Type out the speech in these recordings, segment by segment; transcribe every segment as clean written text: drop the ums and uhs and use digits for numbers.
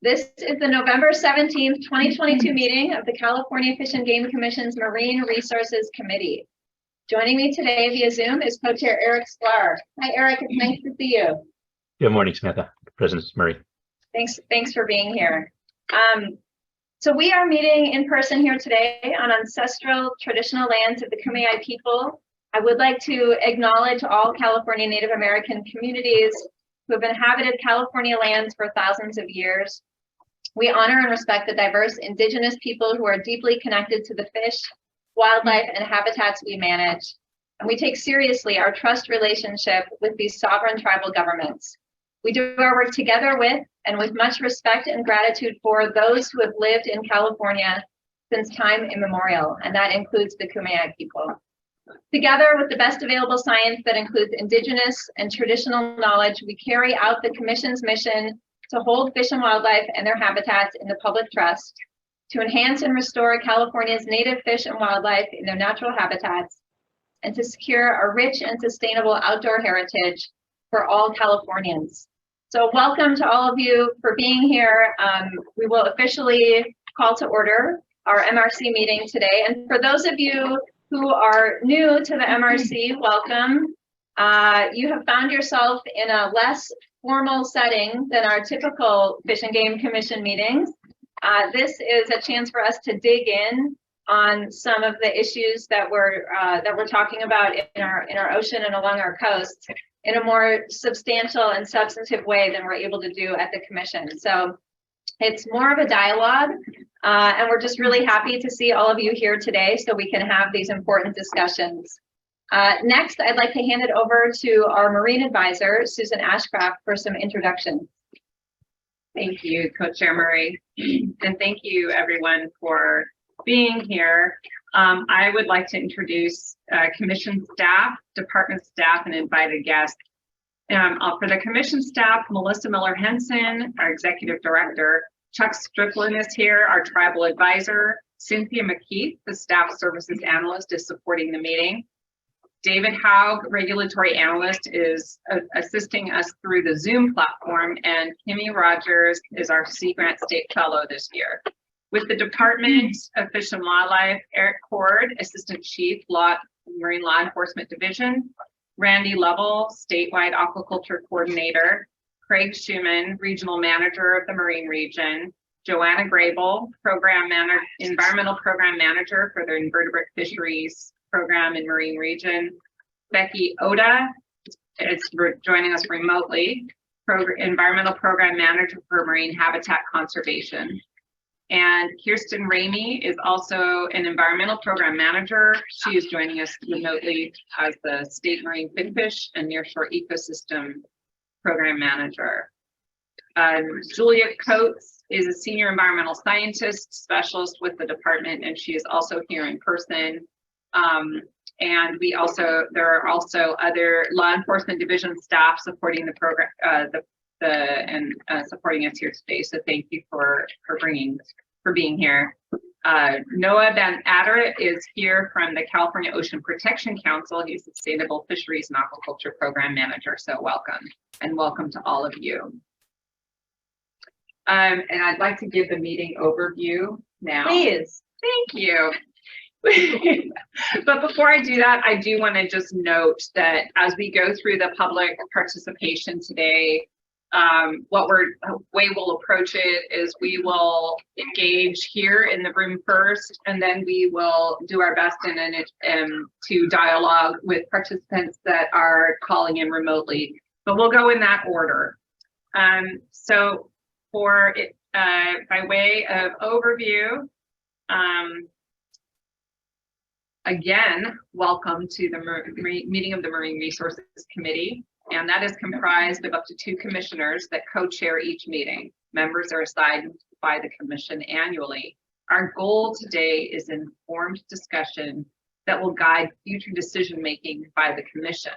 This is the November 17th, 2022 meeting of the California Fish and Game Commission's Marine Resources Committee. Joining me today via Zoom is co-chair Eric Sklar. Hi, Eric. It's nice to see you. Good morning, Samantha. President Murray. Thanks for being here. So we are meeting in person here today on ancestral traditional lands of the Kumeyaay people. I would like to acknowledge all California Native American communities who have inhabited California lands for thousands of years. We honor and respect the diverse indigenous people who are deeply connected to the fish, wildlife, and habitats we manage. And we take seriously our trust relationship with these sovereign tribal governments. We do our work together with and with much respect and gratitude for those who have lived in California since time immemorial, and that includes the Kumeyaay people. Together with the best available science that includes indigenous and traditional knowledge, we carry out the Commission's mission to hold fish and wildlife and their habitats in the public trust, to enhance and restore California's native fish and wildlife in their natural habitats, and to secure a rich and sustainable outdoor heritage for all Californians. So welcome to all of you for being here. We will officially call to order our MRC meeting today. And for those of you who are new to the MRC, welcome. You have found yourself in a less formal setting than our typical Fish and Game Commission meetings. This is a chance for us to dig in on some of the issues that we're talking about in our ocean and along our coast in a more substantial and substantive way than we're able to do at the Commission. So it's more of a dialogue, and we're just really happy to see all of you here today so we can have these important discussions. Next, I'd like to hand it over to our Marine Advisor, Susan Ashcraft, for some introductions. Thank you, Co-Chair Murray, and thank you everyone for being here. I would like to introduce Commission staff, department staff, and invited guests. For the Commission staff, Melissa Miller-Henson, our Executive Director, Chuck Strickland is here, our Tribal Advisor, Cynthia McKeith, the Staff Services Analyst, is supporting the meeting. David Haug, Regulatory Analyst, is assisting us through the Zoom platform, and Kimmy Rogers is our Sea Grant State Fellow this year. With the Department of Fish and Wildlife, Eric Cord, Assistant Chief, Marine Law Enforcement Division, Randy Lovell, Statewide Aquaculture Coordinator, Craig Schumann, Regional Manager of the Marine Region, Joanna Grable, Environmental Program Manager for the Invertebrate Fisheries Program in Marine Region, Becky Oda is joining us remotely, Environmental Program Manager for Marine Habitat Conservation. And Kirsten Ramey is also an Environmental Program Manager. She is joining us remotely as the State Marine Finfish and Nearshore Ecosystem Program Manager. Julia Coates is a Senior Environmental Scientist Specialist with the department, and she is also here in person. And there are also other law enforcement division staff supporting the program, supporting us here today. So thank you for being here. Noah Van Adder is here from the California Ocean Protection Council. He's Sustainable Fisheries and Aquaculture Program Manager. So welcome, and welcome to all of you. And I'd like to give the meeting overview now. Please. Thank you. But before I do that, I do want to just note that as we go through the public participation today, way we'll approach it is we will engage here in the room first, and then we will do our best to dialogue with participants that are calling in remotely. But we'll go in that order. So for it, by way of overview, again, welcome to the meeting of the Marine Resources Committee, and that is comprised of up to 2 commissioners that co-chair each meeting. Members are assigned by the Commission annually. Our goal today is informed discussion that will guide future decision-making by the Commission,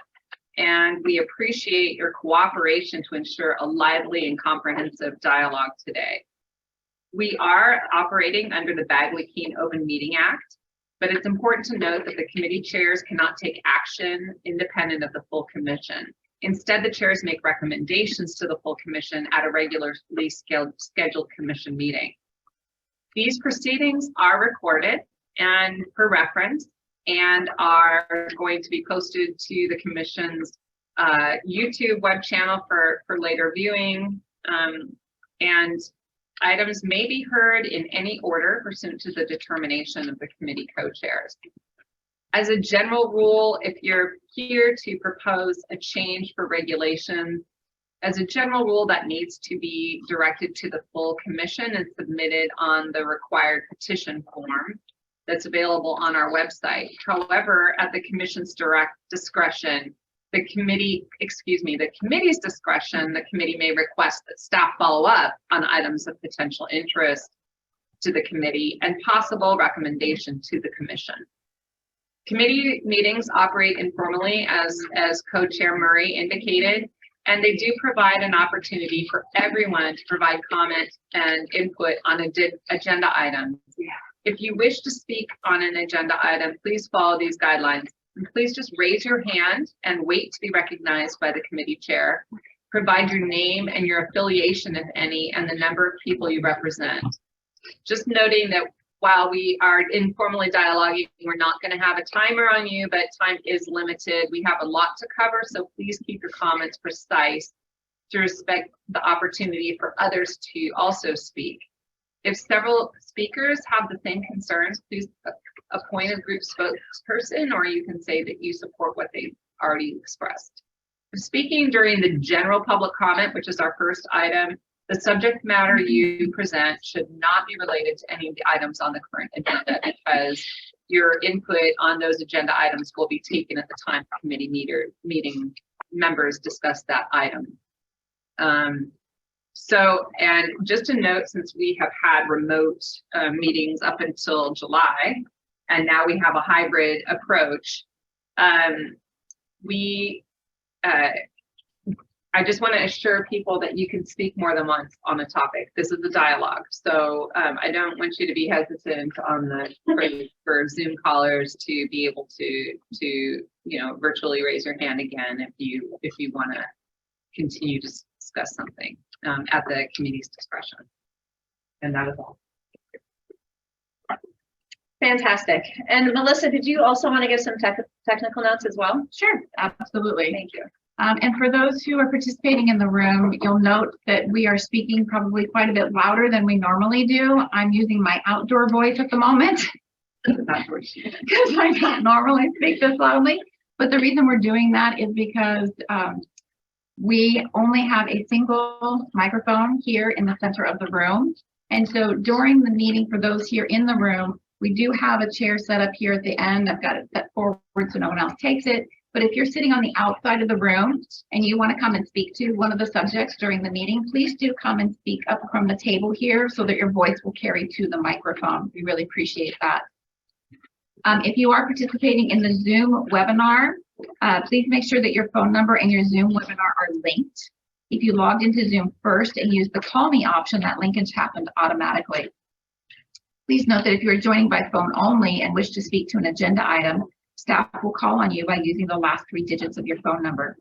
and we appreciate your cooperation to ensure a lively and comprehensive dialogue today. We are operating under the Bagley-Keene Open Meeting Act, but it's important to note that the committee chairs cannot take action independent of the full commission. Instead, the chairs make recommendations to the full commission at a regularly scheduled commission meeting. These proceedings are recorded and for reference and are going to be posted to the commission's YouTube web channel for later viewing. And items may be heard in any order pursuant to the determination of the committee co-chairs. As a general rule, if you're here to propose a change for regulation, as a general rule, that needs to be directed to the full commission and submitted on the required petition form that's available on our website. However, at the commission's direct discretion, the committee's discretion, the committee may request that staff follow up on items of potential interest to the committee and possible recommendation to the commission. Committee meetings operate informally, as Co-Chair Murray indicated, and they do provide an opportunity for everyone to provide comment and input on agenda items. If you wish to speak on an agenda item, please follow these guidelines. And please just raise your hand and wait to be recognized by the committee chair. Provide your name and your affiliation, if any, and the number of people you represent. Just noting that while we are informally dialoguing, we're not going to have a timer on you, but time is limited. We have a lot to cover, so please keep your comments precise to respect the opportunity for others to also speak. If several speakers have the same concerns, please appoint a group spokesperson, or you can say that you support what they've already expressed. Speaking during the general public comment, which is our first item, the subject matter you present should not be related to any of the items on the current agenda, because your input on those agenda items will be taken at the time committee meeting members discuss that item. And just to note, since we have had remote meetings up until July, and now we have a hybrid approach, I just want to assure people that you can speak more than once on a topic. This is a dialogue, so I don't want you to be hesitant on for Zoom callers to be able to virtually raise your hand again if you want to continue to discuss something at the committee's discretion. And that is all. Fantastic. And Melissa, did you also want to give some technical notes as well? Sure, absolutely. Thank you. And for those who are participating in the room, you'll note that we are speaking probably quite a bit louder than we normally do. I'm using my outdoor voice at the moment because I don't normally speak this loudly. But the reason we're doing that is because we only have a single microphone here in the center of the room. And so during the meeting, for those here in the room, we do have a chair set up here at the end. I've got it set forward so no one else takes it. But if you're sitting on the outside of the room and you want to come and speak to one of the subjects during the meeting, please do come and speak up from the table here so that your voice will carry to the microphone. We really appreciate that. If you are participating in the Zoom webinar, please make sure that your phone number and your Zoom webinar are linked. If you logged into Zoom first and used the call me option, that linkage happened automatically. Please note that if you are joining by phone only and wish to speak to an agenda item, staff will call on you by using the last 3 digits of your phone number.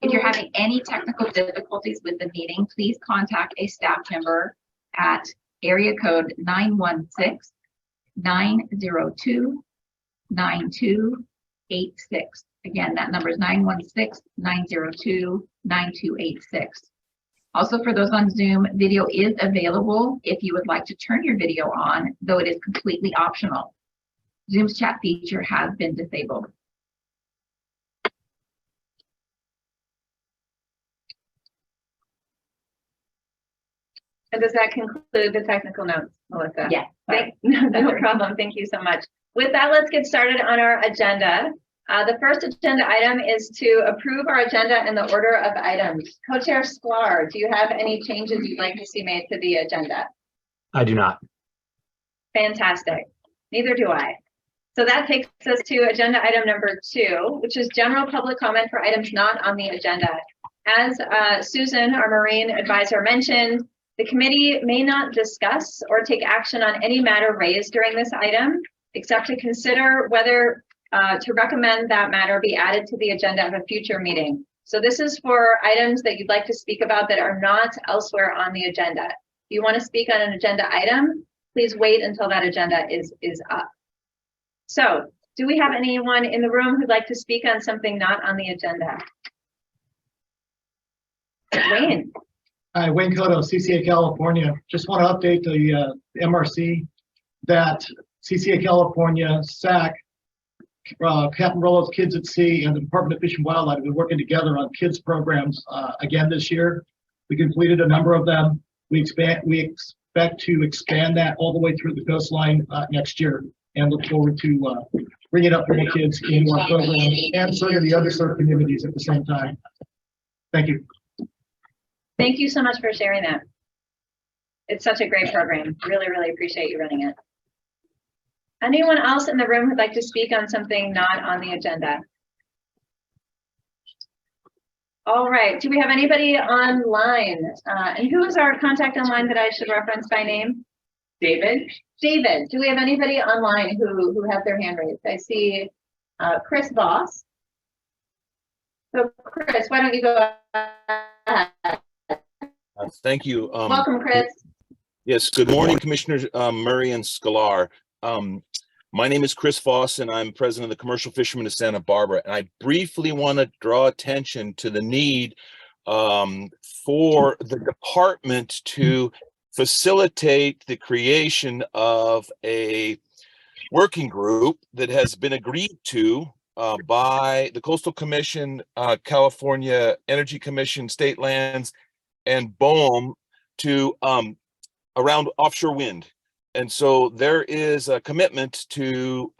If you're having any technical difficulties with the meeting, please contact a staff member at area code 916-902-9286. Again, that number is 916-902-9286. Also, for those on Zoom, video is available if you would like to turn your video on, though it is completely optional. Zoom's chat feature has been disabled. And does that conclude the technical notes, Melissa? Yes. No problem. Thank you so much. With that, let's get started on our agenda. The first agenda item is to approve our agenda and the order of items. Co-Chair Sklar, do you have any changes you'd like to see made to the agenda? I do not. Fantastic. Neither do I. So that takes us to agenda item number 2, which is general public comment for items not on the agenda. As Susan, our marine advisor, mentioned, the committee may not discuss or take action on any matter raised during this item, except to consider whether to recommend that matter be added to the agenda of a future meeting. So this is for items that you'd like to speak about that are not elsewhere on the agenda. If you want to speak on an agenda item, please wait until that agenda is up. So do we have anyone in the room who'd like to speak on something not on the agenda? Wayne. Hi, Wayne Cotto, CCA California. Just want to update the MRC that CCA California, SAC, Captain Rollo's Kids at Sea, and the Department of Fish and Wildlife have been working together on kids programs again this year. We completed a number of them. We expect to expand that all the way through the coastline next year, and look forward to bringing up more kids in our program and serving the underserved communities at the same time. Thank you. Thank you so much for sharing that. It's such a great program. Really, really appreciate you running it. Anyone else in the room who'd like to speak on something not on the agenda? All right, do we have anybody online? And who is our contact online that I should reference by name? David? David, do we have anybody online who have their hand raised? I see Chris Voss. So Chris, why don't you go ahead? Thank you. Welcome, Chris. Yes, good morning, Commissioners Murray and Scalar. My name is Chris Voss, and I'm president of the Commercial Fishermen of Santa Barbara. And I briefly want to draw attention to the need for the department to facilitate the creation of a working group that has been agreed to by the Coastal Commission, California Energy Commission, State Lands, and BOEM to around offshore wind. And so there is a commitment to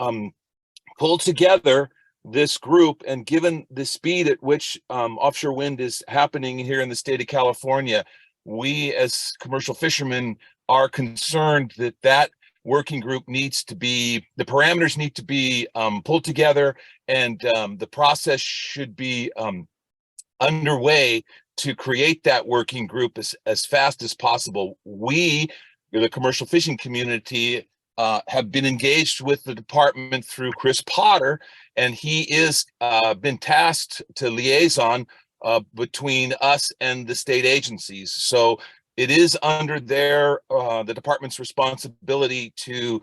pull together this group, and given the speed at which offshore wind is happening here in the state of California, we as commercial fishermen are concerned that that working group needs to be, the parameters need to be pulled together, and the process should be underway to create that working group as fast as possible. We, the commercial fishing community, have been engaged with the department through Chris Potter, and he is been tasked to liaison between us and the state agencies. So it is under their the department's responsibility to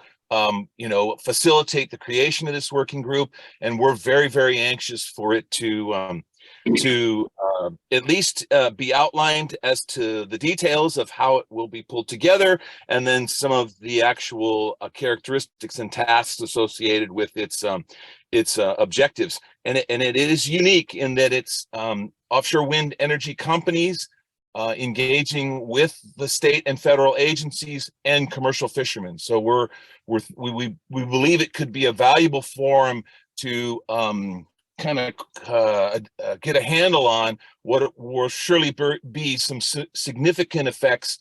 facilitate the creation of this working group, and we're very, very anxious for it to at least be outlined as to the details of how it will be pulled together, and then some of the actual characteristics and tasks associated with its objectives. And it is unique in that it's offshore wind energy companies engaging with the state and federal agencies and commercial fishermen. So we believe it could be a valuable forum to kind of get a handle on what will surely be some significant effects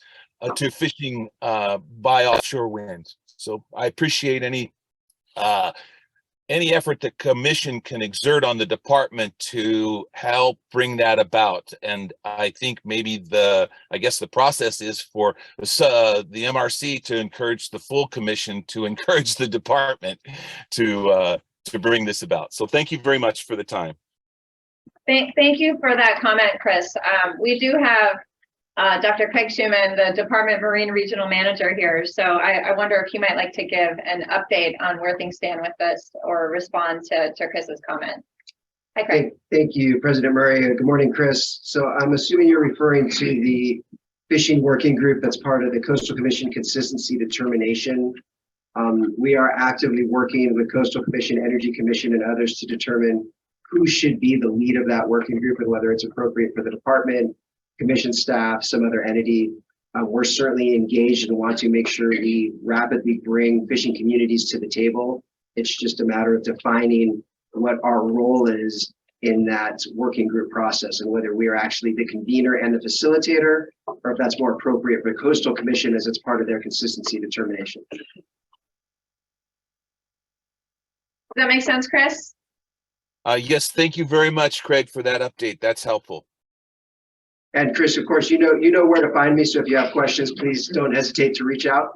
to fishing by offshore winds. So I appreciate any effort the commission can exert on the department to help bring that about. And I think maybe the process is for the MRC to encourage the full commission to encourage the department to bring this about. So thank you very much for the time. Thank you for that comment, Chris. We do have Dr. Craig Schumann, the Department Marine Regional Manager here. So I wonder if you might like to give an update on where things stand with this or respond to Chris's comment. Hi, Craig. Thank you, President Murray. Good morning, Chris. So I'm assuming you're referring to the fishing working group that's part of the Coastal Commission Consistency Determination. We are actively working with Coastal Commission, Energy Commission, and others to determine who should be the lead of that working group and whether it's appropriate for the department, commission staff, some other entity. We're certainly engaged and want to make sure we rapidly bring fishing communities to the table. It's just a matter of defining what our role is in that working group process, and whether we are actually the convener and the facilitator, or if that's more appropriate for the Coastal Commission as it's part of their consistency determination. Does that make sense, Chris? Yes, thank you very much, Craig, for that update. That's helpful. And Chris, of course, you know where to find me. So if you have questions, please don't hesitate to reach out.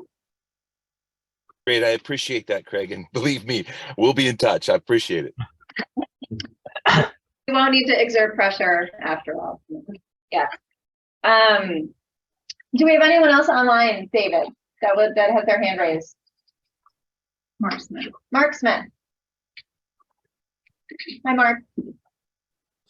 Great, I appreciate that, Craig. And believe me, we'll be in touch. I appreciate it. won't need to exert pressure after all. Yeah. Do we have anyone else online, David, that has their hand raised? Mark Smith. Mark Smith. Hi, Mark.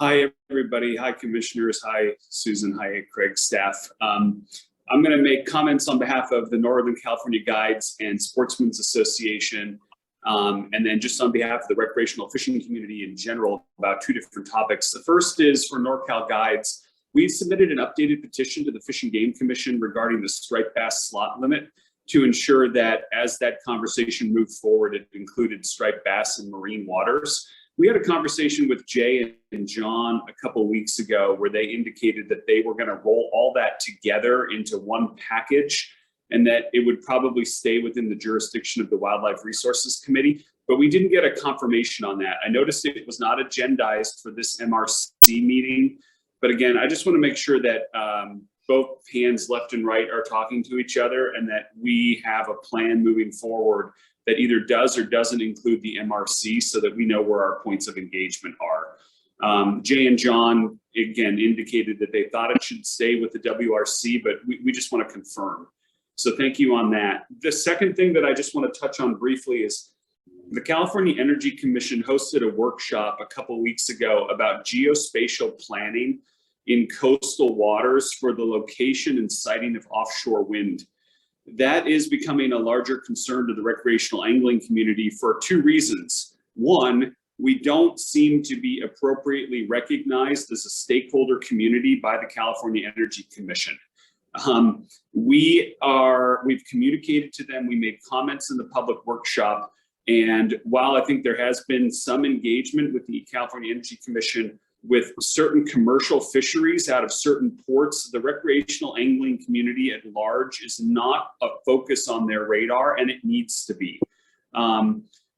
Hi, everybody. Hi, commissioners. Hi, Susan. Hi, Craig, staff. I'm going to make comments on behalf of the Northern California Guides and Sportsmen's Association, and then just on behalf of the recreational fishing community in general about two different topics. The first is for NorCal Guides. We've submitted an updated petition to the Fish and Game Commission regarding the striped bass slot limit to ensure that as that conversation moved forward, it included striped bass in marine waters. We had a conversation with Jay and John a couple of weeks ago where they indicated that they were going to roll all that together into one package and that it would probably stay within the jurisdiction of the Wildlife Resources Committee, but we didn't get a confirmation on that. I noticed it was not agendized for this MRC meeting, but again, I just want to make sure that both hands left and right are talking to each other and that we have a plan moving forward that either does or doesn't include the MRC so that we know where our points of engagement are. Jay and John, again, indicated that they thought it should stay with the WRC, but we just want to confirm. So thank you on that. The second thing that I just want to touch on briefly is the California Energy Commission hosted a workshop a couple weeks ago about geospatial planning in coastal waters for the location and siting of offshore wind. That is becoming a larger concern to the recreational angling community for two reasons. One, we don't seem to be appropriately recognized as a stakeholder community by the California Energy Commission. We've communicated to them, we made comments in the public workshop, and while I think there has been some engagement with the California Energy Commission with certain commercial fisheries out of certain ports, the recreational angling community at large is not a focus on their radar, and it needs to be.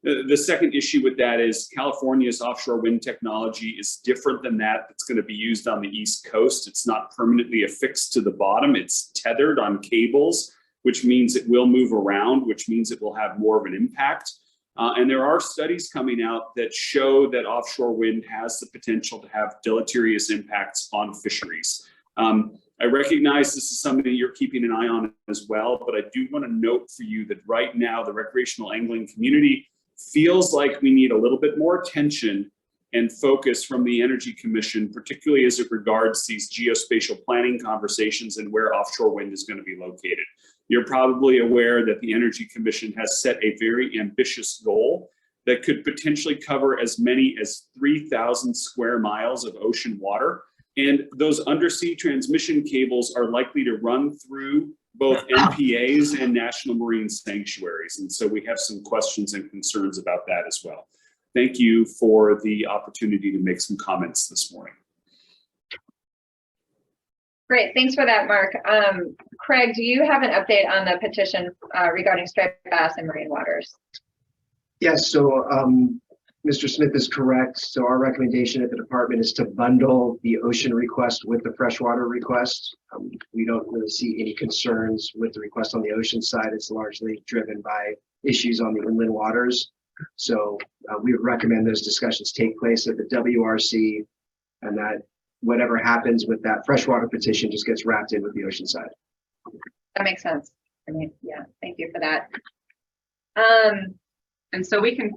The second issue with that is California's offshore wind technology is different than that's going to be used on the East Coast. It's not permanently affixed to the bottom. It's tethered on cables, which means it will move around, which means it will have more of an impact. And there are studies coming out that show that offshore wind has the potential to have deleterious impacts on fisheries. I recognize this is something you're keeping an eye on as well, but I do want to note for you that right now the recreational angling community feels like we need a little bit more attention and focus from the Energy Commission, particularly as it regards these geospatial planning conversations and where offshore wind is going to be located. You're probably aware that the Energy Commission has set a very ambitious goal that could potentially cover as many as 3,000 square miles of ocean water. And those undersea transmission cables are likely to run through both NPAs and national marine sanctuaries. And so we have some questions and concerns about that as well. Thank you for the opportunity to make some comments this morning. Great, thanks for that, Mark. Craig, do you have an update on the petition regarding striped bass in marine waters? Yes, so Mr. Smith is correct. So our recommendation at the department is to bundle the ocean request with the freshwater request. We don't really see any concerns with the request on the ocean side. It's largely driven by issues on the inland waters. So we would recommend those discussions take place at the WRC, and that whatever happens with that freshwater petition just gets wrapped in with the ocean side. That makes sense. I mean, yeah, thank you for that. And so we can,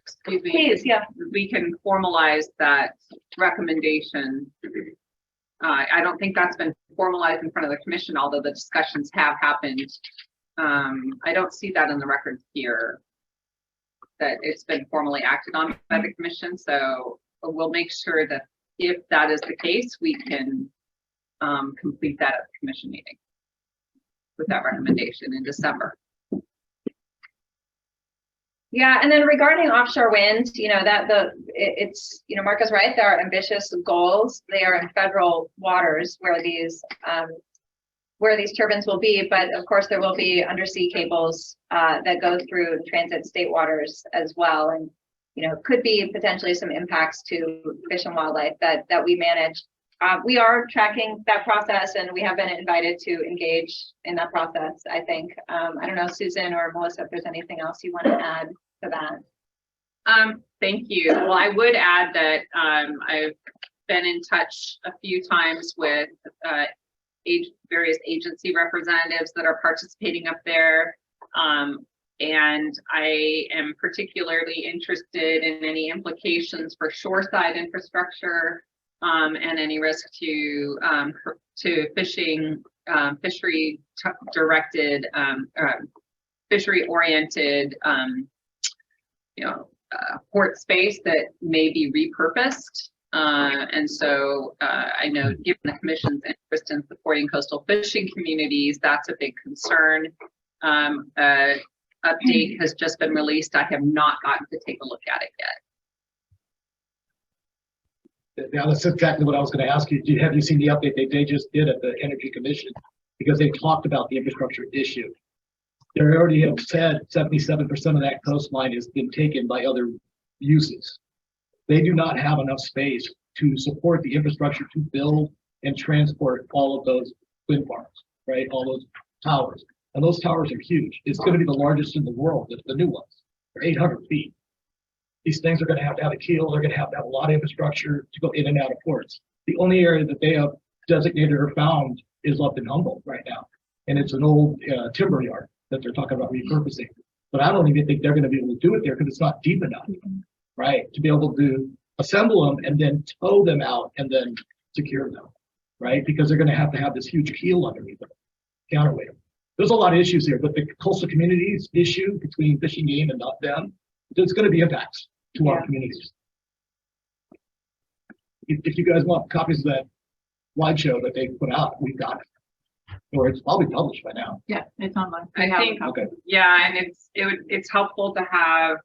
excuse me, Please, yeah. we can formalize that recommendation. I don't think that's been formalized in front of the commission, although the discussions have happened. I don't see that in the records here, that it's been formally acted on by the commission. So we'll make sure that if that is the case, we can complete that at the commission meeting with that recommendation in December. Yeah, and then regarding offshore wind, you know, it's, you know, Mark is right, there are ambitious goals. They are in federal waters where these turbines will be, but of course there will be undersea cables that go through and transit state waters as well, and you know, could be potentially some impacts to fish and wildlife that we manage. We are tracking that process, and we have been invited to engage in that process, I think. I don't know, Susan or Melissa, if there's anything else you want to add to that. Thank you. Well, I would add that I've been in touch a few times with various agency representatives that are participating up there. And I am particularly interested in any implications for shoreside infrastructure and any risk to fishing, fishery directed, fishery oriented, port space that may be repurposed. And so I know, given the Commission's interest in supporting coastal fishing communities, that's a big concern. Update has just been released. I have not gotten to take a look at it yet. Yeah, that's exactly what I was going to ask you. Have you seen the update they just did at the Energy Commission? Because they talked about the infrastructure issue. They already have said 77% of that coastline has been taken by other uses. They do not have enough space to support the infrastructure to build and transport all of those wind farms, right? All those towers. And those towers are huge. It's going to be the largest in the world, the new ones. They're 800 feet. These things are going to have a keel. They're going to have a lot of infrastructure to go in and out of ports. The only area that they have designated or found is up in Humboldt right now. And it's an old timber yard that they're talking about repurposing. But I don't even think they're going to be able to do it there because it's not deep enough, right? To be able to assemble them and then tow them out and then secure them, right? Because they're going to have this huge keel underneath them, counterweight them. There's a lot of issues here, but the coastal communities issue between fishing game and not them, there's going to be impacts to our communities. If you guys want copies of that slideshow that they put out, we've got it. Or it's probably published by now. Yeah, it's online. I think, Okay. yeah, and it's helpful to have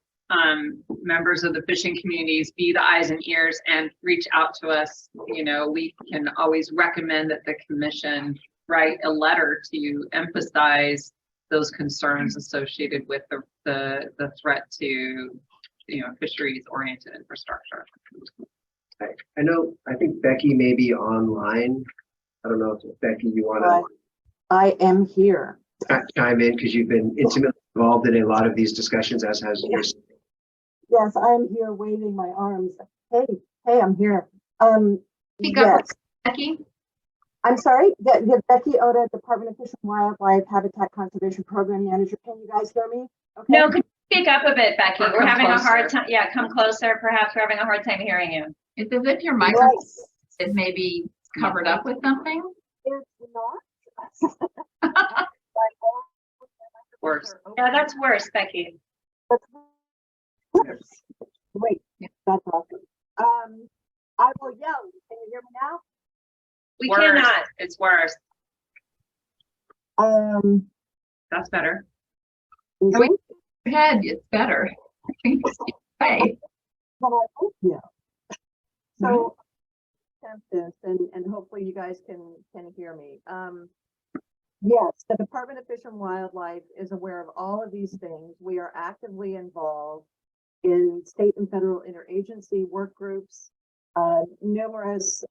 members of the fishing communities be the eyes and ears and reach out to us. You know, we can always recommend that the commission write a letter to emphasize those concerns associated with the threat to, fisheries oriented infrastructure. I think Becky may be online. I don't know if Becky, you want to I am here. chime in because you've been intimately involved in a lot of these discussions, as has yours. Yes, I'm here waving my arms. Hey, I'm here. Speak up, Yes, Becky. I'm sorry. Becky Oda, Department of Fish and Wildlife Habitat Conservation Program Manager. Can you guys hear me? Okay. No, could you speak up a bit, Becky? Or We're come having a hard closer. time. Yeah, come closer. Perhaps we're having a hard time hearing you. It's as if your microphone Yes, is maybe covered up with something. it's not. Worse. Yeah, that's worse, Becky. Wait, that's awesome. I will yell. Can you hear me now? We Worse. cannot. It's worse. That's better. Is Are we- it? Your head, it's better. Hey, But I hope you. So attempt this and hopefully you guys can hear me. Yes, the Department of Fish and Wildlife is aware of all of these things. We are actively involved in state and federal interagency work groups, numerous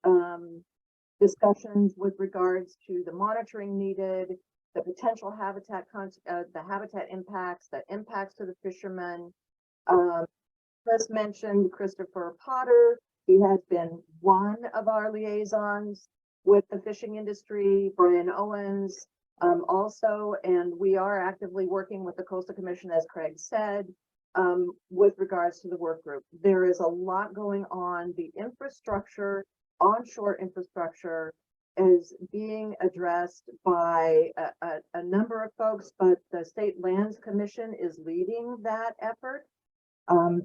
discussions with regards to the monitoring needed, the potential habitat, the habitat impacts, the impacts to the fishermen. Chris mentioned Christopher Potter. He has been one of our liaisons with the fishing industry, Brian Owens also, and we are actively working with the Coastal Commission, as Craig said, with regards to the work group. There is a lot going on. The infrastructure, onshore infrastructure, is being addressed by a number of folks, but the State Lands Commission is leading that effort.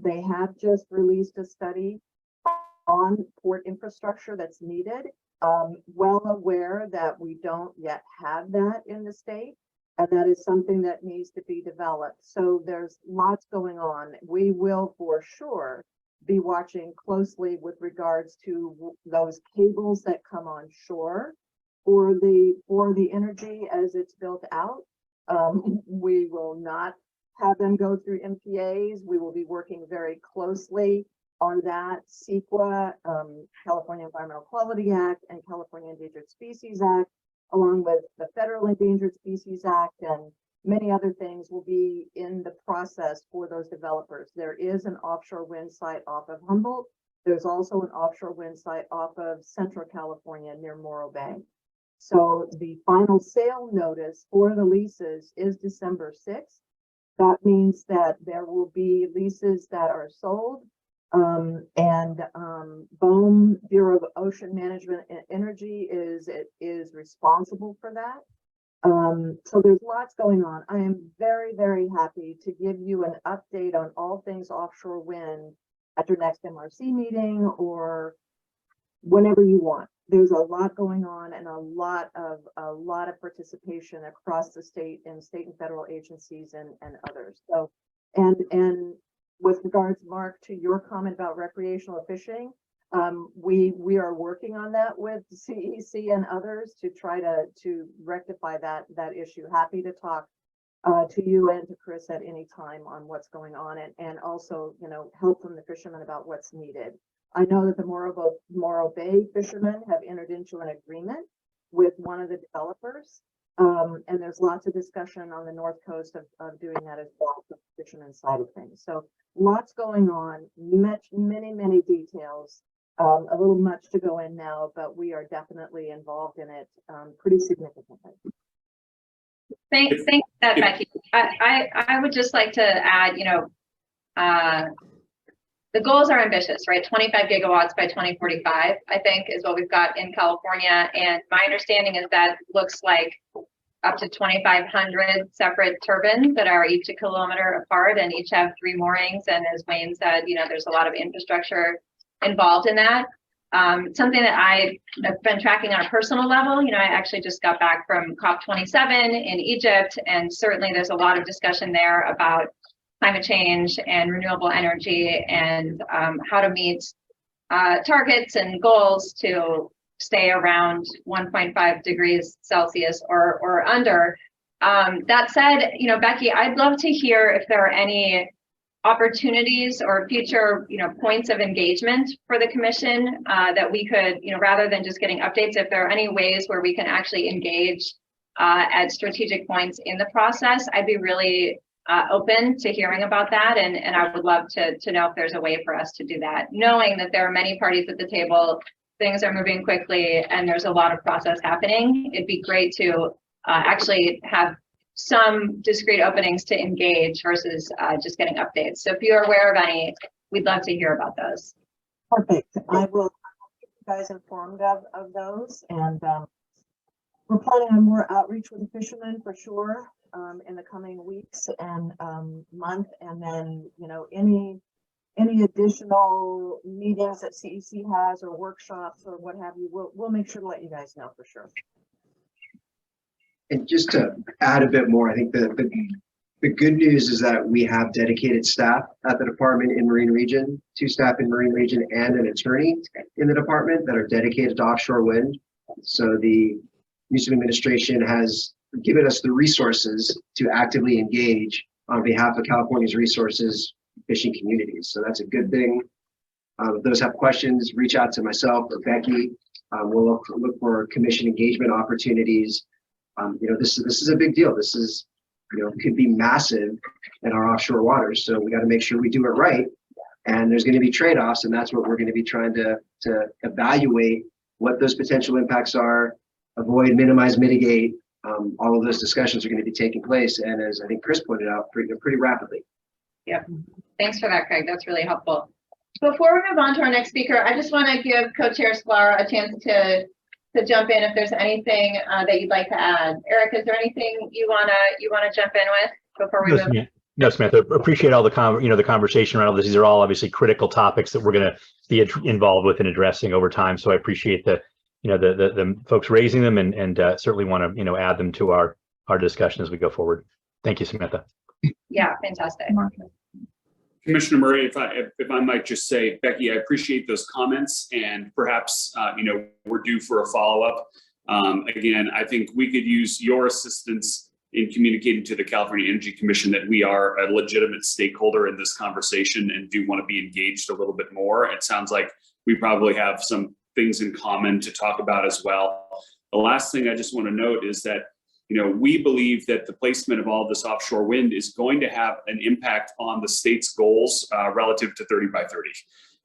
They have just released a study on port infrastructure that's needed. Well aware that we don't yet have that in the state, and that is something that needs to be developed. So there's lots going on. We will for sure be watching closely with regards to those cables that come on shore for the energy as it's built out. We will not have them go through MPAs. We will be working very closely on that. CEQA, California Environmental Quality Act, and California Endangered Species Act, along with the Federal Endangered Species Act and many other things will be in the process for those developers. There is an offshore wind site off of Humboldt. There's also an offshore wind site off of Central California near Morro Bay. So the final sale notice for the leases is December 6th. That means that there will be leases that are sold. BOEM, Bureau of Ocean Management and Energy, is responsible for that. So there's lots going on. I am very, very happy to give you an update on all things offshore wind at your next MRC meeting or whenever you want. There's a lot going on and a lot of participation across the state and federal agencies and others. So, and with regards, Mark, to your comment about recreational fishing, we are working on that with CEC and others to try to rectify that issue. Happy to talk to you and to Chris at any time on what's going on and also, you know, help from the fishermen about what's needed. I know that the Morro Bay fishermen have entered into an agreement with one of the developers. And there's lots of discussion on the North Coast of doing that as well, the fisherman side of things. So lots going on, many details. A little much to go in now, but we are definitely involved in it pretty significantly. Thanks for that, Becky. I would just like to add, you know, the goals are ambitious, right? 25 gigawatts by 2045, I think, is what we've got in California. And my understanding is that looks like up to 2,500 separate turbines that are each a kilometer apart and each have 3 moorings. And as Wayne said, you know, there's a lot of infrastructure involved in that. Something that I have been tracking on a personal level, you know, I actually just got back from COP27 in Egypt, and certainly there's a lot of discussion there about climate change and renewable energy and how to meet targets and goals to stay around 1.5 degrees Celsius or under. That said, you know, Becky, I'd love to hear if there are any opportunities or future, you know, points of engagement for the commission that we could, you know, rather than just getting updates, if there are any ways where we can actually engage at strategic points in the process, I'd be really open to hearing about that. And I would love to know if there's a way for us to do that, knowing that there are many parties at the table, things are moving quickly, and there's a lot of process happening. It'd be great to actually have some discrete openings to engage versus just getting updates. So if you're aware of any, we'd love to hear about those. Perfect. I will keep you guys informed of those. And we're planning on more outreach with the fishermen for sure in the coming weeks and month. And then, you know, any additional meetings that CEC has or workshops or what have you, we'll make sure to let you guys know for sure. And just to add a bit more, I think the good news is that we have dedicated staff at the department in Marine Region, 2 staff in Marine Region and an attorney in the department that are dedicated to offshore wind. So the Municipal Administration has given us the resources to actively engage on behalf of California's resources fishing communities. So that's a good thing. If those have questions, reach out to myself or Becky. We'll look for commission engagement opportunities. You know, this is a big deal. This is, you know, could be massive in our offshore waters. So we got to make sure we do it right. And there's going to be trade-offs, and that's what we're going to be trying to evaluate what those potential impacts are, avoid, minimize, mitigate. All of those discussions are going to be taking place. And as I think Chris pointed out, pretty rapidly. Yep. Thanks for that, Craig. That's really helpful. Before we move on to our next speaker, I just want to give Co-Chair Sklar a chance to jump in if there's anything that you'd like to add. Eric, is there anything you wanna jump in with before we move? No, Samantha, appreciate all the conversation around all this. These are all obviously critical topics that we're going to be involved with and addressing over time. So I appreciate the folks raising them and certainly want to add them to our discussion as we go forward. Thank you, Samantha. Yeah, fantastic. Commissioner Murray, if I might just say, Becky, I appreciate those comments, and perhaps we're due for a follow-up. Again, I think we could use your assistance in communicating to the California Energy Commission that we are a legitimate stakeholder in this conversation and do want to be engaged a little bit more. It sounds like we probably have some things in common to talk about as well. The last thing I just want to note is that we believe that the placement of all of this offshore wind is going to have an impact on the state's goals relative to 30 by 30.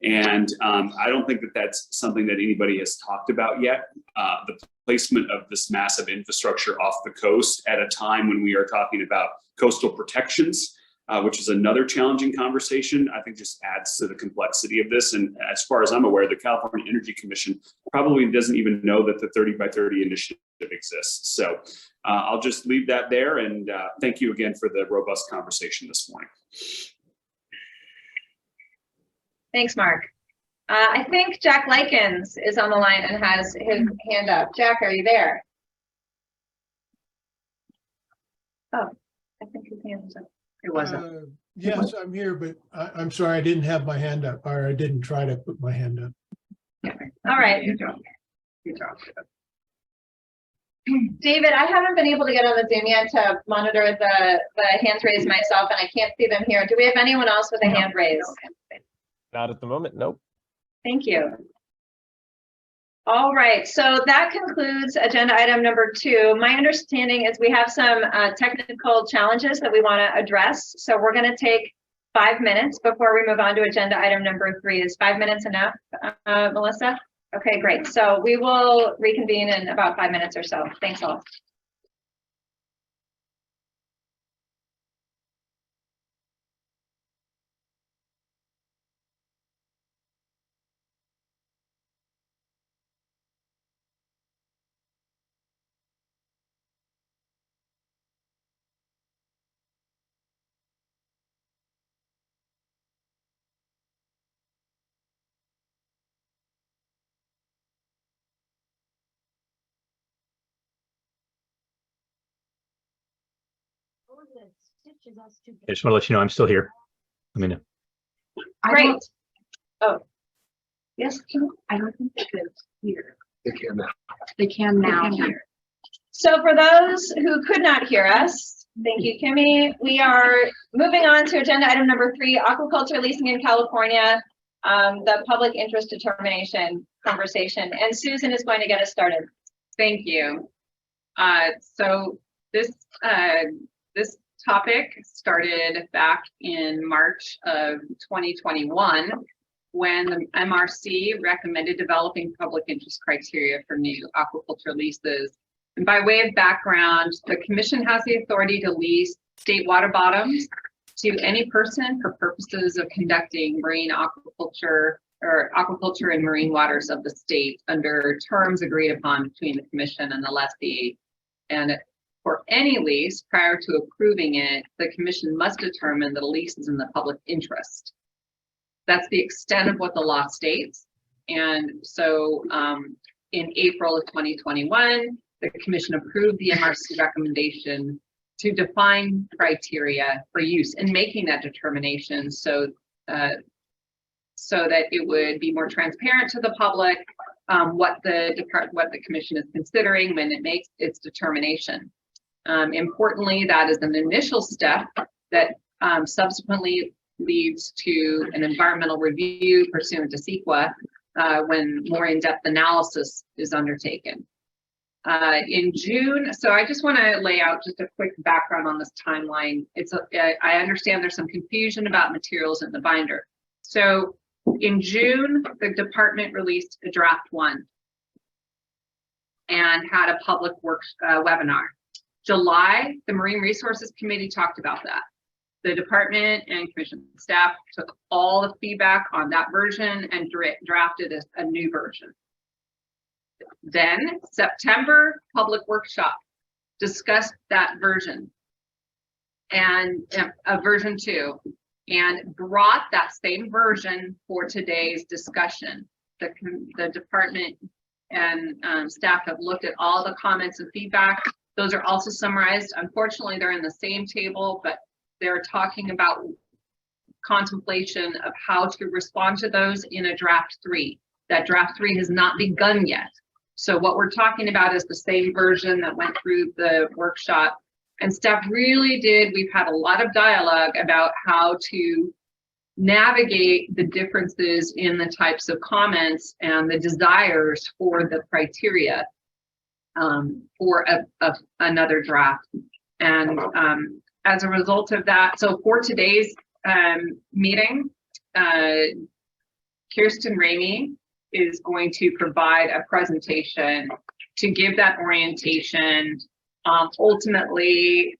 And I don't think that that's something that anybody has talked about yet. The placement of this massive infrastructure off the coast at a time when we are talking about coastal protections, which is another challenging conversation, I think just adds to the complexity of this. And as far as I'm aware, the California Energy Commission probably doesn't even know that the 30 by 30 initiative exists. So I'll just leave that there, and thank you again for the robust conversation this morning. Thanks, Mark. I think Jack Likens is on the line and has his hand up. Jack, are you there? Oh, I think his hand is up. It wasn't. Yes, I'm here, but I'm sorry, I didn't have my hand up, or I didn't try to put my hand up. All right. David, I haven't been able to get on the Zoom yet to monitor the hands raised myself, and I can't see them here. Do we have anyone else with a hand raised? Not at the moment, nope. Thank you. All right, so that concludes agenda item number 2. My understanding is we have some technical challenges that we want to address. So we're going to take 5 minutes before we move on to agenda item number 3. Is 5 minutes enough, Melissa? Okay, great. So we will reconvene in about 5 minutes or so. Thanks all. I just want to let you know I'm still here. Let me know. Great. Oh, yes, I don't think they could hear. They can now. They can now hear. So for those who could not hear us, thank you, Kimmy. We are moving on to agenda item number 3, aquaculture leasing in California, the public interest determination conversation. And Susan is going to get us started. Thank you. So this topic started back in March of 2021 when the MRC recommended developing public interest criteria for new aquaculture leases. And by way of background, the commission has the authority to lease state water bottoms to any person for purposes of conducting marine aquaculture or aquaculture in marine waters of the state under terms agreed upon between the commission and the lessee. And for any lease, prior to approving it, the commission must determine that a lease is in the public interest. That's the extent of what the law states. And so in April of 2021, the commission approved the MRC recommendation to define criteria for use in making that determination so that it would be more transparent to the public what the commission is considering when it makes its determination. Importantly, that is an initial step that subsequently leads to an environmental review pursuant to CEQA when more in-depth analysis is undertaken. In June, so I just want to lay out just a quick background on this timeline. I understand there's some confusion about materials in the binder. So in June, the department released a draft 1 and had a public webinar. July, the Marine Resources Committee talked about that. The department and commission staff took all the feedback on that version and drafted a new version. Then September, public workshop discussed that version and version 2 and brought that same version for today's discussion. The department and staff have looked at all the comments and feedback. Those are also summarized. Unfortunately, they're in the same table, but they're talking about contemplation of how to respond to those in a draft 3. That draft 3 has not begun yet. So what we're talking about is the same version that went through the workshop. And staff really we've had a lot of dialogue about how to navigate the differences in the types of comments and the desires for the criteria. for another draft. And as a result of that, so for today's meeting, Kirsten Ramey is going to provide a presentation to give that orientation. Ultimately,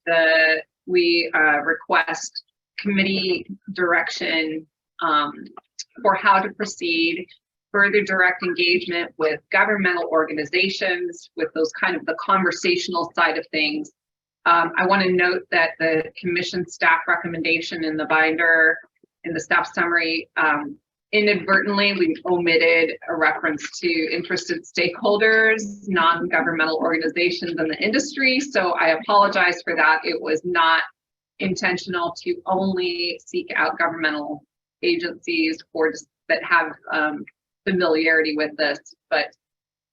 we request committee direction for how to proceed, further direct engagement with governmental organizations, with those kind of the conversational side of things. I want to note that the commission staff recommendation in the binder, in the staff summary, inadvertently, we omitted a reference to interested stakeholders, non-governmental organizations in the industry. So I apologize for that. It was not intentional to only seek out governmental agencies that have familiarity with this, but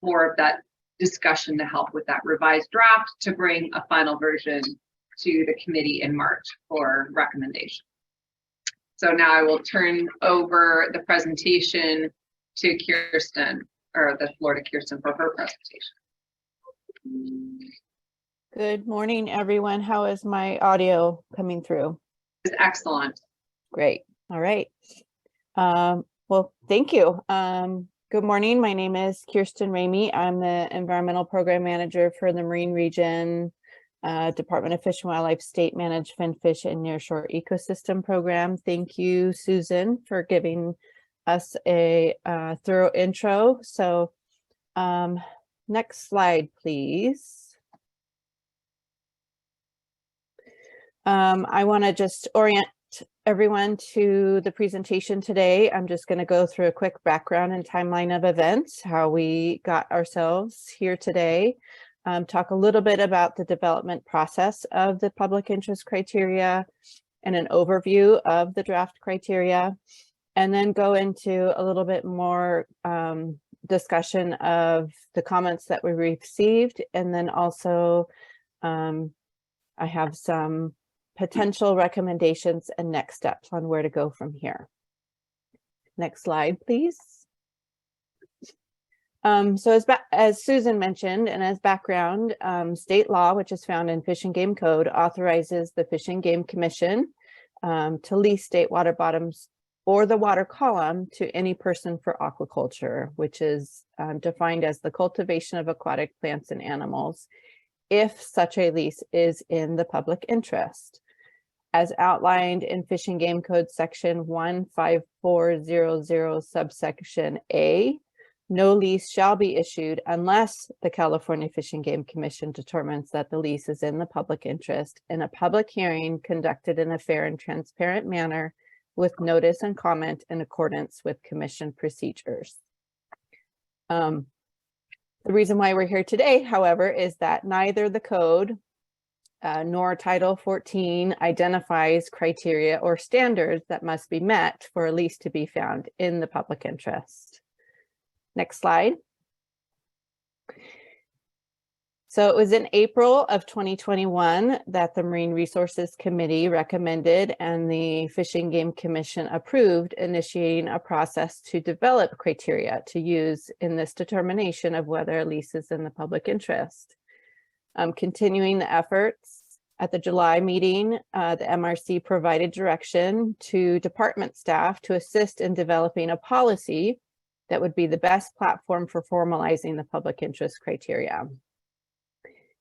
more of that discussion to help with that revised draft to bring a final version to the committee in March for recommendation. So now I will turn over the presentation to Kirsten, or the floor to Kirsten for her presentation. Good morning, everyone. How is my audio coming through? It's excellent. Great. All right. Well, thank you. Good morning. My name is Kirsten Ramey. I'm the Environmental Program Manager for the Marine Region, Department of Fish and Wildlife State Managed Fin Fish and Nearshore Ecosystem Program. Thank you, Susan, for giving us a thorough intro. So next slide, please. I want to just orient everyone to the presentation today. I'm just going to go through a quick background and timeline of events, how we got ourselves here today, talk a little bit about the development process of the public interest criteria and an overview of the draft criteria, and then go into a little bit more discussion of the comments that we received. And then also I have some potential recommendations and next steps on where to go from here. Next slide, please. So as Susan mentioned, and as background, state law, which is found in Fish and Game Code, authorizes the Fish and Game Commission to lease state water bottoms or the water column to any person for aquaculture, which is defined as the cultivation of aquatic plants and animals, if such a lease is in the public interest. As outlined in Fish and Game Code section 15400 subsection A, no lease shall be issued unless the California Fish and Game Commission determines that the lease is in the public interest in a public hearing conducted in a fair and transparent manner with notice and comment in accordance with commission procedures. The reason why we're here today, however, is that neither the code nor Title 14 identifies criteria or standards that must be met for a lease to be found in the public interest. Next slide. So it was in April of 2021 that the Marine Resources Committee recommended and the Fish and Game Commission approved initiating a process to develop criteria to use in this determination of whether a lease is in the public interest. Continuing the efforts, at the July meeting, the MRC provided direction to department staff to assist in developing a policy that would be the best platform for formalizing the public interest criteria.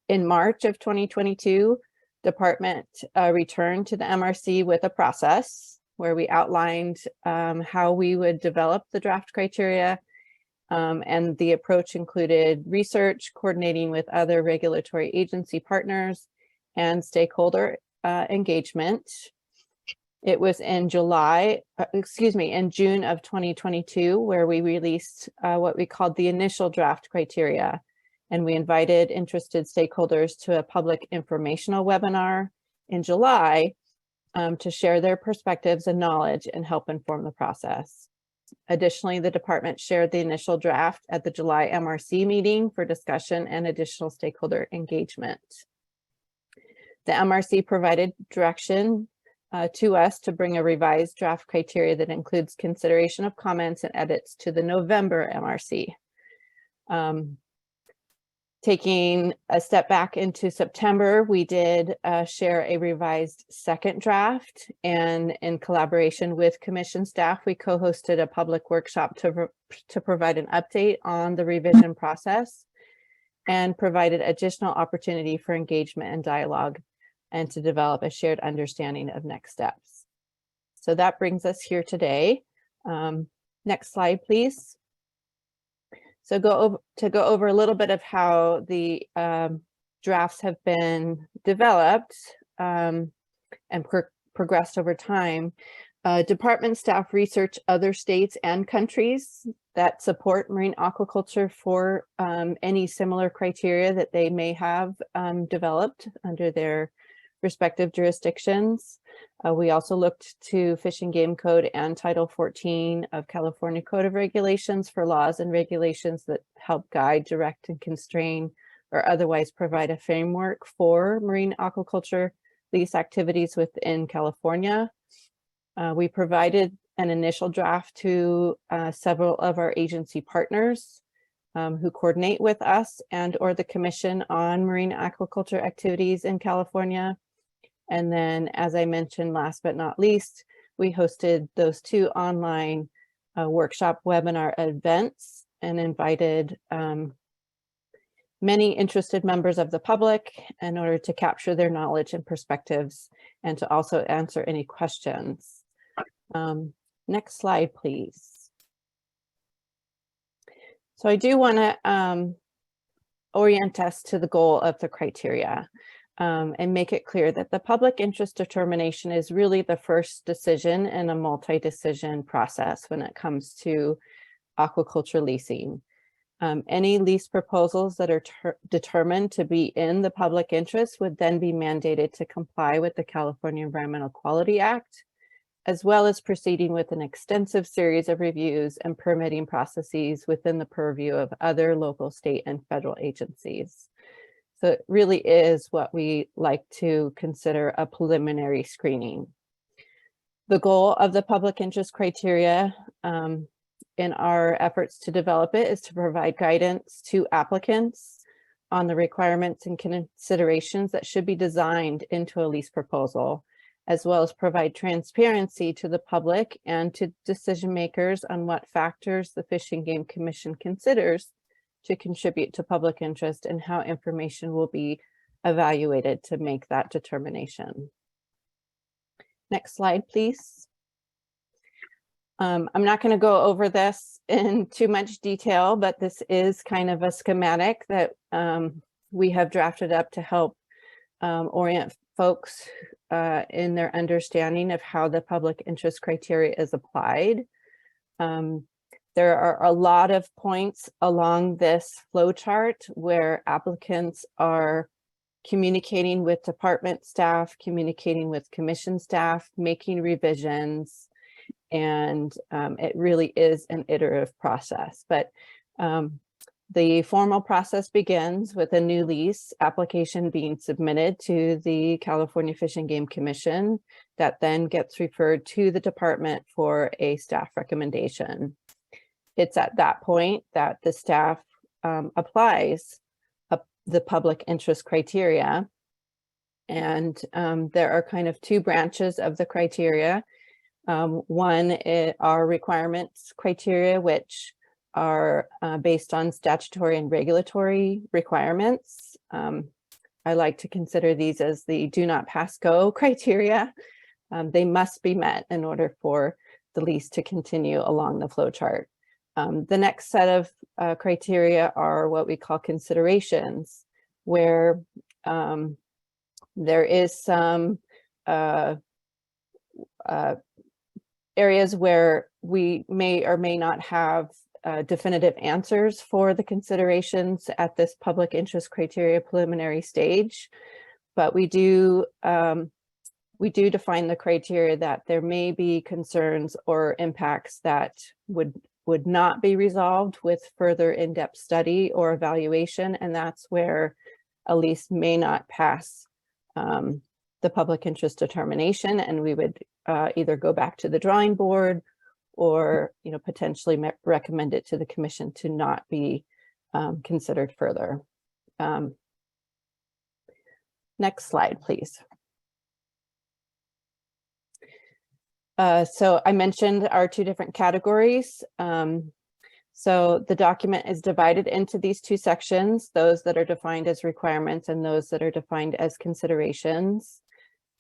In March of 2022, department returned to the MRC with a process where we outlined how we would develop the draft criteria, and the approach included research, coordinating with other regulatory agency partners, and stakeholder engagement. It was in June of 2022 where we released what we called the initial draft criteria. And we invited interested stakeholders to a public informational webinar in July to share their perspectives and knowledge and help inform the process. Additionally, the department shared the initial draft at the July MRC meeting for discussion and additional stakeholder engagement. The MRC provided direction to us to bring a revised draft criteria that includes consideration of comments and edits to the November MRC. Taking a step back into September, we did share a revised second draft, and in collaboration with commission staff, we co-hosted a public workshop to provide an update on the revision process and provided additional opportunity for engagement and dialogue and to develop a shared understanding of next steps. So that brings us here today. Next slide, please. So go over a little bit of how the drafts have been developed and progressed over time. Department staff research other states and countries that support marine aquaculture for any similar criteria that they may have developed under their respective jurisdictions. We also looked to Fish and Game Code and Title 14 of California Code of Regulations for laws and regulations that help guide, direct, and constrain or otherwise provide a framework for marine aquaculture lease activities within California. We provided an initial draft to several of our agency partners who coordinate with us and or the Commission on Marine Aquaculture Activities in California. And then, as I mentioned, last but not least, we hosted those 2 online workshop webinar events and invited many interested members of the public in order to capture their knowledge and perspectives and to also answer any questions. Next slide, please. So I do want to orient us to the goal of the criteria. And make it clear that the public interest determination is really the first decision in a multi-decision process when it comes to aquaculture leasing. Any lease proposals that are determined to be in the public interest would then be mandated to comply with the California Environmental Quality Act, as well as proceeding with an extensive series of reviews and permitting processes within the purview of other local, state, and federal agencies. So it really is what we like to consider a preliminary screening. The goal of the public interest criteria in our efforts to develop it is to provide guidance to applicants on the requirements and considerations that should be designed into a lease proposal, as well as provide transparency to the public and to decision makers on what factors the Fish and Game Commission considers to contribute to public interest and how information will be evaluated to make that determination. Next slide, please. I'm not going to go over this in too much detail, but this is kind of a schematic that we have drafted up to help orient folks in their understanding of how the public interest criteria is applied. There are a lot of points along this flow chart where applicants are communicating with department staff, communicating with commission staff, making revisions, and it really is an iterative process. But the formal process begins with a new lease application being submitted to the California Fish and Game Commission that then gets referred to the department for a staff recommendation. It's at that point that the staff applies the public interest criteria. And there are kind of 2 branches of the criteria. One are requirements criteria, which are based on statutory and regulatory requirements. I like to consider these as the do not pass go criteria. They must be met in order for the lease to continue along the flow chart. The next set of criteria are what we call considerations, where there is some areas where we may or may not have definitive answers for the considerations at this public interest criteria preliminary stage, but we do define the criteria that there may be concerns or impacts that would not be resolved with further in-depth study or evaluation, and that's where a lease may not pass the public interest determination, and we would either go back to the drawing board or potentially recommend it to the commission to not be considered further. Next slide, please. So I mentioned our two different categories. So the document is divided into these two sections, those that are defined as requirements and those that are defined as considerations.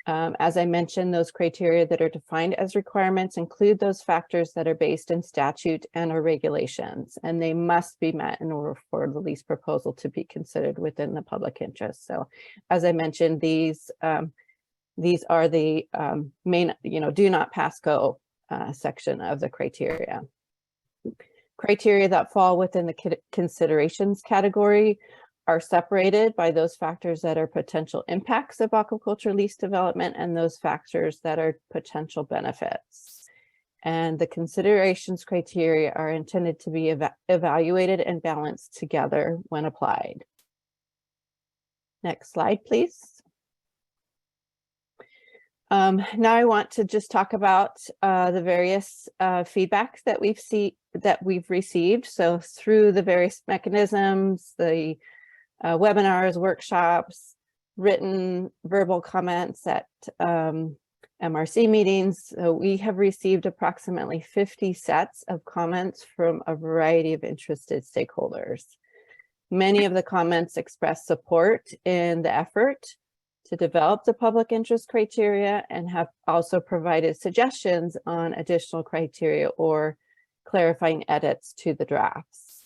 As I mentioned, those criteria that are defined as requirements include those factors that are based in statute and or regulations, and they must be met in order for the lease proposal to be considered within the public interest. So as I mentioned, these are the main, do not pass go section of the criteria. Criteria that fall within the considerations category are separated by those factors that are potential impacts of aquaculture lease development and those factors that are potential benefits. And the considerations criteria are intended to be evaluated and balanced together when applied. Next slide, please. Now I want to just talk about the various feedbacks that we've received. So through the various mechanisms, the webinars, workshops, written, verbal comments at MRC meetings, we have received approximately 50 sets of comments from a variety of interested stakeholders. Many of the comments express support in the effort to develop the public interest criteria and have also provided suggestions on additional criteria or clarifying edits to the drafts.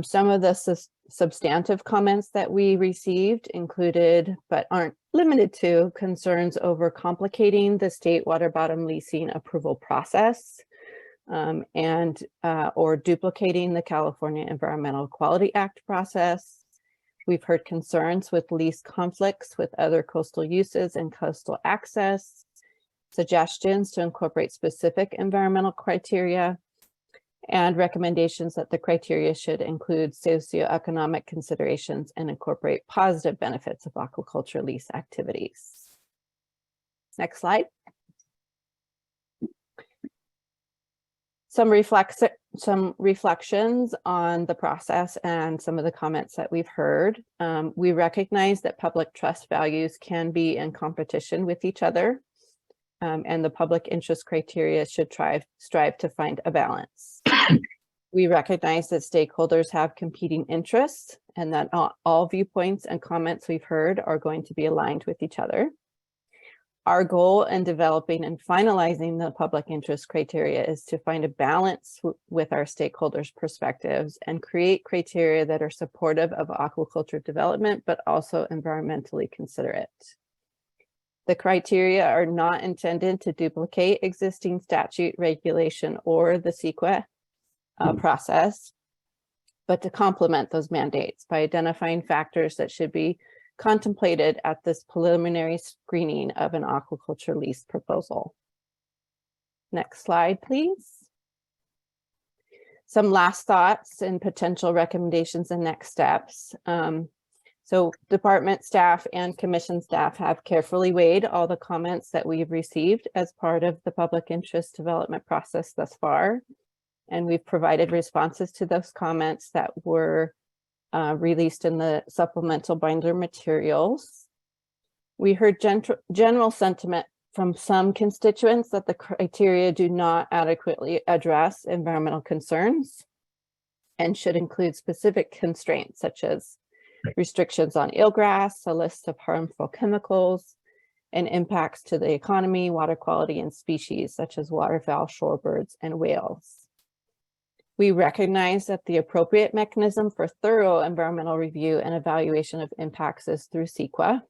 Some of the substantive comments that we received included, but aren't limited to, concerns over complicating the state water bottom leasing approval process and or duplicating the California Environmental Quality Act process. We've heard concerns with lease conflicts with other coastal uses and coastal access, suggestions to incorporate specific environmental criteria, and recommendations that the criteria should include socioeconomic considerations and incorporate positive benefits of aquaculture lease activities. Next slide. Some reflections on the process and some of the comments that we've heard. We recognize that public trust values can be in competition with each other, and the public interest criteria should strive to find a balance. We recognize that stakeholders have competing interests and that all viewpoints and comments we've heard are going to be aligned with each other. Our goal in developing and finalizing the public interest criteria is to find a balance with our stakeholders' perspectives and create criteria that are supportive of aquaculture development, but also environmentally considerate. The criteria are not intended to duplicate existing statute, regulation, or the CEQA process, but to complement those mandates by identifying factors that should be contemplated at this preliminary screening of an aquaculture lease proposal. Next slide, please. Some last thoughts and potential recommendations and next steps. So department staff and commission staff have carefully weighed all the comments that we've received as part of the public interest development process thus far. And we've provided responses to those comments that were released in the supplemental binder materials. We heard general sentiment from some constituents that the criteria do not adequately address environmental concerns and should include specific constraints such as restrictions on eelgrass, a list of harmful chemicals, and impacts to the economy, water quality, and species such as waterfowl, shorebirds, and whales. We recognize that the appropriate mechanism for thorough environmental review and evaluation of impacts is through CEQA.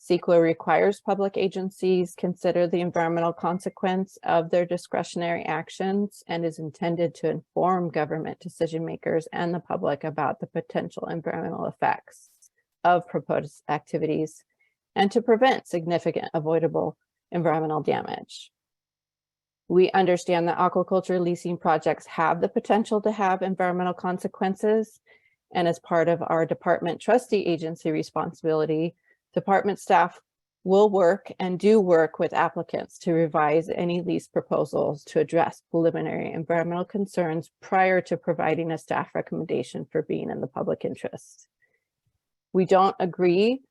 CEQA requires public agencies consider the environmental consequence of their discretionary actions and is intended to inform government decision makers and the public about the potential environmental effects of proposed activities and to prevent significant avoidable environmental damage. We understand that aquaculture leasing projects have the potential to have environmental consequences, and as part of our department trustee agency responsibility, department staff will work and do work with applicants to revise any lease proposals to address preliminary environmental concerns prior to providing a staff recommendation for being in the public interest. We don't agree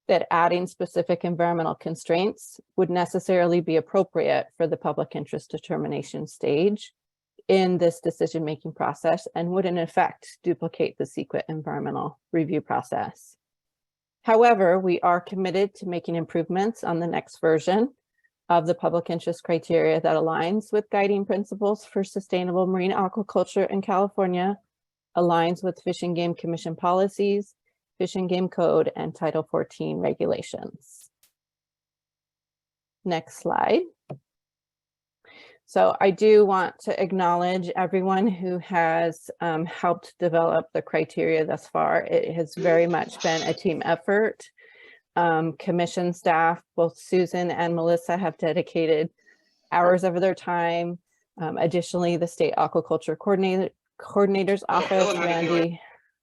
that adding specific environmental constraints would necessarily be appropriate for the public interest determination stage in this decision-making process and would in effect duplicate the secret environmental review process. However, we are committed to making improvements on the next version of the public interest criteria that aligns with guiding principles for sustainable marine aquaculture in California, aligns with Fish and Game Commission policies, Fish and Game Code, and Title 14 regulations. Next slide. So I do want to acknowledge everyone who has helped develop the criteria thus far. It has very much been a team effort. Commission staff, both Susan and Melissa, have dedicated hours of their time. Additionally, the State Aquaculture Coordinator's Office, Randy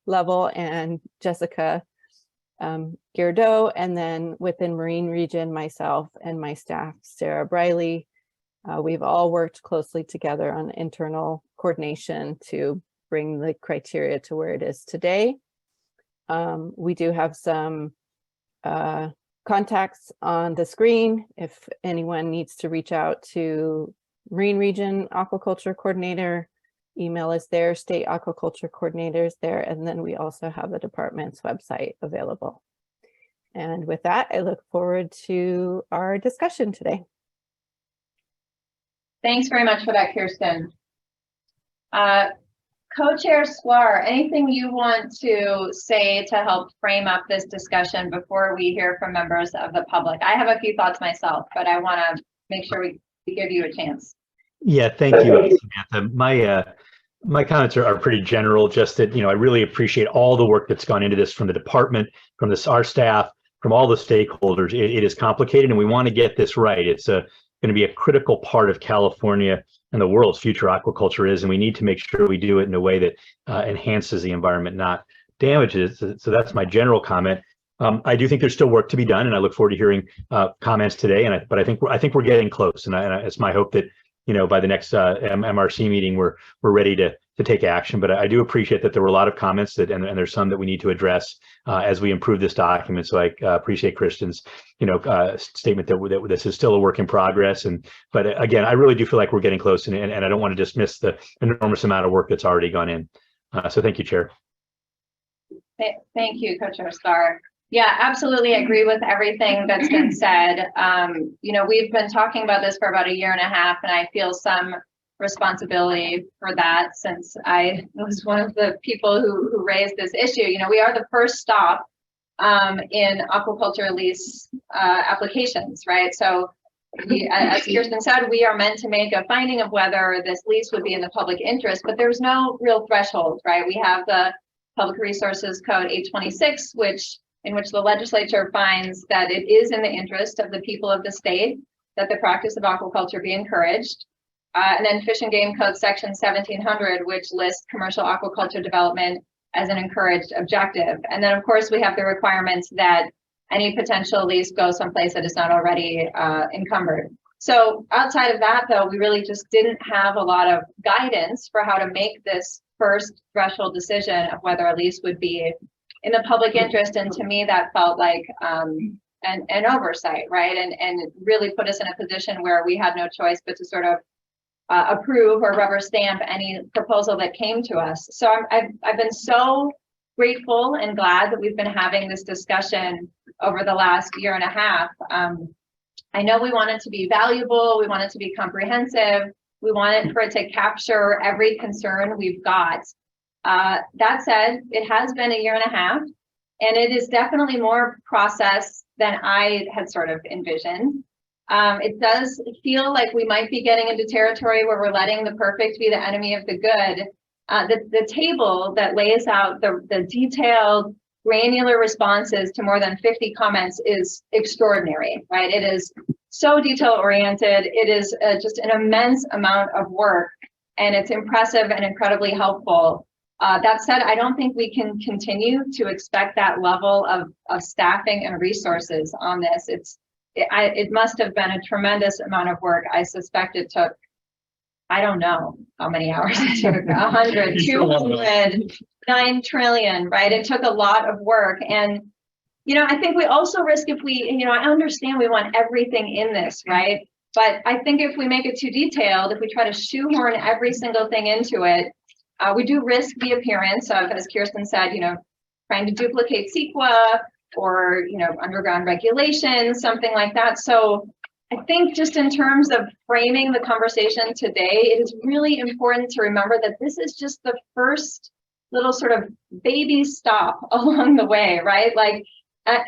Level and Jessica Girardeau, and then within Marine Region, myself and my staff, Sarah Briley. We've all worked closely together on internal coordination to bring the criteria to where it is today. We do have some contacts on the screen if anyone needs to reach out to Marine Region Aquaculture Coordinator. Email is there, State Aquaculture Coordinator is there, and then we also have the department's website available. And with that, I look forward to our discussion today. Thanks very much for that, Kirsten. Co-Chair Sklar, anything you want to say to help frame up this discussion before we hear from members of the public? I have a few thoughts myself, but I want to make sure we give you a chance. Yeah, thank you, Samantha. My comments are pretty general, just that, I really appreciate all the work that's gone into this from the department, from our staff, from all the stakeholders. It is complicated and we want to get this right. It's going to be a critical part of California and the world's future aquaculture is, and we need to make sure we do it in a way that enhances the environment, not damages it. So that's my general comment. I do think there's still work to be done, and I look forward to hearing comments today. But I think we're getting close, and it's my hope that by the next MRC meeting we're ready to take action. But I do appreciate that there were a lot of comments and there's some that we need to address as we improve this document. So I appreciate Kristen's statement that this is still a work in progress. But again, I really do feel like we're getting close, and I don't want to dismiss the enormous amount of work that's already gone in. So thank you, Chair. Thank you, Co-Chair Sklar. Yeah, absolutely agree with everything that's been said. We've been talking about this for about 1.5 years, and I feel some responsibility for that since I was one of the people who raised this issue. We are the first stop in aquaculture lease applications, right? So as Kirsten said, we are meant to make a finding of whether this lease would be in the public interest, but there's no real threshold, right? We have the Public Resources Code 826, in which the legislature finds that it is in the interest of the people of the state that the practice of aquaculture be encouraged. And then Fish and Game Code Section 1700, which lists commercial aquaculture development as an encouraged objective. And then, of course, we have the requirements that any potential lease go someplace that is not already encumbered. So outside of that, though, we really just didn't have a lot of guidance for how to make this first threshold decision of whether a lease would be in the public interest. And to me, that felt like an oversight, right? And really put us in a position where we had no choice but to sort of approve or rubber stamp any proposal that came to us. So I've been so grateful and glad that we've been having this discussion over the last 1.5 years. I know we want it to be valuable, we want it to be comprehensive, we want it for it to capture every concern we've got. That said, it has been 1.5 years, and it is definitely more process than I had sort of envisioned. It does feel like we might be getting into territory where we're letting the perfect be the enemy of the good. The table that lays out the detailed, granular responses to more than 50 comments is extraordinary, right? It is so detail-oriented. It is just an immense amount of work, and it's impressive and incredibly helpful. That said, I don't think we can continue to expect that level of staffing and resources on this. it must have been a tremendous amount of work. I suspect it took, I don't know how many hours it took, 100, 200, 9 trillion, right? It took a lot of work. And, I think we also risk if we, I understand we want everything in this, right? But I think if we make it too detailed, if we try to shoehorn every single thing into it, we do risk the appearance of, as Kirsten said, trying to duplicate CEQA or, underground regulations, something like that. So I think just in terms of framing the conversation today, it is really important to remember that this is just the first little sort of baby stop along the way, right? Like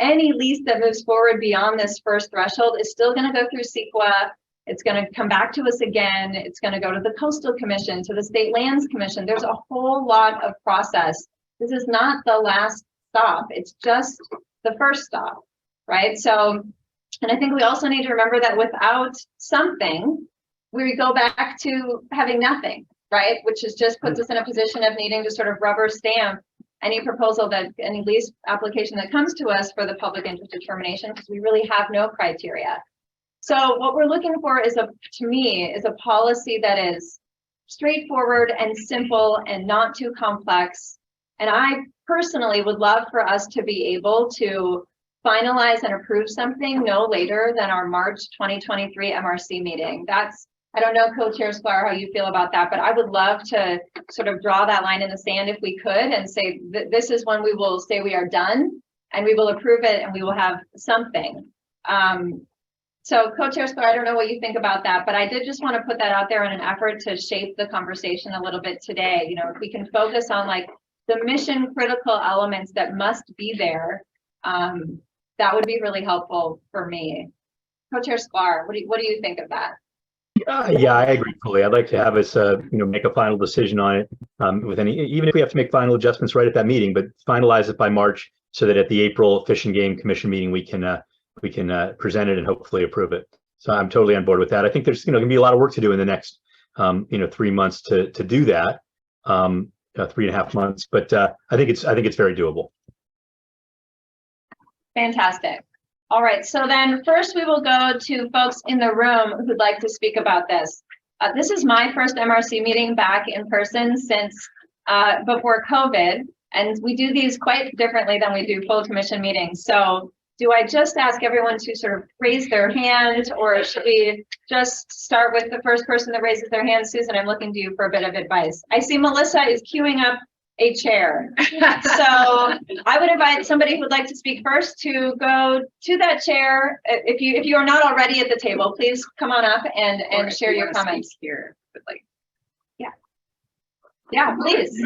any lease that moves forward beyond this first threshold is still going to go through CEQA. It's going to come back to us again. It's going to go to the Coastal Commission, to the State Lands Commission. There's a whole lot of process. This is not the last stop. It's just the first stop, right? So, and I think we also need to remember that without something, we go back to having nothing, right? Which is just puts us in a position of needing to sort of rubber stamp any proposal that, any lease application that comes to us for the public interest determination, because we really have no criteria. So what we're looking for is to me, is a policy that is straightforward and simple and not too complex. And I personally would love for us to be able to finalize and approve something no later than our March 2023 MRC meeting. I don't know, Co-Chair Sklar, how you feel about that, but I would love to sort of draw that line in the sand if we could and say this is when we will say we are done and we will approve it and we will have something. So Co-Chair Sklar, I don't know what you think about that, but I did just want to put that out there in an effort to shape the conversation a little bit today. If we can focus on like the mission critical elements that must be there, that would be really helpful for me. Co-Chair Sklar, what do you think of that? Yeah, I agree fully. I'd like to have us, make a final decision on it even if we have to make final adjustments right at that meeting, but finalize it by March so that at the April Fish and Game Commission meeting, we can present it and hopefully approve it. So I'm totally on board with that. I think there's, going to be a lot of work to do in the next, 3 months to do that, 3.5 months, but I think it's very doable. Fantastic. All right, so then first we will go to folks in the room who'd like to speak about this. This is my first MRC meeting back in person since before COVID, and we do these quite differently than we do full commission meetings. So do I just ask everyone to sort of raise their hand, or should we just start with the first person that raises their hand? Susan, I'm looking to you for a bit of advice. I see Melissa is queuing up a chair. So I would invite somebody who would like to speak first to go to that chair. If you are not already at the table, please come on up and share your comments here. But yeah, please.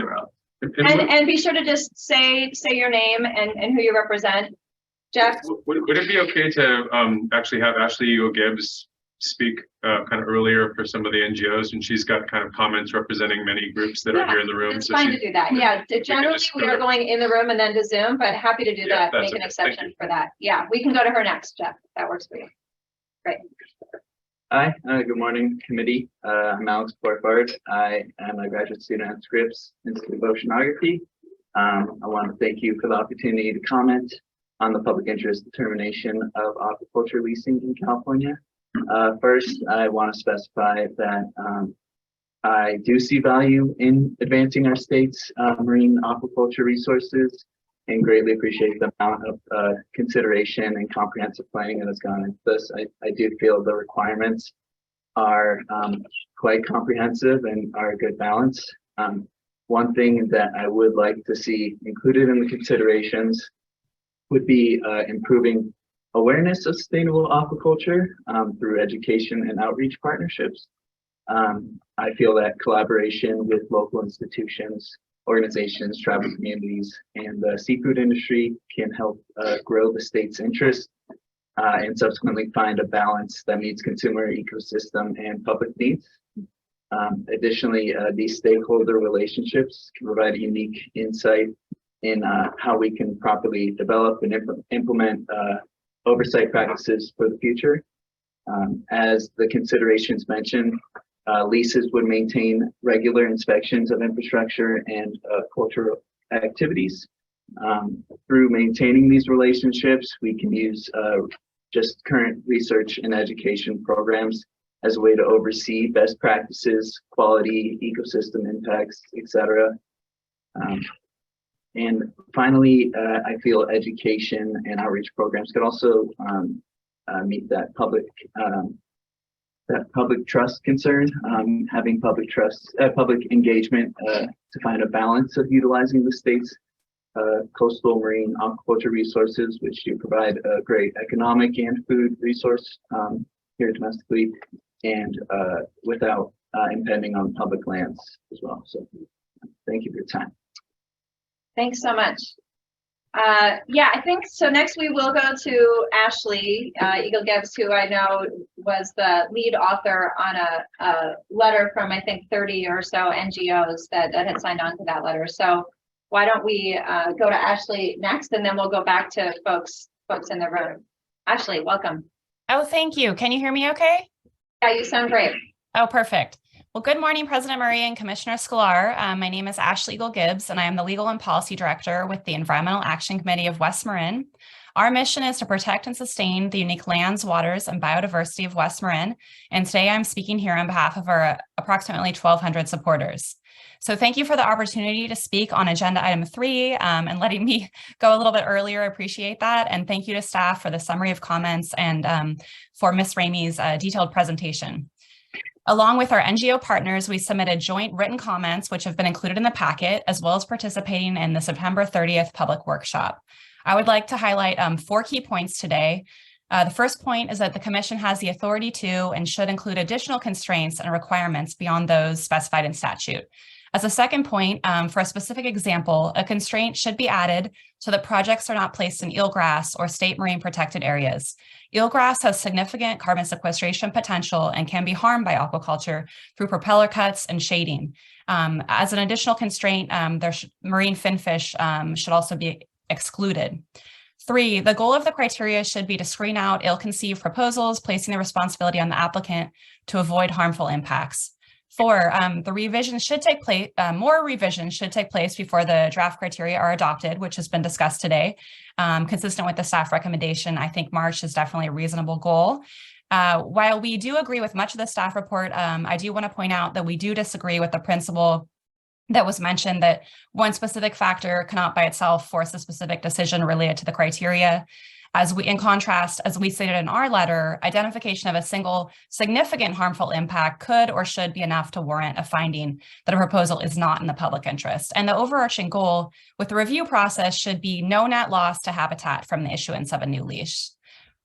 And be sure to just say your name and who you represent. Jeff? Would it be okay to actually have Ashley Gibbs speak kind of earlier for some of the NGOs, and she's got kind of comments representing many groups that are here in the room. It's fine to do that. Yeah, generally we are going in the room and then to Zoom, but happy to do that, make an exception for that. Yeah, we can go to her next, Jeff, if that works for you. Great. Hi, good morning, committee. I'm Alex Borfard. I am a graduate student at Scripps Institute of Oceanography. I want to thank you for the opportunity to comment on the public interest determination of aquaculture leasing in California. First, I want to specify that I do see value in advancing our state's marine aquaculture resources and greatly appreciate the amount of consideration and comprehensive planning that has gone into this. I do feel the requirements are quite comprehensive and are a good balance. One thing that I would like to see included in the considerations would be improving awareness of sustainable aquaculture through education and outreach partnerships. I feel that collaboration with local institutions, organizations, tribal communities, and the seafood industry can help grow the state's interest and subsequently find a balance that meets consumer ecosystem and public needs. Additionally, these stakeholder relationships can provide unique insight in how we can properly develop and implement oversight practices for the future. As the considerations mentioned, leases would maintain regular inspections of infrastructure and cultural activities. Through maintaining these relationships, we can use just current research and education programs as a way to oversee best practices, quality, ecosystem impacts, etc. And finally, I feel education and outreach programs could also meet that public trust concern, having public engagement to find a balance of utilizing the state's coastal marine aquaculture resources, which do provide a great economic and food resource here domestically, and without impending on public lands as well. So thank you for your time. Thanks so much. Yeah, I think so. Next, we will go to Ashley Eagle Gibbs, who I know was the lead author on a letter from, I think, 30 or so NGOs that had signed on to that letter. So why don't we go to Ashley next, and then we'll go back to folks in the room. Ashley, welcome. Oh, thank you. Can you hear me okay? Yeah, you sound great. Oh, perfect. Well, good morning, President Murray and Commissioner Sklar. My name is Ashley Eagle Gibbs, and I am the Legal and Policy Director with the Environmental Action Committee of West Marin. Our mission is to protect and sustain the unique lands, waters, and biodiversity of West Marin. And today I'm speaking here on behalf of our approximately 1,200 supporters. So thank you for the opportunity to speak on agenda item 3 and letting me go a little bit earlier. I appreciate that. And thank you to staff for the summary of comments and for Ms. Ramey's detailed presentation. Along with our NGO partners, we submitted joint written comments, which have been included in the packet, as well as participating in the September 30th public workshop. I would like to highlight 4 key points today. The first point is that the Commission has the authority to and should include additional constraints and requirements beyond those specified in statute. As a second point, for a specific example, a constraint should be added so that projects are not placed in eelgrass or state marine protected areas. Eelgrass has significant carbon sequestration potential and can be harmed by aquaculture through propeller cuts and shading. As an additional constraint, marine finfish should also be excluded. 3, the goal of the criteria should be to screen out ill-conceived proposals, placing the responsibility on the applicant to avoid harmful impacts. 4, the revisions should take place, more revisions should take place before the draft criteria are adopted, which has been discussed today. Consistent with the staff recommendation, I think March is definitely a reasonable goal. While we do agree with much of the staff report, I do want to point out that we do disagree with the principle that was mentioned that one specific factor cannot by itself force a specific decision related to the criteria. In contrast, as we stated in our letter, identification of a single significant harmful impact could or should be enough to warrant a finding that a proposal is not in the public interest. And the overarching goal with the review process should be no net loss to habitat from the issuance of a new lease.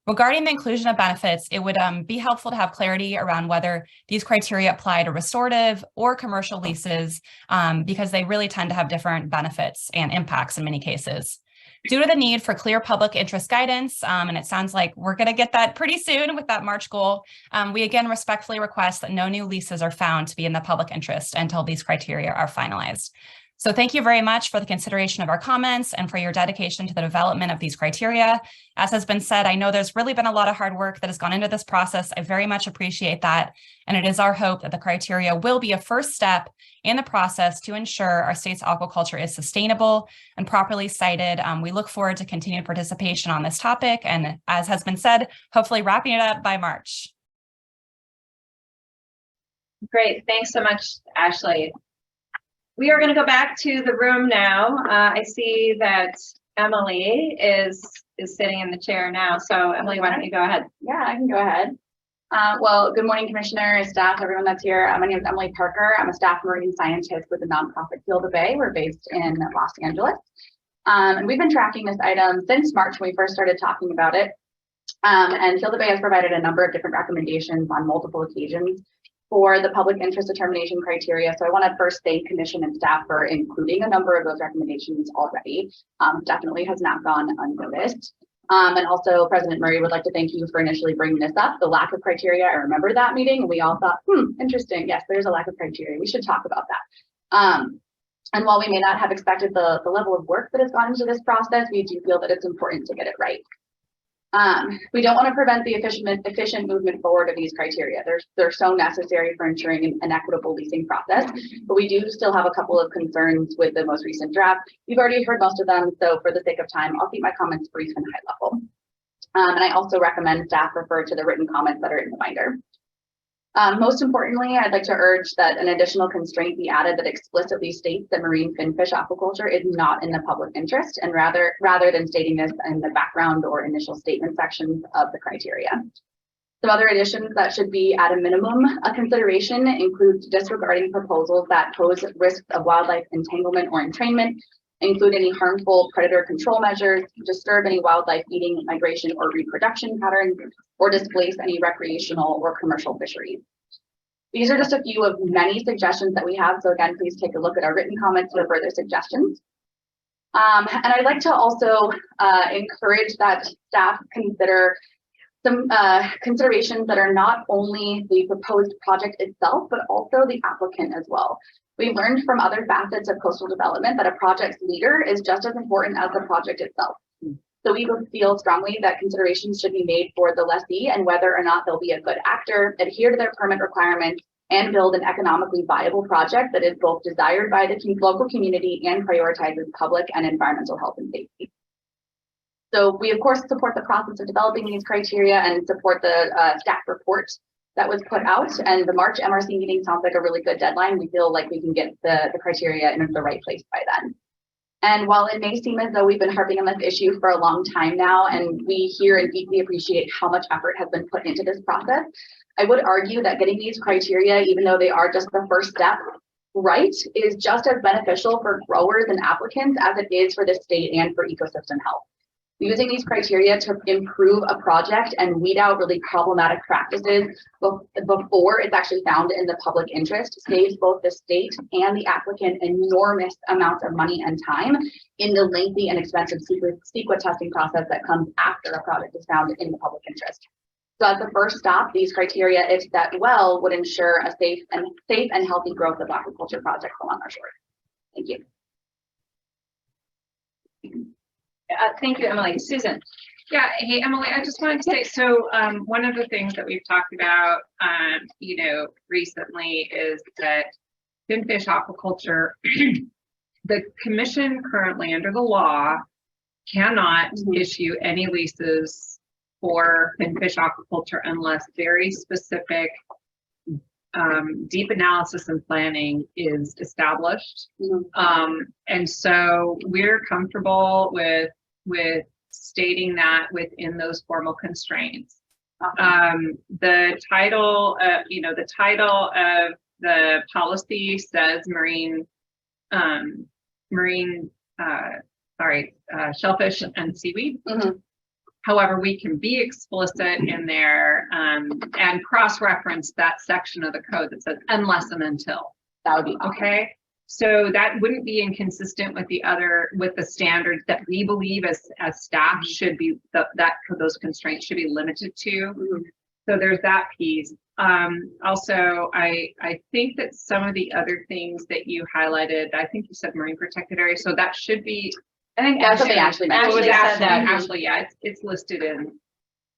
Regarding the inclusion of benefits, it would be helpful to have clarity around whether these criteria apply to restorative or commercial leases, because they really tend to have different benefits and impacts in many cases. Due to the need for clear public interest guidance, and it sounds like we're going to get that pretty soon with that March goal, we again respectfully request that no new leases are found to be in the public interest until these criteria are finalized. So thank you very much for the consideration of our comments and for your dedication to the development of these criteria. As has been said, I know there's really been a lot of hard work that has gone into this process. I very much appreciate that. And it is our hope that the criteria will be a first step in the process to ensure our state's aquaculture is sustainable and properly cited. We look forward to continued participation on this topic. And as has been said, hopefully wrapping it up by March. Great. Thanks so much, Ashley. We are going to go back to the room now. I see that Emily is sitting in the chair now. So Emily, why don't you go ahead? Yeah, I can go ahead. Well, good morning, Commissioners, staff, everyone that's here. My name is Emily Parker. I'm a staff marine scientist with the nonprofit Field of Bay. We're based in Los Angeles. And we've been tracking this item since March when we first started talking about it. And Field of Bay has provided a number of different recommendations on multiple occasions for the public interest determination criteria. So I want to first thank Commission and staff for including a number of those recommendations already. Definitely has not gone unnoticed. And also President Murray would like to thank you for initially bringing this up, the lack of criteria. I remember that meeting and we all thought, interesting. Yes, there's a lack of criteria. We should talk about that. And while we may not have expected the level of work that has gone into this process, we do feel that it's important to get it right. We don't want to prevent the efficient movement forward of these criteria. They're so necessary for ensuring an equitable leasing process, but we do still have a couple of concerns with the most recent draft. You've already heard most of them, so for the sake of time, I'll keep my comments brief and high level. And I also recommend staff refer to the written comments that are in the binder. Most importantly, I'd like to urge that an additional constraint be added that explicitly states that marine finfish aquaculture is not in the public interest, and rather than stating this in the background or initial statement sections of the criteria. Some other additions that should be at a minimum a consideration includes disregarding proposals that pose risks of wildlife entanglement or entrainment, include any harmful predator control measures, disturb any wildlife eating, migration, or reproduction patterns, or displace any recreational or commercial fisheries. These are just a few of many suggestions that we have. So again, please take a look at our written comments for further suggestions. And I'd like to also encourage that staff consider some considerations that are not only the proposed project itself, but also the applicant as well. We've learned from other facets of coastal development that a project's leader is just as important as the project itself. So we feel strongly that considerations should be made for the lessee and whether or not they'll be a good actor, adhere to their permit requirements, and build an economically viable project that is both desired by the local community and prioritizes public and environmental health and safety. So we of course support the process of developing these criteria and support the staff report that was put out, and the March MRC meeting sounds like a really good deadline. We feel like we can get the criteria in the right place by then. And while it may seem as though we've been harping on this issue for a long time now, and we hear and deeply appreciate how much effort has been put into this process, I would argue that getting these criteria, even though they are just the first step, right, is just as beneficial for growers and applicants as it is for the state and for ecosystem health. Using these criteria to improve a project and weed out really problematic practices before it's actually found in the public interest saves both the state and the applicant enormous amounts of money and time in the lengthy and expensive CEQA testing process that comes after a project is found in the public interest. So as the first stop, these criteria, if set well, would ensure a safe and healthy growth of aquaculture projects along our shores. Thank you. Thank you, Emily. Susan. Yeah, hey Emily, I just wanted to say, so one of the things that we've talked about, recently is that finfish aquaculture, the commission currently under the law cannot issue any leases for finfish aquaculture unless very specific deep analysis and planning is established. And so we're comfortable with stating that within those formal constraints. The title of the policy says shellfish and seaweed. However, we can be explicit in there and cross-reference that section of the code that says unless and until. That would be okay. So that wouldn't be inconsistent with the standards that we believe as staff should be those constraints should be limited to. So there's that piece. Also, I think that some of the other things that you highlighted, I think you said marine protected area. So that should be. I think that's something Ashley mentioned. Ashley, yeah, it's listed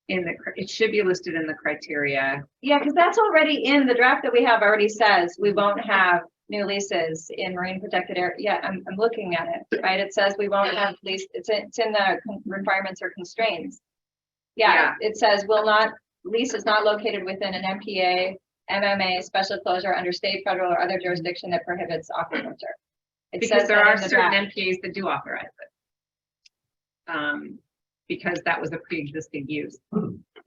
it should be listed in the criteria. Yeah, because that's already in the draft that we have already says we won't have new leases in marine protected area. Yeah, I'm looking at it, right? It says we won't have lease. It's in the requirements or constraints. Yeah, it says lease is not located within an MPA, MMA, special closure under state, federal, or other jurisdiction that prohibits aquaculture. Because there are certain MPAs that do authorize it. Because that was a pre-existing use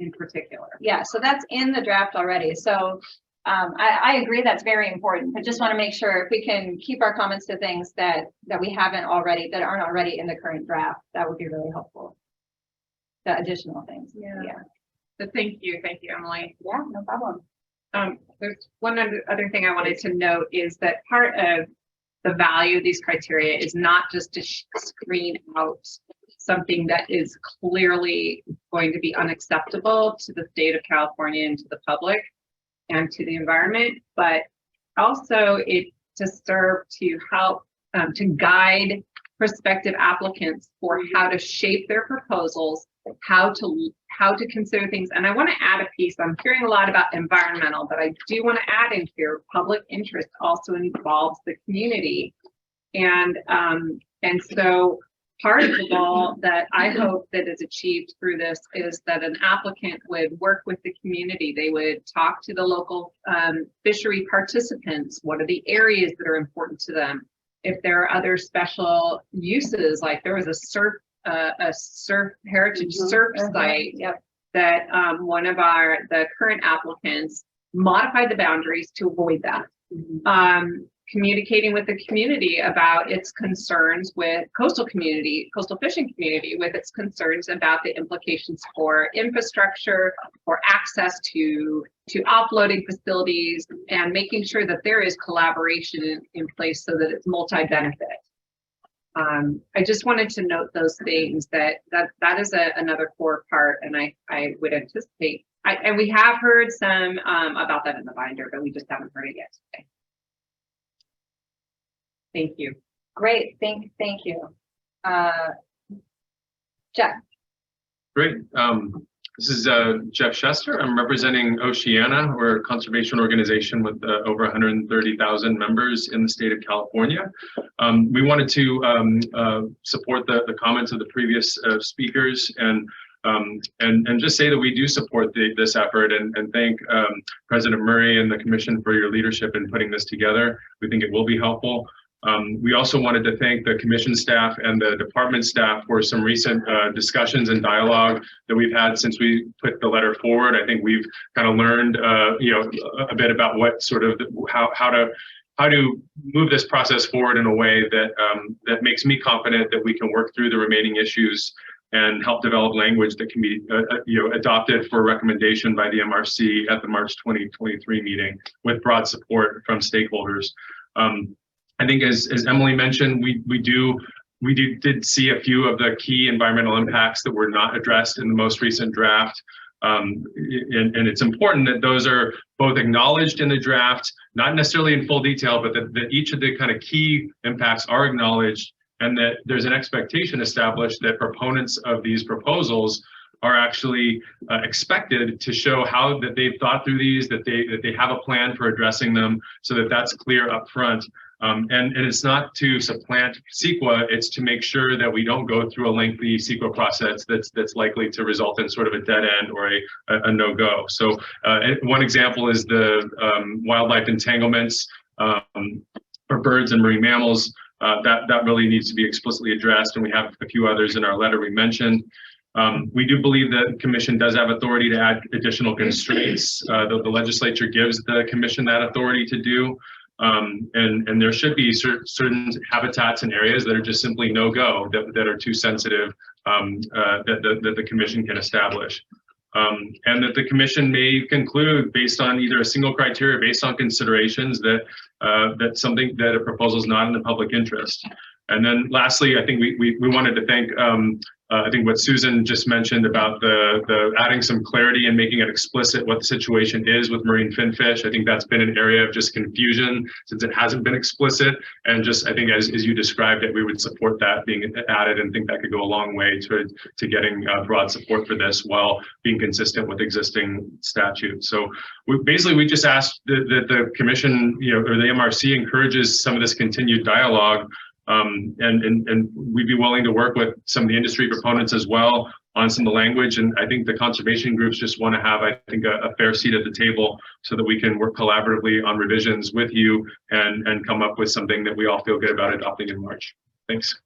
in particular. Yeah, so that's in the draft already. So I agree that's very important, but just want to make sure if we can keep our comments to things that we haven't already, that aren't already in the current draft, that would be really helpful. The additional things. Yeah. So thank you, Emily. Yeah, no problem. There's one other thing I wanted to note is that part of the value of these criteria is not just to screen out something that is clearly going to be unacceptable to the state of California and to the public and to the environment, but also it to serve to help to guide prospective applicants for how to shape their proposals, how to consider things. And I want to add a piece. I'm hearing a lot about environmental, but I do want to add in here public interest also involves the community. And so part of the goal that I hope that is achieved through this is that an applicant would work with the community. They would talk to the local fishery participants. What are the areas that are important to them? If there are other special uses, like there was a surf heritage surf site that one of the current applicants modified the boundaries to avoid that. Communicating with the community about its concerns with coastal fishing community, with its concerns about the implications for infrastructure, for access to offloading facilities, and making sure that there is collaboration in place so that it's multi-benefit. I just wanted to note those things that is another core part, and I would anticipate, and we have heard some about that in the binder, but we just haven't heard it yet today. Thank you. Great, thank you. Jeff. Great. This is Jeff Shester. I'm representing Oceana. We're a conservation organization with over 130,000 members in the state of California. We wanted to support the comments of the previous speakers and just say that we do support this effort and thank President Murray and the Commission for your leadership in putting this together. We think it will be helpful. We also wanted to thank the Commission staff and the department staff for some recent discussions and dialogue that we've had since we put the letter forward. I think we've kind of learned, a bit about what sort of how to move this process forward in a way that makes me confident that we can work through the remaining issues and help develop language that can be adopted for recommendation by the MRC at the March 2023 meeting with broad support from stakeholders. I think as Emily mentioned, we did see a few of the key environmental impacts that were not addressed in the most recent draft. And it's important that those are both acknowledged in the draft, not necessarily in full detail, but that each of the kind of key impacts are acknowledged, and that there's an expectation established that proponents of these proposals are actually expected to show how that they've thought through these, that they have a plan for addressing them, so that that's clear up front. And it's not to supplant CEQA, it's to make sure that we don't go through a lengthy CEQA process that's likely to result in sort of a dead end or a no-go. So one example is the wildlife entanglements for birds and marine mammals. That really needs to be explicitly addressed, and we have a few others in our letter we mentioned. We do believe that the Commission does have authority to add additional constraints. The legislature gives the Commission that authority to do. And there should be certain habitats and areas that are just simply no-go, that are too sensitive, that the Commission can establish. And that the Commission may conclude based on either a single criteria, based on considerations that that a proposal is not in the public interest. And then lastly, I think we wanted to thank I think what Susan just mentioned about the adding some clarity and making it explicit what the situation is with marine finfish. I think that's been an area of just confusion since it hasn't been explicit. And just, I think as you described it, we would support that being added and think that could go a long way to getting broad support for this while being consistent with existing statutes. So we just asked that the Commission, or the MRC encourages some of this continued dialogue. And we'd be willing to work with some of the industry proponents as well on some of the language. And I think the conservation groups just want to have, I think, a fair seat at the table so that we can work collaboratively on revisions with you and come up with something that we all feel good about adopting in March. Thanks.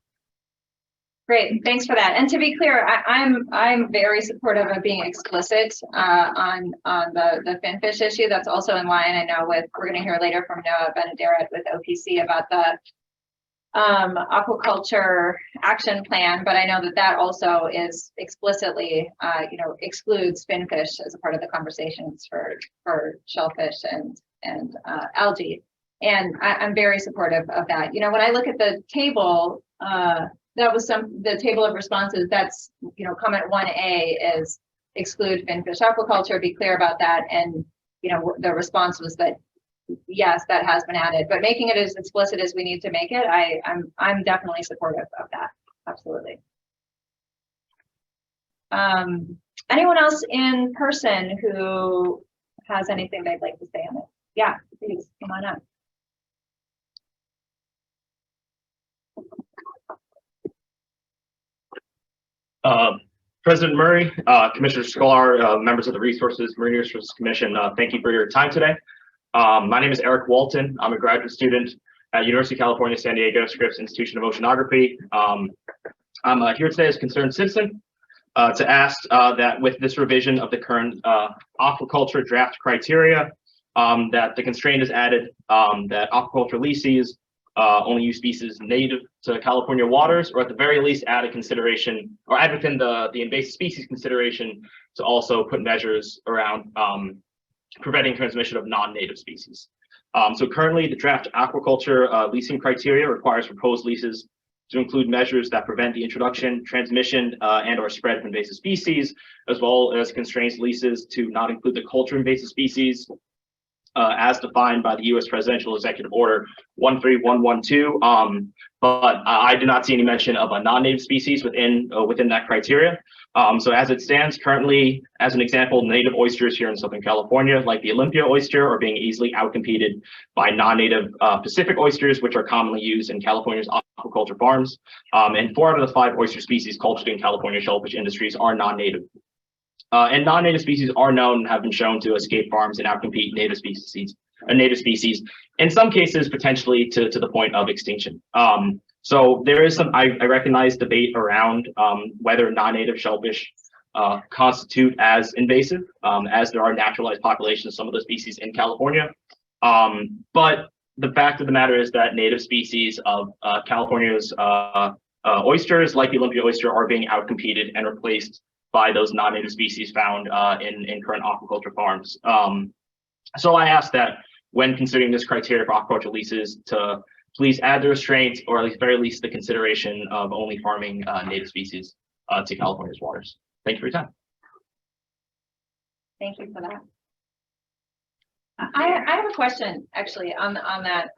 Great, thanks for that. And to be clear, I'm very supportive of being explicit on the finfish issue. That's also in line, I know, with, we're going to hear later from Noah Benaderet with OPC about the aquaculture action plan, but I know that also is explicitly, excludes finfish as a part of the conversations for shellfish and algae. And I'm very supportive of that. When I look at the table, that was the table of responses. That's, comment 1A is exclude finfish aquaculture, be clear about that. And, the response was that, yes, that has been added, but making it as explicit as we need to make it, I'm definitely supportive of that. Absolutely. Anyone else in person who has anything they'd like to say on it? Yeah, please come on up. President Murray, Commissioner Sklar, members of the Marine Resources Commission, thank you for your time today. My name is Eric Walton. I'm a graduate student at University of California, San Diego, Scripps Institution of Oceanography. I'm here today as a concerned citizen to ask that with this revision of the current aquaculture draft criteria, that the constraint is added that aquaculture leases only use species native to California waters, or at the very least add a consideration, or add within the invasive species consideration to also put measures around preventing transmission of non-native species. So currently the draft aquaculture leasing criteria requires proposed leases to include measures that prevent the introduction, transmission, and or spread of invasive species, as well as constraints leases to not include the culture invasive species as defined by the U.S. Presidential Executive Order 13112. But I do not see any mention of a non-native species within that criteria. So as it stands currently, as an example, native oysters here in Southern California, like the Olympia oyster, are being easily outcompeted by non-native Pacific oysters, which are commonly used in California's aquaculture farms. And 4 out of the 5 oyster species cultured in California shellfish industries are non-native. And non-native species are known and have been shown to escape farms and outcompete native species, in some cases potentially to the point of extinction. So there is some, I recognize, debate around whether non-native shellfish constitute as invasive, as there are naturalized populations of some of the species in California. But the fact of the matter is that native species of California's oysters, like the Olympia oyster, are being outcompeted and replaced by those non-native species found in current aquaculture farms. So I ask that when considering this criteria for aquaculture leases to please add the restraint, or at the very least the consideration of only farming native species to California's waters. Thank you for your time. Thank you for that. I have a question actually on that.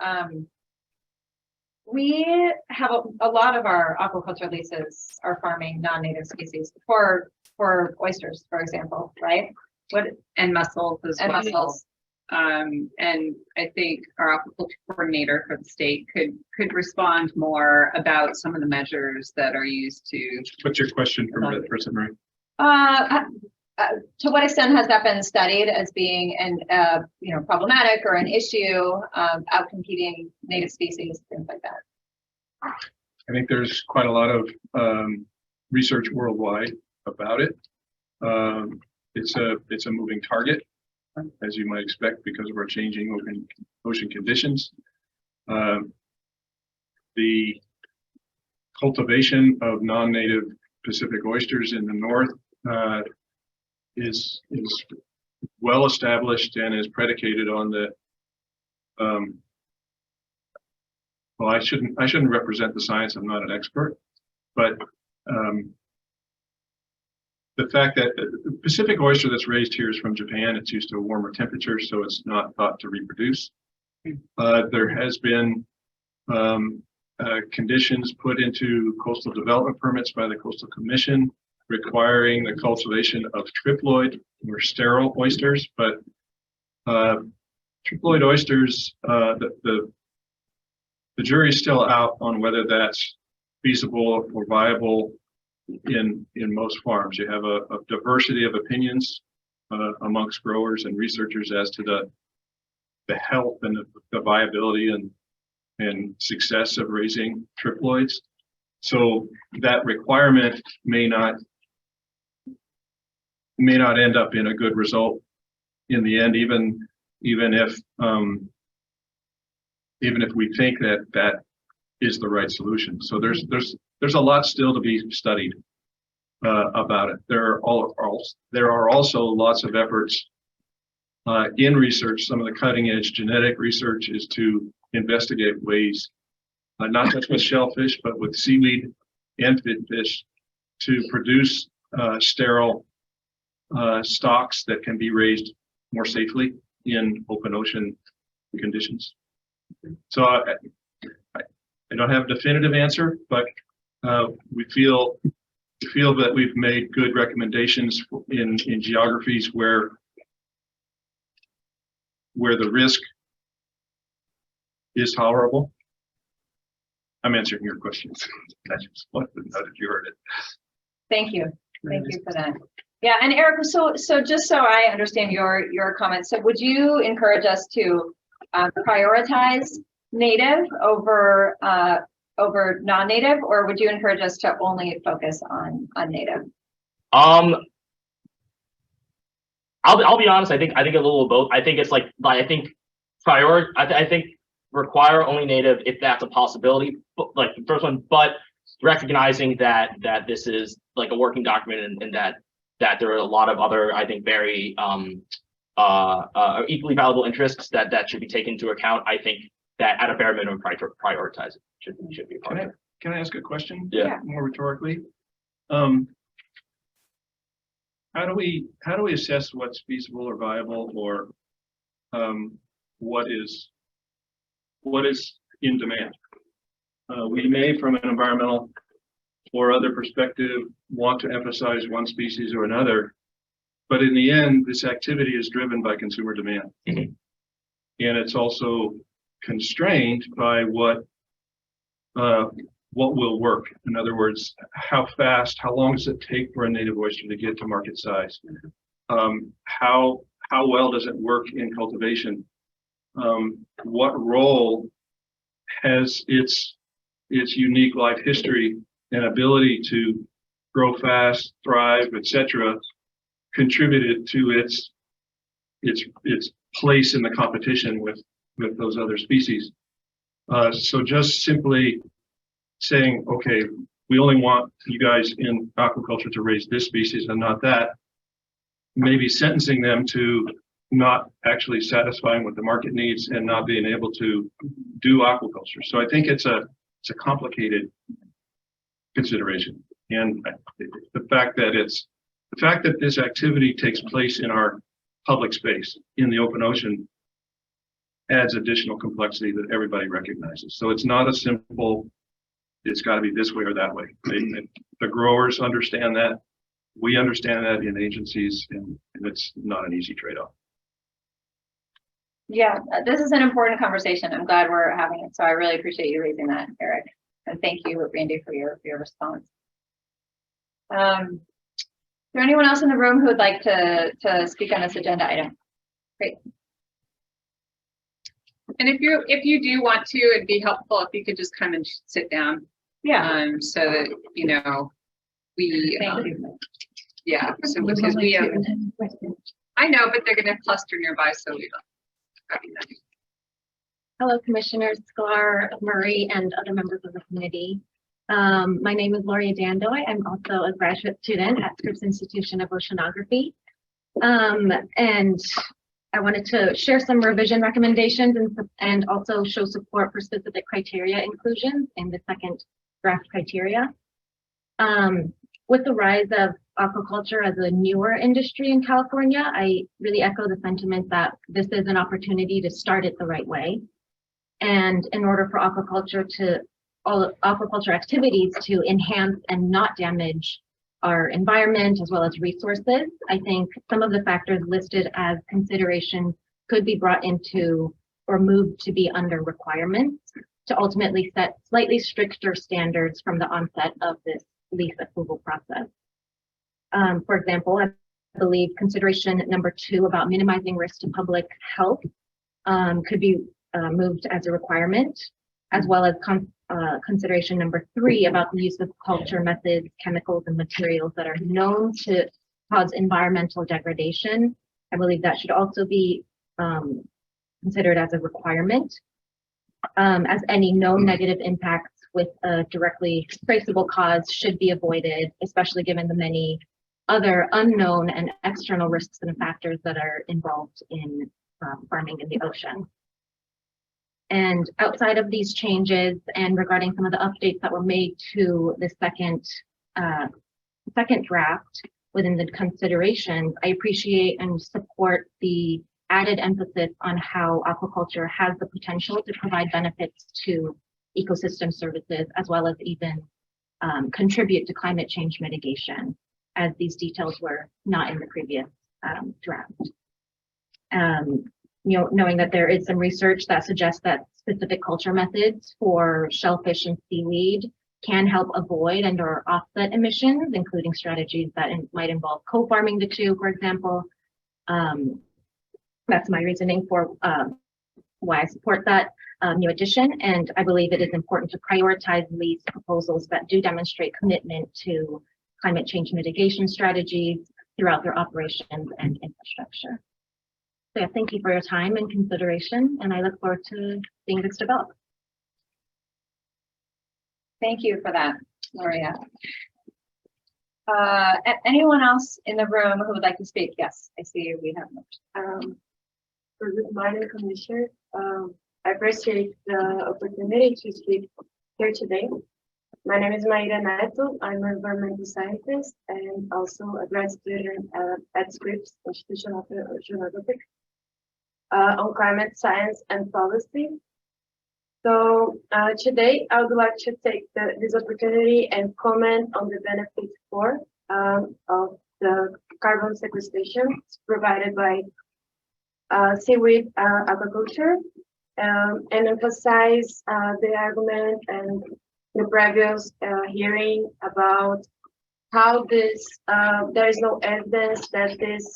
We have a lot of our aquaculture leases are farming non-native species for oysters, for example, right? And mussels as well. Mussels. And I think our aquaculture coordinator for the state could respond more about some of the measures that are used to. What's your question for President Murray? To what extent has that been studied as being problematic or an issue of outcompeting native species, things like that? I think there's quite a lot of research worldwide about it. It's a moving target, as you might expect, because of our changing ocean conditions. The cultivation of non-native Pacific oysters in the north is well established and is predicated on the well, I shouldn't represent the science. I'm not an expert, but the fact that the Pacific oyster that's raised here is from Japan. It's used to a warmer temperature, so it's not thought to reproduce. There has been conditions put into coastal development permits by the Coastal Commission requiring the cultivation of triploid or sterile oysters, but triploid oysters, the jury is still out on whether that's feasible or viable in most farms. You have a diversity of opinions amongst growers and researchers as to the health and the viability and success of raising triploids. So that requirement may not end up in a good result in the end, even if we think that is the right solution. So there's a lot still to be studied about it. There are also lots of efforts in research. Some of the cutting edge genetic research is to investigate ways, not just with shellfish, but with seaweed and fish, to produce sterile stocks that can be raised more safely in open ocean conditions. So I don't have a definitive answer, but we feel that we've made good recommendations in geographies where the risk is tolerable. I'm answering your questions. I just wanted to know that you heard it. Thank you. Thank you for that. Yeah, and Eric, so just so I understand your comments, so would you encourage us to prioritize native over non-native, or would you encourage us to only focus on native? I'll be honest. I think a little of both. I think it's like I think require only native if that's a possibility. But like the first one, but recognizing that this is like a working document and that there are a lot of other, I think, very equally valuable interests that should be taken into account. I think that at a bare minimum, prioritize it should be a part of it. Can I ask a question? Yeah. More rhetorically. How do we assess what's feasible or viable, or what is in demand? We may, from an environmental or other perspective, want to emphasize one species or another, but in the end, this activity is driven by consumer demand, and it's also constrained by what will work. In other words, how long does it take for a native oyster to get to market size? How well does it work in cultivation? What role has its unique life history and ability to grow fast, thrive, etc., contributed to its place in the competition with those other species? So just simply saying, okay, we only want you guys in aquaculture to raise this species and not that, maybe sentencing them to not actually satisfying what the market needs and not being able to do aquaculture. So I think it's a complicated consideration, and the fact that this activity takes place in our public space in the open ocean adds additional complexity that everybody recognizes. So it's not a simple, it's got to be this way or that way. The growers understand that. We understand that in agencies, and it's not an easy trade-off. Yeah, this is an important conversation. I'm glad we're having it. So I really appreciate you raising that, Eric. And thank you, Randy, for your response. Is there anyone else in the room who would like to speak on this agenda item? Great. And if you do want to, it'd be helpful if you could just come and sit down. Yeah. So that we Thank you. Yeah. So because I know, but they're going to cluster nearby, so we don't. Hello, Commissioners Sklar, Murray, and other members of the committee. My name is Lauria Dandoy. I'm also a graduate student at Scripps Institution of Oceanography. And I wanted to share some revision recommendations and also show support for specific criteria inclusions in the second draft criteria. With the rise of aquaculture as a newer industry in California, I really echo the sentiment that this is an opportunity to start it the right way. And in order for aquaculture activities to enhance and not damage our environment as well as resources, I think some of the factors listed as consideration could be brought into or moved to be under requirements to ultimately set slightly stricter standards from the onset of this lease approval process. For example, I believe consideration number 2 about minimizing risk to public health could be moved as a requirement, as well as consideration number 3 about the use of culture methods, chemicals, and materials that are known to cause environmental degradation. I believe that should also be considered as a requirement, as any known negative impacts with a directly traceable cause should be avoided, especially given the many other unknown and external risks and factors that are involved in farming in the ocean. And outside of these changes and regarding some of the updates that were made to the second draft within the considerations, I appreciate and support the added emphasis on how aquaculture has the potential to provide benefits to ecosystem services, as well as even contribute to climate change mitigation, as these details were not in the previous draft. Knowing that there is some research that suggests that specific culture methods for shellfish and seaweed can help avoid and or offset emissions, including strategies that might involve co-farming the two, for example. That's my reasoning for why I support that new addition. And I believe it is important to prioritize lease proposals that do demonstrate commitment to climate change mitigation strategies throughout their operations and infrastructure. So yeah, thank you for your time and consideration, and I look forward to seeing this develop. Thank you for that, Maria. Anyone else in the room who would like to speak? Yes, I see we have. Good morning, Commissioner. I appreciate the opportunity to speak here today. My name is Maíra Neto. I'm an environmental scientist and also a grad student at Scripps Institution of Oceanography on climate science and policy. So today I would like to take this opportunity and comment on the benefits of the carbon sequestration provided by seaweed aquaculture, and emphasize the argument and the previous hearing about how this there is no evidence that this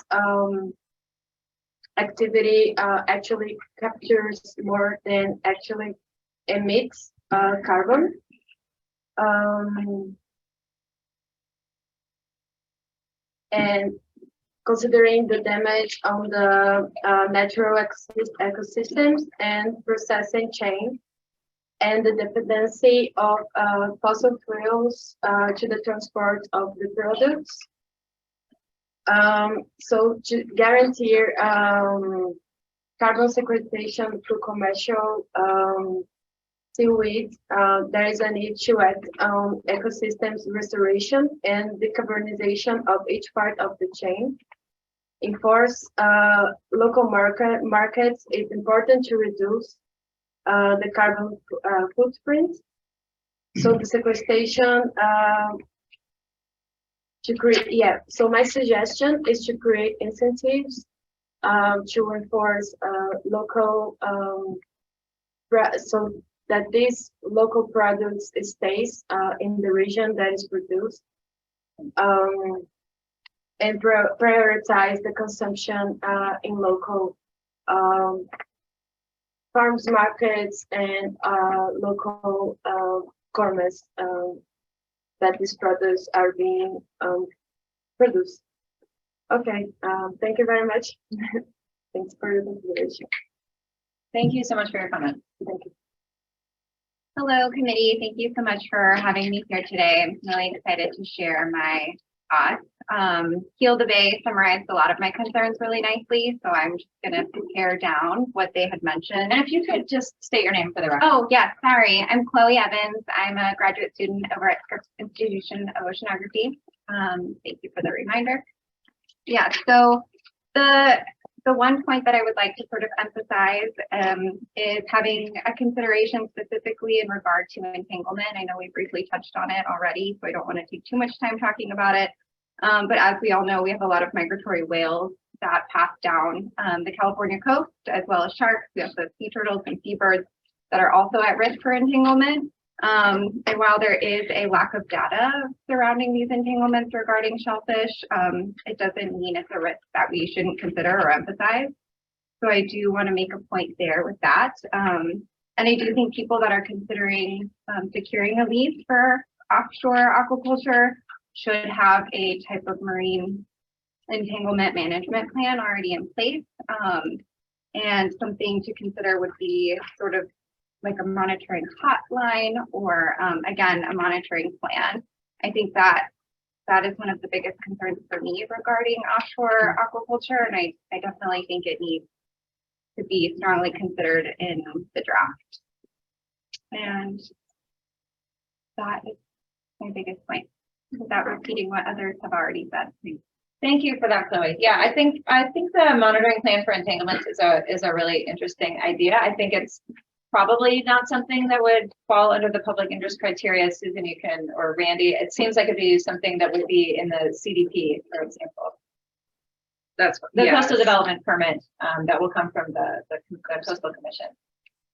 activity actually captures more than actually emits carbon. And considering the damage on the natural ecosystems and processing chain, and the dependency of fossil fuels to the transport of the products. So to guarantee carbon sequestration through commercial seaweed, there is a need to act on ecosystems restoration and decarbonization of each part of the chain. Enforce local markets. It's important to reduce the carbon footprint. So the sequestration to create, so my suggestion is to create incentives to enforce local, so that these local products stays in the region that is produced, and prioritize the consumption in local farms markets and local commerce that these products are being produced. Okay, thank you very much. Thanks for your consideration. Thank you so much for your comment. Thank you. Hello, committee. Thank you so much for having me here today. I'm really excited to share my thoughts. Heal the Bay summarized a lot of my concerns really nicely, so I'm just going to pare down what they had mentioned. And if you could just state your name for the record. Oh, yes, sorry. I'm Chloe Evans. I'm a graduate student over at Scripps Institution of Oceanography. Thank you for the reminder. Yeah, so the one point that I would like to sort of emphasize is having a consideration specifically in regard to entanglement. I know we briefly touched on it already, so I don't want to take too much time talking about it. But as we all know, we have a lot of migratory whales that pass down the California coast, as well as sharks. We also have sea turtles and seabirds that are also at risk for entanglement. And while there is a lack of data surrounding these entanglements regarding shellfish, it doesn't mean it's a risk that we shouldn't consider or emphasize. So I do want to make a point there with that. And I do think people that are considering securing a lease for offshore aquaculture should have a type of marine entanglement management plan already in place. And something to consider would be sort of like a monitoring hotline or again, a monitoring plan. I think that is one of the biggest concerns for me regarding offshore aquaculture. And I definitely think it needs to be strongly considered in the draft. And that is my biggest point, without repeating what others have already said. Thank you for that, Chloe. Yeah, I think the monitoring plan for entanglements is a really interesting idea. I think it's probably not something that would fall under the public interest criteria. Susan, you can, or Randy, it seems like it'd be something that would be in the CDP, for example. That's the coastal development permit that will come from the Coastal Commission.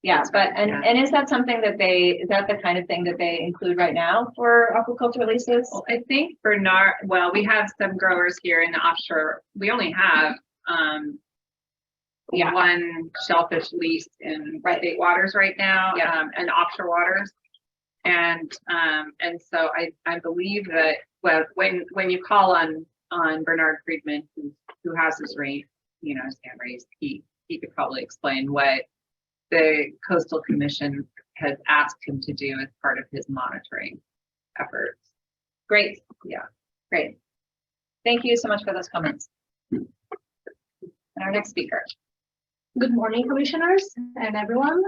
Yes, but, and is that something that is that the kind of thing that they include right now for aquaculture leases? Well, I think Bernard, well, we have some growers here in the offshore. We only have, one shellfish lease in state waters right now, and offshore waters. And so I believe that, well, when you call on Bernard Friedman, who has this rate, sand raised, he could probably explain what the Coastal Commission has asked him to do as part of his monitoring efforts. Great. Yeah, great. Thank you so much for those comments. And our next speaker. Good morning, commissioners and everyone.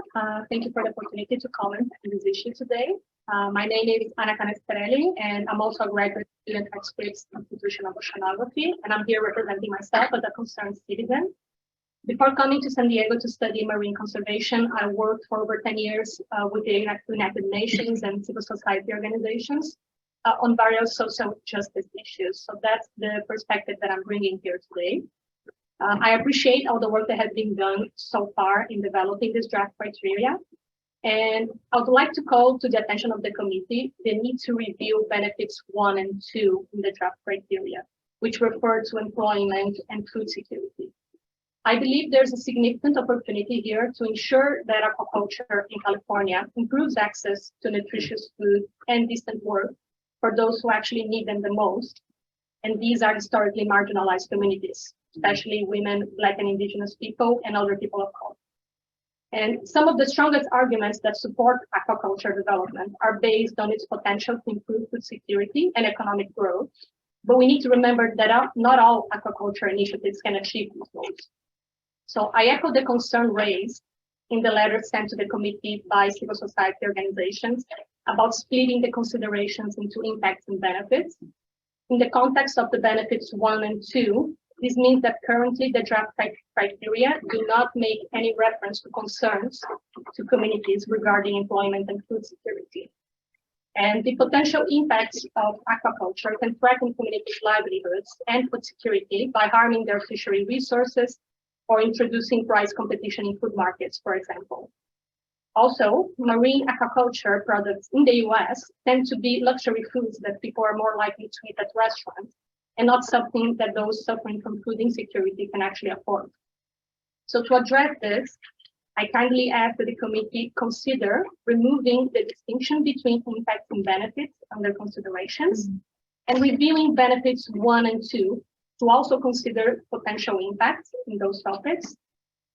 Thank you for the opportunity to comment on this issue today. My name is Ana Canestrelli, and I'm also a graduate student at Scripps Institution of Oceanography, and I'm here representing myself as a concerned citizen. Before coming to San Diego to study marine conservation, I worked for over 10 years with the United Nations and civil society organizations on various social justice issues. So that's the perspective that I'm bringing here today. I appreciate all the work that has been done so far in developing this draft criteria. And I would like to call to the attention of the committee the need to review benefits 1 and 2 in the draft criteria, which refer to employment and food security. I believe there's a significant opportunity here to ensure that aquaculture in California improves access to nutritious food and decent work for those who actually need them the most. And these are historically marginalized communities, especially women, Black and Indigenous people, and other people of color. And some of the strongest arguments that support aquaculture development are based on its potential to improve food security and economic growth. But we need to remember that not all aquaculture initiatives can achieve these goals. So I echo the concern raised in the letter sent to the committee by civil society organizations about splitting the considerations into impacts and benefits. In the context of the benefits 1 and 2, this means that currently the draft criteria do not make any reference to concerns to communities regarding employment and food security. And the potential impacts of aquaculture can threaten communities' livelihoods and food security by harming their fishery resources or introducing price competition in food markets, for example. Also, marine aquaculture products in the US tend to be luxury foods that people are more likely to eat at restaurants, and not something that those suffering from food insecurity can actually afford. So to address this, I kindly ask that the committee consider removing the distinction between impacts and benefits under considerations, and reviewing benefits 1 and 2 to also consider potential impacts in those topics,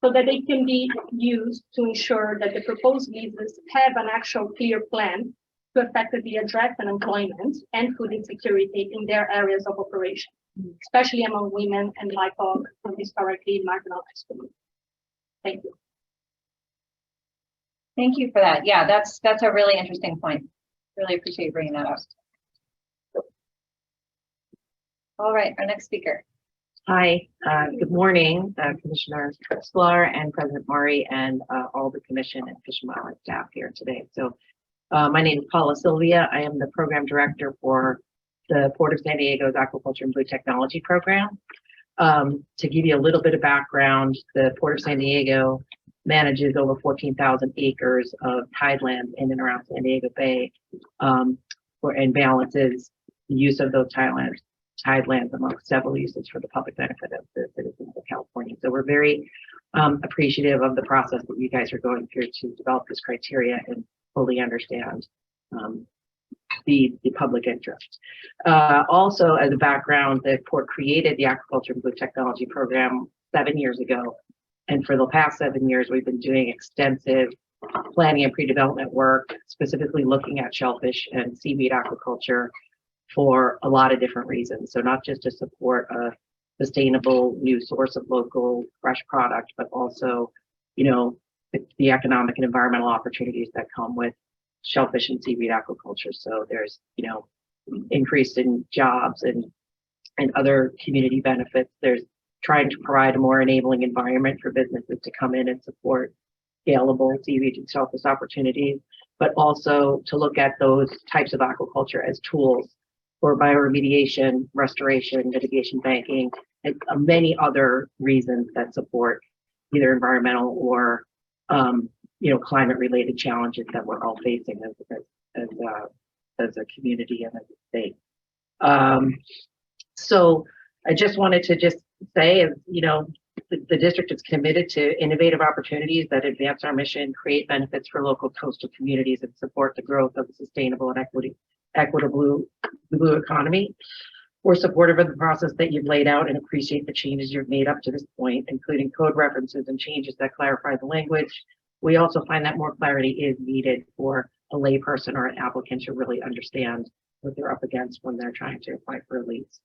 so that they can be used to ensure that the proposed leases have an actual clear plan to effectively address unemployment and food insecurity in their areas of operation, especially among women and BIPOC from historically marginalized communities. Thank you. Thank you for that. Yeah, that's a really interesting point. Really appreciate you bringing that up. All right, our next speaker. Hi, good morning, Commissioner Sklar and President Maury and all the Commission and Fish and Wildlife staff here today. So my name is Paula Sylvia. I am the Program Director for the Port of San Diego's Aquaculture and Blue Technology Program. To give you a little bit of background, the Port of San Diego manages over 14,000 acres of tideland in and around San Diego Bay, and balances the use of those tidelands among several uses for the public benefit of the citizens of California. So we're very appreciative of the process that you guys are going through to develop this criteria and fully understand the public interest. Also, as a background, the Port created the Aquaculture and Blue Technology Program 7 years ago. And for the past 7 years, we've been doing extensive planning and pre-development work, specifically looking at shellfish and seaweed aquaculture for a lot of different reasons. So not just to support a sustainable new source of local fresh product, but also, the economic and environmental opportunities that come with shellfish and seaweed aquaculture. So there's, increase in jobs and other community benefits. There's trying to provide a more enabling environment for businesses to come in and support scalable seaweed and shellfish opportunities, but also to look at those types of aquaculture as tools for bioremediation, restoration, mitigation banking, and many other reasons that support either environmental or climate related challenges that we're all facing as a community and as a state. So I just wanted to just say, the district is committed to innovative opportunities that advance our mission, create benefits for local coastal communities, and support the growth of a sustainable and equitable blue economy. We're supportive of the process that you've laid out and appreciate the changes you've made up to this point, including code references and changes that clarify the language. We also find that more clarity is needed for a layperson or an applicant to really understand what they're up against when they're trying to apply for a lease.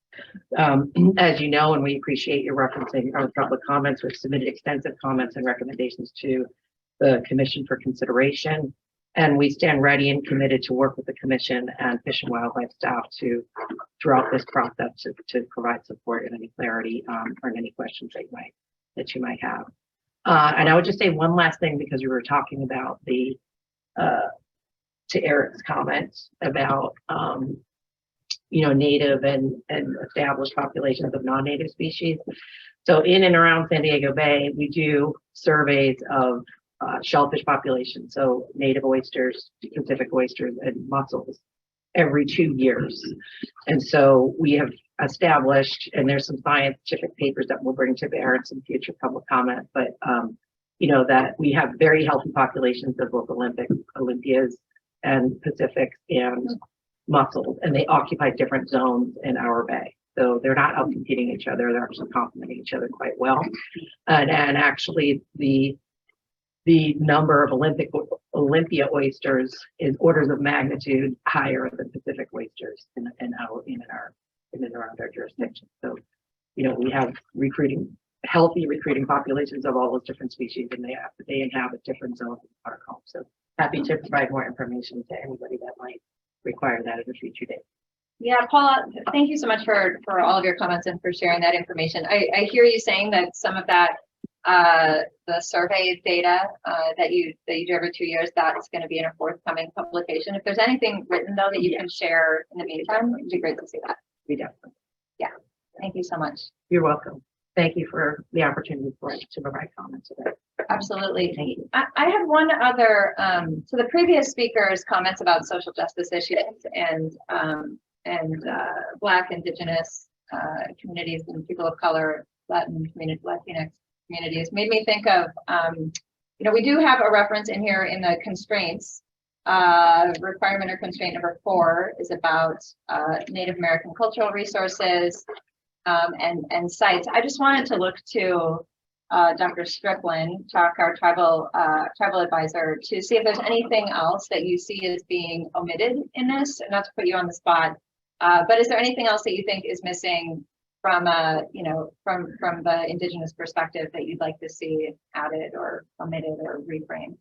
As you know, and we appreciate your referencing our public comments, we've submitted extensive comments and recommendations to the Commission for consideration. And we stand ready and committed to work with the Commission and Fish and Wildlife staff throughout this process to provide support and any clarity or any questions that you might have. And I would just say one last thing, because we were talking about to Eric's comments about native and established populations of non-native species. So in and around San Diego Bay, we do surveys of shellfish populations, so native oysters, Pacific oysters, and mussels every 2 years. And so we have established, and there's some scientific papers that we'll bring to bear in some future public comment, but that we have very healthy populations of both Olympias and Pacifics and mussels, and they occupy different zones in our bay. So they're not out competing each other, they're actually complementing each other quite well. And actually the number of Olympia oysters is orders of magnitude higher than Pacific oysters in and around our jurisdiction. So, we have healthy recruiting populations of all those different species, and they inhabit different zones of our home. So happy to provide more information to anybody that might require that at a future date. Yeah, Paula, thank you so much for all of your comments and for sharing that information. I hear you saying that some of that the survey data that you do every 2 years, that's going to be in a forthcoming publication. If there's anything written though that you can share in the meantime, it'd be great to see that. We definitely. Yeah, thank you so much. You're welcome. Thank you for the opportunity to provide comments today. Absolutely. Thank you. I have one other, so the previous speaker's comments about social justice issues and Black, Indigenous communities and people of color, Latinx communities made me think of, we do have a reference in here in the constraints. Requirement or constraint number 4 is about Native American cultural resources and sites. I just wanted to look to Dr. Strickland, our tribal advisor, to see if there's anything else that you see as being omitted in this. Not to put you on the spot, but is there anything else that you think is missing from from the Indigenous perspective that you'd like to see added or omitted or reframed?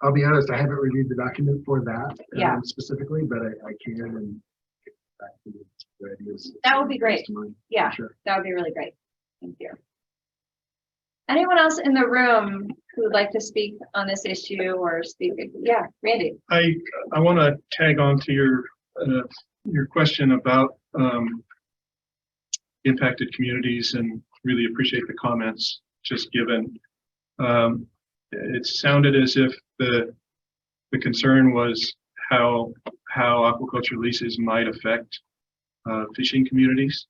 I'll be honest, I haven't reviewed the document for that specifically, but I can and get back to the ideas. That would be great. Yeah, sure. That would be really great. Thank you. Anyone else in the room who would like to speak on this issue or speak? Yeah, Randy. I want to tag on to your question about impacted communities and really appreciate the comments just given. It sounded as if the concern was how aquaculture leases might affect fishing communities.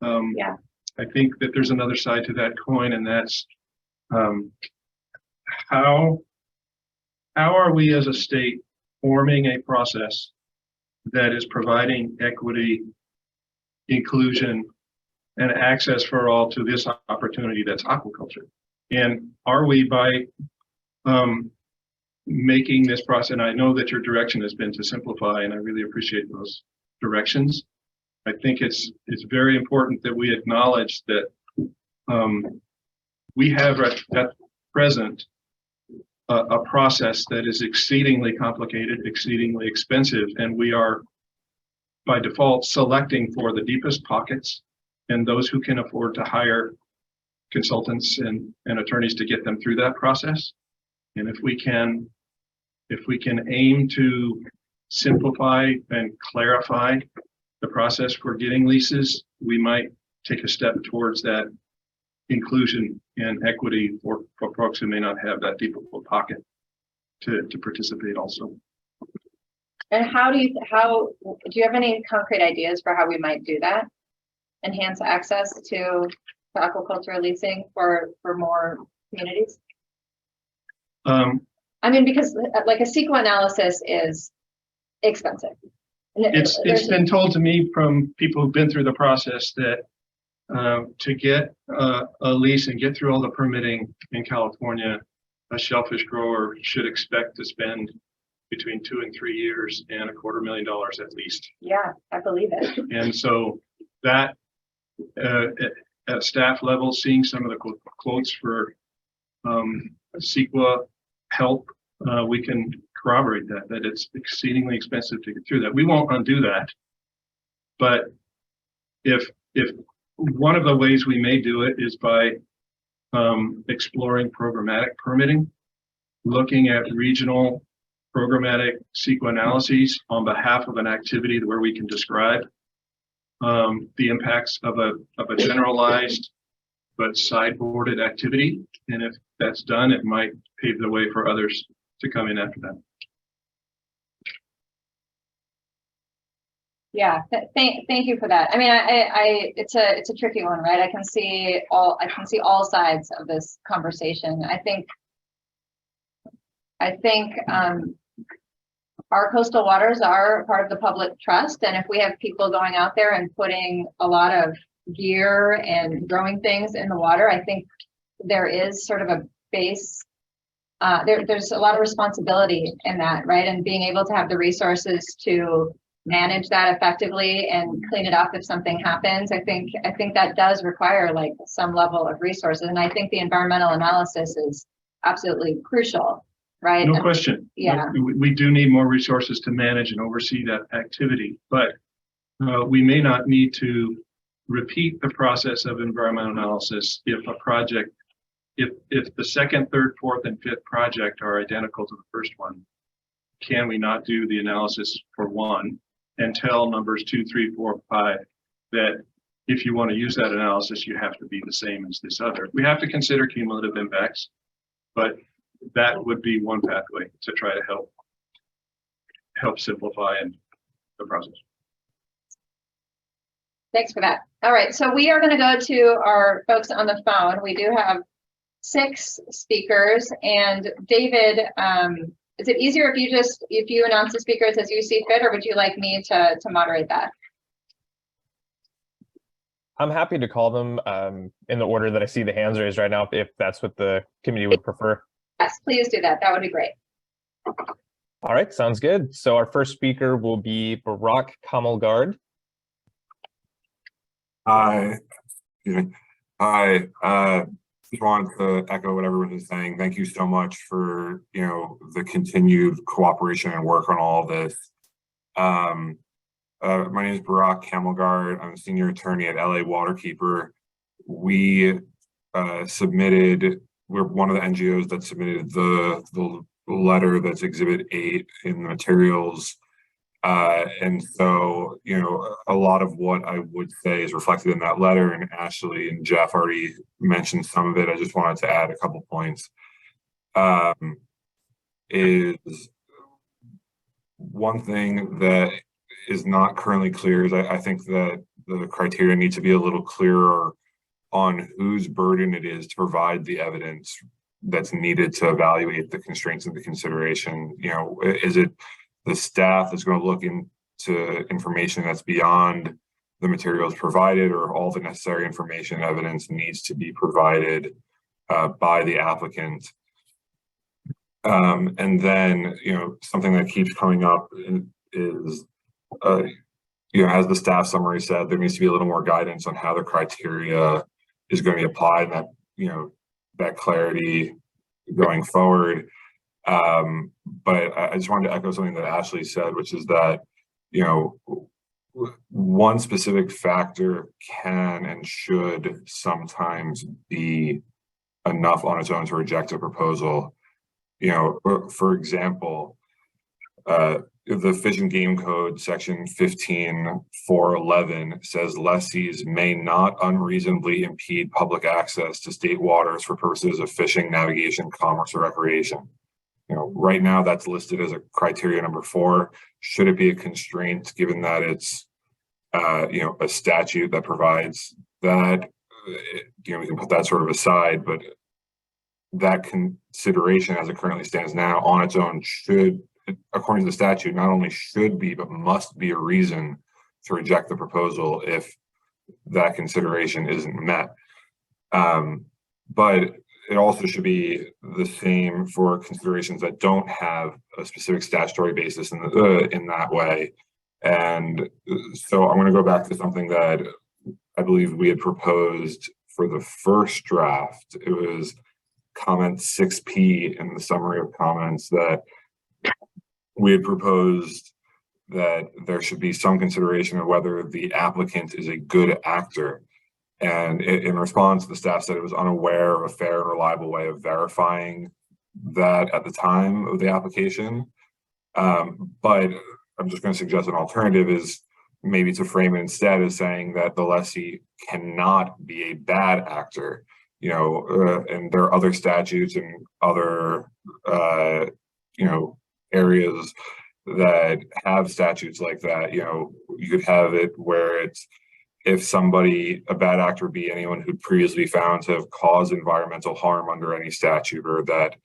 Yeah. I think that there's another side to that coin, and that's how are we as a state forming a process that is providing equity, inclusion, and access for all to this opportunity that's aquaculture? And are we, by making this process, and I know that your direction has been to simplify, and I really appreciate those directions. I think it's very important that we acknowledge that we have at present a process that is exceedingly complicated, exceedingly expensive, and we are by default selecting for the deepest pockets and those who can afford to hire consultants and attorneys to get them through that process. And if we can aim to simplify and clarify the process for getting leases, we might take a step towards that inclusion and equity for folks who may not have that deep of a pocket to participate also. And how do you have any concrete ideas for how we might do that? Enhance access to aquaculture leasing for more communities? I mean, because like a CEQA analysis is expensive. It's been told to me from people who've been through the process that to get a lease and get through all the permitting in California, a shellfish grower should expect to spend between 2 and 3 years and $250,000 at least. Yeah, I believe it. And so that at staff level, seeing some of the quotes for CEQA help, we can corroborate that it's exceedingly expensive to get through that. We won't undo that, but if one of the ways we may do it is by exploring programmatic permitting, looking at regional programmatic CEQA analyses on behalf of an activity where we can describe the impacts of a generalized but sideboarded activity. And if that's done, it might pave the way for others to come in after that. Yeah, thank you for that. I mean, it's a tricky one, right? I can see all sides of this conversation. I think our coastal waters are part of the public trust, and if we have people going out there and putting a lot of gear and growing things in the water, I think there is sort of a base. There's a lot of responsibility in that, right? And being able to have the resources to manage that effectively and clean it up if something happens. I think that does require like some level of resources. And I think the environmental analysis is absolutely crucial, right? No question. Yeah. We do need more resources to manage and oversee that activity, but we may not need to repeat the process of environmental analysis if a project, if the second, third, fourth, and fifth project are identical to the first one. Can we not do the analysis for one and tell numbers 2, 3, 4, 5 that if you want to use that analysis, you have to be the same as this other? We have to consider cumulative impacts, but that would be one pathway to try to help simplify the process. Thanks for that. All right, so we are going to go to our folks on the phone. We do have 6 speakers, and David, is it easier if you announce the speakers as you see fit, or would you like me to moderate that? I'm happy to call them in the order that I see the hands raised right now, if that's what the committee would prefer. Yes, please do that. That would be great. All right, sounds good. So our first speaker will be Barak Kamalgard. Hi. Just wanted to echo what everyone is saying. Thank you so much for the continued cooperation and work on all of this. My name is Barak Kamalgard. I'm a senior attorney at LA Waterkeeper. We're one of the NGOs that submitted the letter that's Exhibit 8 in the materials. And so, a lot of what I would say is reflected in that letter, and Ashley and Jeff already mentioned some of it. I just wanted to add a couple points. Is one thing that is not currently clear is I think that the criteria need to be a little clearer on whose burden it is to provide the evidence that's needed to evaluate the constraints and the consideration. Is it the staff that's going to look into information that's beyond the materials provided, or all the necessary information and evidence needs to be provided by the applicant? And then, something that keeps coming up is, as the staff summary said, there needs to be a little more guidance on how the criteria is going to be applied, and that, that clarity going forward. But I just wanted to echo something that Ashley said, which is that, one specific factor can and should sometimes be enough on its own to reject a proposal. For example, the Fish and Game Code, section 15.411 says lessees may not unreasonably impede public access to state waters for purposes of fishing, navigation, commerce, or recreation. You know, right now that's listed as a criteria number 4. Should it be a constraint given that it's, you know, a statute that provides that? You know, we can put that sort of aside, but that consideration as it currently stands now on its own should, according to the statute, not only should be, but must be a reason to reject the proposal if that consideration isn't met. But it also should be the same for considerations that don't have a specific statutory basis in that way. And so I'm going to go back to something that I believe we had proposed for the first draft. It was comment 6P in the summary of comments that we had proposed that there should be some consideration of whether the applicant is a good actor. And in response, the staff said it was unaware of a fair and reliable way of verifying that at the time of the application. But I'm just going to suggest an alternative is maybe to frame it instead as saying that the lessee cannot be a bad actor. You know, and there are other statutes and other, you know, areas that have statutes like that. You know, you could have it where it's, if somebody, a bad actor would be anyone who'd previously found to have caused environmental harm under any statute, or that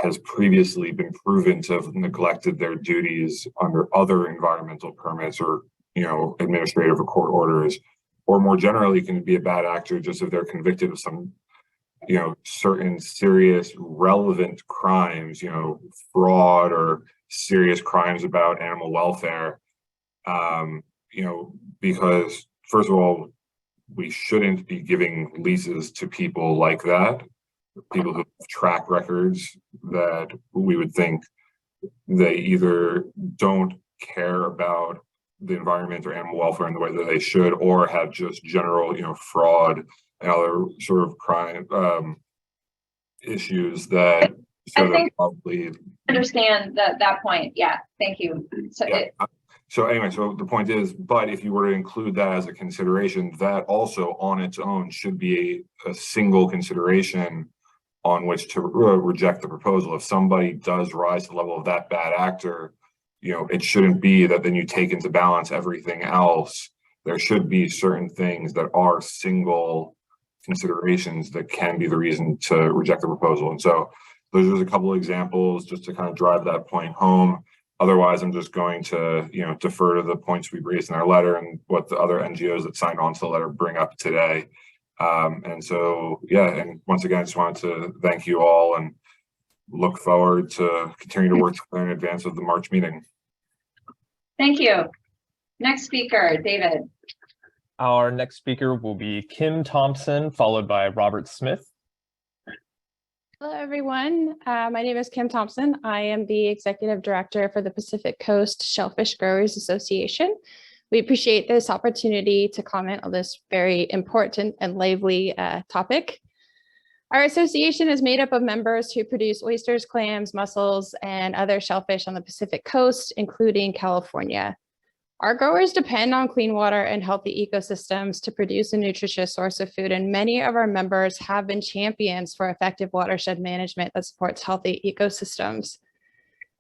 has previously been proven to have neglected their duties under other environmental permits or, you know, administrative or court orders. Or more generally, can be a bad actor just if they're convicted of some, you know, certain serious relevant crimes, you know, fraud or serious crimes about animal welfare. You know, because first of all, we shouldn't be giving leases to people like that, people who have track records that we would think they either don't care about the environment or animal welfare in the way that they should, or have just general, you know, fraud and other sort of crime issues that I think probably understand that point. Yeah, thank you. So yeah. So anyway, so the point is, but if you were to include that as a consideration, that also on its own should be a single consideration on which to reject the proposal. If somebody does rise to the level of that bad actor, you know, it shouldn't be that then you take into balance everything else. There should be certain things that are single considerations that can be the reason to reject the proposal. And so those are a couple of examples just to kind of drive that point home. Otherwise, I'm just going to, you know, defer to the points we raised in our letter and what the other NGOs that signed on to the letter bring up today. And so, yeah, and once again, I just wanted to thank you all and look forward to continuing to work together in advance of the March meeting. Thank you. Next speaker, David. Our next speaker will be Kim Thompson, followed by Robert Smith. Hello, everyone. My name is Kim Thompson. I am the Executive Director for the Pacific Coast Shellfish Growers Association. We appreciate this opportunity to comment on this very important and lively topic. Our association is made up of members who produce oysters, clams, mussels, and other shellfish on the Pacific Coast, including California. Our growers depend on clean water and healthy ecosystems to produce a nutritious source of food, and many of our members have been champions for effective watershed management that supports healthy ecosystems.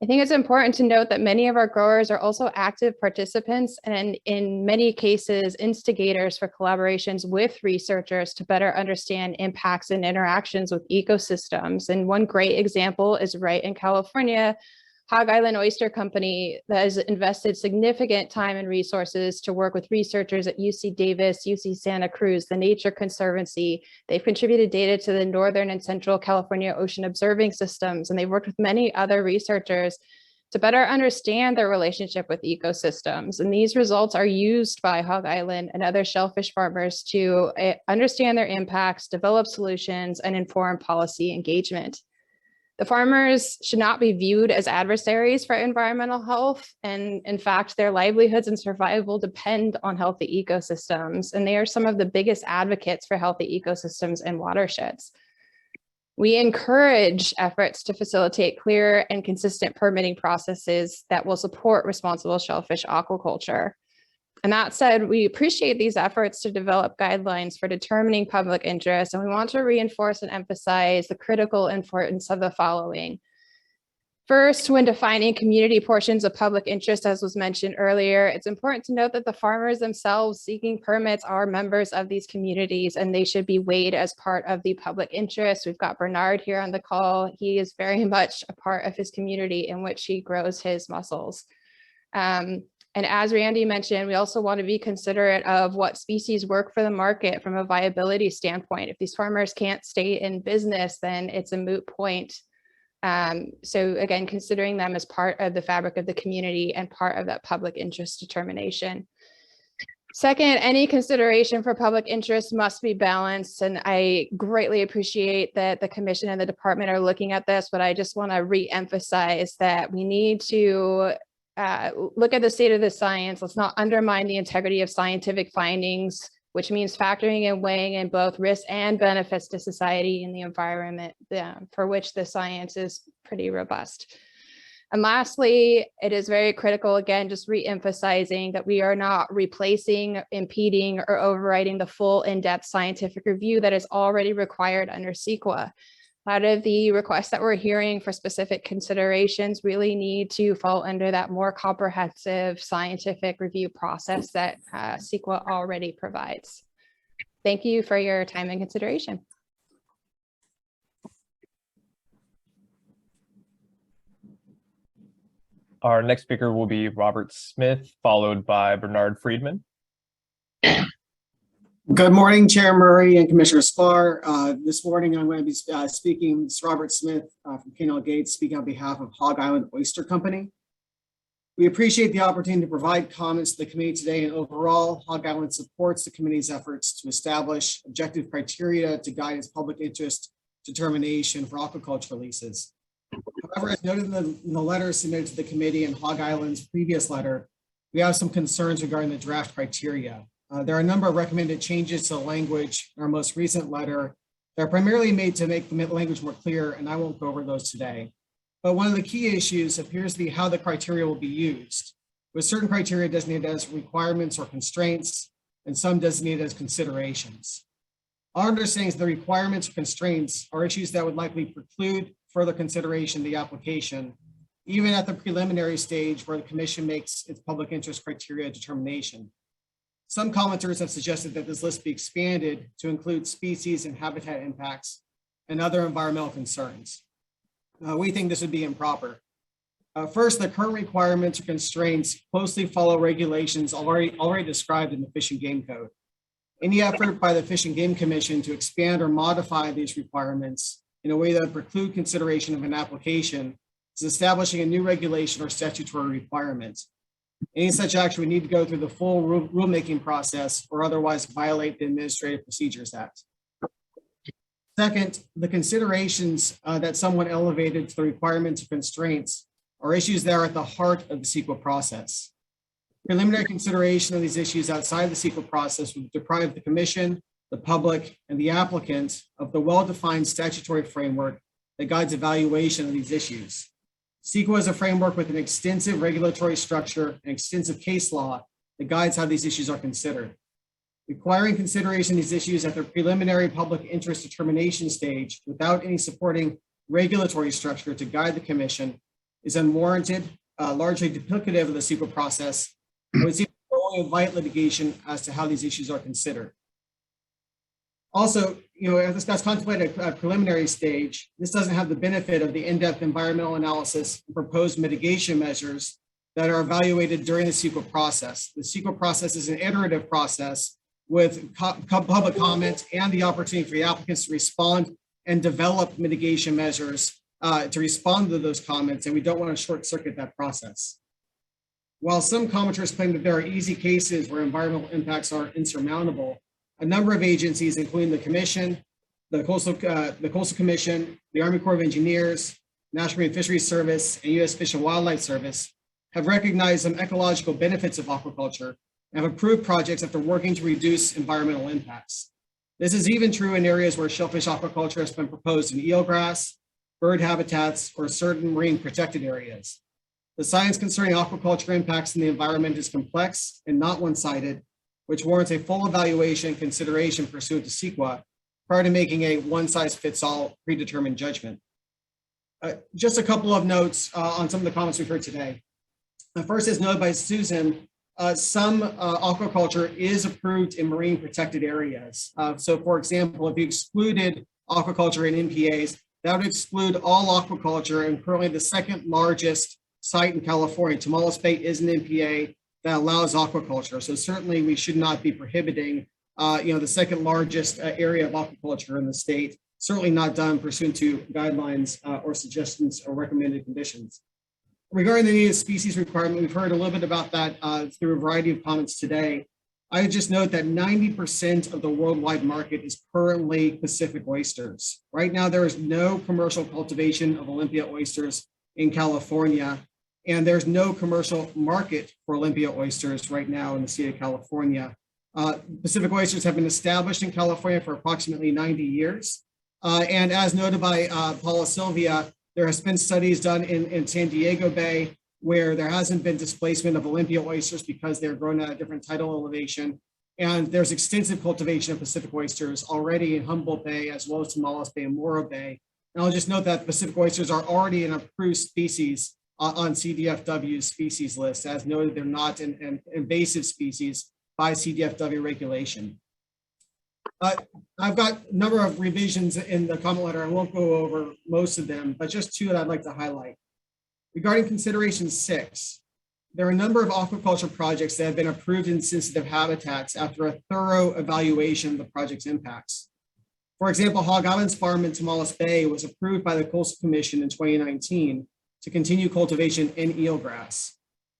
I think it's important to note that many of our growers are also active participants and in many cases instigators for collaborations with researchers to better understand impacts and interactions with ecosystems. And one great example is right in California, Hog Island Oyster Company that has invested significant time and resources to work with researchers at UC Davis, UC Santa Cruz, the Nature Conservancy. They've contributed data to the Northern and Central California Ocean Observing Systems, and they've worked with many other researchers to better understand their relationship with ecosystems. And these results are used by Hog Island and other shellfish farmers to understand their impacts, develop solutions, and inform policy engagement. The farmers should not be viewed as adversaries for environmental health. And in fact, their livelihoods and survival depend on healthy ecosystems. And they are some of the biggest advocates for healthy ecosystems and watersheds. We encourage efforts to facilitate clear and consistent permitting processes that will support responsible shellfish aquaculture. And that said, we appreciate these efforts to develop guidelines for determining public interest, and we want to reinforce and emphasize the critical importance of the following. First, when defining community portions of public interest, as was mentioned earlier, it's important to note that the farmers themselves seeking permits are members of these communities, and they should be weighed as part of the public interest. We've got Bernard here on the call. He is very much a part of his community in which he grows his mussels. And as Randy mentioned, we also want to be considerate of what species work for the market from a viability standpoint. If these farmers can't stay in business, then it's a moot point. So again, considering them as part of the fabric of the community and part of that public interest determination. Second, any consideration for public interest must be balanced. And I greatly appreciate that the commission and the department are looking at this, but I just want to re-emphasize that we need to look at the state of the science. Let's not undermine the integrity of scientific findings, which means factoring and weighing in both risks and benefits to society and the environment for which the science is pretty robust. And lastly, it is very critical, again, just re-emphasizing that we are not replacing, impeding, or overriding the full in-depth scientific review that is already required under CEQA. A lot of the requests that we're hearing for specific considerations really need to fall under that more comprehensive scientific review process that CEQA already provides. Thank you for your time and consideration. Our next speaker will be Robert Smith, followed by Bernard Friedman. Good morning, Chair Murray and Commissioner Sklar. This morning I'm going to be speaking, this is Robert Smith from Canal Gates, speaking on behalf of Hog Island Oyster Company. We appreciate the opportunity to provide comments to the committee today, and overall, Hog Island supports the committee's efforts to establish objective criteria to guide its public interest determination for aquaculture leases. However, as noted in the letter submitted to the committee and Hog Island's previous letter, we have some concerns regarding the draft criteria. There are a number of recommended changes to the language in our most recent letter that are primarily made to make the language more clear, and I won't go over those today. But one of the key issues appears to be how the criteria will be used, with certain criteria designated as requirements or constraints, and some designated as considerations. Our understanding is the requirements or constraints are issues that would likely preclude further consideration of the application, even at the preliminary stage where the commission makes its public interest criteria determination. Some commenters have suggested that this list be expanded to include species and habitat impacts and other environmental concerns. We think this would be improper. First, the current requirements or constraints closely follow regulations already described in the Fish and Game Code. Any effort by the Fish and Game Commission to expand or modify these requirements in a way that would preclude consideration of an application is establishing a new regulation or statutory requirement. Any such action would need to go through the full rulemaking process or otherwise violate the Administrative Procedures Act. Second, the considerations that someone elevated to the requirements or constraints are issues that are at the heart of the CEQA process. Preliminary consideration of these issues outside the CEQA process would deprive the Commission, the public, and the applicant of the well-defined statutory framework that guides evaluation of these issues. CEQA is a framework with an extensive regulatory structure and extensive case law that guides how these issues are considered. Requiring consideration of these issues at the preliminary public interest determination stage without any supporting regulatory structure to guide the Commission is unwarranted, largely duplicative of the CEQA process, and would seem to only invite litigation as to how these issues are considered. Also, as discussed, contemplated at a preliminary stage, this doesn't have the benefit of the in-depth environmental analysis and proposed mitigation measures that are evaluated during the CEQA process. The CEQA process is an iterative process with public comment and the opportunity for the applicants to respond and develop mitigation measures to respond to those comments, and we don't want to short circuit that process. While some commenters claim that there are easy cases where environmental impacts are insurmountable, a number of agencies, including the Commission, the Coastal Commission, the Army Corps of Engineers, National Marine Fisheries Service, and U.S. Fish and Wildlife Service, have recognized some ecological benefits of aquaculture and have approved projects after working to reduce environmental impacts. This is even true in areas where shellfish aquaculture has been proposed in eelgrass, bird habitats, or certain marine protected areas. The science concerning aquaculture impacts in the environment is complex and not one-sided, which warrants a full evaluation and consideration pursuant to CEQA prior to making a one-size-fits-all predetermined judgment. Just a couple of notes on some of the comments we've heard today. The first, is noted by Susan, some aquaculture is approved in marine protected areas. So for example, if you excluded aquaculture in NPAs, that would exclude all aquaculture, and currently the second largest site in California, Tomales Bay, is an NPA that allows aquaculture. So certainly we should not be prohibiting the second largest area of aquaculture in the state, certainly not done pursuant to guidelines or suggestions or recommended conditions. Regarding the native species requirement, we've heard a little bit about that through a variety of comments today. I would just note that 90% of the worldwide market is currently Pacific oysters. Right now, there is no commercial cultivation of Olympia oysters in California, and there's no commercial market for Olympia oysters right now in the state of California. Pacific oysters have been established in California for approximately 90 years. And as noted by Paula Sylvia, there has been studies done in San Diego Bay where there hasn't been displacement of Olympia oysters because they're grown at a different tidal elevation. And there's extensive cultivation of Pacific oysters already in Humboldt Bay, as well as Tomales Bay and Morro Bay. And I'll just note that Pacific oysters are already an approved species on CDFW's species list. As noted, they're not an invasive species by CDFW regulation. I've got a number of revisions in the comment letter. I won't go over most of them, but just two that I'd like to highlight. Regarding consideration 6, there are a number of aquaculture projects that have been approved in sensitive habitats after a thorough evaluation of the project's impacts. For example, Hog Island's farm in Tomales Bay was approved by the Coastal Commission in 2019 to continue cultivation in eelgrass.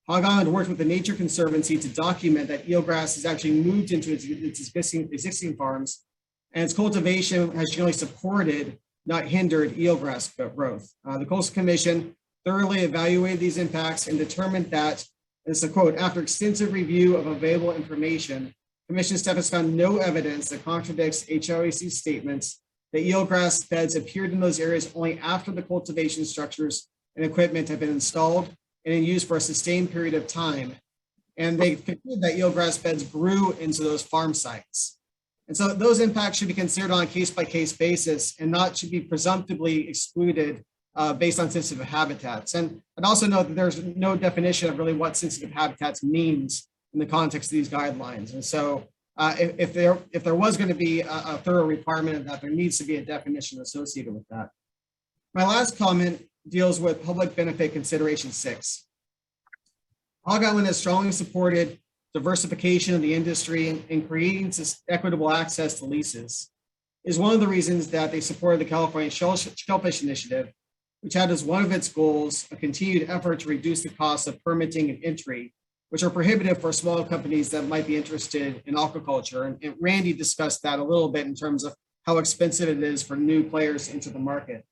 Hog Island worked with the Nature Conservancy to document that eelgrass has actually moved into its existing farms, and its cultivation has generally supported, not hindered, eelgrass growth. The Coastal Commission thoroughly evaluated these impacts and determined that, and it's a quote, after extensive review of available information, Commission staff has found no evidence that contradicts HOAC's statements that eelgrass beds appeared in those areas only after the cultivation structures and equipment have been installed and in use for a sustained period of time. And they concluded that eelgrass beds grew into those farm sites. And so those impacts should be considered on a case-by-case basis and not should be presumptively excluded based on sensitive habitats. And I'd also note that there's no definition of really what sensitive habitats means in the context of these guidelines. And so if there was going to be a thorough requirement of that, there needs to be a definition associated with that. My last comment deals with public benefit consideration 6. Hog Island has strongly supported diversification of the industry and creating equitable access to leases. It is one of the reasons that they supported the California Shellfish Initiative, which had as one of its goals a continued effort to reduce the cost of permitting and entry, which are prohibitive for small companies that might be interested in aquaculture. And Randy discussed that a little bit in terms of how expensive it is for new players into the market.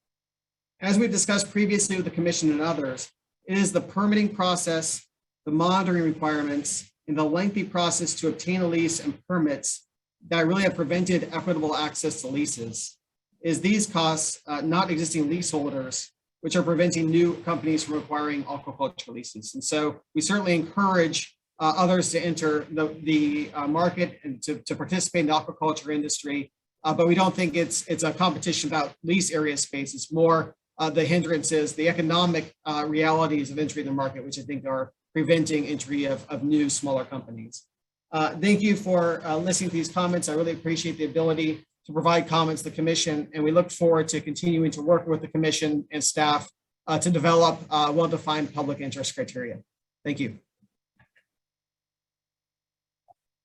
As we've discussed previously with the Commission and others, it is the permitting process, the monitoring requirements, and the lengthy process to obtain a lease and permits that really have prevented equitable access to leases. It is these costs, not existing leaseholders, which are preventing new companies from acquiring aquaculture leases. And so we certainly encourage others to enter the market and to participate in the aquaculture industry, but we don't think it's a competition about lease area space. It's more the hindrances, the economic realities of entry in the market, which I think are preventing entry of new, smaller companies. Thank you for listening to these comments. I really appreciate the ability to provide comments to the Commission, and we look forward to continuing to work with the Commission and staff to develop well-defined public interest criteria. Thank you.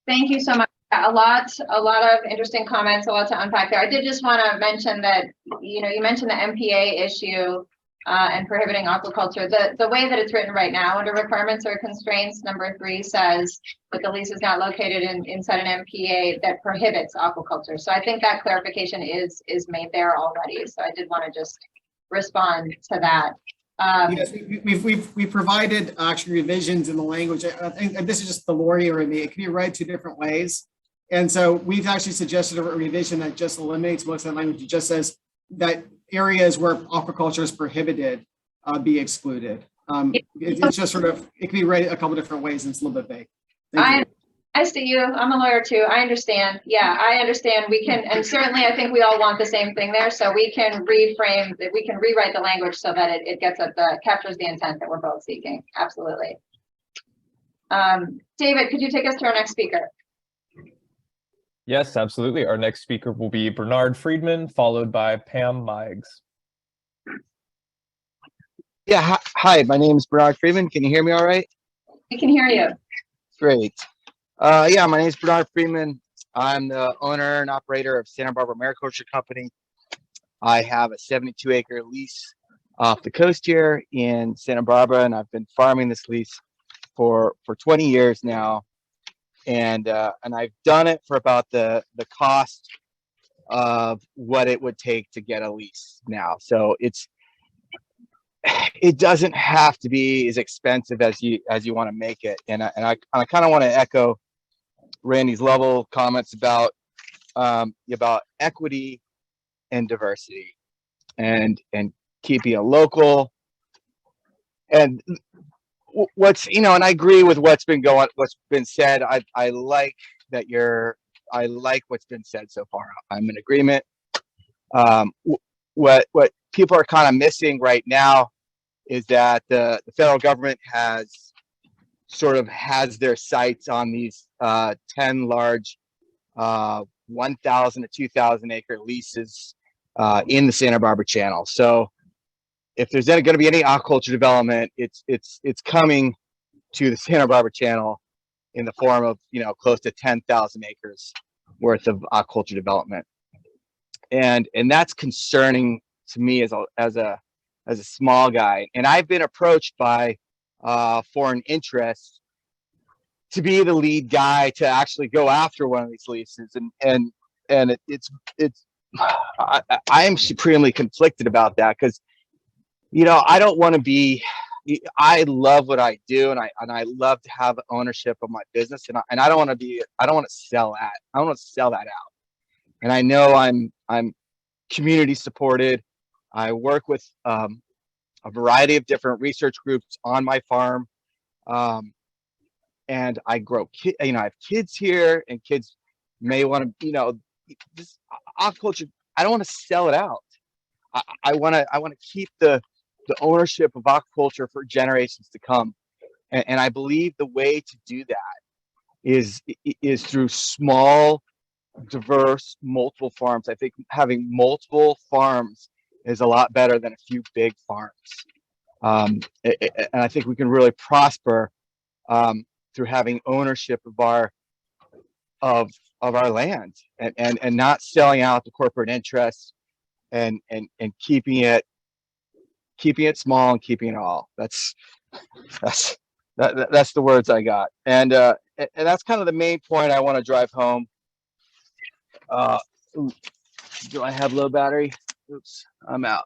Thank you so much. A lot of interesting comments, a lot to unpack there. I did just want to mention that, you mentioned the MPA issue and prohibiting aquaculture. The way that it's written right now under requirements or constraints, number 3 says that the lease is not located inside an MPA that prohibits aquaculture. So I think that clarification is made there already. So I did want to just respond to that. Yes, we've provided actually revisions in the language. I think this is just the lawyer in me. It can be read 2 different ways. And so we've actually suggested a revision that just eliminates most of that language. It just says that areas where aquaculture is prohibited be excluded. It's just sort of, it can be read a couple different ways and it's a little bit vague. Thank you. I see you. I'm a lawyer too. I understand. Yeah, I understand. We can, and certainly I think we all want the same thing there. So we can reframe, we can rewrite the language so that it gets at the, captures the intent that we're both seeking. Absolutely. David, could you take us to our next speaker? Yes, absolutely. Our next speaker will be Bernard Friedman, followed by Pam Meigs. Yeah, hi, my name is Bernard Friedman. Can you hear me all right? We can hear you. Great. Yeah, my name is Bernard Friedman. I'm the owner and operator of Santa Barbara Mariculture Company. I have a 72-acre lease off the coast here in Santa Barbara, and I've been farming this lease for 20 years now. And I've done it for about the cost of what it would take to get a lease now. So it doesn't have to be as expensive as you want to make it. And I kind of want to echo Randy's level comments about equity and diversity and keeping it local. And what's, and I agree with what's been said. I like what's been said so far. I'm in agreement. What people are kind of missing right now is that the federal government has their sights on these 10 large 1,000 to 2,000 acre leases in the Santa Barbara Channel. So if there's going to be any aquaculture development, it's coming to the Santa Barbara Channel in the form of close to 10,000 acres worth of aquaculture development, and that's concerning to me as a small guy. And I've been approached by foreign interests to be the lead guy to actually go after one of these leases, and I am supremely conflicted about that, because I don't want to be. I love what I do, and I love to have ownership of my business, and I don't want to sell that. I don't want to sell that out. And I know I'm community supported. I work with a variety of different research groups on my farm, and I grow. I have kids here, and kids may want to. This aquaculture. I don't want to sell it out. I want to keep the ownership of aquaculture for generations to come, and I believe the way to do that is through small, diverse, multiple farms. I think having multiple farms is a lot better than a few big farms, and I think we can really prosper through having ownership of our land and not selling out the corporate interests and keeping it small and keeping it all. That's the words I got, and that's kind of the main point I want to drive home. Do I have low battery? Oops, I'm out.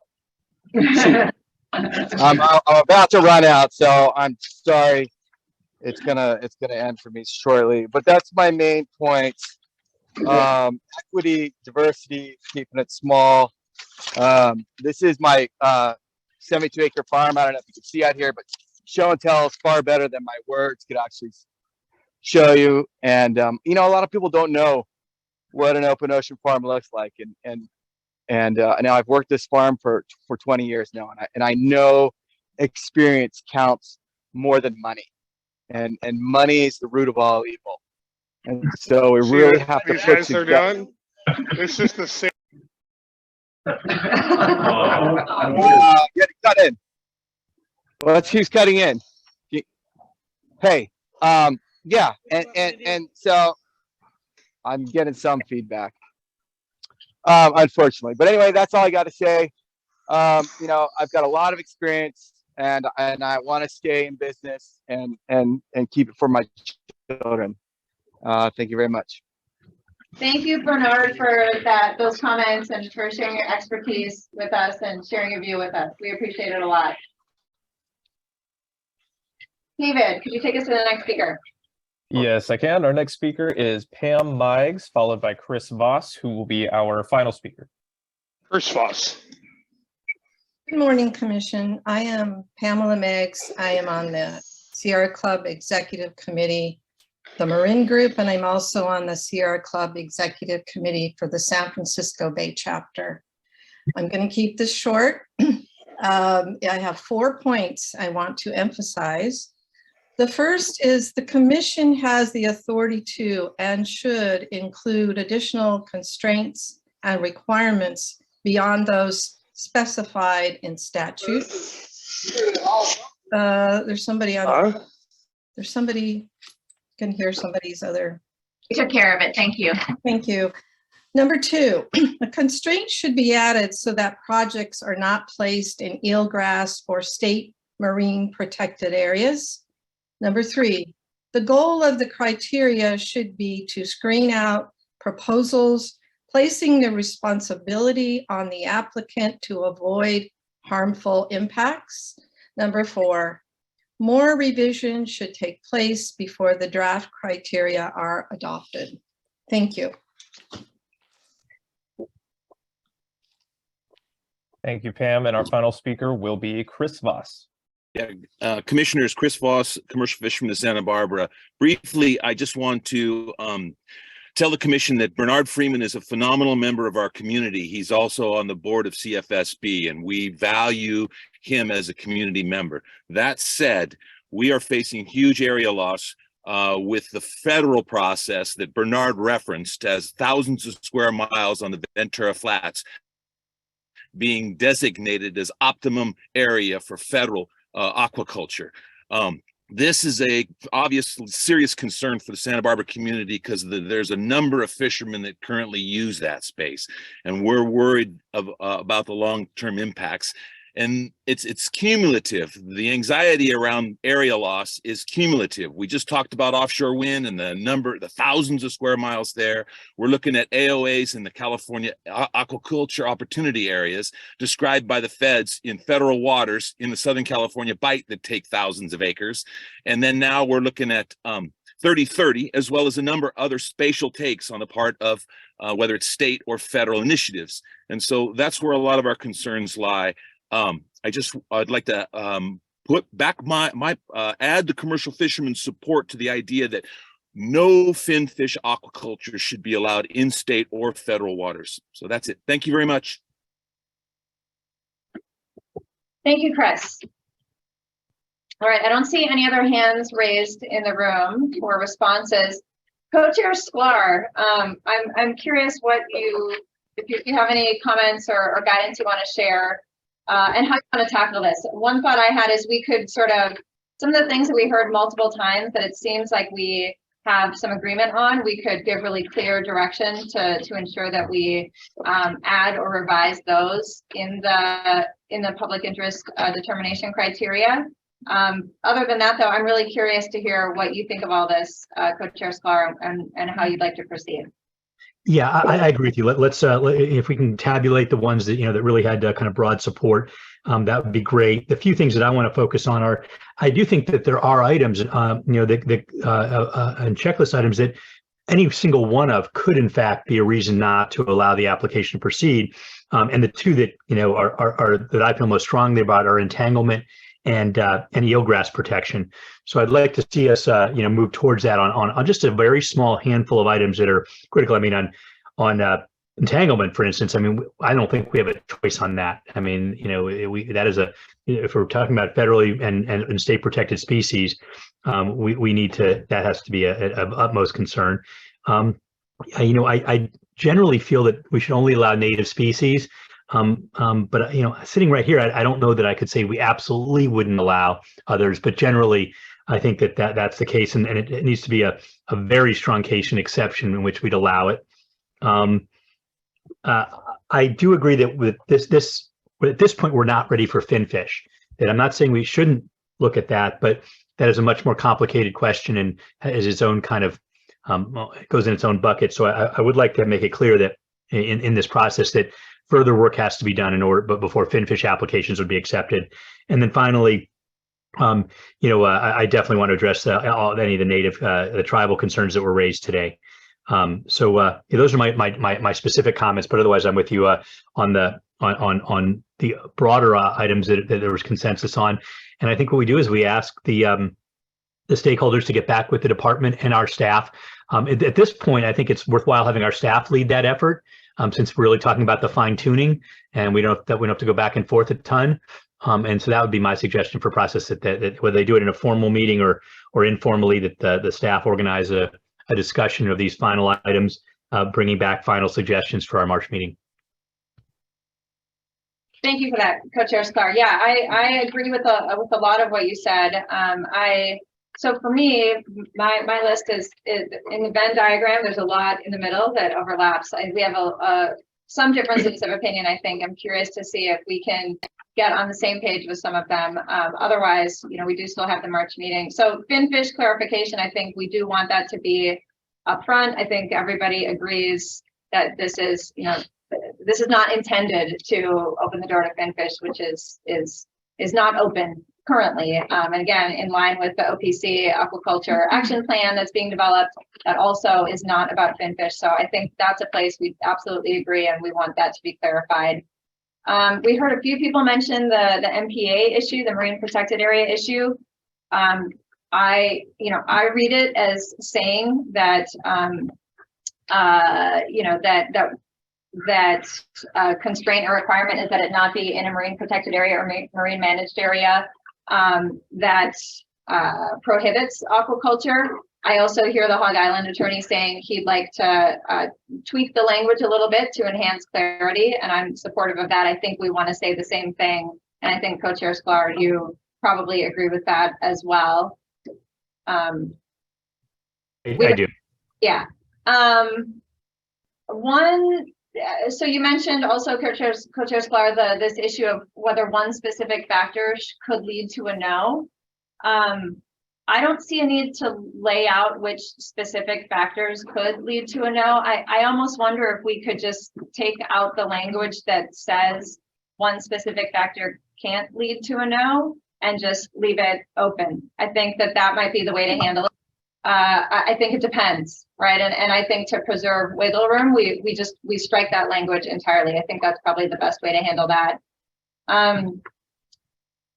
I'm about to run out, so I'm sorry. It's gonna end for me shortly, but that's my main point. Equity, diversity, keeping it small. This is my 72-acre farm. I don't know if you can see out here, but show and tell is far better than my words could actually show you. And a lot of people don't know what an open ocean farm looks like. And now I've worked this farm for 20 years now, and I know experience counts more than money. And money is the root of all evil. And so we really have to put together. It's just the same. Get cut in. Well, that's who's cutting in. Hey, yeah, and so I'm getting some feedback, unfortunately. But anyway, that's all I got to say. I've got a lot of experience, and I want to stay in business and keep it for my children. Thank you very much. Thank you, Bernard, for those comments and for sharing your expertise with us and sharing your view with us. We appreciate it a lot. David, could you take us to the next speaker? Yes, I can. Our next speaker is Pam Meigs, followed by Chris Voss, who will be our final speaker. Chris Voss. Good morning, Commission. I am Pamela Meigs. I am on the Sierra Club Executive Committee, the Marin Group, and I'm also on the Sierra Club Executive Committee for the San Francisco Bay Chapter. I'm going to keep this short. I have 4 points I want to emphasize. The first is the Commission has the authority to and should include additional constraints and requirements beyond those specified in statute. There's somebody on. There's somebody. Can hear somebody's other. We took care of it. Thank you. Thank you. Number 2, a constraint should be added so that projects are not placed in eelgrass or state marine protected areas. Number 3, the goal of the criteria should be to screen out proposals, placing the responsibility on the applicant to avoid harmful impacts. Number 4, more revisions should take place before the draft criteria are adopted. Thank you. Thank you, Pam. And our final speaker will be Chris Voss. Yeah, Commissioners, Chris Voss, commercial fisherman of Santa Barbara. Briefly, I just want to tell the Commission that Bernard Freeman is a phenomenal member of our community. He's also on the board of CFSB, and we value him as a community member. That said, we are facing huge area loss with the federal process that Bernard referenced as thousands of square miles on the Ventura Flats being designated as optimum area for federal aquaculture. This is a obviously serious concern for the Santa Barbara community because there's a number of fishermen that currently use that space, and we're worried about the long-term impacts. And it's cumulative. The anxiety around area loss is cumulative. We just talked about offshore wind and the thousands of square miles there. We're looking at AOAs in the California aquaculture opportunity areas described by the feds in federal waters in the Southern California Bight that take thousands of acres. And then now we're looking at 3030, as well as a number of other spatial takes on the part of whether it's state or federal initiatives. And so that's where a lot of our concerns lie. I'd like to put back add the commercial fishermen's support to the idea that no finfish aquaculture should be allowed in state or federal waters. So that's it. Thank you very much. Thank you, Chris. All right, I don't see any other hands raised in the room for responses. Co-Chair Sklar, I'm curious if you have any comments or guidance you want to share. And how you want to tackle this. One thought I had is we could some of the things that we heard multiple times that it seems like we have some agreement on, we could give really clear direction to ensure that we add or revise those in the public interest determination criteria. Other than that, though, I'm really curious to hear what you think of all this, Co-Chair Sklar, and how you'd like to proceed. Yeah, I agree with you. Let's if we can tabulate the ones that that really had kind of broad support, that would be great. The few things that I want to focus on are, I do think that there are items, and checklist items that any single one of could in fact be a reason not to allow the application to proceed. And the two that are that I feel most strongly about are entanglement and eelgrass protection. So I'd like to see us move towards that on just a very small handful of items that are critical. I mean, on entanglement, for instance, I mean, I don't think we have a choice on that. I mean, that is if we're talking about federally and state protected species, we need to, that has to be of utmost concern. I generally feel that we should only allow native species. But sitting right here, I don't know that I could say we absolutely wouldn't allow others, but generally I think that's the case, and it needs to be a very strong case and exception in which we'd allow it. I do agree that with this at this point, we're not ready for finfish. That I'm not saying we shouldn't look at that, but that is a much more complicated question and is its own kind of goes in its own bucket. So I would like to make it clear that in this process that further work has to be done before finfish applications would be accepted. And then finally, I definitely want to address any of the native, the tribal concerns that were raised today. Those are my specific comments, but otherwise I'm with you on the broader items that there was consensus on. And I think what we do is we ask the stakeholders to get back with the department and our staff. At this point, I think it's worthwhile having our staff lead that effort, since we're really talking about the fine tuning, and we don't have to go back and forth a ton. And so that would be my suggestion for process, that whether they do it in a formal meeting or informally, that the staff organize a discussion of these final items, bringing back final suggestions for our March meeting. Thank you for that, Co-Chair Sklar. Yeah, I agree with a lot of what you said. So for me, my list is in the Venn diagram. There's a lot in the middle that overlaps. We have some differences of opinion. I think I'm curious to see if we can get on the same page with some of them. Otherwise, we do still have the March meeting. So finfish clarification, I think we do want that to be upfront. I think everybody agrees that this is not intended to open the door to finfish, which is not open currently. And again, in line with the OPC aquaculture action plan that's being developed, that also is not about finfish. So I think that's a place we absolutely agree, and we want that to be clarified. We heard a few people mention the MPA issue, the marine protected area issue. I read it as saying that that constraint or requirement is that it not be in a marine protected area or marine managed area that prohibits aquaculture. I also hear the Hog Island attorney saying he'd like to tweak the language a little bit to enhance clarity, and I'm supportive of that. I think we want to say the same thing, and I think Co-Chair Sklar, you probably agree with that as well. I do. Yeah. So you mentioned also, Co-Chair Sklar, this issue of whether one specific factor could lead to a no. I don't see a need to lay out which specific factors could lead to a no. I almost wonder if we could just take out the language that says one specific factor can't lead to a no and just leave it open. I think that might be the way to handle it. I think it depends, right? And I think to preserve wiggle room, we strike that language entirely. I think that's probably the best way to handle that. On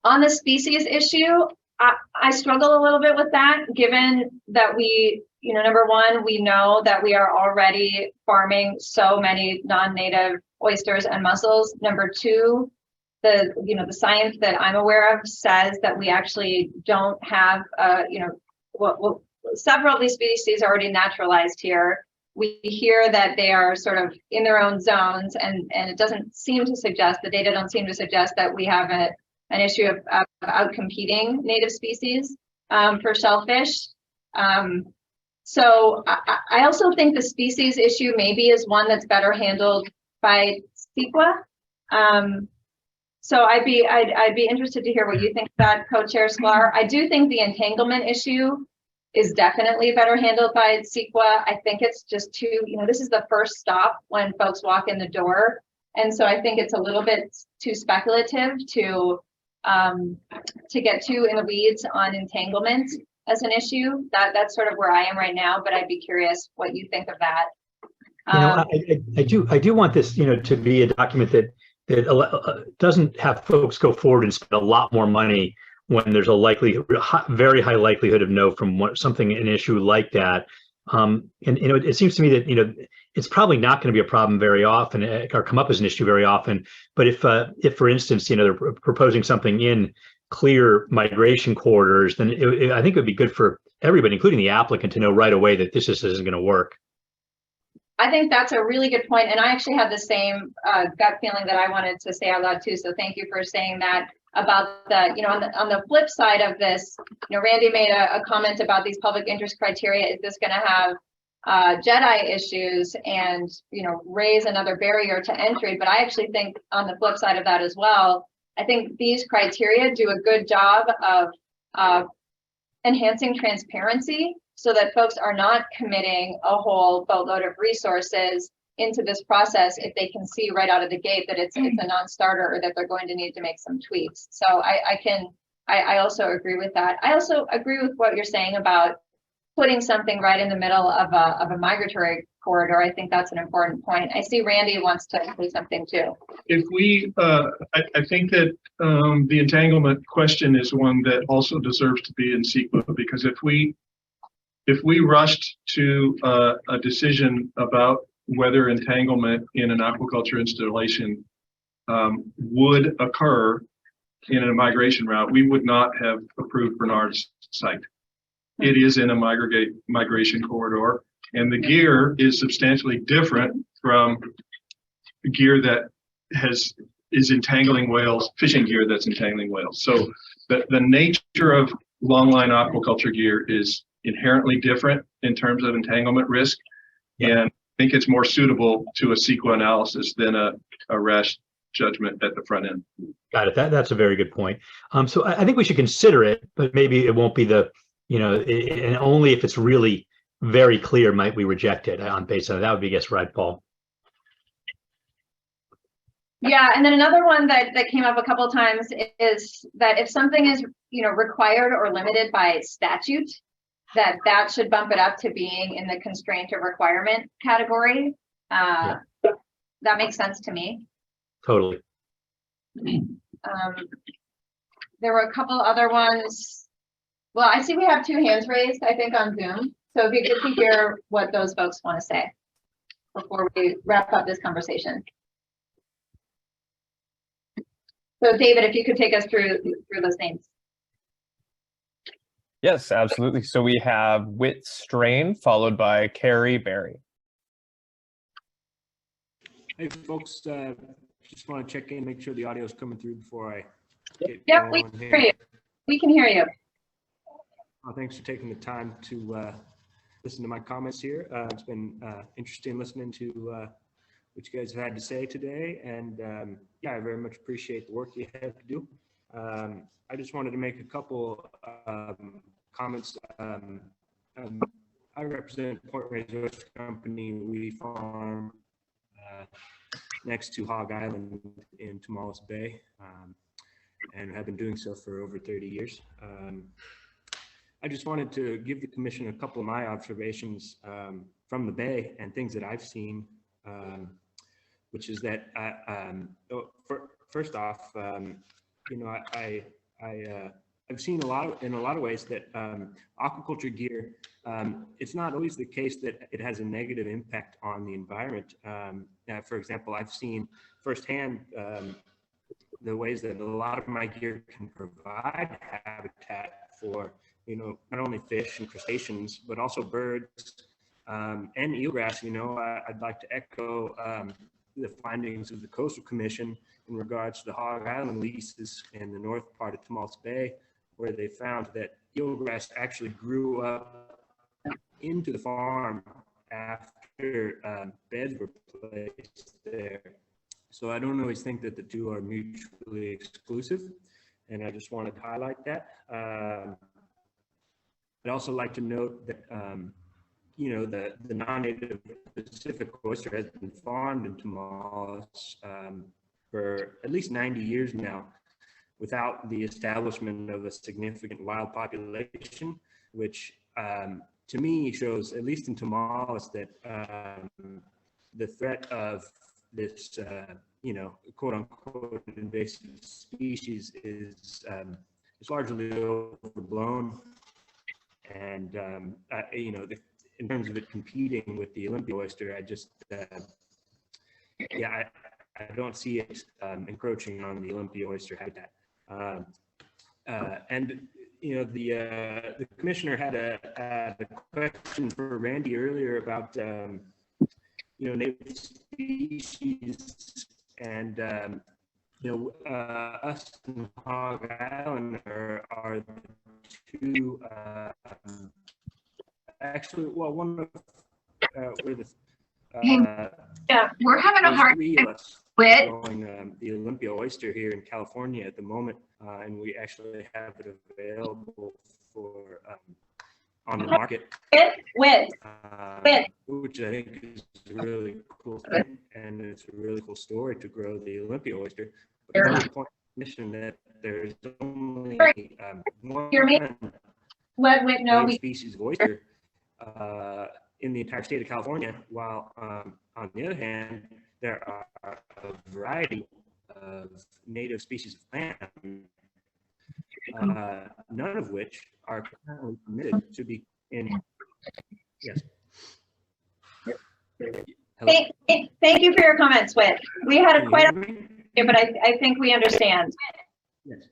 the species issue, I struggle a little bit with that, given that number one, we know that we are already farming so many non-native oysters and mussels. Number two, the science that I'm aware of says that we actually don't have, several of these species are already naturalized here. We hear that they are sort of in their own zones, and it doesn't seem to suggest, the data don't seem to suggest that we have an issue of outcompeting native species for shellfish. So I also think the species issue maybe is one that's better handled by CEQA. So I'd be interested to hear what you think of that, Co-Chair Sklar. I do think the entanglement issue is definitely better handled by CEQA. I think it's just too, this is the first stop when folks walk in the door. And so I think it's a little bit too speculative to get too in the weeds on entanglement as an issue. That's sort of where I am right now, but I'd be curious what you think of that. I do want this, to be a document that doesn't have folks go forward and spend a lot more money when there's a very high likelihood of no from an issue like that. And it seems to me that it's probably not going to be a problem very often, or come up as an issue very often. But if for instance, they're proposing something in clear migration corridors, then I think it would be good for everybody, including the applicant, to know right away that this just isn't going to work. I think that's a really good point, and I actually had the same gut feeling that I wanted to say out loud too. So thank you for saying that. About the, on the flip side of this, Randy made a comment about these public interest criteria. Is this going to have JEDI issues and, raise another barrier to entry? But I actually think on the flip side of that as well, I think these criteria do a good job of enhancing transparency so that folks are not committing a whole boatload of resources into this process if they can see right out of the gate that it's a non-starter or that they're going to need to make some tweaks. So I I also agree with that. I also agree with what you're saying about putting something right in the middle of a migratory corridor. I think that's an important point. I see Randy wants to say something too. If we, I think that the entanglement question is one that also deserves to be in CEQA, because if we rushed to a decision about whether entanglement in an aquaculture installation would occur in a migration route, we would not have approved Bernard's site. It is in a migration corridor, and the gear is substantially different from gear that is entangling whales, fishing gear that's entangling whales. So the nature of longline aquaculture gear is inherently different in terms of entanglement risk, and I think it's more suitable to a CEQA analysis than a rash judgment at the front end. Got it. That's a very good point. So I think we should consider it, but maybe it won't be the, and only if it's really very clear might we reject it on based on that would be, I guess, right, Paul? Yeah, and then another one that came up a couple of times is that if something is, required or limited by statute, that should bump it up to being in the constraint or requirement category. That makes sense to me. Totally. There were a couple other ones. Well, I see we have 2 hands raised, I think, on Zoom. So it'd be good to hear what those folks want to say before we wrap up this conversation. So David, if you could take us through those names. Yes, absolutely. So we have Whit Strain, followed by Carrie Berry. Hey folks, just want to check in, make sure the audio is coming through before I get Yep, we going can here. hear you. We can hear you. Thanks for taking the time to listen to my comments here. It's been interesting listening to what you guys have had to say today, and I very much appreciate the work you have to do. I just wanted to make a couple comments. I represent Point Reyes Oyster Company. We farm next to Hog Island in Tomales Bay, and have been doing so for over 30 years. I just wanted to give the commission a couple of my observations from the bay and things that I've seen, which is that first off, I've seen in a lot of ways that aquaculture gear, it's not always the case that it has a negative impact on the environment. For example, I've seen firsthand the ways that a lot of my gear can provide habitat for, not only fish and crustaceans, but also birds and eelgrass. I'd like to echo the findings of the Coastal Commission in regards to the Hog Island leases in the north part of Tomales Bay, where they found that eelgrass actually grew up into the farm after beds were placed there. So I don't always think that the two are mutually exclusive, and I just wanted to highlight that. I'd also like to note that the non-native Pacific oyster has been farmed in Tomales for at least 90 years now, without the establishment of a significant wild population, which to me shows, at least in Tomales, that the threat of this, quote unquote invasive species is largely overblown. And, in terms of it competing with the Olympia oyster, I just, I don't see it encroaching on the Olympia oyster habitat. The commissioner had a question for Randy earlier about native species, and us and Hog Island are the two. Actually, well, one of we're the we're having a hard time with the Olympia oyster here in California at the moment, and we actually have it available for on the market. Which I think is a really cool thing, and it's a really cool story to grow the Olympia oyster. But commission that there's only one Hear me? Wait, no, native species of oyster in the entire state of California, while on the other hand, there are a variety of native species of lamb, none of which are currently permitted to be in. Yes. Thank you for your comments, Whit. We had a quite a, but I think we understand. Yes.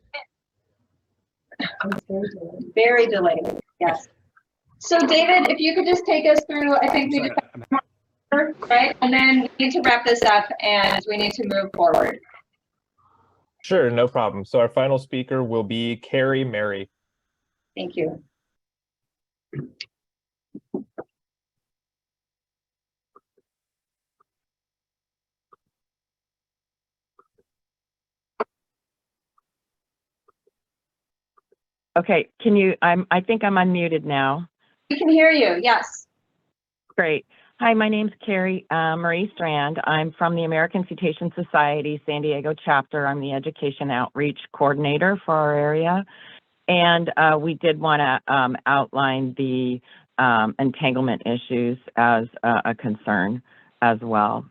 Very delayed, yes. So David, if you could just take us through, I think we just have, right? And then we need to wrap this up and we need to move forward. Sure, no problem. So our final speaker will be Carrie Mary. Thank you. Okay, can you, I think I'm unmuted now. We can hear you, yes. Great. Hi, my name's Carrie Marie Strand. I'm from the American Cetacean Society San Diego chapter. I'm the education outreach coordinator for our area. And we did want to outline the entanglement issues as a concern as well.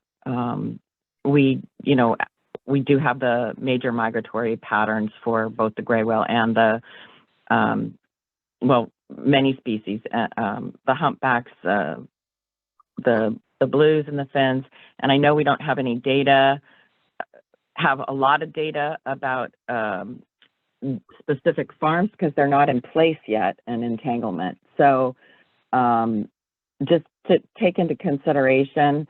We do have the major migratory patterns for both the gray whale and the many species, the humpbacks, the blues and the fins. And I know we don't have any data, have a lot of data about specific farms because they're not in place yet in entanglement. So just to take into consideration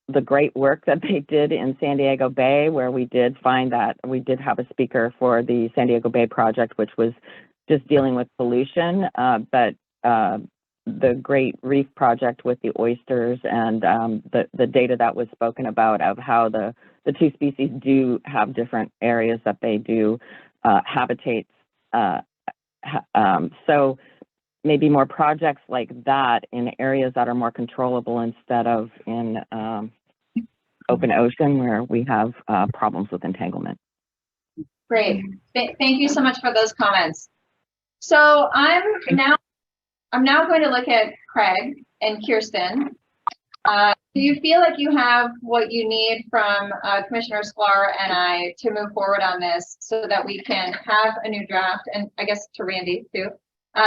the great work that they did in San Diego Bay, where we did find that we did have a speaker for the San Diego Bay project, which was just dealing with pollution, but the Great Reef Project with the oysters and the data that was spoken about of how the two species do have different areas that they do habitats. So maybe more projects like that in areas that are more controllable instead of in open ocean where we have problems with entanglement. Great. Thank you so much for those comments. So I'm now going to look at Craig and Kirsten. Do you feel like you have what you need from Commissioner Sklar and I to move forward on this so that we can have a new draft, and I guess to Randy too,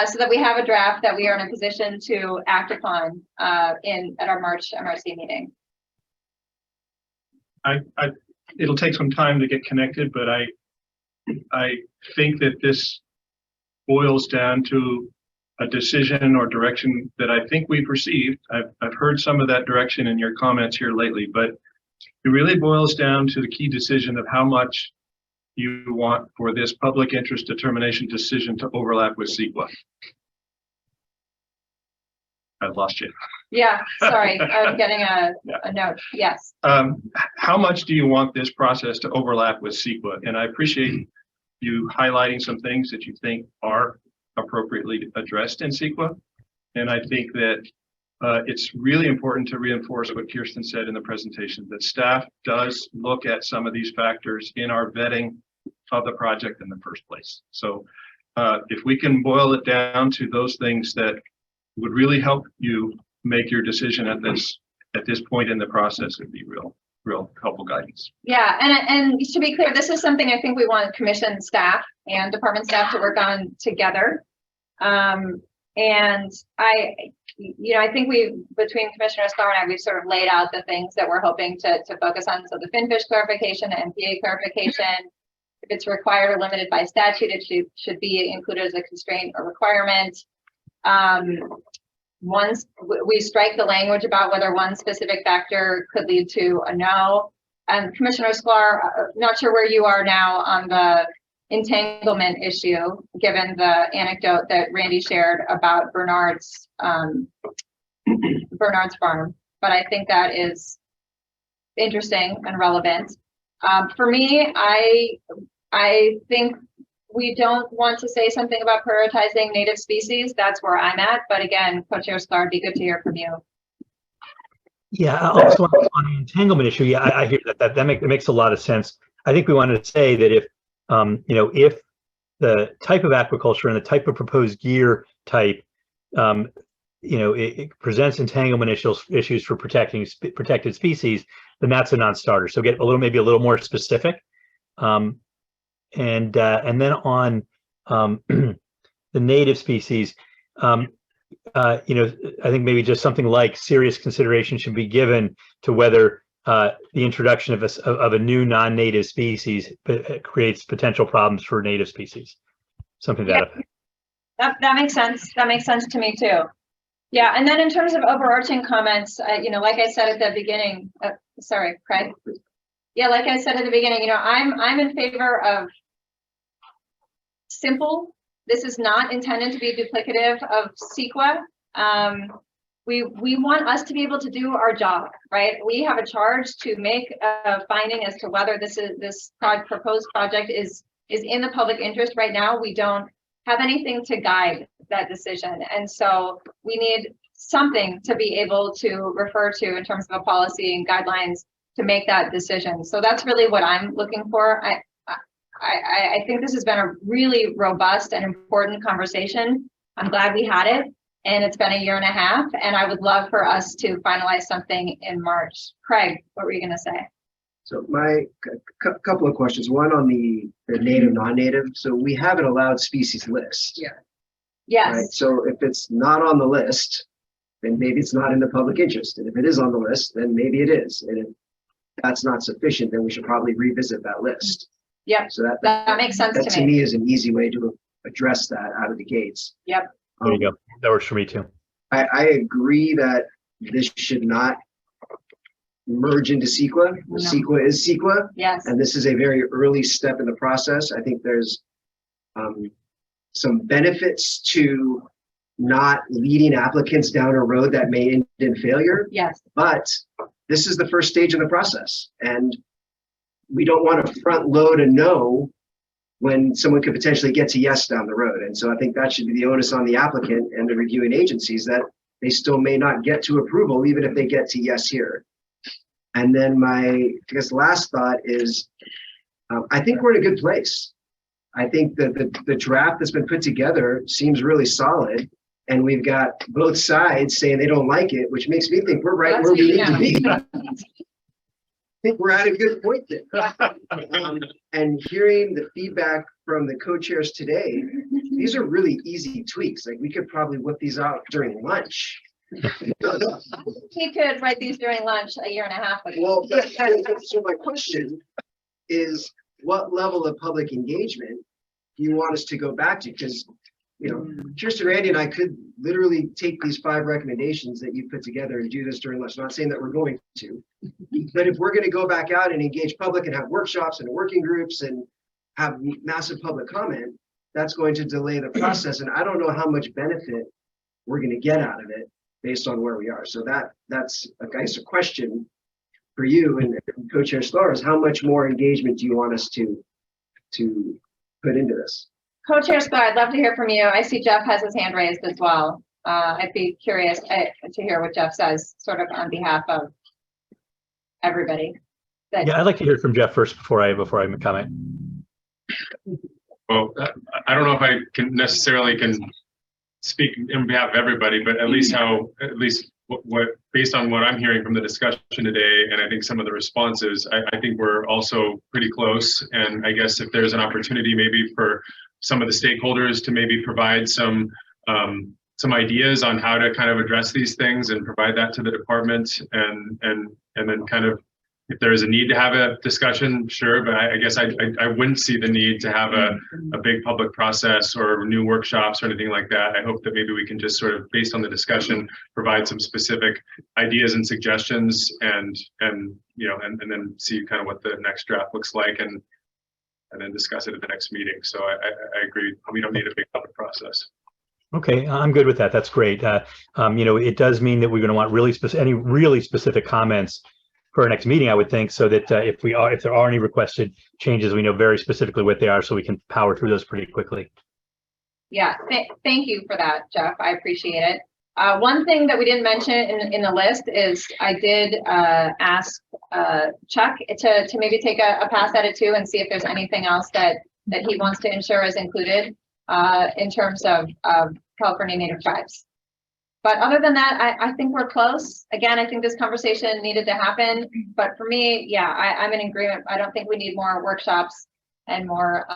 so that we have a draft that we are in a position to act upon at our March MRC meeting? It'll take some time to get connected, but I think that this boils down to a decision or direction that I think we've received. I've heard some of that direction in your comments here lately, but it really boils down to the key decision of how much you want for this public interest determination decision to overlap with CEQA. I've lost you. Yeah, sorry, I was getting a note. Yes. How much do you want this process to overlap with CEQA? And I appreciate you highlighting some things that you think are appropriately addressed in CEQA. And I think that it's really important to reinforce what Kirsten said in the presentation, that staff does look at some of these factors in our vetting of the project in the first place. So if we can boil it down to those things that would really help you make your decision at this point in the process, it'd be real helpful guidance. Yeah, and to be clear, this is something I think we want commission staff and department staff to work on together. And I think between Commissioner Sklar and I, we've sort of laid out the things that we're hoping to focus on. So the finfish clarification, the MPA clarification, if it's required or limited by statute, it should be included as a constraint or requirement. Once we strike the language about whether one specific factor could lead to a no. And Commissioner Sklar, not sure where you are now on the entanglement issue, given the anecdote that Randy shared about Bernard's farm. But I think that is interesting and relevant. For me, I think we don't want to say something about prioritizing native species. That's where I'm at. But again, Co-Chair Sklar, it'd be good to hear from you. Yeah, also on the entanglement issue, yeah, I hear that makes a lot of sense. I think we wanted to say that if, if the type of aquaculture and the type of proposed gear type, it presents entanglement issues for protected species, then that's a non-starter. So get maybe a little more specific. And then on the native species, I think maybe just something like serious consideration should be given to whether the introduction of a new non-native species creates potential problems for native species. Something to that effect. That makes sense. That makes sense to me too. Yeah, and then in terms of overarching comments, like I said at the beginning, sorry, Craig. Yeah, like I said at the beginning, I'm in favor of simple. This is not intended to be duplicative of CEQA. We want us to be able to do our job, right? We have a charge to make a finding as to whether this proposed project is in the public interest. Right now, we don't have anything to guide that decision. And so we need something to be able to refer to in terms of a policy and guidelines to make that decision. So that's really what I'm looking for. I think this has been a really robust and important conversation. I'm glad we had it, and it's been a year and a half, and I would love for us to finalize something in March. Craig, what were you going to say? So my couple of questions. One on the native, non-native. So we have an allowed species list. Yeah. Yes. Right? So if it's not on the list, then maybe it's not in the public interest. And if it is on the list, then maybe it is. And if that's not sufficient, then we should probably revisit that list. Yep. So that makes sense that to me. Is an easy way to address that out of the gates. Yep. There you go. That works for me too. I agree that this should not merge into CEQA. No. CEQA is CEQA. Yes. And this is a very early step in the process. I think there's some benefits to not leading applicants down a road that may end in failure. Yes. But this is the first stage in the process. And we don't want to front load a no when someone could potentially get to yes down the road. And so I think that should be the onus on the applicant and the reviewing agencies, that they still may not get to approval even if they get to yes here. And then my, last thought is, I think we're in a good place. I think that the draft that's been put together seems really solid, and we've got both sides saying they don't like it, which makes me think we're right where we need to be. I think we're at a good point there. And hearing the feedback from the co-chairs today, these are really easy tweaks. Like, we could probably whip these out during lunch. He could write these during lunch a year and a half ago. Well, so my question is, what level of public engagement do you want us to go back to? Because, Kirsten, Randy, and I could literally take these 5 recommendations that you put together and do this during lunch. I'm not saying that we're going to, but if we're going to go back out and engage public and have workshops and working groups and have massive public comment, that's going to delay the process. And I don't know how much benefit we're going to get out of it based on where we are. So that's a question for you and Co-Chair Stoller, is how much more engagement do you want us to put into this? Co-Chair Stoller, I'd love to hear from you. I see Jeff has his hand raised as well. I'd be curious to hear what Jeff says, sort of on behalf of everybody. Yeah, I'd like to hear from Jeff first before I comment. Well, I don't know if I can speak on behalf of everybody, but at least what based on what I'm hearing from the discussion today, and I think some of the responses, I think we're also pretty close. And I guess if there's an opportunity maybe for some of the stakeholders to maybe provide some ideas on how to kind of address these things and provide that to the department, and then kind of, if there is a need to have a discussion, sure, but I guess I wouldn't see the need to have a big public process or new workshops or anything like that. I hope that maybe we can just sort of, based on the discussion, provide some specific ideas and suggestions, and then see kind of what the next draft looks like, and then discuss it at the next meeting. So I agree, we don't need a big public process. Okay, I'm good with that. That's great. It does mean that we're going to want any really specific comments for our next meeting, I would think, so that if there are any requested changes, we know very specifically what they are, so we can power through those pretty quickly. Yeah, thank you for that, Jeff. I appreciate it. One thing that we didn't mention in the list is I did ask Chuck to maybe take a pass at it too and see if there's anything else that he wants to ensure is included in terms of California Native tribes. But other than that, I think we're close. Again, I think this conversation needed to happen. But for me, yeah, I'm in agreement. I don't think we need more workshops and more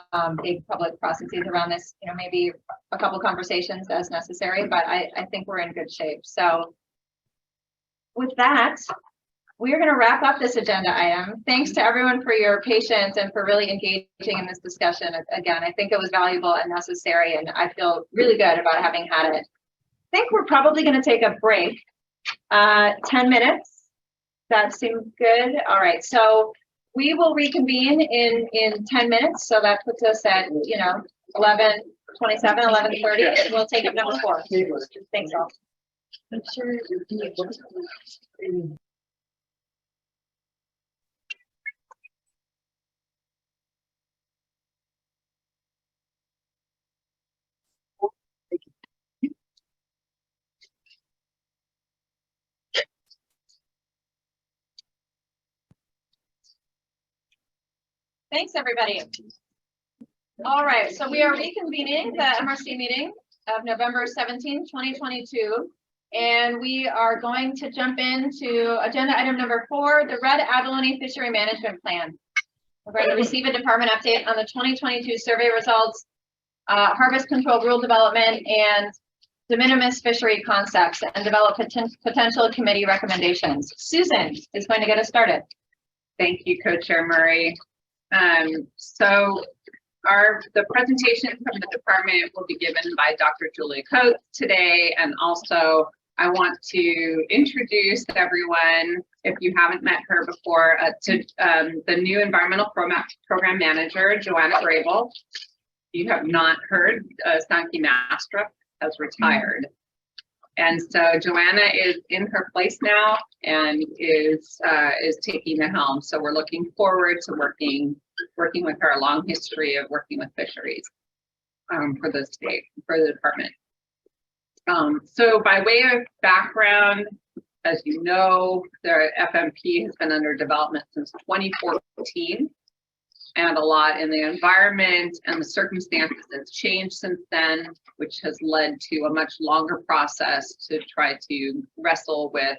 big public processes around this. You know, maybe a couple conversations as necessary, but I think we're in good shape. So with that, we're going to wrap up this agenda item. Thanks to everyone for your patience and for really engaging in this discussion. Again, I think it was valuable and necessary, and I feel really good about having had it. I think we're probably going to take a break, 10 minutes. That seems good. All right, so we will reconvene in 10 minutes. So that puts us at, 11:27, 11:30. We'll take up number 4. Thanks all. Thanks, everybody. All right, so we are reconvening the MRC meeting of November 17, 2022, and we are going to jump into agenda item number 4, the Red Abalone Fishery Management Plan. We're going to receive a department update on the 2022 survey results, harvest control rule development, and de minimis fishery concepts, and develop potential committee recommendations. Susan is going to get us started. Thank you, Co-Chair Murray. So the presentation from the department will be given by Dr. Julia Coates today, and also I want to introduce everyone, if you haven't met her before, to the new environmental program manager, Joanna Grable. You have not heard, Sanky Mastrup has retired. And so Joanna is in her place now and is taking the helm. So we're looking forward to working with her, a long history of working with fisheries for the state, for the department. So by way of background, as you know, the FMP has been under development since 2014. And a lot in the environment and the circumstances has changed since then, which has led to a much longer process to try to wrestle with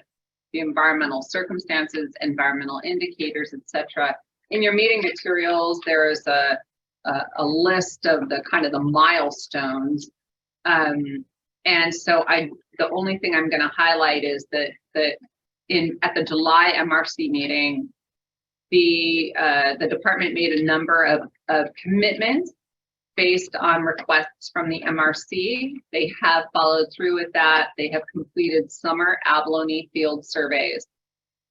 the environmental circumstances, environmental indicators, etc. In your meeting materials, there is a list of the kind of the milestones. And so the only thing I'm going to highlight is that at the July MRC meeting, the department made a number of commitments based on requests from the MRC. They have followed through with that. They have completed summer abalone field surveys.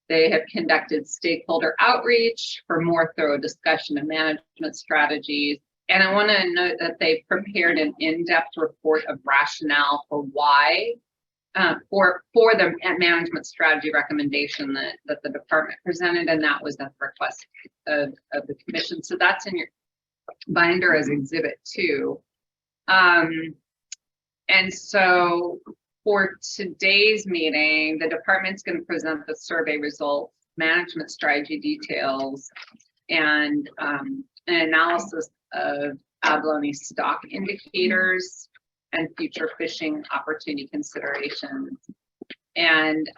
They have conducted stakeholder outreach for more thorough discussion of management strategies. And I want to note that they prepared an in-depth report of rationale for why for the management strategy recommendation that the department presented, and that was at the request of the commission. So that's in your binder as Exhibit 2. And so for today's meeting, the department's going to present the survey results, management strategy details, and an analysis of abalone stock indicators and future fishing opportunity considerations. And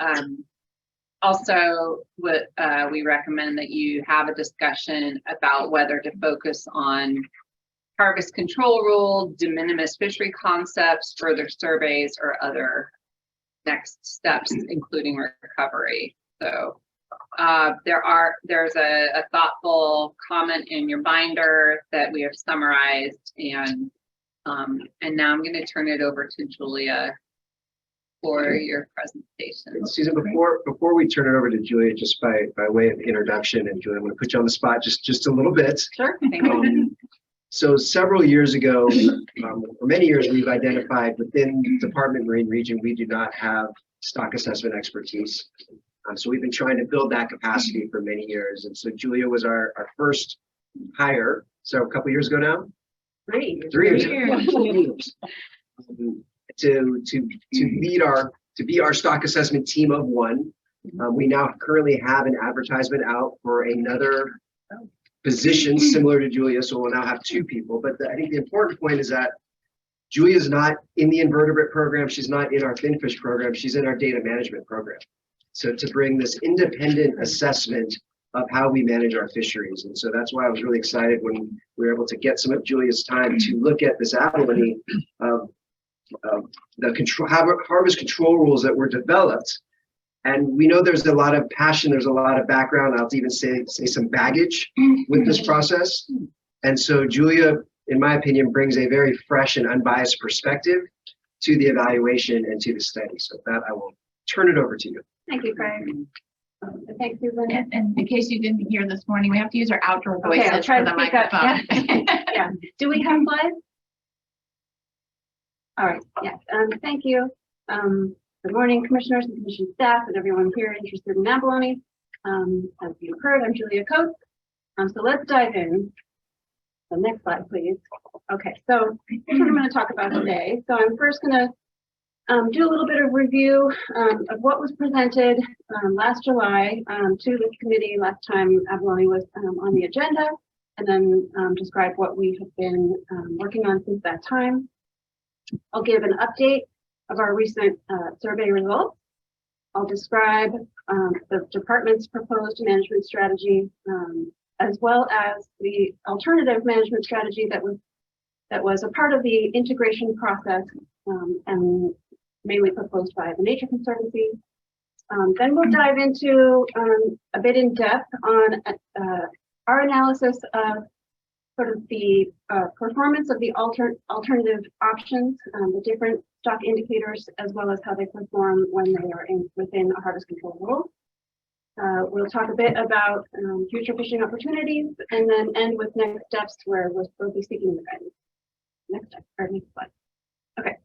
also we recommend that you have a discussion about whether to focus on harvest control rule, de minimis fishery concepts, further surveys, or other next steps, including recovery. So there's a thoughtful comment in your binder that we have summarized, and now I'm going to turn it over to Julia for your presentation. Susan, before we turn it over to Julia, just by way of introduction, and Julia, I'm going to put you on the spot just a little bit. Sure. Thank you. So several years ago, for many years, we've identified within Department Marine Region, we do not have stock assessment expertise. So we've been trying to build that capacity for many years. And so Julia was our first hire. So a couple years ago now? 3 years. 3 years. To lead our to be our stock assessment team of one. We now currently have an advertisement out for another position similar to Julia, so we'll now have two people. But I think the important point is that Julia's not in the invertebrate program. She's not in our finfish program. She's in our data management program. So to bring this independent assessment of how we manage our fisheries. And so that's why I was really excited when we were able to get some of Julia's time to look at this abalone of the harvest control rules that were developed. And we know there's a lot of passion, there's a lot of background, I'll even say some baggage with this process. And so Julia, in my opinion, brings a very fresh and unbiased perspective to the evaluation and to the study. So with that, I will turn it over to you. Thank you, Craig. Thanks, Susan. And in case you didn't hear this morning, we have to use our outdoor voices Okay, I'll try for to the speak up. microphone. Yeah. Do we have slides? All right, yes, thank you. Good morning, commissioners and commission staff and everyone here interested in abalone. As you heard, I'm Julia Coates. So let's dive in. The next slide, please. Okay, so here's what I'm going to talk about today. So I'm first going to do a little bit of review of what was presented last July to this committee last time abalone was on the agenda, and then describe what we have been working on since that time. I'll give an update of our recent survey results. I'll describe the department's proposed management strategy, as well as the alternative management strategy that was a part of the integration process and mainly proposed by the Nature Conservancy. Then we'll dive into a bit in depth on our analysis of sort of the performance of the alternative options, the different stock indicators, as well as how they perform when they are within a harvest control rule. We'll talk a bit about future fishing opportunities, and then end with next steps where we'll be seeking the guidance. Next slide. Okay.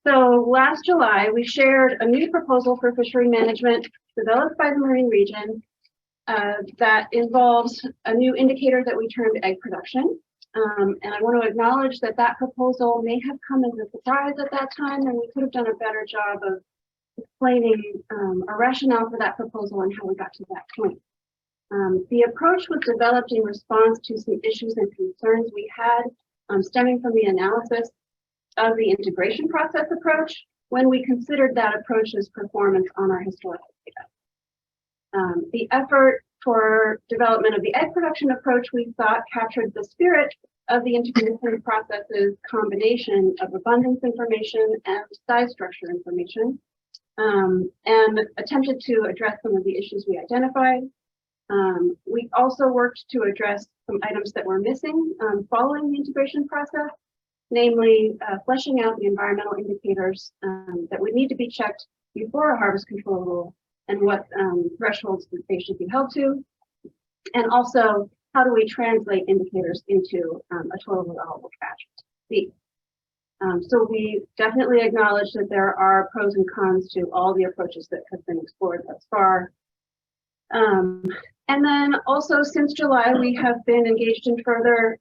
So last July, we shared a new proposal for fishery management developed by the Marine Region that involves a new indicator that we termed egg production. And I want to acknowledge that that proposal may have come as a surprise at that time, and we could have done a better job of explaining a rationale for that proposal and how we got to that point. The approach was developed in response to some issues and concerns we had stemming from the analysis of the integration process approach when we considered that approach's performance on our historical data. The effort for development of the egg production approach, we thought, captured the spirit of the integration process's combination of abundance information and size structure information, and attempted to address some of the issues we identified. We also worked to address some items that were missing following the integration process, namely fleshing out the environmental indicators that would need to be checked before a harvest control rule, and what thresholds that they should be held to, and also how do we translate indicators into a total allowable catch. So we definitely acknowledge that there are pros and cons to all the approaches that have been explored thus far. And then also since July, we have been engaged in further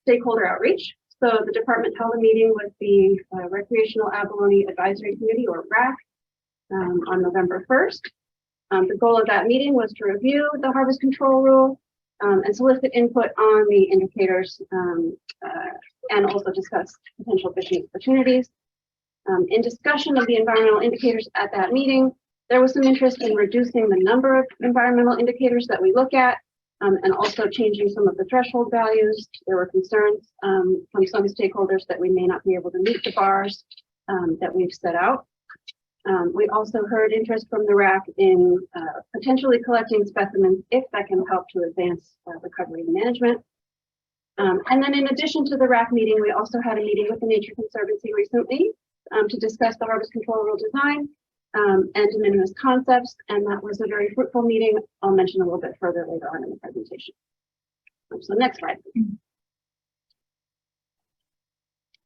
stakeholder outreach. So the department held a meeting with the Recreational Abalone Advisory Committee, or RAC, on November 1st. The goal of that meeting was to review the harvest control rule and solicit input on the indicators and also discuss potential fishing opportunities. In discussion of the environmental indicators at that meeting, there was some interest in reducing the number of environmental indicators that we look at, and also changing some of the threshold values. There were concerns from some stakeholders that we may not be able to meet the bars that we've set out. We also heard interest from the RAC in potentially collecting specimens if that can help to advance recovery and management. And then in addition to the RAC meeting, we also had a meeting with the Nature Conservancy recently to discuss the harvest control rule design and de minimis concepts, and that was a very fruitful meeting. I'll mention a little bit further later on in the presentation. So next slide.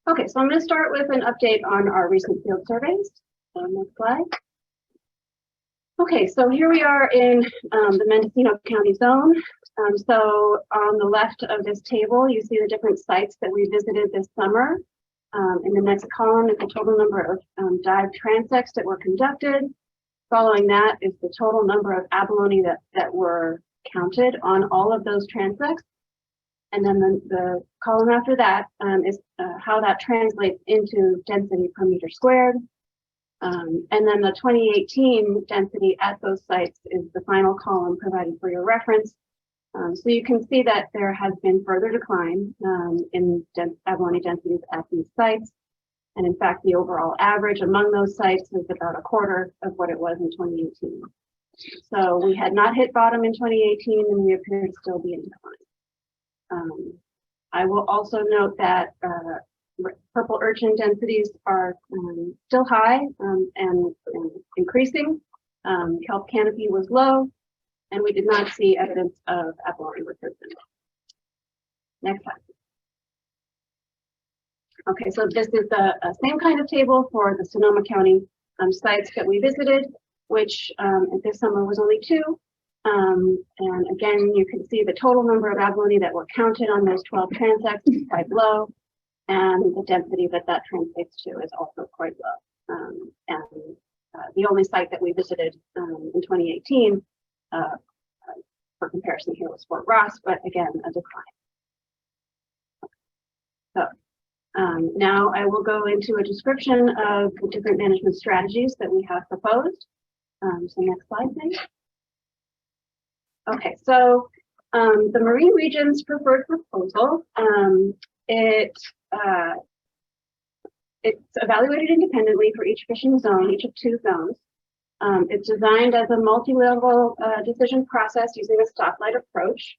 Okay, so I'm going to start with an update on our recent field surveys. Next slide. Okay, so here we are in the Mendocino County zone. So on the left of this table, you see the different sites that we visited this summer. In the next column is the total number of dive transects that were conducted. Following that is the total number of abalone that were counted on all of those transects. And then the column after that is how that translates into density per meter squared. And then the 2018 density at those sites is the final column provided for your reference. So you can see that there has been further decline in abalone densities at these sites. And in fact, the overall average among those sites is about a quarter of what it was in 2018. So we had not hit bottom in 2018, and we appear to still be in decline. I will also note that purple urchin densities are still high and increasing. Kelp canopy was low, and we did not see evidence of abalone recruitment. Next slide. Okay, so this is the same kind of table for the Sonoma County sites that we visited, which this summer was only 2. And again, you can see the total number of abalone that were counted on those 12 transects is quite low, and the density that translates to is also quite low. And the only site that we visited in 2018, for comparison here, was Fort Ross, but again, a decline. So now I will go into a description of the different management strategies that we have proposed. So next slide, please. Okay, so the Marine Region's preferred proposal, it's evaluated independently for each fishing zone, each of 2 zones. It's designed as a multi-level decision process using a stoplight approach,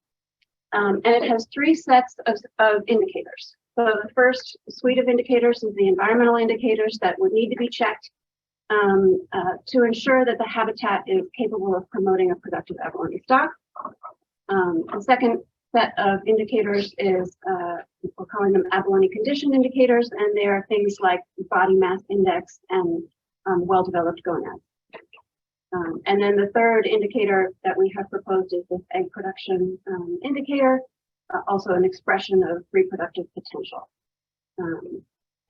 and it has 3 sets of indicators. So the first suite of indicators is the environmental indicators that would need to be checked to ensure that the habitat is capable of promoting a productive abalone stock. The second set of indicators is, we're calling them abalone condition indicators, and they are things like body mass index and well-developed gonads. And then the third indicator that we have proposed is this egg production indicator, also an expression of reproductive potential.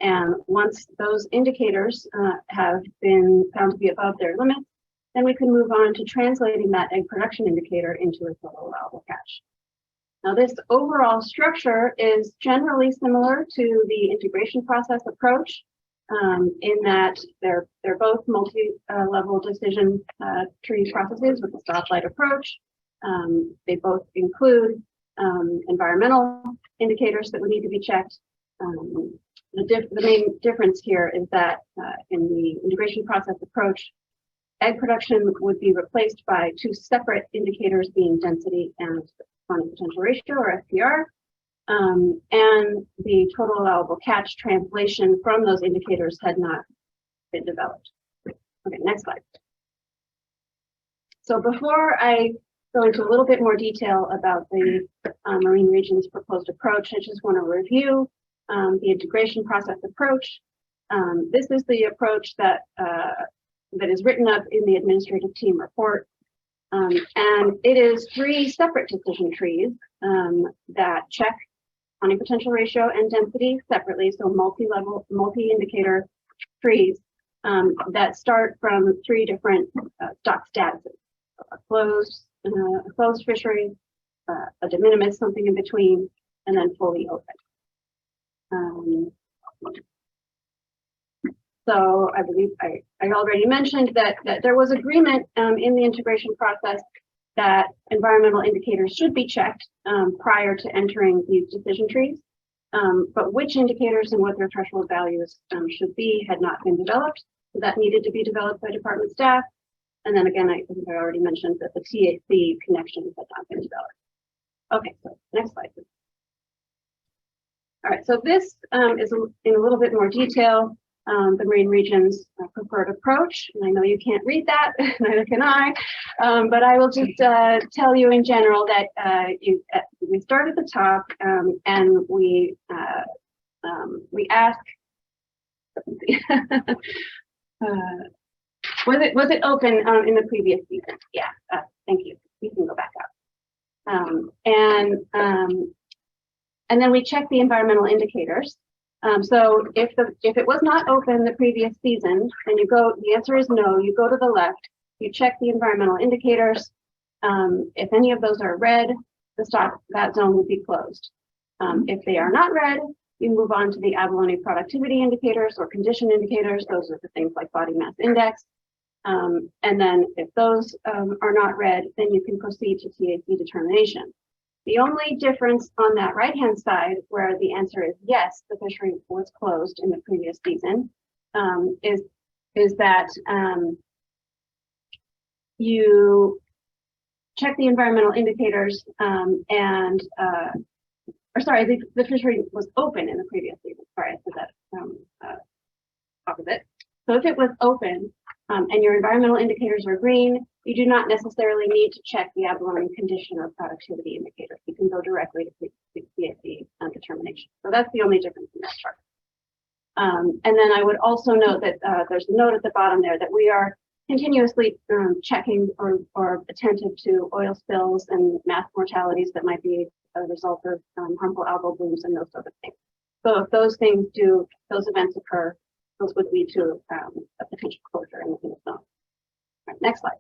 And once those indicators have been found to be above their limits, then we can move on to translating that egg production indicator into a total allowable catch. Now, this overall structure is generally similar to the integration process approach, in that they're both multi-level decision tree processes with the stoplight approach. They both include environmental indicators that would need to be checked. The main difference here is that in the integration process approach, egg production would be replaced by 2 separate indicators, being density and spawning potential ratio, or SPR, and the total allowable catch translation from those indicators had not been developed. Okay, next slide. So before I go into a little bit more detail about the Marine Region's proposed approach, I just want to review the integration process approach. This is the approach that is written up in the administrative team report. And it is 3 separate decision trees that check spawning potential ratio and density separately, so multi-level, multi-indicator trees that start from 3 different stock statuses: a closed fishery, a de minimis, something in between, and then fully open. So I believe I already mentioned that there was agreement in the integration process that environmental indicators should be checked prior to entering these decision trees. But which indicators and what their threshold values should be had not been developed. So that needed to be developed by department staff. And then again, I think I already mentioned that the TAC connections had not been developed. Okay, so next slide, please. All right, so this is in a little bit more detail, the Marine Region's preferred approach. And I know you can't read that, neither can I, but I will just tell you in general that we start at the top and we ask, was it open in the previous season? Yeah, thank you. You can go back up. And then we check the environmental indicators. So if it was not open the previous season, then the answer is no, you go to the left, you check the environmental indicators. If any of those are red, that zone will be closed. If they are not red, you move on to the abalone productivity indicators or condition indicators. Those are the things like body mass index. And then if those are not red, then you can proceed to TAC determination. The only difference on that right-hand side, where the answer is yes, the fishery was closed in the previous season, is that you check the environmental indicators the fishery was open in the previous season. Sorry, I said that opposite. So if it was open and your environmental indicators are green, you do not necessarily need to check the abalone condition or productivity indicators. You can go directly to CAC determination. So that's the only difference in that chart. And then I would also note that there's a note at the bottom there that we are continuously checking or attentive to oil spills and mass mortalities that might be a result of harmful algal blooms and those sort of things. So if those events occur, those would lead to a potential closure in the zone. Right, next slide.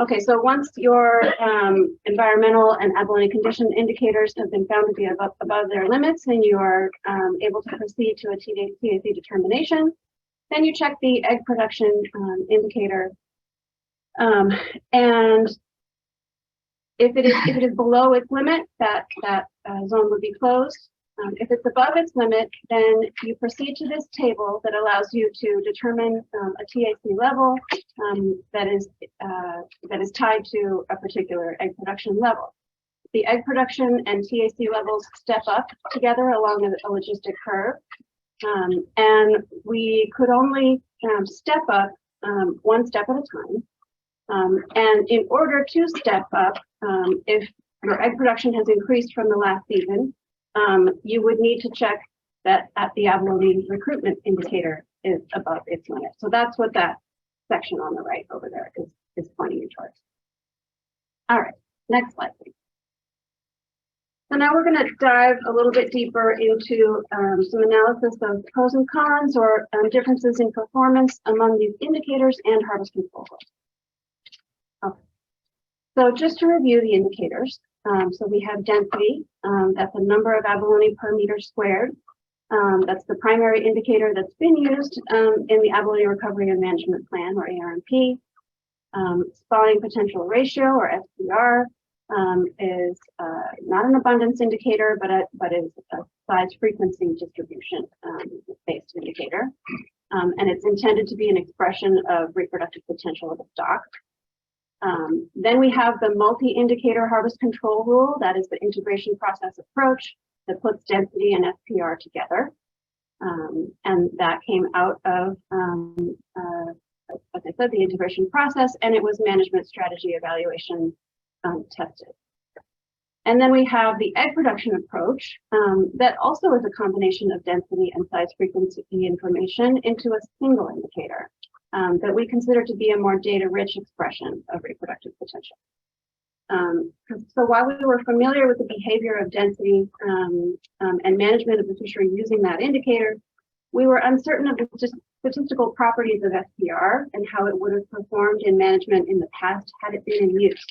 Okay, so once your environmental and abalone condition indicators have been found to be above their limits and you are able to proceed to a TAC determination, then you check the egg production indicator. And if it is below its limit, that zone would be closed. If it's above its limit, then you proceed to this table that allows you to determine a TAC level that is tied to a particular egg production level. The egg production and TAC levels step up together along a logistic curve, and we could only step up one step at a time. And in order to step up, if your egg production has increased from the last season, you would need to check that at the abalone recruitment indicator is above its limit. So that's what that section on the right over there is pointing you towards. All right, next slide, please. So now we're going to dive a little bit deeper into some analysis of pros and cons or differences in performance among these indicators and harvest control goals. Okay. So just to review the indicators, so we have density, that's the number of abalone per meter squared. That's the primary indicator that's been used in the Abalone Recovery and Management Plan, or ARMP. Spawning potential ratio, or SPR, is not an abundance indicator, but is a size frequency distribution based indicator. And it's intended to be an expression of reproductive potential of the stock. Then we have the multi-indicator harvest control rule. That is the integration process approach that puts density and SPR together. And that came out of, as I said, the integration process, and it was management strategy evaluation tested. And then we have the egg production approach that also is a combination of density and size frequency information into a single indicator that we consider to be a more data-rich expression of reproductive potential. So while we were familiar with the behavior of density and management of the fishery using that indicator, we were uncertain of the statistical properties of SPR and how it would have performed in management in the past had it been in use.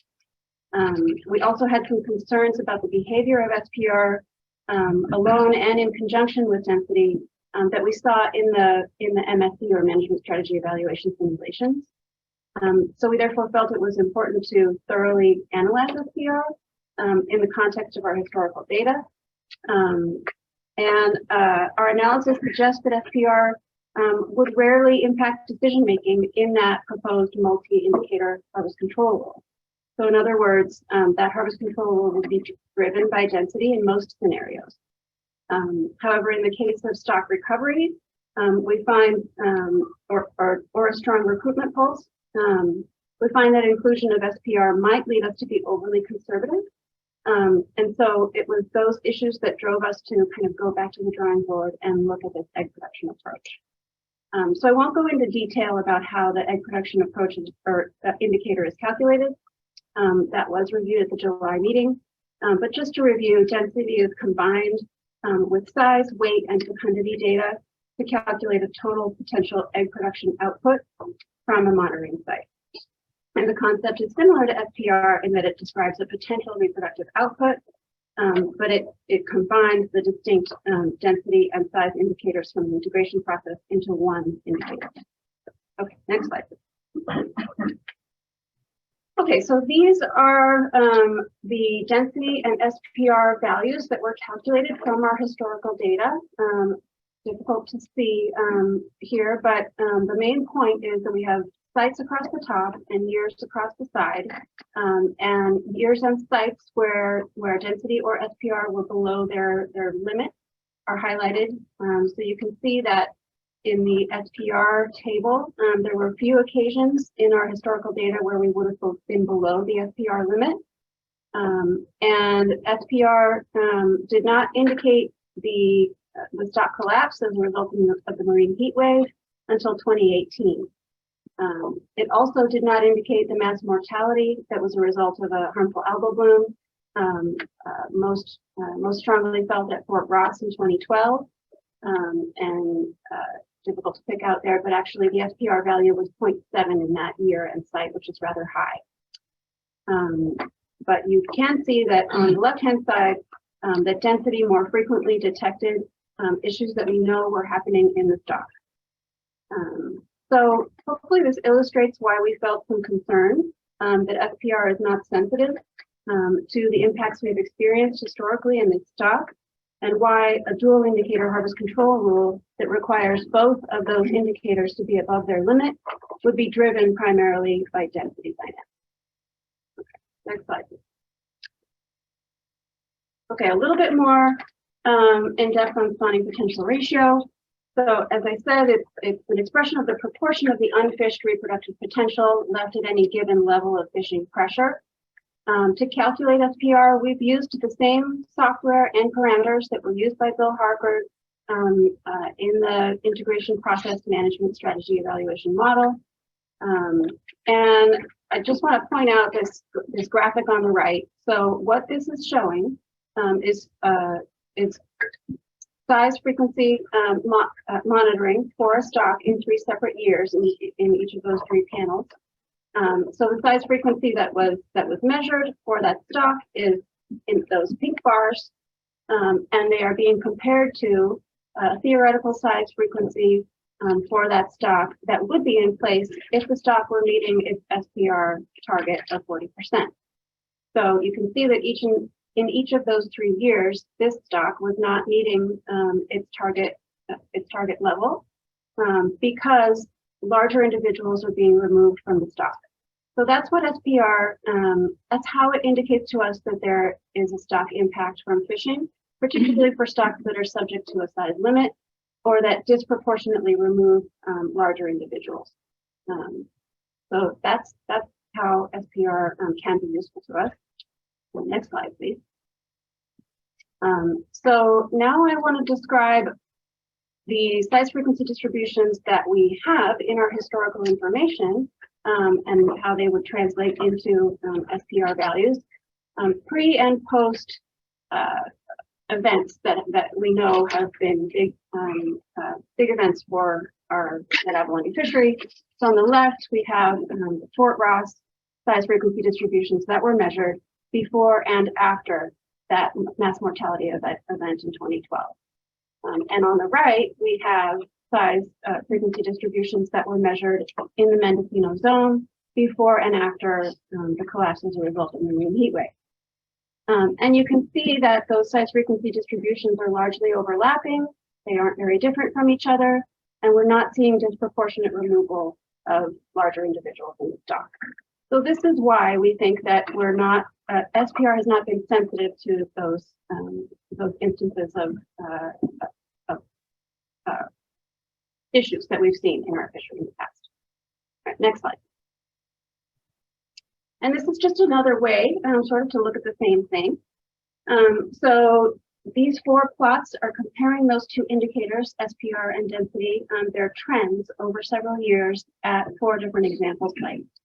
We also had some concerns about the behavior of SPR alone and in conjunction with density that we saw in the MSE, or management strategy evaluation simulations. So we therefore felt it was important to thoroughly analyze SPR in the context of our historical data. And our analysis suggests that SPR would rarely impact decision-making in that proposed multi-indicator harvest control rule. So in other words, that harvest control rule would be driven by density in most scenarios. However, in the case of stock recovery, we find, or a strong recruitment pulse, we find that inclusion of SPR might lead us to be overly conservative. And so it was those issues that drove us to kind of go back to the drawing board and look at this egg production approach. So I won't go into detail about how the egg production approach or indicator is calculated. That was reviewed at the July meeting. But just to review, density is combined with size, weight, and fecundity data to calculate a total potential egg production output from a monitoring site. And the concept is similar to SPR in that it describes a potential reproductive output, but it combines the distinct density and size indicators from the integration process into one indicator. Okay, next slide. Okay, so these are the density and SPR values that were calculated from our historical data. Difficult to see here, but the main point is that we have sites across the top and years across the side, and years and sites where density or SPR were below their limit are highlighted. So you can see that in the SPR table, there were a few occasions in our historical data where we would have been below the SPR limit. And SPR did not indicate the stock collapse as a result of the marine heat wave until 2018. It also did not indicate the mass mortality that was a result of a harmful algal bloom, most strongly felt at Fort Ross in 2012, and difficult to pick out there, but actually the SPR value was 0.7 in that year and site, which is rather high. But you can see that on the left-hand side, that density more frequently detected issues that we know were happening in the stock. So hopefully this illustrates why we felt some concern that SPR is not sensitive to the impacts we've experienced historically in this stock, and why a dual indicator harvest control rule that requires both of those indicators to be above their limit would be driven primarily by density dynamics. Okay, next slide. Okay, a little bit more in depth on spawning potential ratio. So as I said, it's an expression of the proportion of the unfished reproductive potential left at any given level of fishing pressure. To calculate SPR, we've used the same software and parameters that were used by Bill Harper in the integration process management strategy evaluation model. And I just want to point out this graphic on the right. So what this is showing is size frequency monitoring for a stock in 3 separate years in each of those 3 panels. So the size frequency that was measured for that stock is in those pink bars, and they are being compared to a theoretical size frequency for that stock that would be in place if the stock were meeting its SPR target of 40%. So you can see that in each of those 3 years, this stock was not meeting its target level because larger individuals are being removed from the stock. So that's what SPR, that's how it indicates to us that there is a stock impact from fishing, particularly for stocks that are subject to a size limit or that disproportionately remove larger individuals. So that's how SPR can be useful to us. Next slide, please. So now I want to describe the size frequency distributions that we have in our historical information and how they would translate into SPR values pre and post events that we know have been big events for our abalone fishery. So on the left, we have the Fort Ross size frequency distributions that were measured before and after that mass mortality event in 2012. And on the right, we have size frequency distributions that were measured in the Mendocino zone before and after the collapse as a result of the marine heat wave. And you can see that those size frequency distributions are largely overlapping. They aren't very different from each other, and we're not seeing disproportionate removal of larger individuals in the stock. So this is why we think that we're not, SPR has not been sensitive to those instances of issues that we've seen in our fishery in the past. All right, next slide. And this is just another way sort of to look at the same thing. So these 4 plots are comparing those 2 indicators, SPR and density, their trends over several years at 4 different example sites.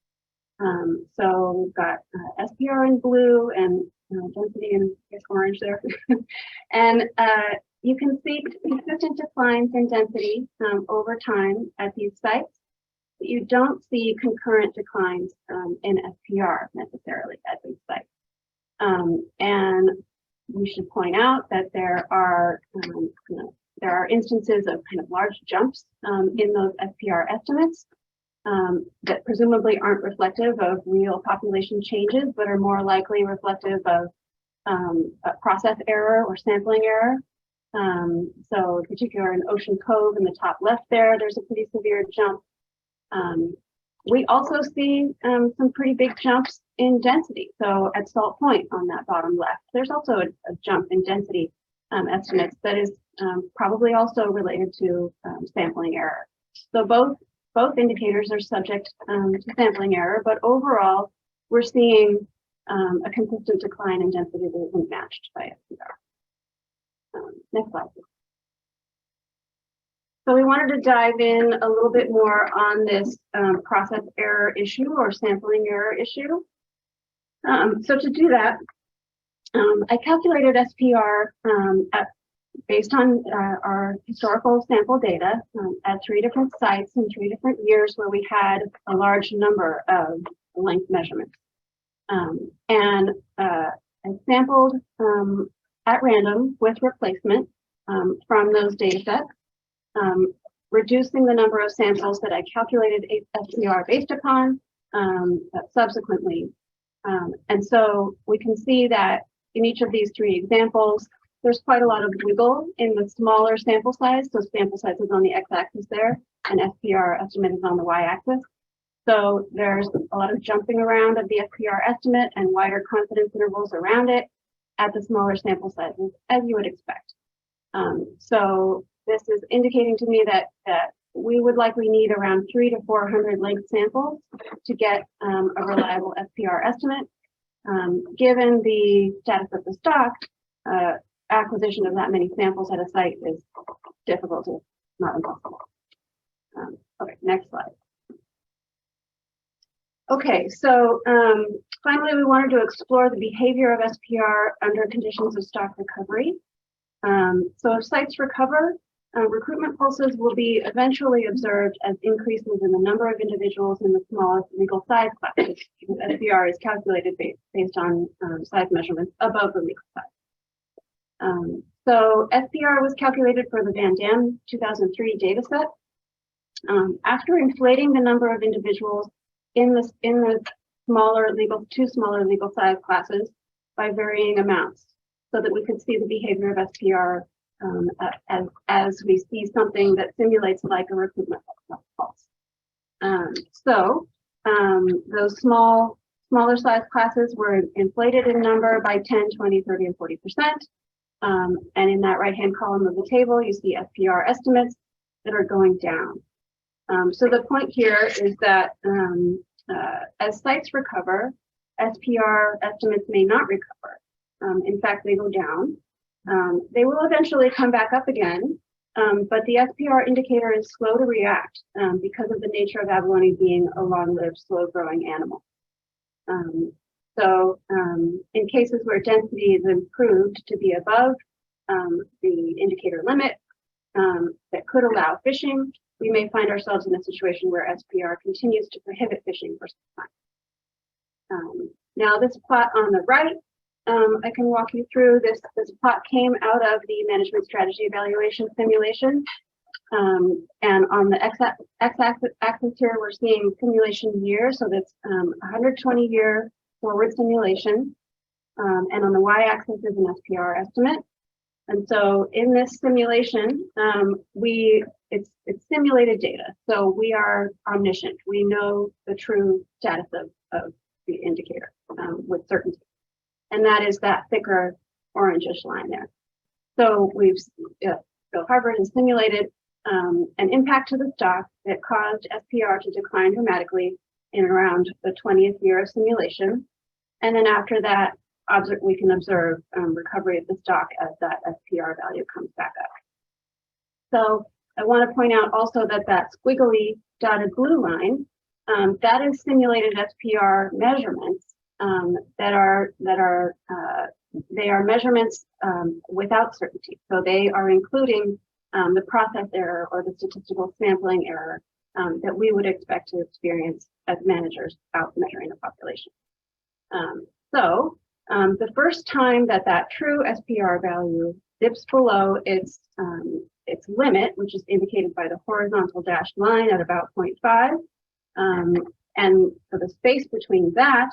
So we've got SPR in blue and density in orange there. And you can see consistent declines in density over time at these sites. But you don't see concurrent declines in SPR necessarily at these sites. And we should point out that there are instances of kind of large jumps in those SPR estimates that presumably aren't reflective of real population changes, but are more likely reflective of a process error or sampling error. So in particular in Ocean Cove in the top left there, there's a pretty severe jump. We also see some pretty big jumps in density. So at Salt Point on that bottom left, there's also a jump in density estimates that is probably also related to sampling error. So both indicators are subject to sampling error, but overall, we're seeing a consistent decline in density that isn't matched by SPR. Next slide, please. So we wanted to dive in a little bit more on this process error issue or sampling error issue. So to do that, I calculated SPR based on our historical sample data at 3 different sites in 3 different years where we had a large number of length measurements. And I sampled at random with replacement from those data sets, reducing the number of samples that I calculated SPR based upon subsequently. And so we can see that in each of these 3 examples, there's quite a lot of wiggle in the smaller sample size. So sample size is on the x-axis there, and SPR estimate is on the y-axis. So there's a lot of jumping around of the SPR estimate and wider confidence intervals around it at the smaller sample sizes, as you would expect. So this is indicating to me that we would likely need around 300 to 400 length samples to get a reliable SPR estimate. Given the status of the stock, acquisition of that many samples at a site is difficult, if not impossible. Okay, next slide. Okay, so finally, we wanted to explore the behavior of SPR under conditions of stock recovery. So if sites recover, recruitment pulses will be eventually observed as increases in the number of individuals in the smallest legal size classes, because SPR is calculated based on size measurements above the legal size. So SPR was calculated for the Van Dam 2003 data set. After inflating the number of individuals in the two smaller legal size classes by varying amounts, so that we could see the behavior of SPR as we see something that simulates like a recruitment pulse. Those smaller size classes were inflated in number by 10, 20, 30, and 40%. And in that right-hand column of the table, you see SPR estimates that are going down. So the point here is that as sites recover, SPR estimates may not recover. In fact, they go down. They will eventually come back up again, but the SPR indicator is slow to react because of the nature of abalone being a long-lived, slow-growing animal. In cases where density is improved to be above the indicator limit that could allow fishing, we may find ourselves in a situation where SPR continues to prohibit fishing for some time. Now, this plot on the right, I can walk you through. This plot came out of the management strategy evaluation simulation. And on the x-axis here, we're seeing simulation year. So that's 120-year forward simulation. And on the y-axis is an SPR estimate. And so in this simulation, it's simulated data. So we are omniscient. We know the true status of the indicator with certainty. And that is that thicker orangish line there. So we've Bill Harvard has simulated an impact to the stock that caused SPR to decline dramatically in around the 20th year of simulation. And then after that, we can observe recovery of the stock as that SPR value comes back up. So I want to point out also that that squiggly dotted blue line, that is simulated SPR measurements that are they are measurements without certainty. So they are including the process error or the statistical sampling error that we would expect to experience as managers out measuring a population. The first time that true SPR value dips below its limit, which is indicated by the horizontal dashed line at about 0.5, and so the space between that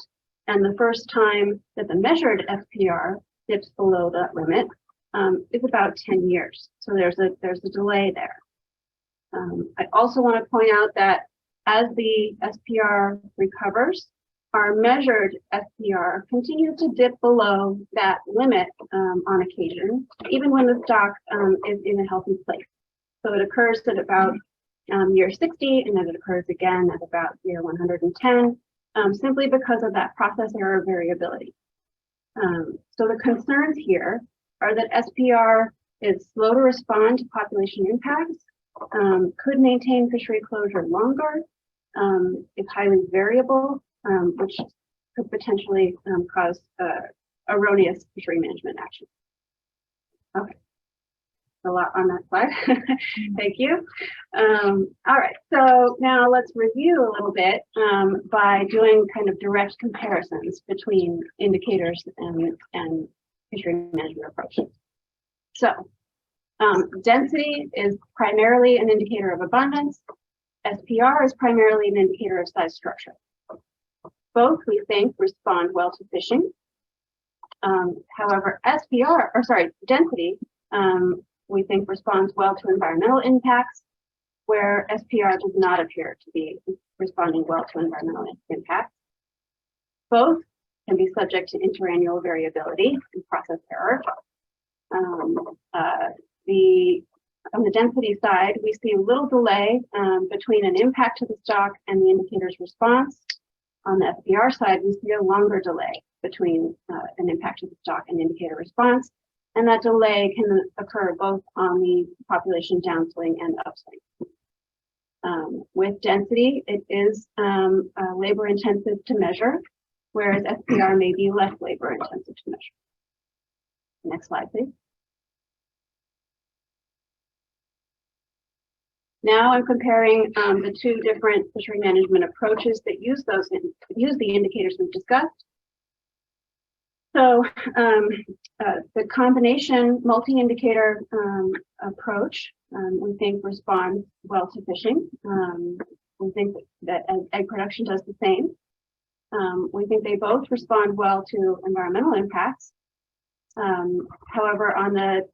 and the first time that the measured SPR dips below that limit is about 10 years. So there's a delay there. I also want to point out that as the SPR recovers, our measured SPR continues to dip below that limit on occasion, even when the stock is in a healthy place. So it occurs at about year 60, and then it occurs again at about year 110, simply because of that process error variability. So the concerns here are that SPR is slow to respond to population impacts, could maintain fishery closure longer, is highly variable, which could potentially cause erroneous fishery management action. Okay, a lot on that slide. Thank you. All right, so now let's review a little bit by doing kind of direct comparisons between indicators and fishery management approaches. So density is primarily an indicator of abundance. SPR is primarily an indicator of size structure. Both, we think, respond well to fishing. However, density, we think responds well to environmental impacts, where SPR does not appear to be responding well to environmental impacts. Both can be subject to interannual variability and process error. On the density side, we see a little delay between an impact to the stock and the indicator's response. On the SPR side, we see a longer delay between an impact to the stock and indicator response, and that delay can occur both on the population downswing and upswing. With density, it is labor intensive to measure, whereas SPR may be less labor intensive to measure. Next slide, please. Now I'm comparing the two different fishery management approaches that use the indicators we've discussed. So the combination multi-indicator approach, we think responds well to fishing. We think that egg production does the same. We think they both respond well to environmental impacts. However, on the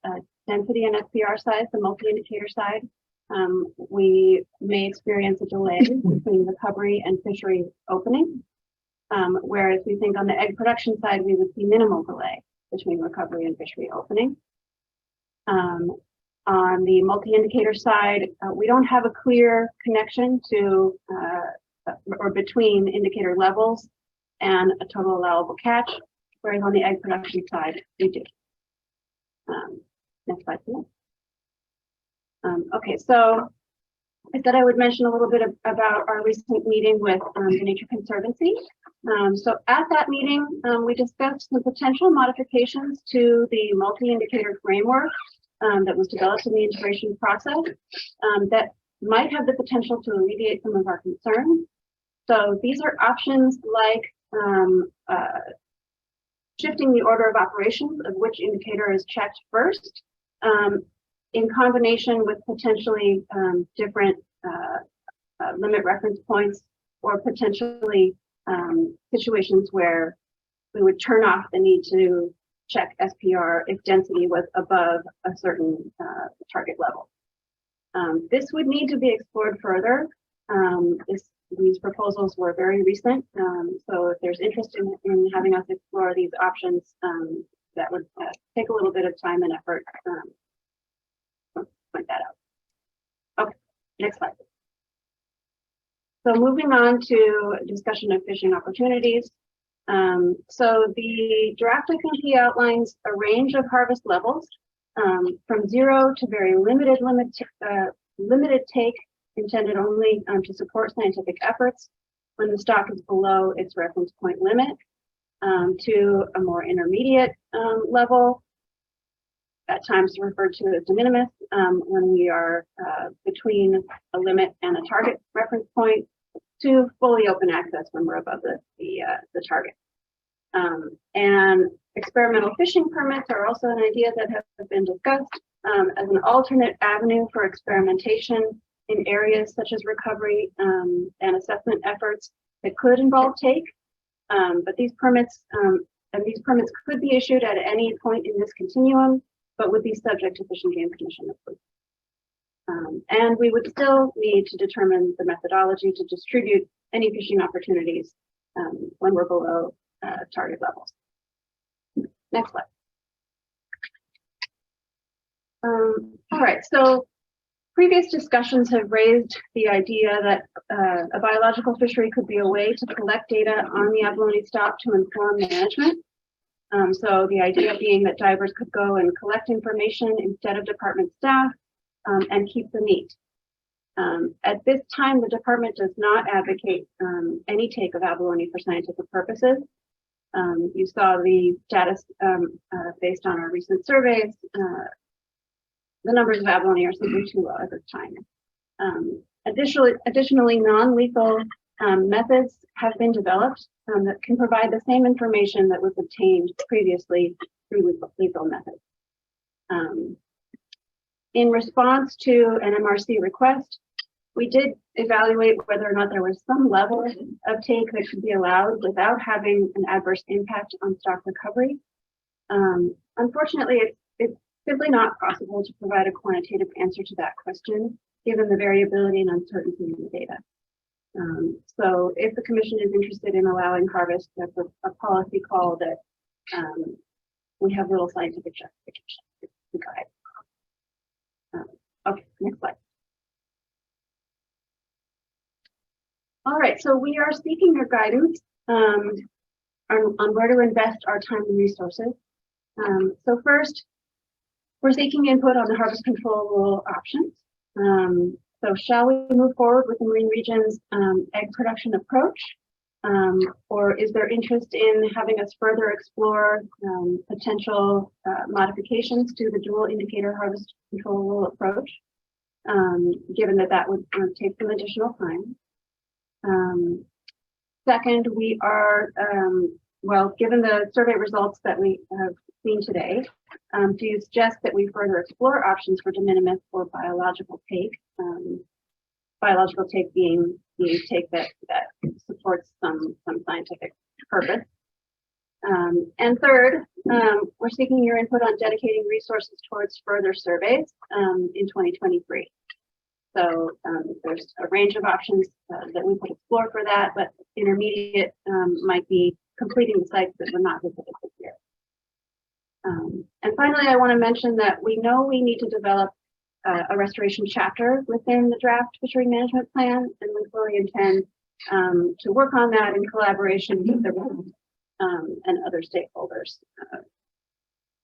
density and SPR side, the multi-indicator side, we may experience a delay between recovery and fishery opening, whereas we think on the egg production side, we would see minimal delay between recovery and fishery opening. On the multi-indicator side, we don't have a clear connection to or between indicator levels and a total allowable catch, whereas on the egg production side, we do. Next slide, please. Okay, so I said I would mention a little bit about our recent meeting with the Nature Conservancy. So at that meeting, we discussed some potential modifications to the multi-indicator framework that was developed in the integration process that might have the potential to alleviate some of our concerns. So these are options like shifting the order of operations of which indicator is checked first, in combination with potentially different limit reference points, or potentially situations where we would turn off the need to check SPR if density was above a certain target level. This would need to be explored further. These proposals were very recent, so if there's interest in having us explore these options, that would take a little bit of time and effort. Point that out. Okay, next slide. So moving on to discussion of fishing opportunities. So the draft FNP outlines a range of harvest levels from 0 to very limited take, intended only to support scientific efforts when the stock is below its reference point limit. to a more intermediate level, at times referred to as de minimis, when we are between a limit and a target reference point, to fully open access when we're above the target. And experimental fishing permits are also an idea that have been discussed as an alternate avenue for experimentation in areas such as recovery and assessment efforts that could involve take. But these permits could be issued at any point in this continuum, but would be subject to Fish and Game Commission approval. And we would still need to determine the methodology to distribute any fishing opportunities when we're below target levels. Next slide. All right, so previous discussions have raised the idea that a biological fishery could be a way to collect data on the abalone stock to inform management. So the idea being that divers could go and collect information instead of department staff and keep the meat. At this time, the department does not advocate any take of abalone for scientific purposes. You saw the status based on our recent surveys. The numbers of abalone are simply too low at this time. Additionally, non-lethal methods have been developed that can provide the same information that was obtained previously through lethal methods. In response to an MRC request, we did evaluate whether or not there was some level of take that could be allowed without having an adverse impact on stock recovery. Unfortunately, it's simply not possible to provide a quantitative answer to that question, given the variability and uncertainty in the data. So if the commission is interested in allowing harvest, that's a policy call that we have little scientific justification to guide. Okay, next slide. All right, so we are seeking your guidance on where to invest our time and resources. So first, we're seeking input on the harvest control rule options. So shall we move forward with the Marine Region's egg production approach? Or is there interest in having us further explore potential modifications to the dual indicator harvest control rule approach, given that that would take some additional time? Second, we are, well, given the survey results that we have seen today, do you suggest that we further explore options for de minimis or biological take? Biological take being the take that supports some scientific purpose. And third, we're seeking your input on dedicating resources towards further surveys in 2023. So there's a range of options that we could explore for that, but intermediate might be completing the sites that were not visited this year. And finally, I want to mention that we know we need to develop a restoration chapter within the draft fishery management plan, and we fully intend to work on that in collaboration with the and other stakeholders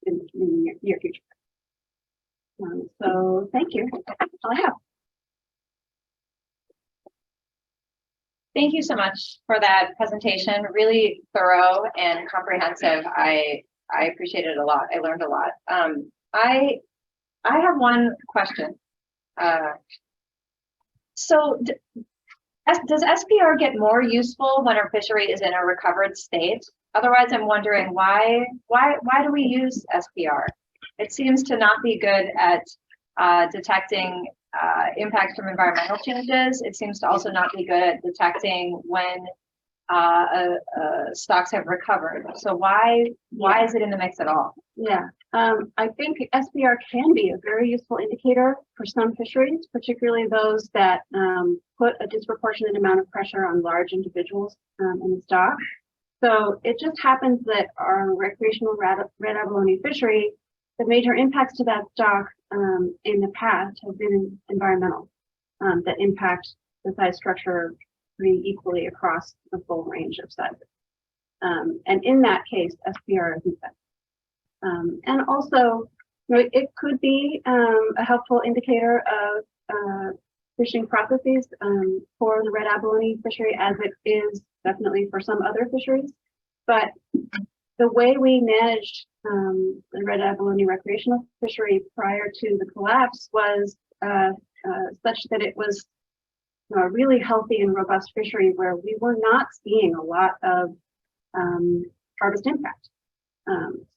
in the near future. So thank you. That's all I have. Thank you so much for that presentation. Really thorough and comprehensive. I appreciate it a lot. I learned a lot. I have one question. So does SPR get more useful when our fishery is in a recovered state? Otherwise, I'm wondering why do we use SPR? It seems to not be good at detecting impacts from environmental changes. It seems to also not be good at detecting when stocks have recovered. So why is it in the mix at all? Yeah, I think SPR can be a very useful indicator for some fisheries, particularly those that put a disproportionate amount of pressure on large individuals in the stock. So it just happens that our recreational red abalone fishery, the major impacts to that stock in the past have been environmental, that impact the size structure pretty equally across the full range of sizes. And in that case, SPR isn't best. And also, you know, it could be a helpful indicator of fishing processes for the red abalone fishery, as it is definitely for some other fisheries. But the way we managed the red abalone recreational fishery prior to the collapse was such that it was a really healthy and robust fishery where we were not seeing a lot of harvest impact.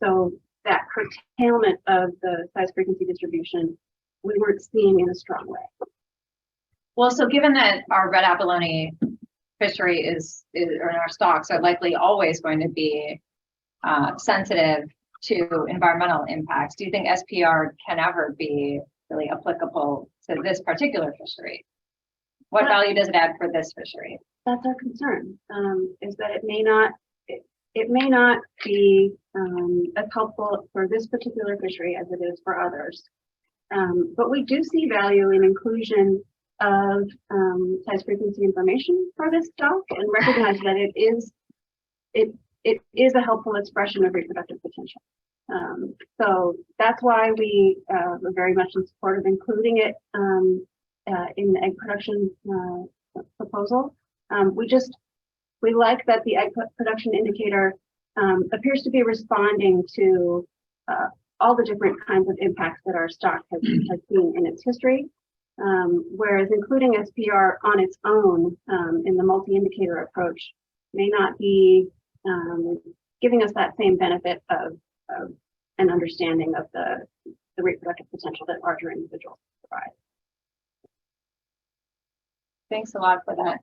So that curtailment of the size frequency distribution, we weren't seeing in a strong way. Well, so given that our red abalone fishery is or our stocks are likely always going to be sensitive to environmental impacts, do you think SPR can ever be really applicable to this particular fishery? What value does it add for this fishery? That's our concern, is that it may not be as helpful for this particular fishery as it is for others. But we do see value in inclusion of size frequency information for this stock and recognize that it is a helpful expression of reproductive potential. So that's why we were very much in support of including it in the egg production proposal. We like that the egg production indicator appears to be responding to all the different kinds of impacts that our stock has seen in its history. Whereas including SPR on its own in the multi-indicator approach may not be giving us that same benefit of an understanding of the reproductive potential that larger individuals provide. Thanks a lot for that.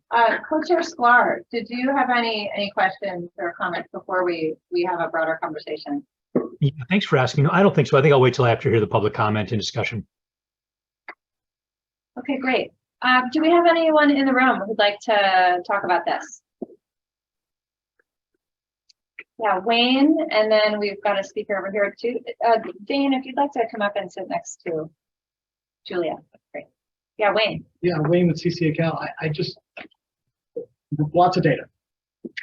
Co-Chair Sklar, did you have any questions or comments before we have a broader conversation? Yeah, thanks for asking. No, I don't think so. I think I'll wait till after hear the public comment and discussion. Okay, great. Do we have anyone in the room who'd like to talk about this? Yeah, Wayne, and then we've got a speaker over here too. Dane, if you'd like to come up and sit next to Julia, great. Yeah, Wayne. Yeah, Wayne with CC account. I just, lots of data,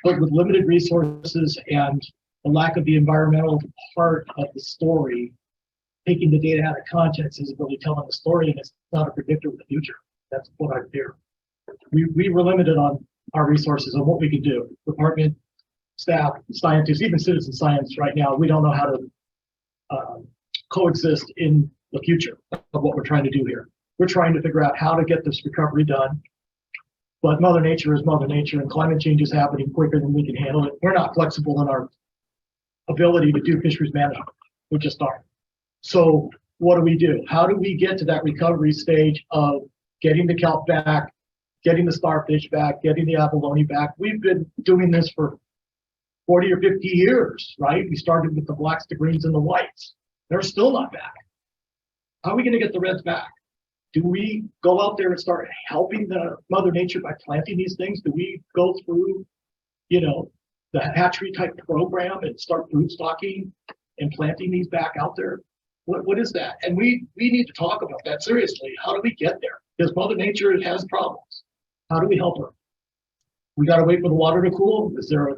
but with limited resources and the lack of the environmental part of the story, taking the data out of context isn't really telling the story, and it's not a predictor of the future. That's what I fear. We were limited on our resources on what we could do. Department, staff, scientists, even citizen science right now, we don't know how to coexist in the future of what we're trying to do here. We're trying to figure out how to get this recovery done. But Mother Nature is Mother Nature, and climate change is happening quicker than we can handle it. We're not flexible in our ability to do fisheries management. We just aren't. So what do? How do we get to that recovery stage of getting the kelp back, getting the starfish back, getting the abalone back? We've been doing this for 40 or 50 years, right? We started with the blacks, the greens, and the whites. They're still not back. How are we going to get the reds back? Do we go out there and start helping the Mother Nature by planting these things? Do we go through, the hatchery type program and start brood stocking and planting these back out there? What is that? And we need to talk about that seriously. How do we get there? Because Mother Nature has problems. How do we help her? We got to wait for the water to cool. Is there a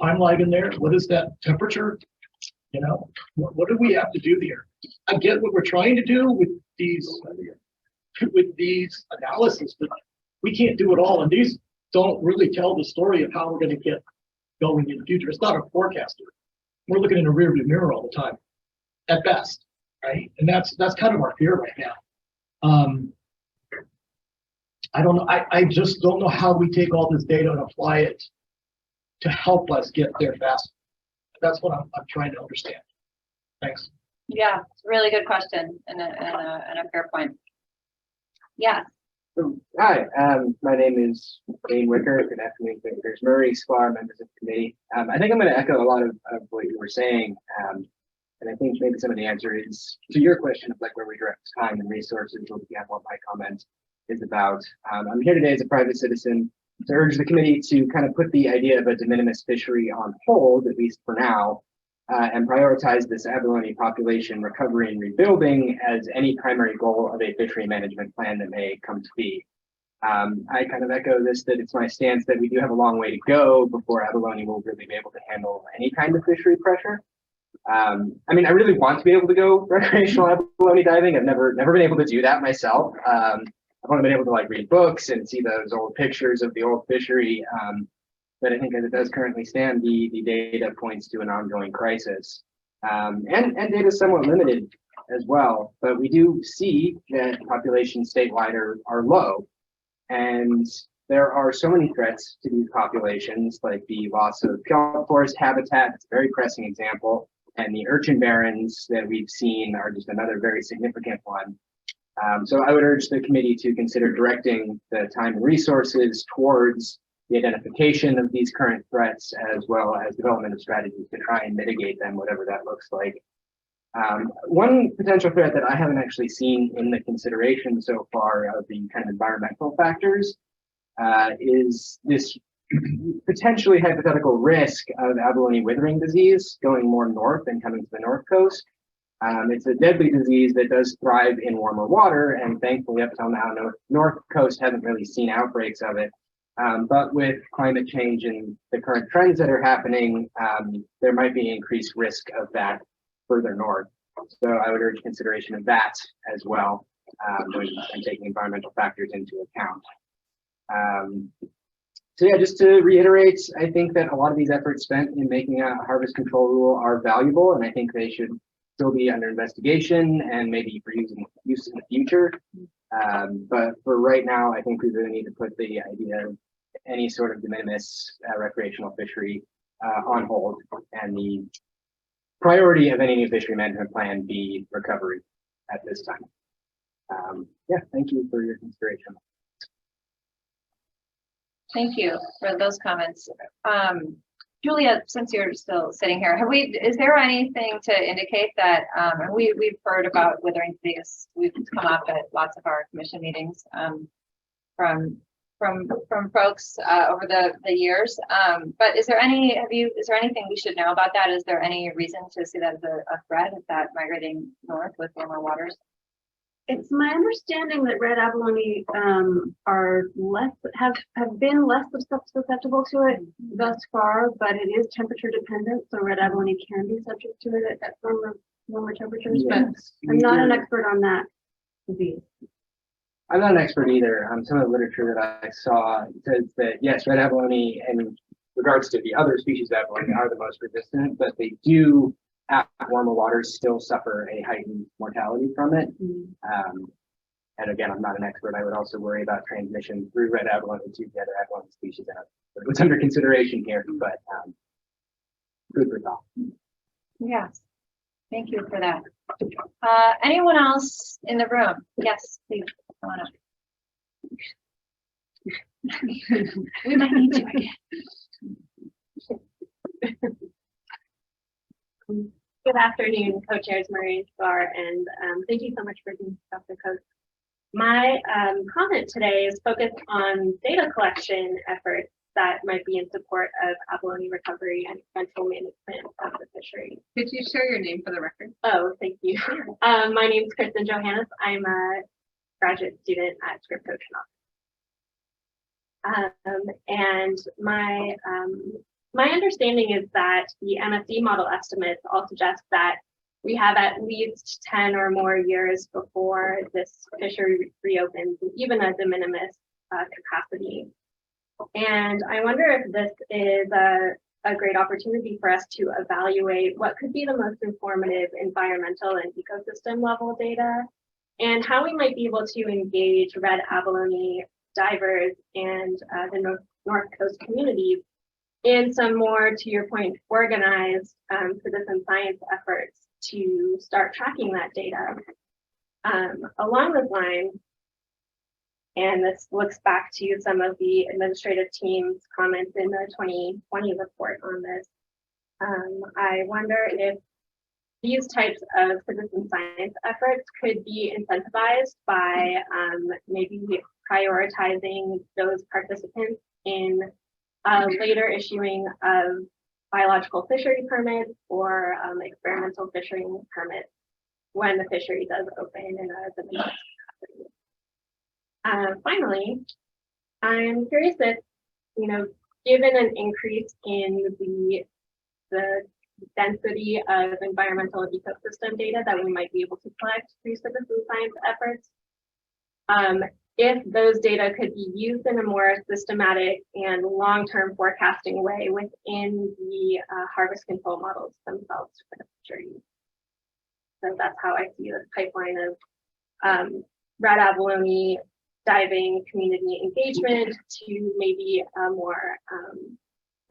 time lag in there? What is that temperature? What do we have to do here? I get what we're trying to do with these analysis, but we can't do it all. And these don't really tell the story of how we're going to get going in the future. It's not a forecaster. We're looking in a rearview mirror all the time, at best, right? And that's kind of our fear right now. I don't know. I just don't know how we take all this data and apply it to help us get there faster. That's what I'm trying to understand. Thanks. Yeah, it's a really good question and a fair point. Yeah. Hi, my name is Dane Wicker. Good afternoon, Commissioners Murray, Sklar, members of the committee. I think I'm going to echo a lot of what you were saying. And I think maybe some of the answer is to your question of where we direct time and resources, looking at what my comment is about. I'm here today as a private citizen to urge the committee to kind of put the idea of a de minimis fishery on hold, at least for now, and prioritize this abalone population recovery and rebuilding as any primary goal of a fishery management plan that may come to be. I kind of echo this, that it's my stance that we do have a long way to go before abalone will really be able to handle any kind of fishery pressure. I mean, I really want to be able to go recreational abalone diving. I've never been able to do that myself. I've only been able to read books and see those old pictures of the old fishery. but I think as it does currently stand, the data points to an ongoing crisis. And data is somewhat limited as well, but we do see that populations statewide are low. And there are so many threats to these populations, like the loss of kelp forest habitat, it's a very pressing example, and the urchin barrens that we've seen are just another very significant one. So I would urge the committee to consider directing the time and resources towards the identification of these current threats, as well as development of strategies to try and mitigate them, whatever that looks like. One potential threat that I haven't actually seen in the consideration so far of the kind of environmental factors is this potentially hypothetical risk of abalone withering disease going more north and coming to the north coast. It's a deadly disease that does thrive in warmer water, and thankfully up till now, north coast hasn't really seen outbreaks of it. But with climate change and the current trends that are happening, there might be increased risk of that further north. So I would urge consideration of that as well, when taking environmental factors into account. So yeah, just to reiterate, I think that a lot of these efforts spent in making a harvest control rule are valuable, and I think they should still be under investigation and maybe for use in the future. But for right now, I think we really need to put the idea of any sort of de minimis recreational fishery on hold, and the priority of any new fishery management plan be recovery at this time. Yeah, thank you for your consideration. Thank you for those comments. Julia, since you're still sitting here, is there anything to indicate that, we've heard about withering disease, we've come up at lots of our commission meetings from folks over the years. But is there anything we should know about that? Is there any reason to see that as a threat? Is that migrating north with warmer waters? It's my understanding that red abalone have been less susceptible to it thus far, but it is temperature dependent, so red abalone can be subject to it at warmer temperatures. Yes, but I'm not an expert on that disease. I'm not an expert either. Some of the literature that I saw says that yes, red abalone, in regards to the other species of abalone, are the most resistant, but they do at warmer waters still suffer a heightened mortality from it. And again, I'm not an expert. I would also worry about transmission through red abalone to the other abalone species. It's under consideration here, but food for thought. Yes, thank you for that. Anyone else in the room? Yes, please. Come on up. We might need you again. Good afternoon, co-chairs Murray and Scar, and thank you so much for being Dr. Coates. My comment today is focused on data collection efforts that might be in support of abalone recovery and eventual management of the fishery. Could you share your name for the record? Oh, thank you. My name is Kristen Johannes. I'm a graduate student at Scripps Oceanographers. And my understanding is that the MSE model estimates all suggest that we have at least 10 or more years before this fishery reopens, even a de minimis capacity. And I wonder if this is a great opportunity for us to evaluate what could be the most informative environmental and ecosystem level data, and how we might be able to engage red abalone divers and the North Coast communities in some more, to your point, organized citizen science efforts to start tracking that data. Along this line, and this looks back to some of the administrative team's comments in the 2020 report on this, I wonder if these types of citizen science efforts could be incentivized by maybe prioritizing those participants in later issuing of biological fishery permits or experimental fishing permits when the fishery does open in a diminished capacity. Finally, I'm curious if, given an increase in the density of environmental and ecosystem data that we might be able to collect through citizen science efforts, if those data could be used in a more systematic and long-term forecasting way within the harvest control models themselves for the fisheries. So that's how I see the pipeline of red abalone diving community engagement to maybe a more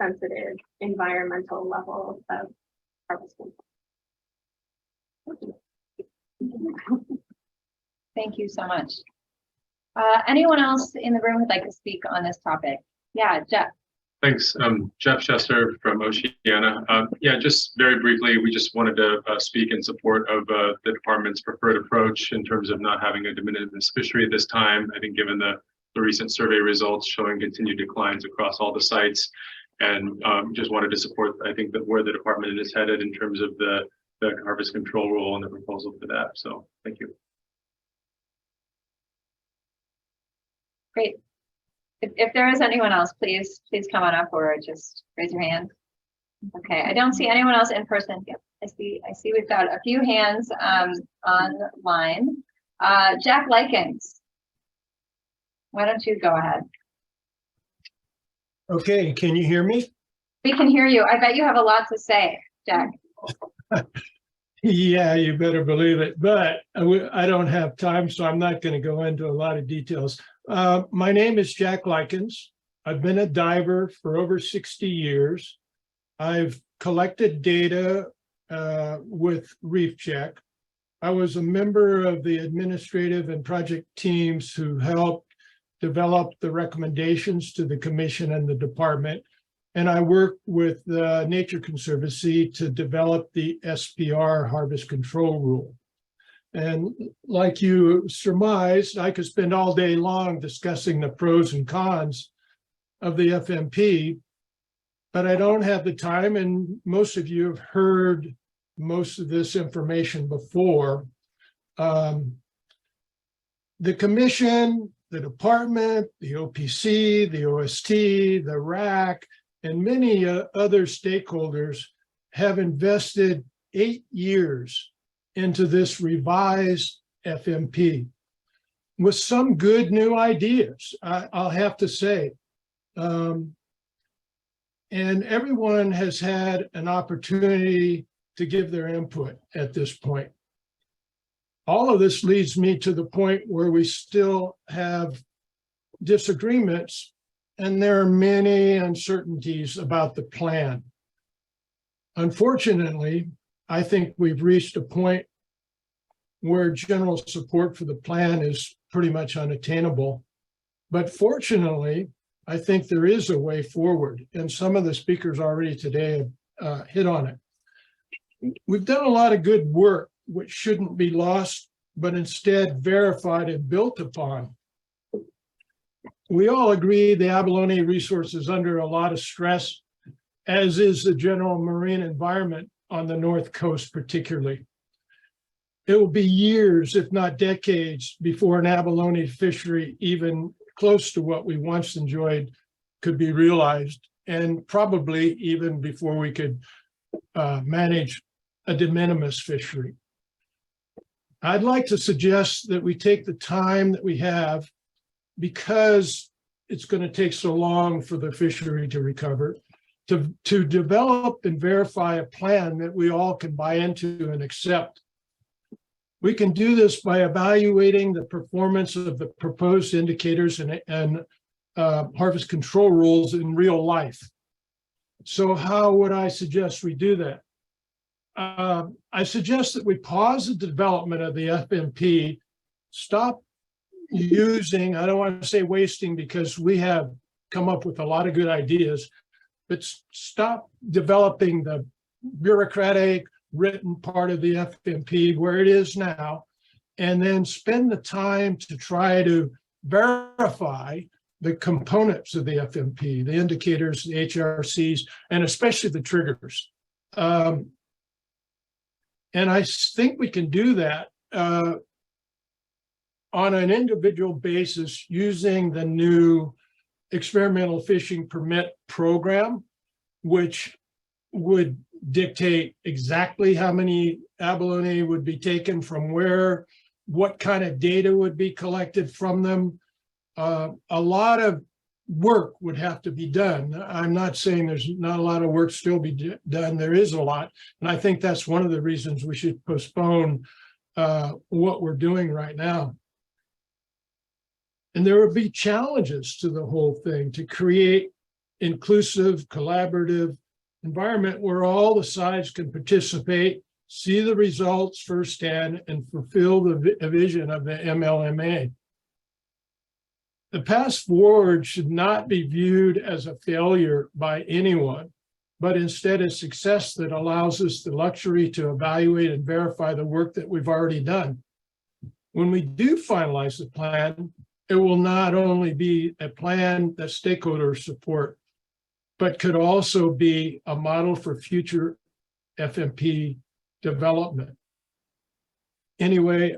sensitive environmental level of harvest control. Thank you so much. Anyone else in the room who'd like to speak on this topic? Yeah, Jeff. Thanks. Jeff Chester from Oceana. Yeah, just very briefly, we just wanted to speak in support of the department's preferred approach in terms of not having a de minimis fishery at this time. I think given the recent survey results showing continued declines across all the sites, and just wanted to support, I think, that where the department is headed in terms of the harvest control rule and the proposal for that. So thank you. Great. If there is anyone else, please come on up or just raise your hand. Okay, I don't see anyone else in person. Yep, I see we've got a few hands online. Jack Likens, why don't you go ahead? Okay, can you hear me? We can hear you. I bet you have a lot to say, Jack. Yeah, you better believe it, but I don't have time, so I'm not going to go into a lot of details. My name is Jack Likens. I've been a diver for over 60 years. I've collected data with Reef Check. I was a member of the administrative and project teams who helped develop the recommendations to the commission and the department. And I worked with the Nature Conservancy to develop the SPR harvest control rule. And like you surmised, I could spend all day long discussing the pros and cons of the FMP, but I don't have the time, and most of you have heard most of this information before. The commission, the department, the OPC, the OST, the RAC, and many other stakeholders have invested 8 years into this revised FMP with some good new ideas, I'll have to say. And everyone has had an opportunity to give their input at this point. All of this leads me to the point where we still have disagreements, and there are many uncertainties about the plan. Unfortunately, I think we've reached a point where general support for the plan is pretty much unattainable. But fortunately, I think there is a way forward, and some of the speakers already today have hit on it. We've done a lot of good work, which shouldn't be lost, but instead verified and built upon. We all agree the abalone resource is under a lot of stress, as is the general marine environment on the North Coast particularly. It will be years, if not decades, before an abalone fishery, even close to what we once enjoyed, could be realized, and probably even before we could manage a de minimis fishery. I'd like to suggest that we take the time that we have, because it's going to take so long for the fishery to recover, to develop and verify a plan that we all can buy into and accept. We can do this by evaluating the performance of the proposed indicators and harvest control rules in real life. So how would I suggest we do that? I suggest that we pause the development of the FMP, stop using, I don't want to say wasting, because we have come up with a lot of good ideas, but stop developing the bureaucratic written part of the FMP where it is now, and then spend the time to try to verify the components of the FMP, the indicators, the HRCs, and especially the triggers. And I think we can do that on an individual basis using the new experimental fishing permit program, which would dictate exactly how many abalone would be taken from where, what kind of data would be collected from them, a lot of work would have to be done. I'm not saying there's not a lot of work still be done. There is a lot. And I think that's one of the reasons we should postpone what we're doing right now. And there will be challenges to the whole thing to create inclusive, collaborative environment where all the sides can participate, see the results firsthand, and fulfill the vision of the MLMA. The path forward should not be viewed as a failure by anyone, but instead a success that allows us the luxury to evaluate and verify the work that we've already done. When we do finalize the plan, it will not only be a plan that stakeholders support, but could also be a model for future FMP development. Anyway,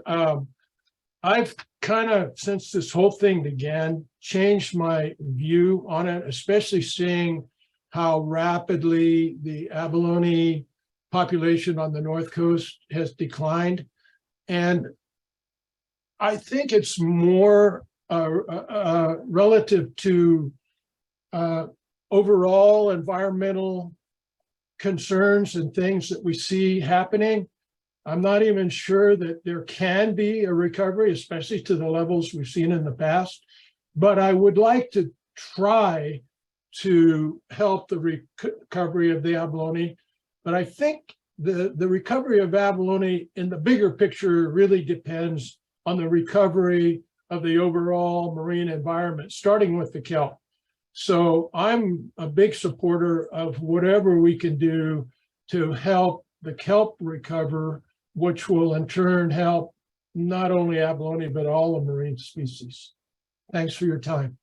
I've kind of, since this whole thing began, changed my view on it, especially seeing how rapidly the abalone population on the North Coast has declined. And I think it's more relative to overall environmental concerns and things that we see happening. I'm not even sure that there can be a recovery, especially to the levels we've seen in the past, but I would like to try to help the recovery of the abalone. But I think the recovery of abalone in the bigger picture really depends on the recovery of the overall marine environment, starting with the kelp. So I'm a big supporter of whatever we can do to help the kelp recover, which will in turn help not only abalone, but all the marine species. Thanks for your time.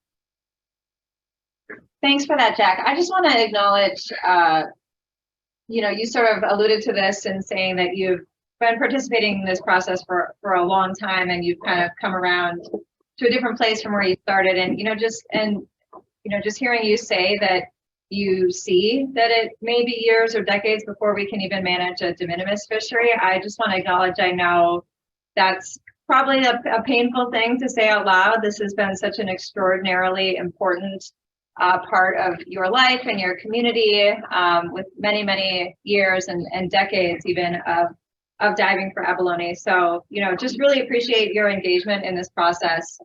Thanks for that, Jack. I just want to acknowledge, you sort of alluded to this in saying that you've been participating in this process for a long time, and you've kind of come around to a different place from where you started. And, just hearing you say that you see that it may be years or decades before we can even manage a de minimis fishery, I just want to acknowledge, I know that's probably a painful thing to say out loud. This has been such an extraordinarily important part of your life and your community, with many, many years and decades even of diving for abalone. So, just really appreciate your engagement in this process,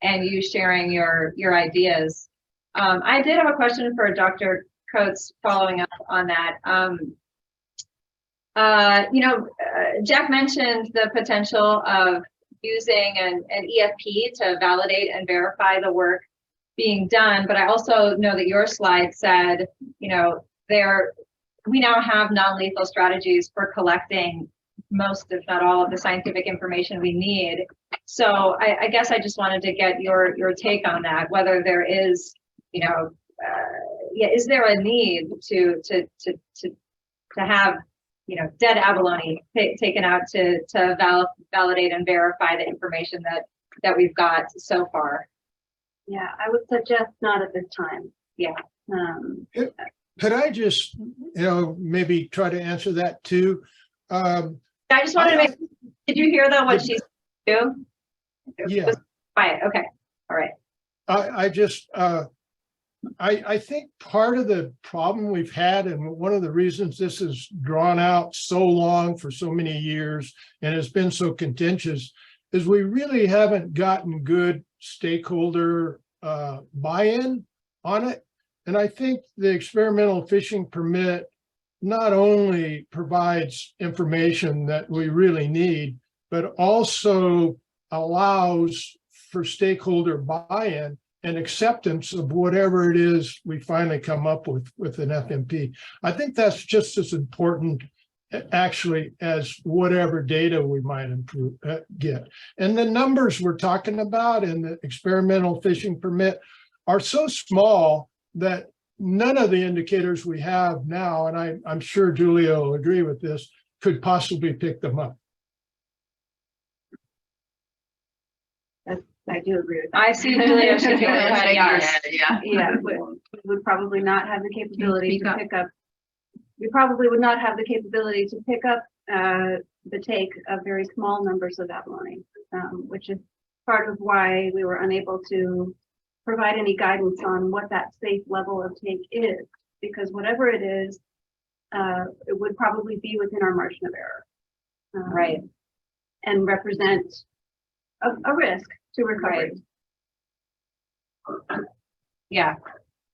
and you sharing your ideas. I did have a question for Dr. Coates following up on that. Jack mentioned the potential of using an EFP to validate and verify the work being done, but I also know that your slide said, we now have non-lethal strategies for collecting most, if not all, of the scientific information we need. So I guess I just wanted to get your take on that, whether there is, is there a need to have, dead abalone taken out to validate and verify the information that we've got so far? Yeah, I would suggest not at this time. Yeah. Could I just, maybe try to answer that too? I just wanted to make, did you hear though what she said too? Yeah. Quiet. Okay. All right. I think part of the problem we've had, and one of the reasons this is drawn out so long for so many years and has been so contentious, is we really haven't gotten good stakeholder buy-in on it. And I think the experimental fishing permit not only provides information that we really need, but also allows for stakeholder buy-in and acceptance of whatever it is we finally come up with an FMP. I think that's just as important actually as whatever data we might get. And the numbers we're talking about in the experimental fishing permit are so small that none of the indicators we have now, and I'm sure Julia will agree with this, could possibly pick them up. I do agree with that. I see Julia shaking her head. Yeah, we would probably not have the capability to pick up. We probably would not have the capability to pick up the take of very small numbers of abalone, which is part of why we were unable to provide any guidance on what that safe level of take is, because whatever it is, it would probably be within our margin of error. Right. And represent a risk to recovery. Right. Yeah,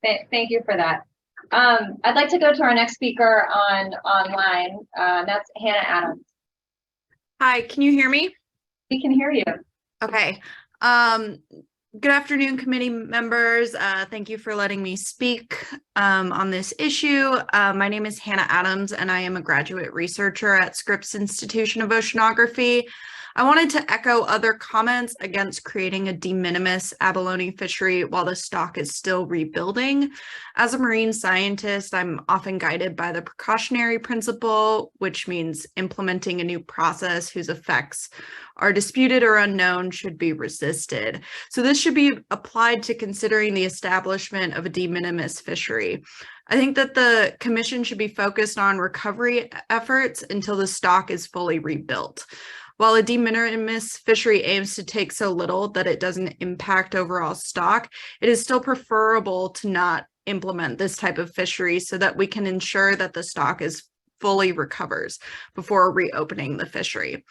thank you for that. I'd like to go to our next speaker online. That's Hannah Adams. Hi, can you hear me? We can hear you. Okay. Good afternoon, committee members. Thank you for letting me speak on this issue. My name is Hannah Adams, and I am a graduate researcher at Scripps Institution of Oceanography. I wanted to echo other comments against creating a de minimis abalone fishery while the stock is still rebuilding. As a marine scientist, I'm often guided by the precautionary principle, which means implementing a new process whose effects are disputed or unknown should be resisted. So this should be applied to considering the establishment of a de minimis fishery. I think that the commission should be focused on recovery efforts until the stock is fully rebuilt. While a de minimis fishery aims to take so little that it doesn't impact overall stock, it is still preferable to not implement this type of fishery so that we can ensure that the stock is fully recovers before reopening the fishery.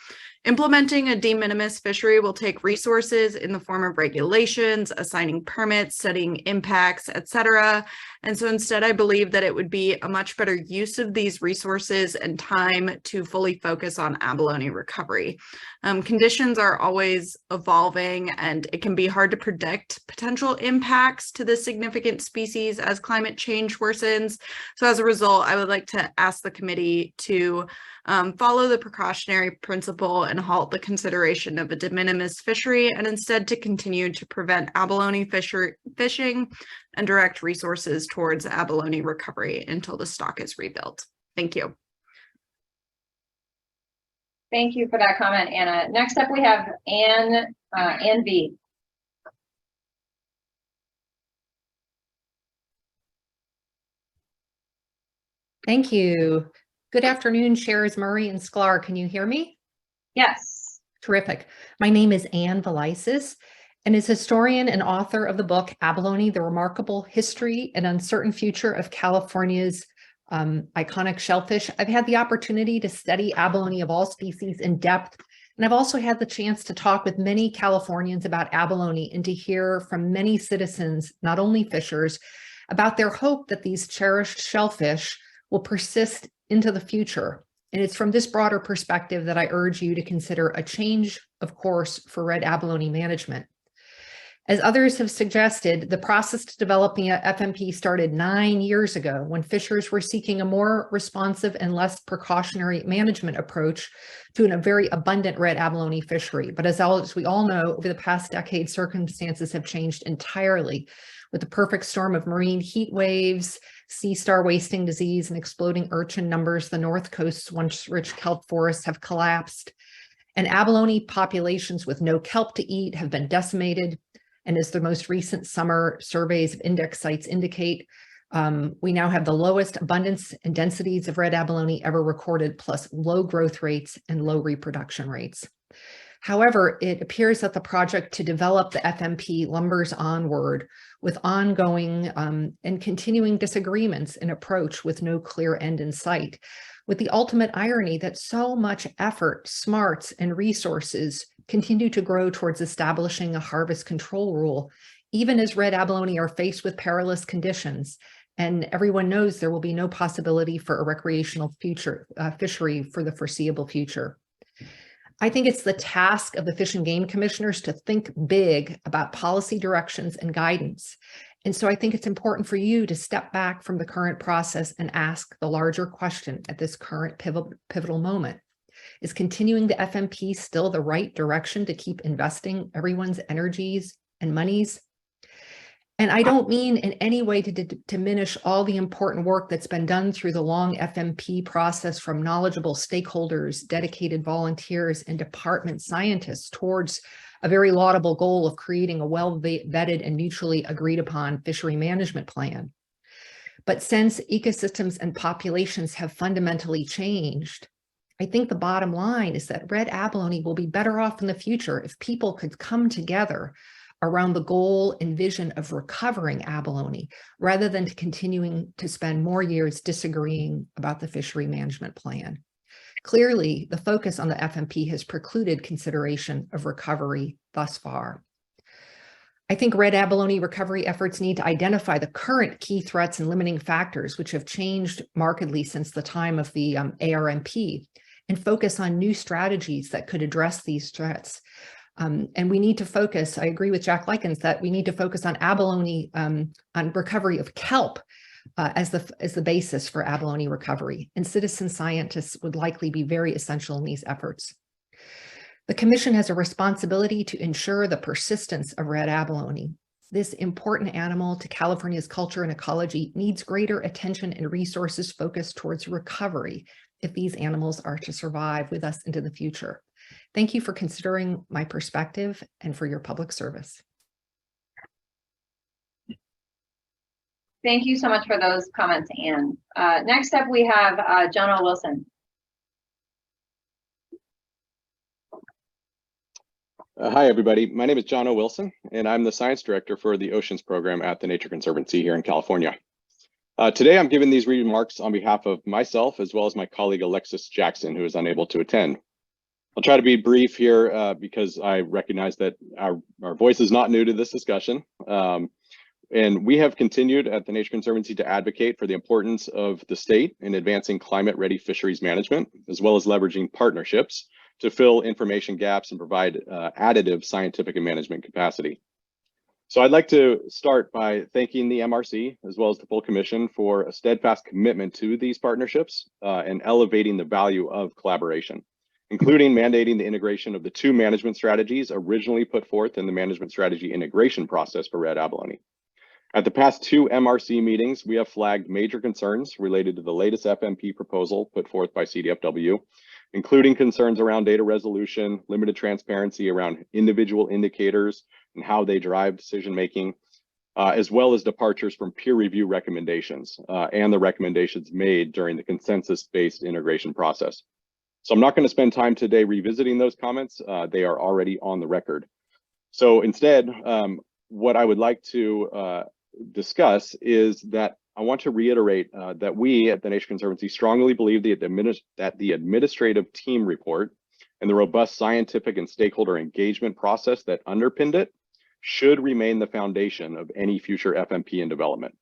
Implementing a de minimis fishery will take resources in the form of regulations, assigning permits, setting impacts, etc. And so instead, I believe that it would be a much better use of these resources and time to fully focus on abalone recovery. Conditions are always evolving, and it can be hard to predict potential impacts to this significant species as climate change worsens. So as a result, I would like to ask the committee to follow the precautionary principle and halt the consideration of a de minimis fishery, and instead to continue to prevent abalone fishing and direct resources towards abalone recovery until the stock is rebuilt. Thank you. Thank you for that comment, Anna. Next up, we have Ann V. Thank you. Good afternoon, Chairs Murray and Sklar. Can you hear me? Yes. Terrific. My name is Ann Velisis, and as historian and author of the book Abalone, The Remarkable History and Uncertain Future of California's Iconic Shellfish, I've had the opportunity to study abalone of all species in depth, and I've also had the chance to talk with many Californians about abalone and to hear from many citizens, not only fishers, about their hope that these cherished shellfish will persist into the future. And it's from this broader perspective that I urge you to consider a change of course for red abalone management. As others have suggested, the process to developing a FMP started 9 years ago when fishers were seeking a more responsive and less precautionary management approach to a very abundant red abalone fishery. But as we all know, over the past decade, circumstances have changed entirely with the perfect storm of marine heat waves, sea star wasting disease, and exploding urchin numbers. The North Coast's once rich kelp forests have collapsed, and abalone populations with no kelp to eat have been decimated. And as the most recent summer surveys of index sites indicate, we now have the lowest abundance and densities of red abalone ever recorded, plus low growth rates and low reproduction rates. However, it appears that the project to develop the FMP lumbers onward with ongoing and continuing disagreements in approach with no clear end in sight, with the ultimate irony that so much effort, smarts, and resources continue to grow towards establishing a harvest control rule, even as red abalone are faced with perilous conditions. And everyone knows there will be no possibility for a recreational fishery for the foreseeable future. I think it's the task of the Fish and Game Commissioners to think big about policy directions and guidance. And so I think it's important for you to step back from the current process and ask the larger question at this current pivotal moment. Is continuing the FMP still the right direction to keep investing everyone's energies and monies? And I don't mean in any way to diminish all the important work that's been done through the long FMP process from knowledgeable stakeholders, dedicated volunteers, and department scientists towards a very laudable goal of creating a well-vetted and mutually agreed upon fishery management plan. But since ecosystems and populations have fundamentally changed, I think the bottom line is that red abalone will be better off in the future if people could come together around the goal and vision of recovering abalone, rather than continuing to spend more years disagreeing about the fishery management plan. Clearly, the focus on the FMP has precluded consideration of recovery thus far. I think red abalone recovery efforts need to identify the current key threats and limiting factors, which have changed markedly since the time of the ARMP, and focus on new strategies that could address these threats. And we need to focus, I agree with Jack Likens, that we need to focus on abalone, on recovery of kelp as the basis for abalone recovery. And citizen scientists would likely be very essential in these efforts. The Commission has a responsibility to ensure the persistence of red abalone. This important animal to California's culture and ecology needs greater attention and resources focused towards recovery if these animals are to survive with us into the future. Thank you for considering my perspective and for your public service. Thank you so much for those comments, Anne. Next up, we have John O. Wilson. Hi, everybody. My name is John O. Wilson, and I'm the science director for the Oceans program at the Nature Conservancy here in California. Today, I'm giving these remarks on behalf of myself, as well as my colleague Alexis Jackson, who is unable to attend. I'll try to be brief here because I recognize that our voice is not new to this discussion. And we have continued at the Nature Conservancy to advocate for the importance of the state in advancing climate-ready fisheries management, as well as leveraging partnerships to fill information gaps and provide additive scientific and management capacity. So I'd like to start by thanking the MRC, as well as the full commission, for a steadfast commitment to these partnerships and elevating the value of collaboration, including mandating the integration of the two management strategies originally put forth in the management strategy integration process for red abalone. At the past two MRC meetings, we have flagged major concerns related to the latest FMP proposal put forth by CDFW, including concerns around data resolution, limited transparency around individual indicators and how they drive decision-making, as well as departures from peer review recommendations and the recommendations made during the consensus-based integration process. So I'm not going to spend time today revisiting those comments. They are already on the record. So instead, what I would like to discuss is that I want to reiterate that we at the Nature Conservancy strongly believe that the administrative team report and the robust scientific and stakeholder engagement process that underpinned it should remain the foundation of any future FMP in development.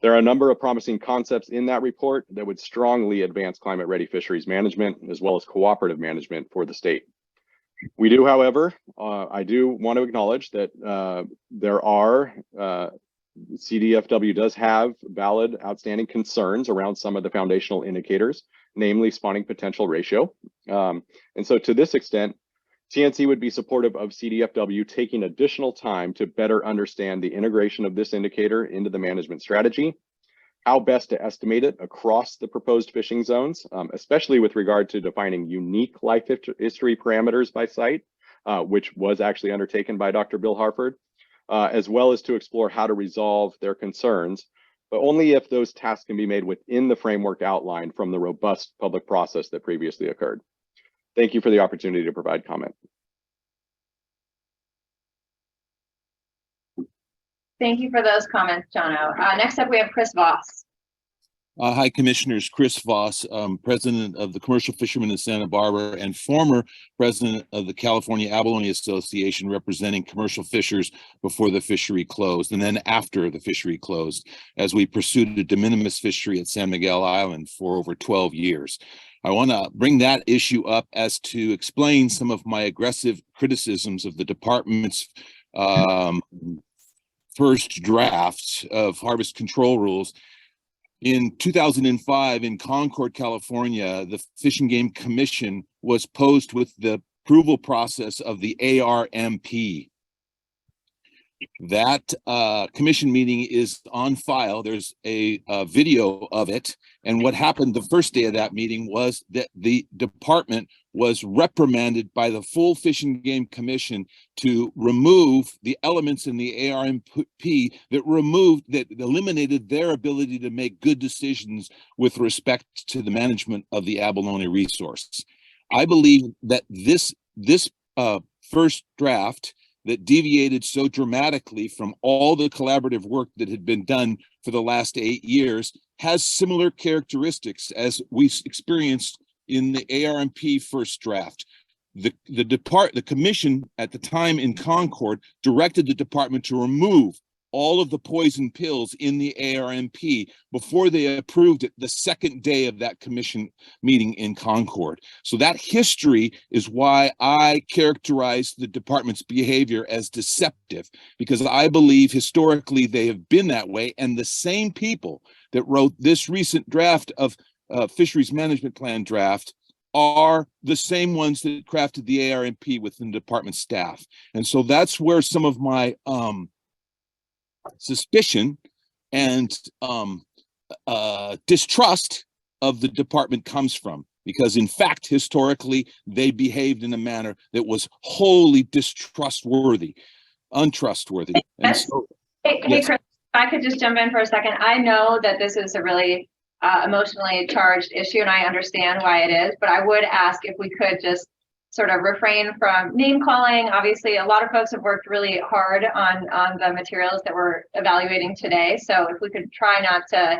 There are a number of promising concepts in that report that would strongly advance climate-ready fisheries management, as well as cooperative management for the state. We do, however, I do want to acknowledge that CDFW does have valid outstanding concerns around some of the foundational indicators, namely spawning potential ratio. And so to this extent, TNC would be supportive of CDFW taking additional time to better understand the integration of this indicator into the management strategy, how best to estimate it across the proposed fishing zones, especially with regard to defining unique life history parameters by site, which was actually undertaken by Dr. Bill Harford, as well as to explore how to resolve their concerns, but only if those tasks can be made within the framework outlined from the robust public process that previously occurred. Thank you for the opportunity to provide comment. Thank you for those comments, Jono. Next up, we have Chris Voss. Hi, Commissioners. Chris Voss, President of the Commercial Fishermen of Santa Barbara and former President of the California Abalone Association, representing commercial fishers before the fishery closed and then after the fishery closed, as we pursued a de minimis fishery at San Miguel Island for over 12 years. I want to bring that issue up as to explain some of my aggressive criticisms of the department's first drafts of harvest control rules. In 2005, in Concord, California, the Fish and Game Commission was posed with the approval process of the ARMP. That commission meeting is on file. There's a video of it. And what happened the first day of that meeting was that the department was reprimanded by the full Fish and Game Commission to remove the elements in the ARMP that eliminated their ability to make good decisions with respect to the management of the abalone resource. I believe that this first draft that deviated so dramatically from all the collaborative work that had been done for the last 8 years has similar characteristics as we experienced in the ARMP first draft. The commission at the time in Concord directed the department to remove all of the poison pills in the ARMP before they approved it the second day of that commission meeting in Concord. So that history is why I characterize the department's behavior as deceptive, because I believe historically they have been that way, and the same people that wrote this recent draft of fisheries management plan draft are the same ones that crafted the ARMP within the department staff. And so that's where some of my suspicion and distrust of the department comes from, because in fact historically they behaved in a manner that was wholly untrustworthy. And so, hey, yes. Chris, if I could just jump in for a second. I know that this is a really emotionally charged issue, and I understand why it is, but I would ask if we could just sort of refrain from name calling. Obviously, a lot of folks have worked really hard on the materials that we're evaluating today. So if we could try not to,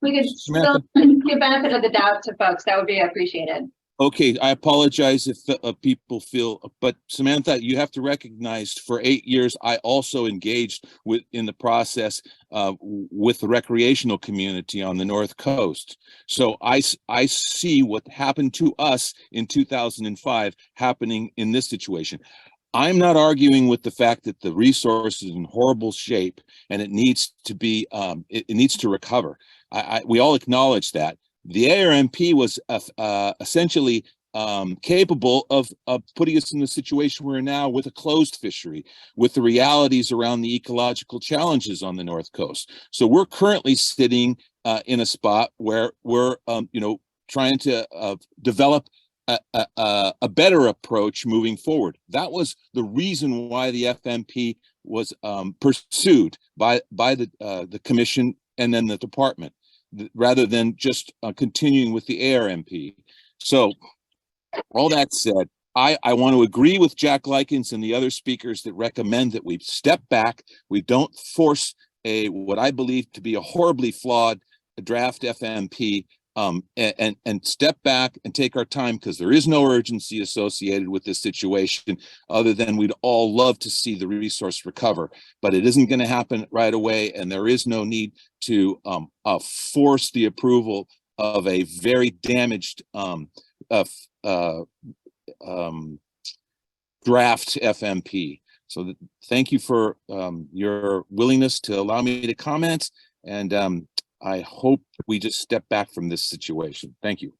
we could still give benefit of the doubt to folks, that would be appreciated. Okay, I apologize if people feel, but Samantha, you have to recognize for 8 years, I also engaged in the process with the recreational community on the North Coast. So I see what happened to us in 2005 happening in this situation. I'm not arguing with the fact that the resource is in horrible shape and it needs to be, it needs to recover. We all acknowledge that. The ARMP was essentially capable of putting us in the situation we're in now with a closed fishery, with the realities around the ecological challenges on the North Coast. So we're currently sitting in a spot where we're, trying to develop a better approach moving forward. That was the reason why the FMP was pursued by the commission and then the department, rather than just continuing with the ARMP. So all that said, I want to agree with Jack Likens and the other speakers that recommend that we step back. We don't force what I believe to be a horribly flawed draft FMP, and step back and take our time, because there is no urgency associated with this situation other than we'd all love to see the resource recover, but it isn't going to happen right away, and there is no need to force the approval of a very damaged draft FMP. So thank you for your willingness to allow me to comment, and I hope we just step back from this situation. Thank you.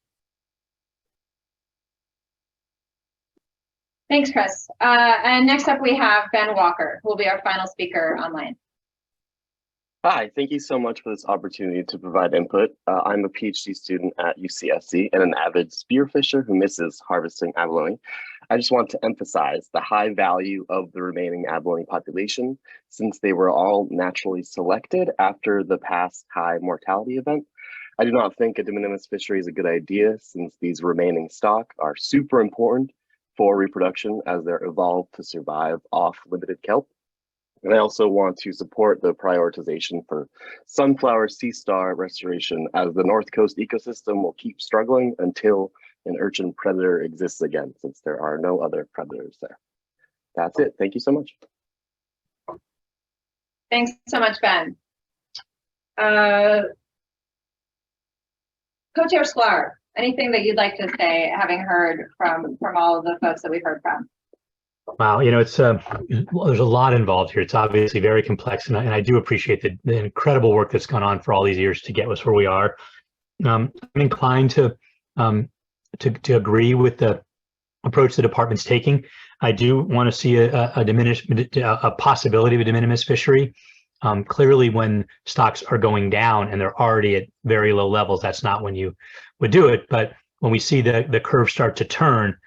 Thanks, Chris. And next up we have Ben Walker, who will be our final speaker online. Hi, thank you so much for this opportunity to provide input. I'm a PhD student at UCSC and an avid spearfisher who misses harvesting abalone. I just want to emphasize the high value of the remaining abalone population, since they were all naturally selected after the past high mortality event. I do not think a de minimis fishery is a good idea, since these remaining stock are super important for reproduction as they're evolved to survive off limited kelp. And I also want to support the prioritization for sunflower sea star restoration, as the North Coast ecosystem will keep struggling until an urchin predator exists again, since there are no other predators there. That's it. Thank you so much. Thanks so much, Ben. Co-Chair Sklar, anything that you'd like to say, having heard from all of the folks that we've heard from? Wow, it's there's a lot involved here. It's obviously very complex, and I do appreciate the incredible work that's gone on for all these years to get us where we are. I'm inclined to agree with the approach the department's taking. I do want to see a possibility of a de minimis fishery. Clearly, when stocks are going down and they're already at very low levels, that's not when you would do it. But when we see the curve start to turn,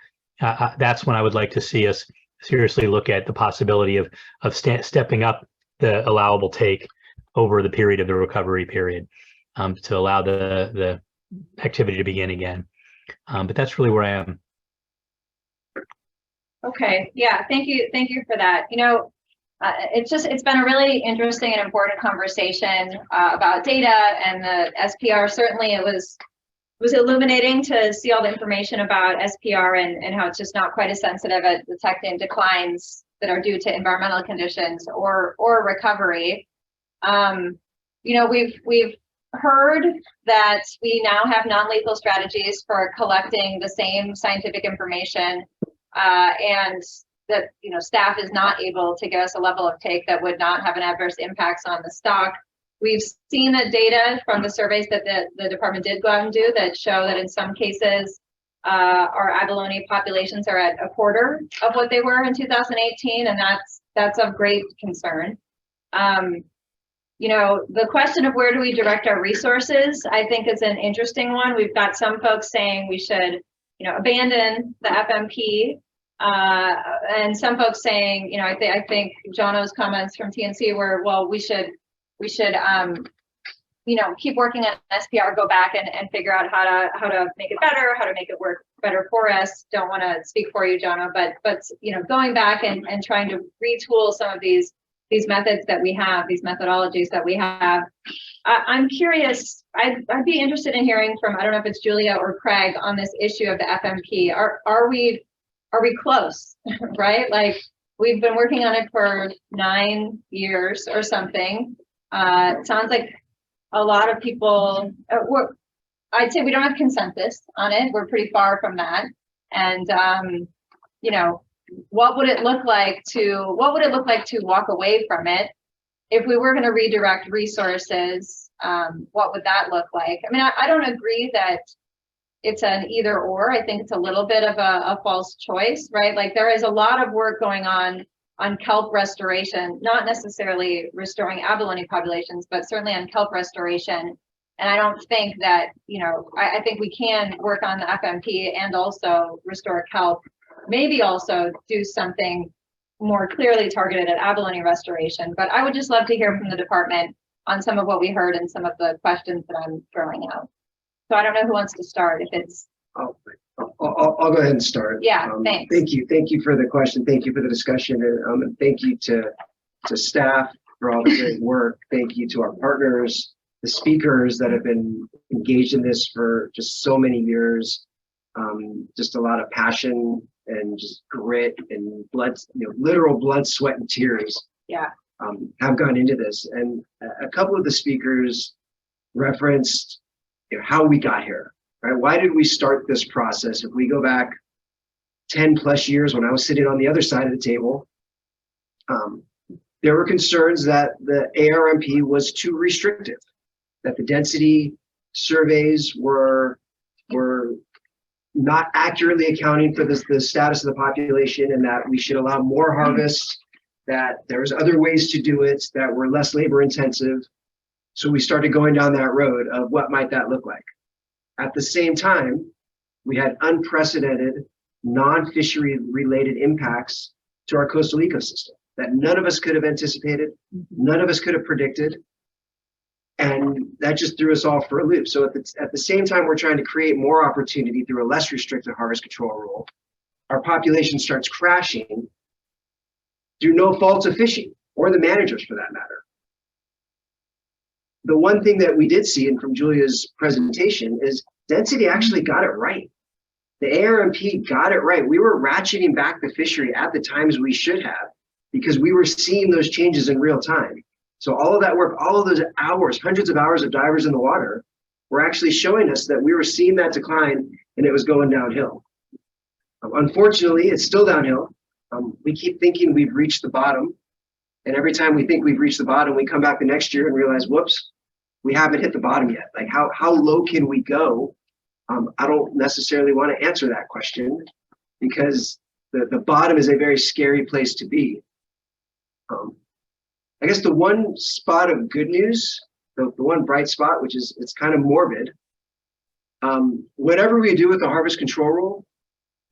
that's when I would like to see us seriously look at the possibility of stepping up the allowable take over the period of the recovery period to allow the activity to begin again. But that's really where I am. Okay, yeah, thank you for that. You know, it's been a really interesting and important conversation about data and the SPR. Certainly it was illuminating to see all the information about SPR and how it's just not quite as sensitive at detecting declines that are due to environmental conditions or recovery. You know, we've heard that we now have non-lethal strategies for collecting the same scientific information, and that, you know, staff is not able to give us a level of take that would not have an adverse impact on the stock. We've seen the data from the surveys that the department did go out and do that show that in some cases our abalone populations are at a quarter of what they were in 2018, and that's of great concern. You know, the question of where do we direct our resources, I think, is an interesting one. We've got some folks saying we should, you know, abandon the FMP, and some folks saying, you know, I think Jono's comments from TNC were, well, we should you know, keep working on SPR, go back and figure out how to make it better, how to make it work better for us. Don't want to speak for you, Jono, but you know, going back and trying to retool some of these methods that we have, these methodologies that we have. I'm curious, I'd be interested in hearing from, I don't know if it's Julia or Craig, on this issue of the FMP. Are we close, right? Like, we've been working on it for 9 years or something. It sounds like a lot of people, I'd say we don't have consensus on it. We're pretty far from that. And, you know, what would it look like to walk away from it? If we were going to redirect resources, what would that look like? I mean, I don't agree that it's an either or. I think it's a little bit of a false choice, right? Like, there is a lot of work going on kelp restoration, not necessarily restoring abalone populations, but certainly on kelp restoration. And I don't think that, you know, I think we can work on the FMP and also restore kelp, maybe also do something more clearly targeted at abalone restoration. But I would just love to hear from the department on some of what we heard and some of the questions that I'm throwing out. So I don't know who wants to start, if it's. I'll go ahead and start. Yeah, thanks. Thank you for the question. Thank you for the discussion, and thank you to staff for all the great work. Thank you to our partners, the speakers that have been engaged in this for just so many years. Just a lot of passion and just grit and blood, you know, literal blood, sweat, and tears. Yeah. Have gone into this, and a couple of the speakers referenced, you know, how we got here. Right? Why did we start this process? If we go back 10 plus years, when I was sitting on the other side of the table, there were concerns that the ARMP was too restrictive, that the density surveys were not accurately accounting for the status of the population, and that we should allow more harvest, that there was other ways to do it that were less labor intensive. So we started going down that road of what might that look like. At the same time, we had unprecedented non-fishery related impacts to our coastal ecosystem that none of us could have anticipated, none of us could have predicted. And that just threw us all for a loop. So at the same time, we're trying to create more opportunity through a less restrictive harvest control rule. Our population starts crashing through no fault of fishing or the managers, for that matter. The one thing that we did see, and from Julia's presentation, is density actually got it right. The ARMP got it right. We were ratcheting back the fishery at the times we should have, because we were seeing those changes in real time. So all of that work, all of those hours, hundreds of hours of divers in the water, were actually showing us that we were seeing that decline and it was going downhill. Unfortunately, it's still downhill. We keep thinking we've reached the bottom. And every time we think we've reached the bottom, we come back the next year and realize, whoops, we haven't hit the bottom yet. Like, how low can we go? I don't necessarily want to answer that question, because the bottom is a very scary place to be. I guess the one spot of good news, the one bright spot, which is, it's kind of morbid, whatever we do with the harvest control rule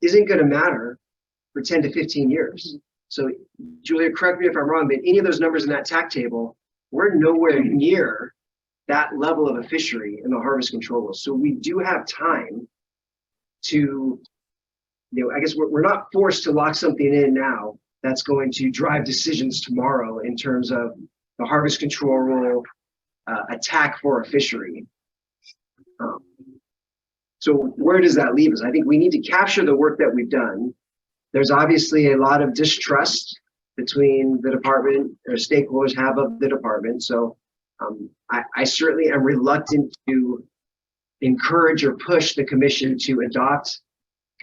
isn't going to matter for 10 to 15 years. So Julia, correct me if I'm wrong, but any of those numbers in that TAC table, we're nowhere near that level of a fishery in the harvest control rule. So we do have time to, I guess we're not forced to lock something in now that's going to drive decisions tomorrow in terms of the harvest control rule, attack for a fishery. So where does that leave us? I think we need to capture the work that we've done. There's obviously a lot of distrust between the department, or stakeholders have of the department. So I certainly am reluctant to encourage or push the commission to adopt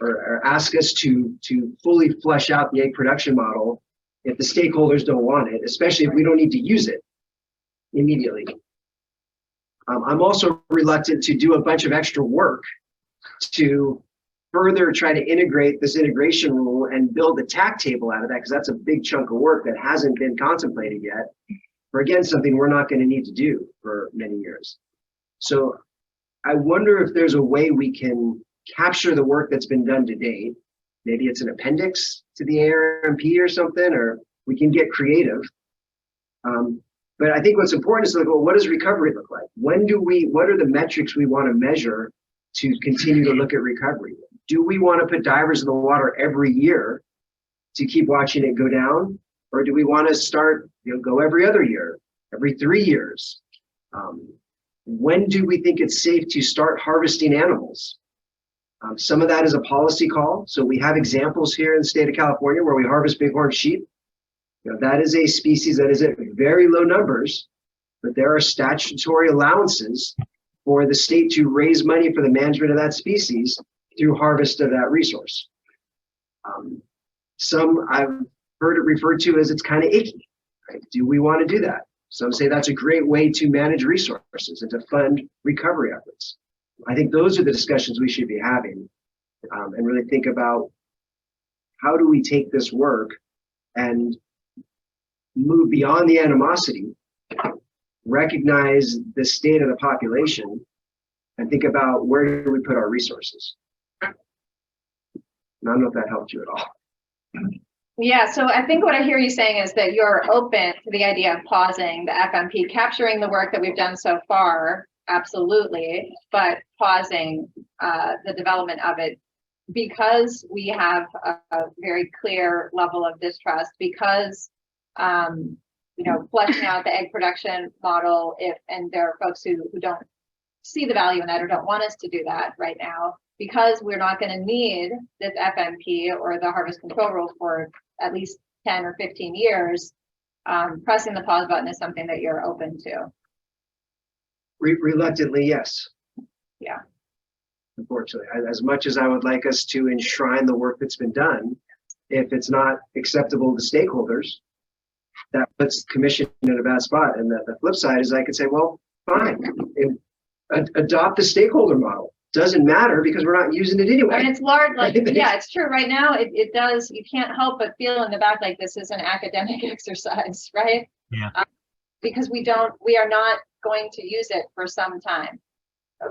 or ask us to fully flesh out the egg production model if the stakeholders don't want it, especially if we don't need to use it immediately. I'm also reluctant to do a bunch of extra work to further try to integrate this integration rule and build a TAC table out of that, because that's a big chunk of work that hasn't been contemplated yet. For again, something we're not going to need to do for many years. So I wonder if there's a way we can capture the work that's been done to date. Maybe it's an appendix to the ARMP or something, or we can get creative. But I think what's important is to look, well, what does recovery look like? What are the metrics we want to measure to continue to look at recovery? Do we want to put divers in the water every year to keep watching it go down? Or do we want to start, go every other year, every 3 years? When do we think it's safe to start harvesting animals? Some of that is a policy call. So we have examples here in the state of California where we harvest bighorn sheep. That is a species that is at very low numbers, but there are statutory allowances for the state to raise money for the management of that species through harvest of that resource. Some I've heard it referred to as it's kind of icky. Right? Do we want to do that? Some say that's a great way to manage resources and to fund recovery efforts. I think those are the discussions we should be having, and really think about how do we take this work and move beyond the animosity, recognize the state of the population, and think about where do we put our resources. And I don't know if that helped you at all. Yeah, so I think what I hear you saying is that you're open to the idea of pausing the FMP, capturing the work that we've done so far, absolutely, but pausing the development of it because we have a very clear level of distrust, because fleshing out the egg production model, and there are folks who don't see the value in that or don't want us to do that right now, because we're not going to need this FMP or the harvest control rule for at least 10 or 15 years. Pressing the pause button is something that you're open to. Reluctantly, yes. Yeah. Unfortunately, as much as I would like us to enshrine the work that's been done, if it's not acceptable to stakeholders, that puts the commission in a bad spot. And the flip side is I could say, well, fine, adopt the stakeholder model. Doesn't matter because we're not using it anyway. I mean, it's large, yeah, it's true. Right now, it does, you can't help but feel in the back like this is an academic exercise, right? Yeah. Because we are not going to use it for some time.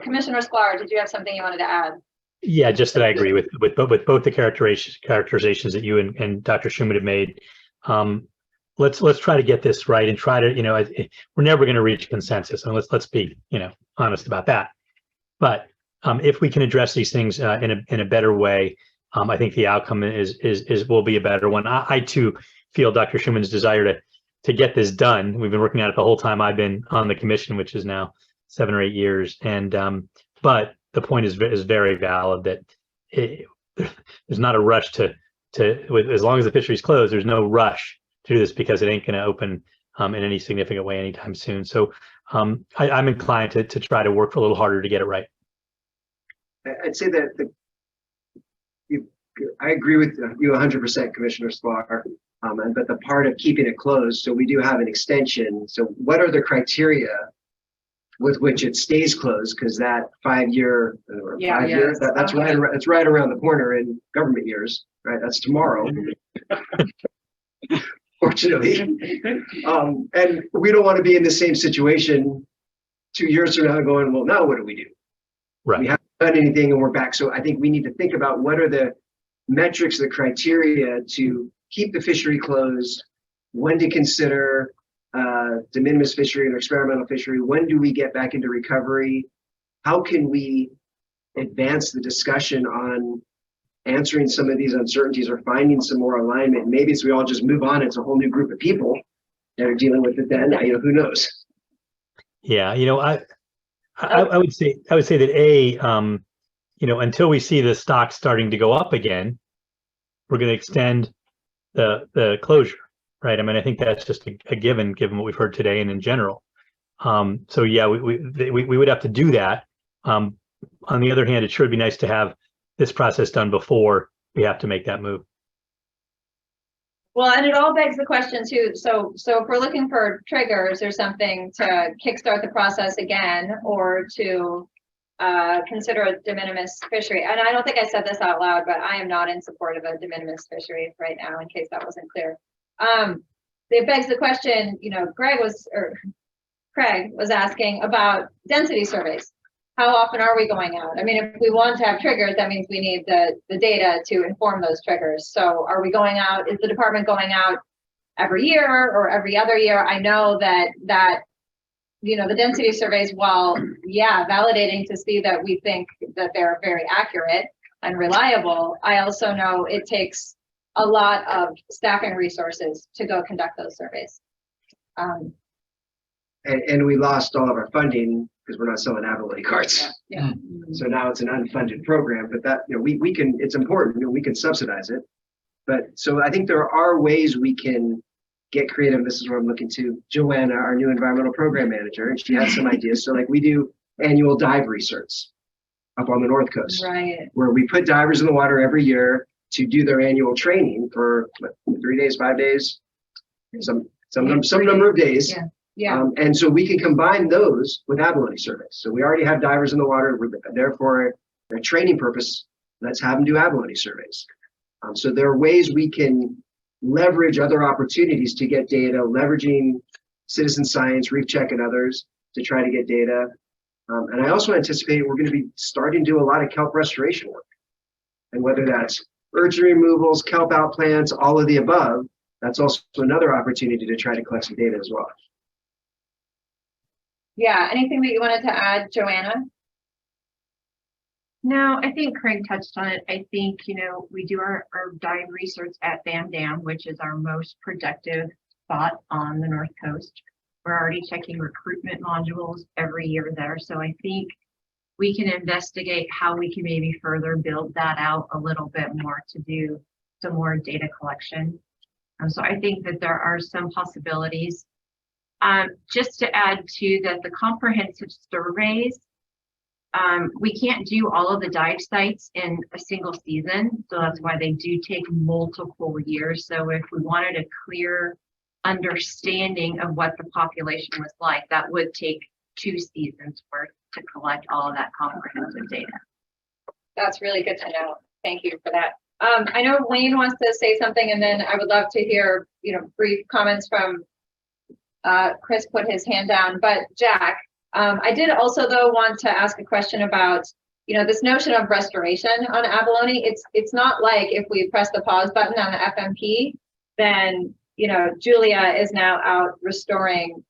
Commissioner Sklar, did you have something you wanted to add? Yeah, just that I agree with both the characterizations that you and Dr. Schumann have made. Let's try to get this right and try to, we're never going to reach consensus, and let's be honest about that. But if we can address these things in a better way, I think the outcome will be a better one. I too feel Dr. Schumann's desire to get this done. We've been working on it the whole time I've been on the commission, which is now 7 or 8 years. And but the point is very valid that there's not a rush to as long as the fishery's closed, there's no rush to do this because it ain't going to open in any significant way anytime soon. So I'm inclined to try to work a little harder to get it right. I'd say that I agree with you 100%, Commissioner Sklar. But the part of keeping it closed, so we do have an extension. So what are the criteria with which it stays closed? Because that 5 year, that's right around the corner in government years. right? That's tomorrow. Fortunately. And we don't want to be in the same situation 2 years from now going, well, now what do we do? Right. We haven't done anything and we're back. So I think we need to think about what are the metrics, the criteria to keep the fishery closed, when to consider de minimis fishery or experimental fishery, when do we get back into recovery? How can we advance the discussion on answering some of these uncertainties or finding some more alignment? Maybe it's we all just move on. It's a whole new group of people that are dealing with it then, you know, who knows? Yeah, you know, I would say that you know, until we see the stock starting to go up again, we're going to extend the closure, right? I mean, I think that's just a given what we've heard today and in general. So yeah, we would have to do that. On the other hand, it sure would be nice to have this process done before we have to make that move. Well, and it all begs the question too. So if we're looking for triggers or something to kickstart the process again, or to consider a de minimis fishery, and I don't think I said this out loud, but I am not in support of a de minimis fishery right now, in case that wasn't clear. It begs the question, you know, Craig was asking about density surveys. How often are we going out? I mean, if we want to have triggers, that means we need the data to inform those triggers. So are we going out? Is the department going out every year or every other year? I know that you know, the density surveys, while yeah, validating to see that we think that they're very accurate and reliable, I also know it takes a lot of staffing resources to go conduct those surveys. And we lost all of our funding because we're not selling abalone carts. Yeah. So now it's an unfunded program, but that, you know, we can, it's important, you know, we can subsidize it. But so I think there are ways we can get creative. This is where I'm looking to Joanna, our new environmental program manager, and she has some ideas. So like we do annual dive research up on the North Coast, right, where we put divers in the water every year to do their annual training for 3 days, 5 days, some number of days. Yeah. Yeah. And so we can combine those with abalone surveys. So we already have divers in the water. Therefore, for a training purpose, let's have them do abalone surveys. So there are ways we can leverage other opportunities to get data, leveraging citizen science, Reef Check, and others to try to get data. And I also anticipate we're going to be starting to do a lot of kelp restoration work. And whether that's urchin removals, kelp out plants, all of the above, that's also another opportunity to try to collect some data as well. Yeah, anything that you wanted to add, Joanna? No, I think Craig touched on it. I think, you know, we do our dive research at Bam Dam, which is our most productive spot on the North Coast. We're already checking recruitment modules every year there. So I think we can investigate how we can maybe further build that out a little bit more to do some more data collection. So I think that there are some possibilities. Just to add to that, the comprehensive surveys, we can't do all of the dive sites in a single season. So that's why they do take multiple years. So if we wanted a clear understanding of what the population was like, that would take 2 seasons worth to collect all of that comprehensive data. That's really good to know. Thank you for that. I know Wayne wants to say something, and then I would love to hear, you know, brief comments from Chris put his hand down, but Jack, I did also though want to ask a question about, you know, this notion of restoration on abalone. It's not like if we press the pause button on the FMP, then, you know, Julia is now out restoring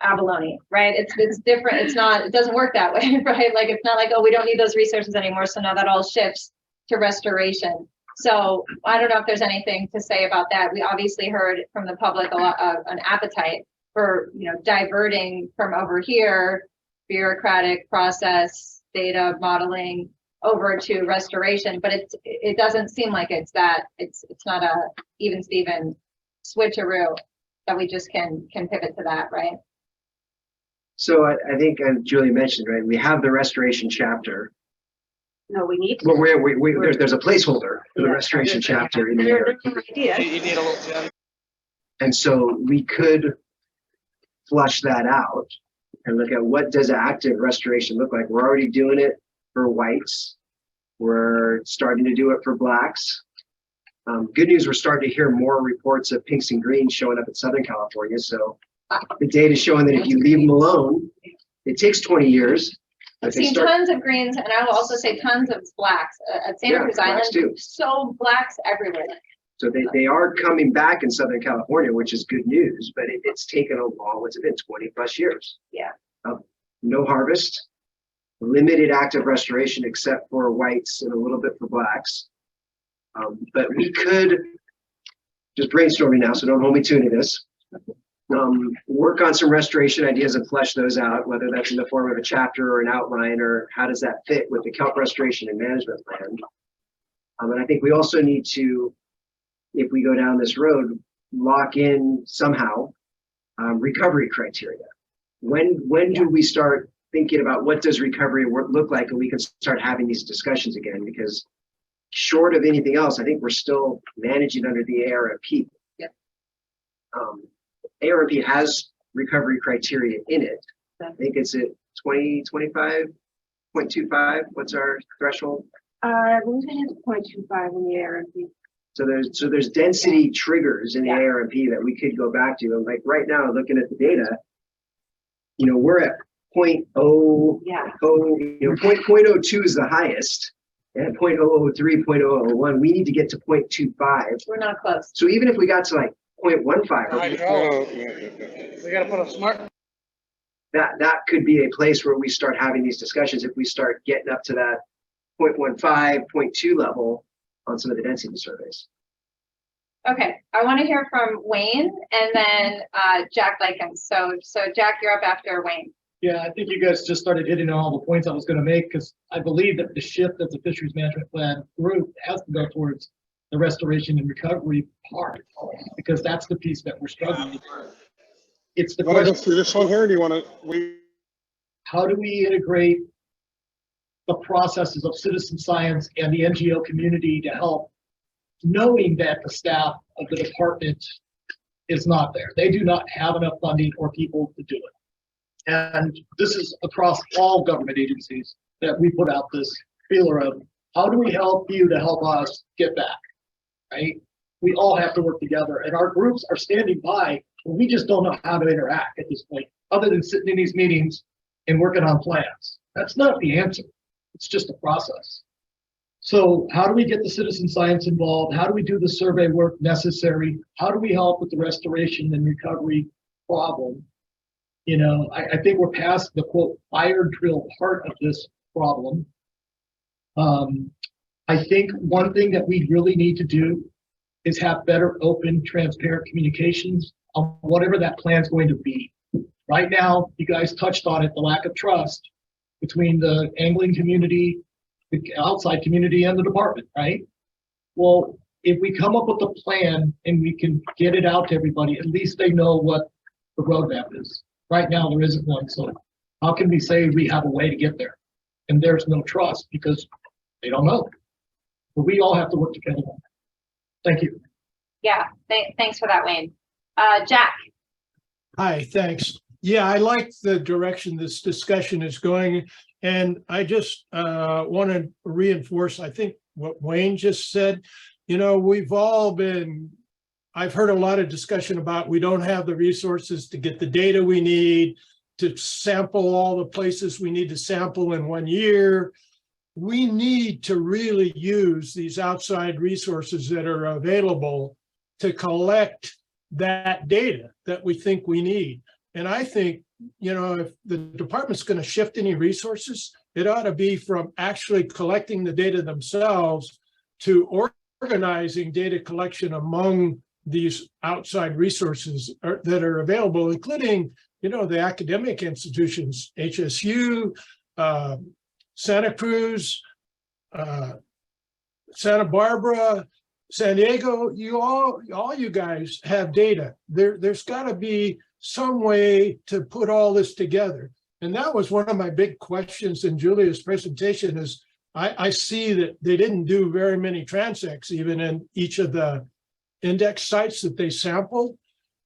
abalone, right? It's different. It's not, it doesn't work that way, right? Like, it's not like, oh, we don't need those resources anymore. So now that all shifts to restoration. So I don't know if there's anything to say about that. We obviously heard from the public a lot of an appetite for, you know, diverting from over here, bureaucratic process, data modeling over to restoration, but it doesn't seem like it's not a even Steven switcheroo that we just can pivot to that, right? So I think, and Julia mentioned, right, we have the restoration chapter. No, we need to. Well, there's a placeholder for the restoration chapter in there. And so we could flush that out and look at what does active restoration look like. We're already doing it for whites. We're starting to do it for blacks. Good news, we're starting to hear more reports of pinks and greens showing up in Southern California. So the data is showing that if you leave them alone, it takes 20 years. I've seen tons of greens, and I will also say tons of blacks at Santa Cruz Island. Too. So blacks everywhere. So they are coming back in Southern California, which is good news, but it's taken a long, what's it been, 20 plus years? Yeah. No harvest, limited active restoration except for whites and a little bit for blacks. But we could, just brainstorming now, so don't hold me to any of this, work on some restoration ideas and flesh those out, whether that's in the form of a chapter or an outline, or how does that fit with the kelp restoration and management plan. And I think we also need to, if we go down this road, lock in somehow recovery criteria. When do we start thinking about what does recovery look like, and we can start having these discussions again? Because short of anything else, I think we're still managing under the ARMP. Yep. ARMP has recovery criteria in it. I think it's at 25.25. What's our threshold? I believe it is 0.25 in the ARMP. So there's density triggers in the ARMP that we could go back to. And like right now, looking at the data, we're at 0.0, 0.02 is the highest, and 0.003, 0.001. We need to get to 0.25. We're not close. So even if we got to like 0.15, we got to put a smart. That could be a place where we start having these discussions. If we start getting up to that 0.15, 0.2 level on some of the density surveys. Okay, I want to hear from Wayne and then Jack Likens. So Jack, you're up after Wayne. Yeah, I think you guys just started hitting on all the points I was going to make, because I believe that the shift of the fisheries management plan group has to go towards the restoration and recovery part, because that's the piece that we're struggling with. It's the question. Want to go through this one here? Or do you want to wait? How do we integrate the processes of citizen science and the NGO community to help, knowing that the staff of the department is not there? They do not have enough funding or people to do it. And this is across all government agencies that we put out this feeler of, how do we help you to help us get back, right? We all have to work together, and our groups are standing by, and we just don't know how to interact at this point, other than sitting in these meetings and working on plans. That's not the answer. It's just a process. So how do we get the citizen science involved? How do we do the survey work necessary? How do we help with the restoration and recovery problem? I think we're past the quote fire drill part of this problem. I think one thing that we really need to do is have better, open, transparent communications on whatever that plan is going to be. Right now, you guys touched on it, the lack of trust between the angling community, the outside community, and the department, right? Well, if we come up with a plan and we can get it out to everybody, at least they know what the roadmap is. Right now, there isn't one. So how can we say we have a way to get there? And there's no trust because they don't know. But we all have to work together. Thank you. Yeah, thanks for that, Wayne. Jack. Hi, thanks. Yeah, I like the direction this discussion is going. And I just want to reinforce, I think, what Wayne just said. I've heard a lot of discussion about we don't have the resources to get the data we need to sample all the places we need to sample in 1 year. We need to really use these outside resources that are available to collect that data that we think we need. And I think, if the department's going to shift any resources, it ought to be from actually collecting the data themselves to organizing data collection among these outside resources that are available, including, the academic institutions, HSU, Santa Cruz, Santa Barbara, San Diego. All you guys have data. There's got to be some way to put all this together. And that was one of my big questions in Julia's presentation is I see that they didn't do very many transects even in each of the index sites that they sampled.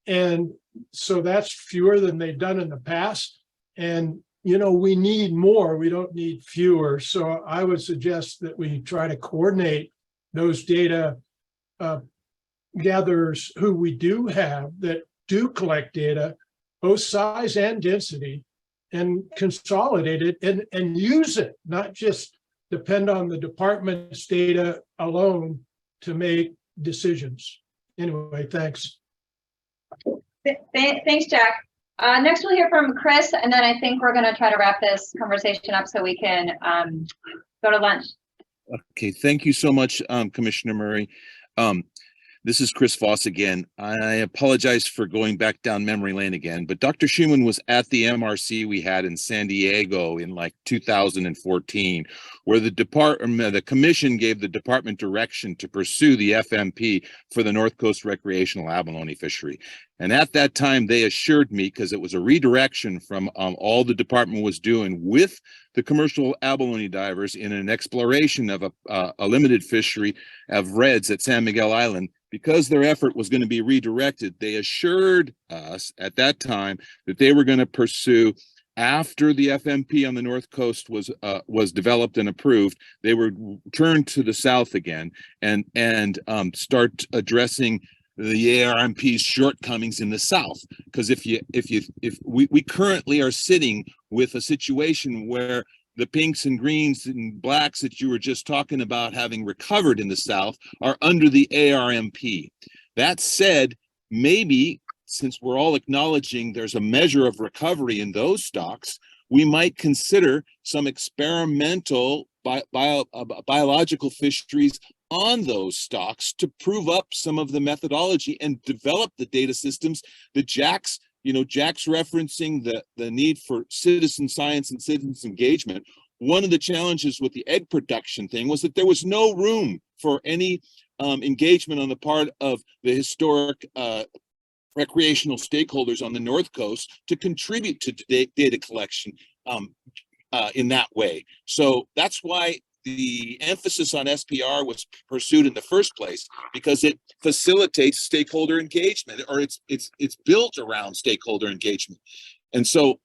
And so that's fewer than they've done in the past. And, we need more, we don't need fewer. So I would suggest that we try to coordinate those data gatherers who we do have that do collect data, both size and density, and consolidate it and use it, not just depend on the department's data alone to make decisions. Anyway, thanks. Thanks, Jack. Next we'll hear from Chris, and then I think we're going to try to wrap this conversation up so we can go to lunch. Okay, thank you so much, Commissioner Murray. This is Chris Voss again. I apologize for going back down memory lane again, but Dr. Schumann was at the MRC we had in San Diego in like 2014, where the commission gave the department direction to pursue the FMP for the North Coast recreational abalone fishery. And at that time, they assured me, because it was a redirection from all the department was doing with the commercial abalone divers in an exploration of a limited fishery of reds at San Miguel Island, because their effort was going to be redirected, they assured us at that time that they were going to pursue, after the FMP on the North Coast was developed and approved, they would turn to the south again and start addressing the ARMP's shortcomings in the south. Because if we currently are sitting with a situation where the pinks and greens and blacks that you were just talking about having recovered in the south are under the ARMP. That said, maybe since we're all acknowledging there's a measure of recovery in those stocks, we might consider some experimental biological fisheries on those stocks to prove up some of the methodology and develop the data systems that Jack's referencing the need for citizen science and citizens engagement. One of the challenges with the egg production thing was that there was no room for any engagement on the part of the historic recreational stakeholders on the North Coast to contribute to data collection in that way. So that's why the emphasis on SPR was pursued in the first place, because it facilitates stakeholder engagement, or it's built around stakeholder engagement. And so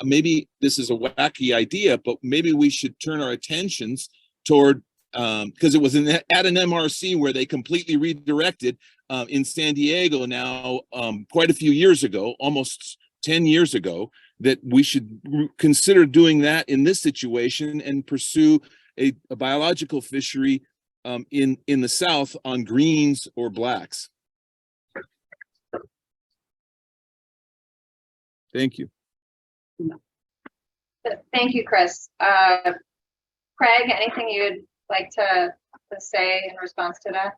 maybe this is a wacky idea, but maybe we should turn our attentions toward, because it was at an MRC where they completely redirected in San Diego now quite a few years ago, almost 10 years ago, that we should consider doing that in this situation and pursue a biological fishery in the south on greens or blacks. Thank you. Thank you, Chris. Craig, anything you'd like to say in response to that?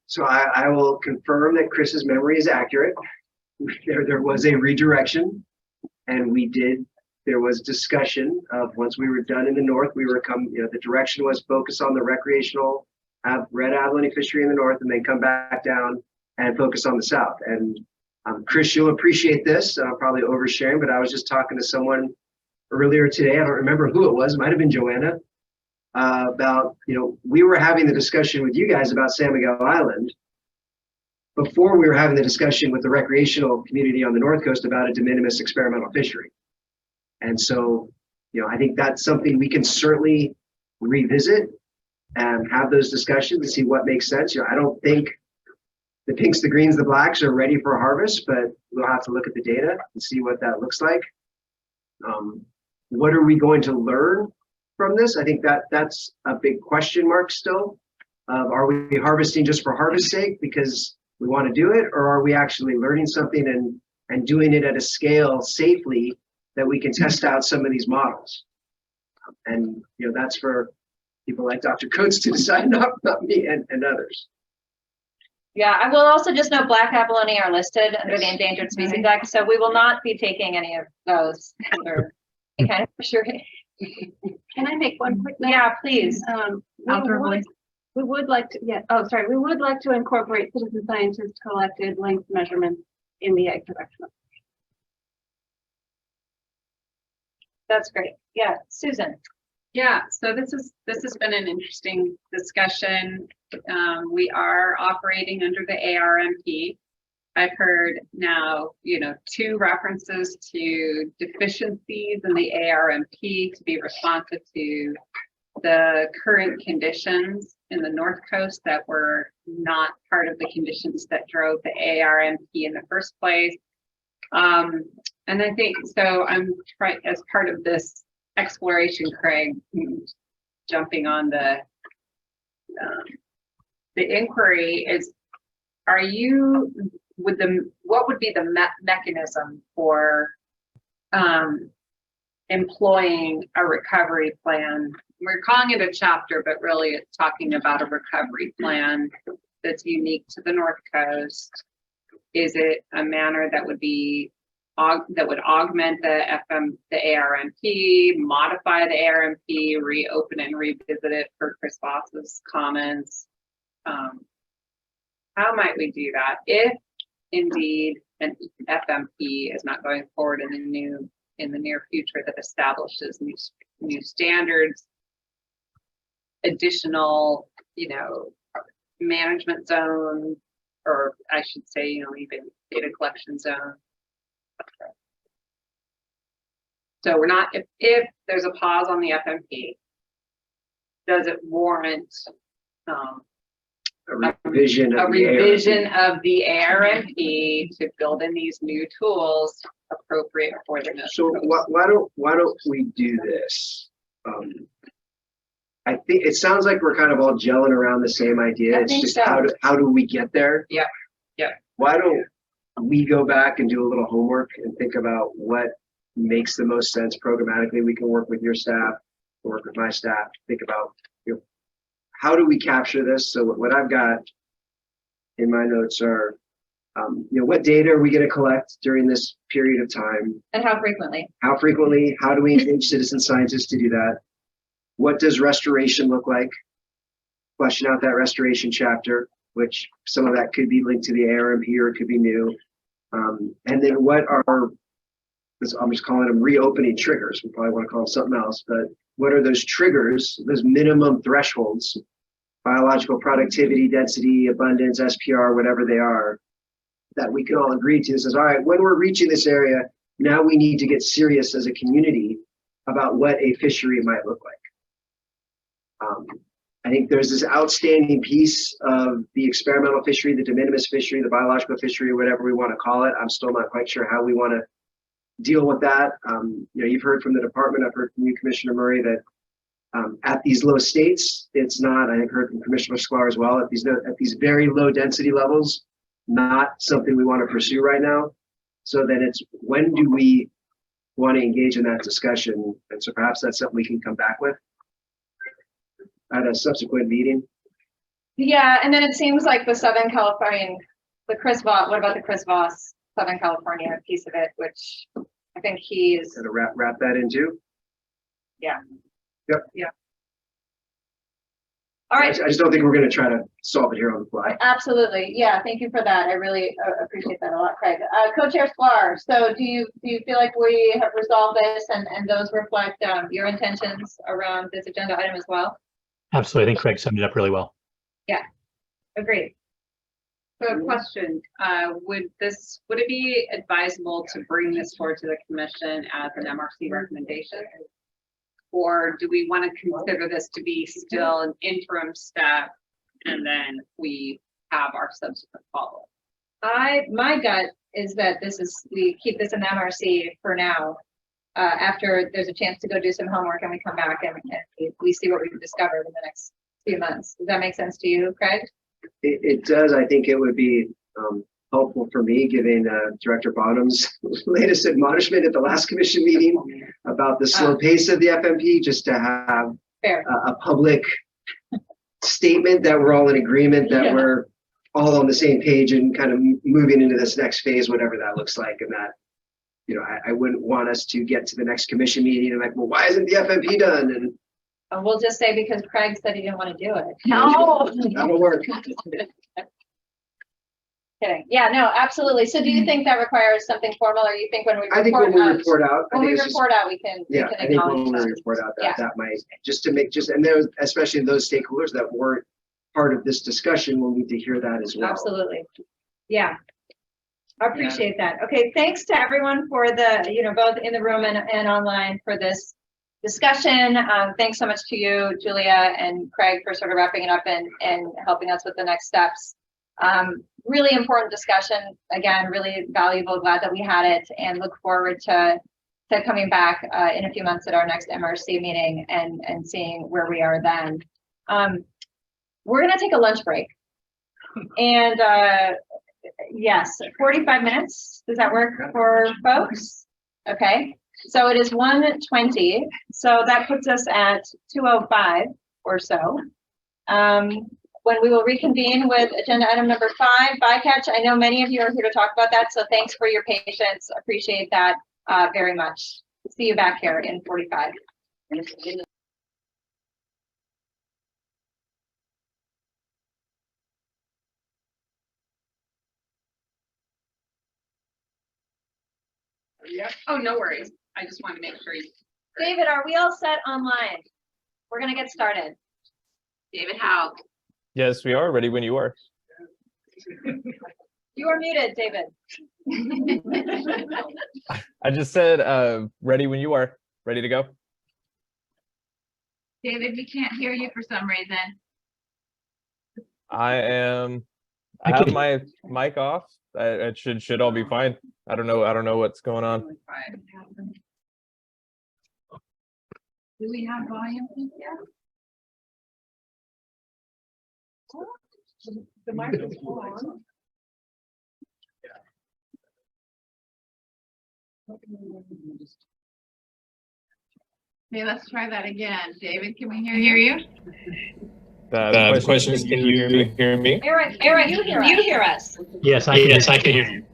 So I will confirm that Chris's memory is accurate. There was a redirection, and there was discussion of, once we were done in the north, the direction was focus on the recreational red abalone fishery in the north, and then come back down and focus on the south. And Chris, you'll appreciate this, probably oversharing, but I was just talking to someone earlier today, I don't remember who it was, it might have been Joanna, about, we were having the discussion with you guys about San Miguel Island before we were having the discussion with the recreational community on the North Coast about a de minimis experimental fishery. And so, I think that's something we can certainly revisit and have those discussions to see what makes sense. I don't think the pinks, the greens, the blacks are ready for harvest, but we'll have to look at the data and see what that looks like. What are we going to learn from this? I think that's a big question mark still. Are we harvesting just for harvest's sake because we want to do it, or are we actually learning something and doing it at a scale safely that we can test out some of these models? And that's for people like Dr. Coates to decide, not me and others. Yeah, I will also just note black abalone are listed under the Endangered Species Act, so we will not be taking any of those under any kind of fishery. Can I make one quick note? Yeah, please. We would like to, we would like to incorporate citizen scientists collected length measurements in the egg production. That's great. Yeah, Susan. Yeah, so this has been an interesting discussion. We are operating under the ARMP. I've heard now, 2 references to deficiencies in the ARMP to be responsive to the current conditions in the North Coast that were not part of the conditions that drove the ARMP in the first place. And I think, so I'm trying, as part of this exploration, Craig, jumping on the inquiry is, are you, what would be the mechanism for employing a recovery plan? We're calling it a chapter, but really it's talking about a recovery plan that's unique to the North Coast. Is it a manner that would be that would augment the ARMP, modify the ARMP, reopen and revisit it for Chris Voss's comments? How might we do that if indeed an FMP is not going forward in the near future that establishes new standards, additional, management zone, or I should say, even data collection zone. So we're not, if there's a pause on the FMP, does it warrant a revision of the ARMP to build in these new tools appropriate for the North So Coast? why don't we do this? I think it sounds like we're kind of all gelling around the same idea. It's just so. how do we get there? Yeah. Why don't we go back and do a little homework and think about what makes the most sense programmatically? We can work with your staff, work with my staff, think about, how do we capture this? So what I've got in my notes are, what data are we going to collect during this period of time? And how frequently? How frequently? How do we engage citizen scientists to do that? What does restoration look like? Fleshing out that restoration chapter, which some of that could be linked to the ARMP or it could be new. And then what are, I'm just calling them reopening triggers. We probably want to call them something else, but what are those triggers, those minimum thresholds, biological productivity, density, abundance, SPR, whatever they are, that we can all agree to? Says, all right, when we're reaching this area, now we need to get serious as a community about what a fishery might look like. I think there's this outstanding piece of the experimental fishery, the de minimis fishery, the biological fishery, whatever we want to call it. I'm still not quite sure how we want to deal with that. You've heard from the department, I've heard from you, Commissioner Murray, that at these low states, it's not, I heard from Commissioner Sklar as well, at these very low density levels, not something we want to pursue right now. So then it's, when do we want to engage in that discussion? And so perhaps that's something we can come back with at a subsequent meeting. Yeah, and then it seems like the Southern California, the Chris Voss, what about the Chris Voss Southern California piece of it, which I think he is gonna wrap that in too. Yeah. Yep. Yeah. All right. I just don't think we're going to try to solve it here on the fly. Absolutely. Yeah. Thank you for that. I really appreciate that a lot, Craig. Co-chair Sklar. So do you feel like we have resolved this and those reflect your intentions around this agenda item as well? Absolutely. I think Craig summed it up really well. Yeah. Agreed. So a question, would it be advisable to bring this forward to the commission as an MRC recommendation? Or do we want to consider this to be still an interim step and then we have our subsequent follow-up? My gut is that we keep this in MRC for now. After there's a chance to go do some homework and we come back and we see what we've discovered in the next few months. Does that make sense to you, Craig? It does. I think it would be helpful for me, given Director Bonham's latest admonishment at the last commission meeting about the slow pace of the FMP, just to have a public statement that we're all in agreement that we're all on the same page and kind of moving into this next phase, whatever that looks like. And that, I wouldn't want us to get to the next commission meeting and like, well, why isn't the FMP done? And we'll just say because Craig said he didn't want to do it. No, that'll work. Kidding. Yeah, no, absolutely. So do you think that requires something formal, or you think when we report out? I think when we report out, we can yeah, I think when we report out that might and there, especially those stakeholders that weren't part of this discussion, will need to hear that as well. Absolutely. Yeah. I appreciate that. Okay, thanks to everyone for the, both in the room and online for this discussion. Thanks so much to you, Julia and Craig, for sort of wrapping it up and helping us with the next steps. Really important discussion. Again, really valuable. Glad that we had it, and look forward to coming back in a few months at our next MRC meeting and seeing where we are then. We're going to take a lunch break. And yes, 45 minutes. Does that work for folks? Okay. So it is 1:20. So that puts us at 2:05 or so. When we will reconvene with agenda item number 5, bycatch. I know many of you are here to talk about that, so thanks for your patience. Appreciate that very much. See you back here in 45. Oh, no worries. I just wanted to make sure you. David, are we all set online? We're going to get started. David Howe. Yes, we are ready when you are. You are muted, David. I just said ready when you are. Ready to go? David, we can't hear you for some reason. I have my mic off. It should all be fine. I don't know what's going on. Do we have volume yet? The mic is on. Okay, let's try that again. David, can we hear you? The question is, can you hear me? Eric, can you hear us? Yes, I can hear you.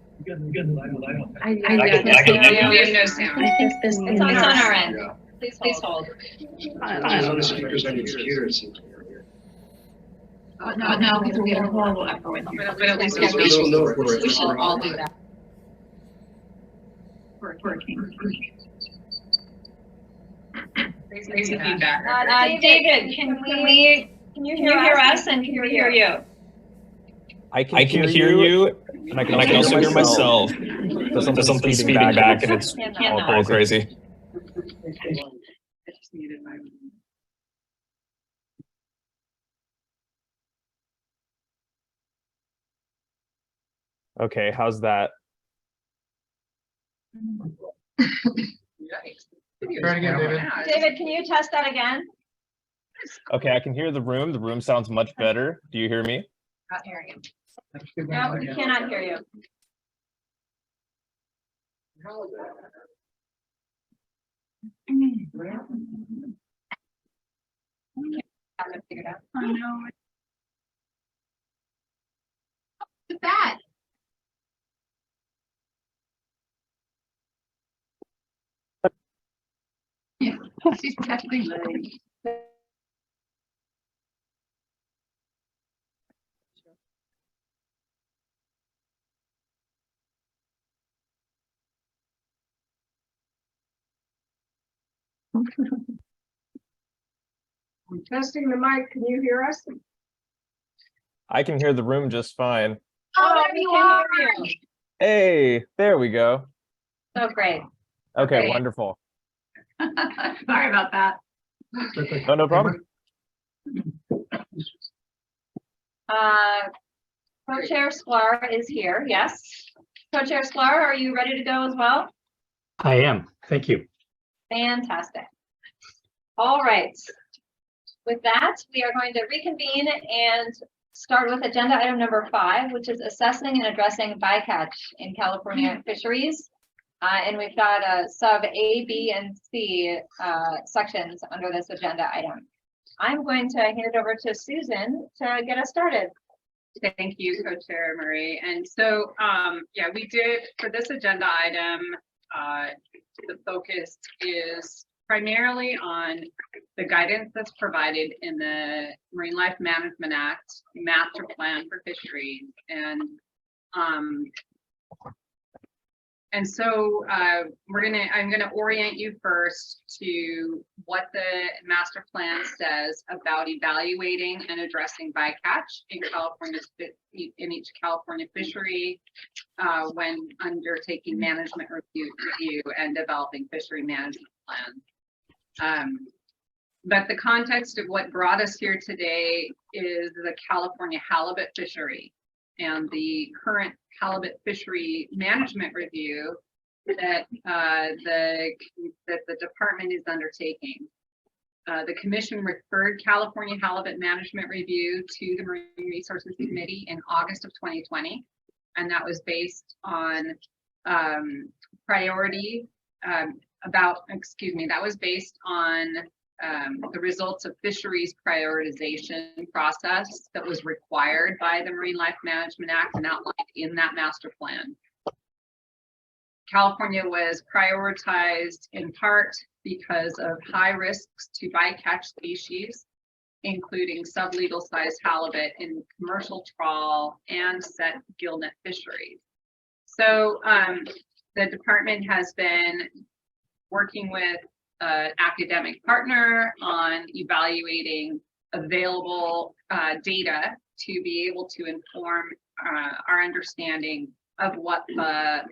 I have no sound. It's on our end. Please hold. The speakers on your computer, it seems. Oh, no, because we have a horrible echo with them. But at least we should all do that. David, can you hear us and can we hear you? I can hear you, and I can also hear myself. There's something speeding back, and it's all crazy. Okay, how's that? Try it again, David. David, can you test that again? Okay, I can hear the room. The room sounds much better. Do you hear me? Not hearing you. No, we cannot hear you. Oh, no. What's that? Yeah, she's testing. I'm testing the mic. Can you hear us? I can hear the room just fine. Oh, there you are. Hey, there we go. So great. Okay, Great. wonderful. Sorry about that. Oh, no problem. Co-chair Sklar is here. Yes. Co-chair Sklar, are you ready to go as well? I am. Thank you. Fantastic. All right. With that, we are going to reconvene and start with agenda item number 5, which is assessing and addressing bycatch in California fisheries. And we've got a sub A, B, and C sections under this agenda item. I'm going to hand it over to Susan to get us started. Thank you, Co-Chair Marie. And so, yeah, we did for this agenda item, the focus is primarily on the guidance that's provided in the Marine Life Management Act Master Plan for Fisheries. And so I'm gonna orient you first to what the master plan says about evaluating and addressing bycatch in in each California fishery when undertaking management review and developing fishery management plans. But the context of what brought us here today is the California halibut fishery and the current halibut fishery management review that the department is undertaking. The commission referred California halibut management review to the Marine Resources Committee in August of 2020, and that was based on that was based on the results of fisheries prioritization process that was required by the Marine Life Management Act and outlined in that master plan. California was prioritized in part because of high risks to bycatch species, including sublegal sized halibut in commercial trawl and set gillnet fisheries. So the department has been working with an academic partner on evaluating available data to be able to inform our understanding of what the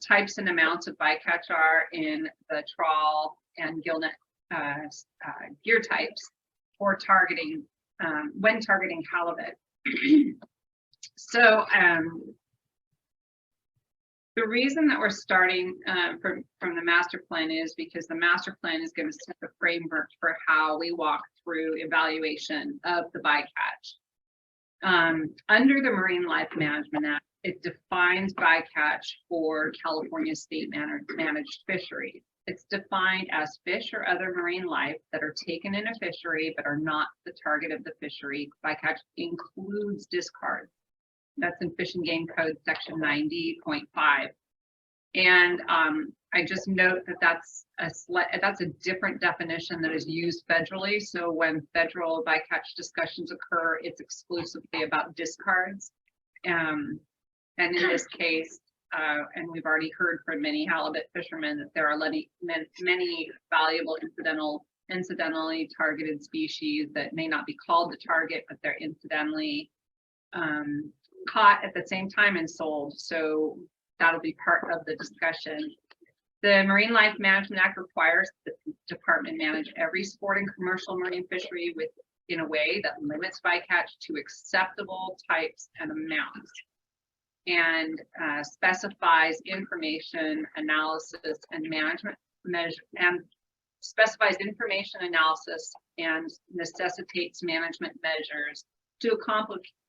types and amounts of bycatch are in the trawl and gillnet gear types for targeting when targeting halibut. So the reason that we're starting from the master plan is because the master plan is going to set the framework for how we walk through evaluation of the bycatch. Under the Marine Life Management Act, it defines bycatch for California state managed fisheries. It's defined as fish or other marine life that are taken in a fishery but are not the target of the fishery. Bycatch includes discards. That's in Fish and Game Code section 90.5. And I just note that that's a different definition that is used federally. So when federal bycatch discussions occur, it's exclusively about discards. And in this case, and we've already heard from many halibut fishermen that there are many valuable incidentally targeted species that may not be called the target, but they're incidentally caught at the same time and sold. So that'll be part of the discussion. The Marine Life Management Act requires the department manage every sport and commercial marine fishery in a way that limits bycatch to acceptable types and amounts, and specifies information analysis and management measure and specifies information analysis and necessitates management measures to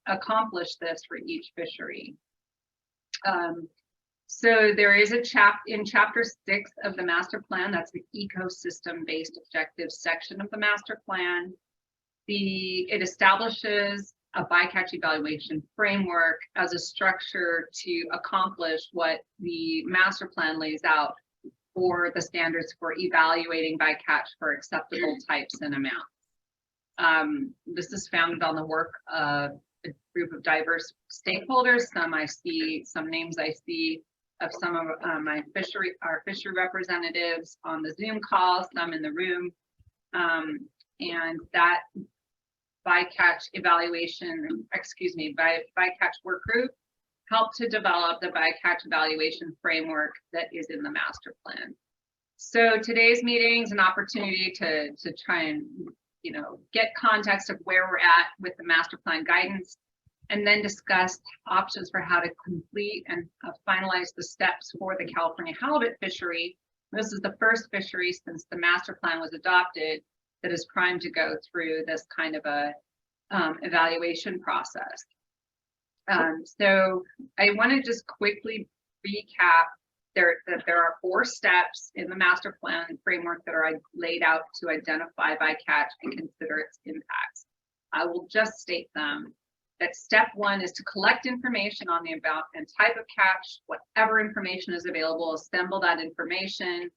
accomplish this for each fishery. So there is a in chapter 6 of the master plan, that's the ecosystem-based objectives section of the master plan. It establishes a bycatch evaluation framework as a structure to accomplish what the master plan lays out for the standards for evaluating bycatch for acceptable types and amounts. This is founded on the work of a group of diverse stakeholders. Some names I see of some of our fishery representatives on the Zoom call, some in the room, and that bycatch work group helped to develop the bycatch evaluation framework that is in the master plan. So today's meeting is an opportunity to try and get context of where we're at with the master plan guidance, and then discuss options for how to complete and finalize the steps for the California halibut fishery. This is the first fishery since the master plan was adopted that is primed to go through this kind of a evaluation process. So I want to just quickly recap that there are 4 steps in the master plan framework that are laid out to identify bycatch and consider its impacts. I will just state them. That step 1 is to collect information on the amount and type of catch, whatever information is available, assemble that information.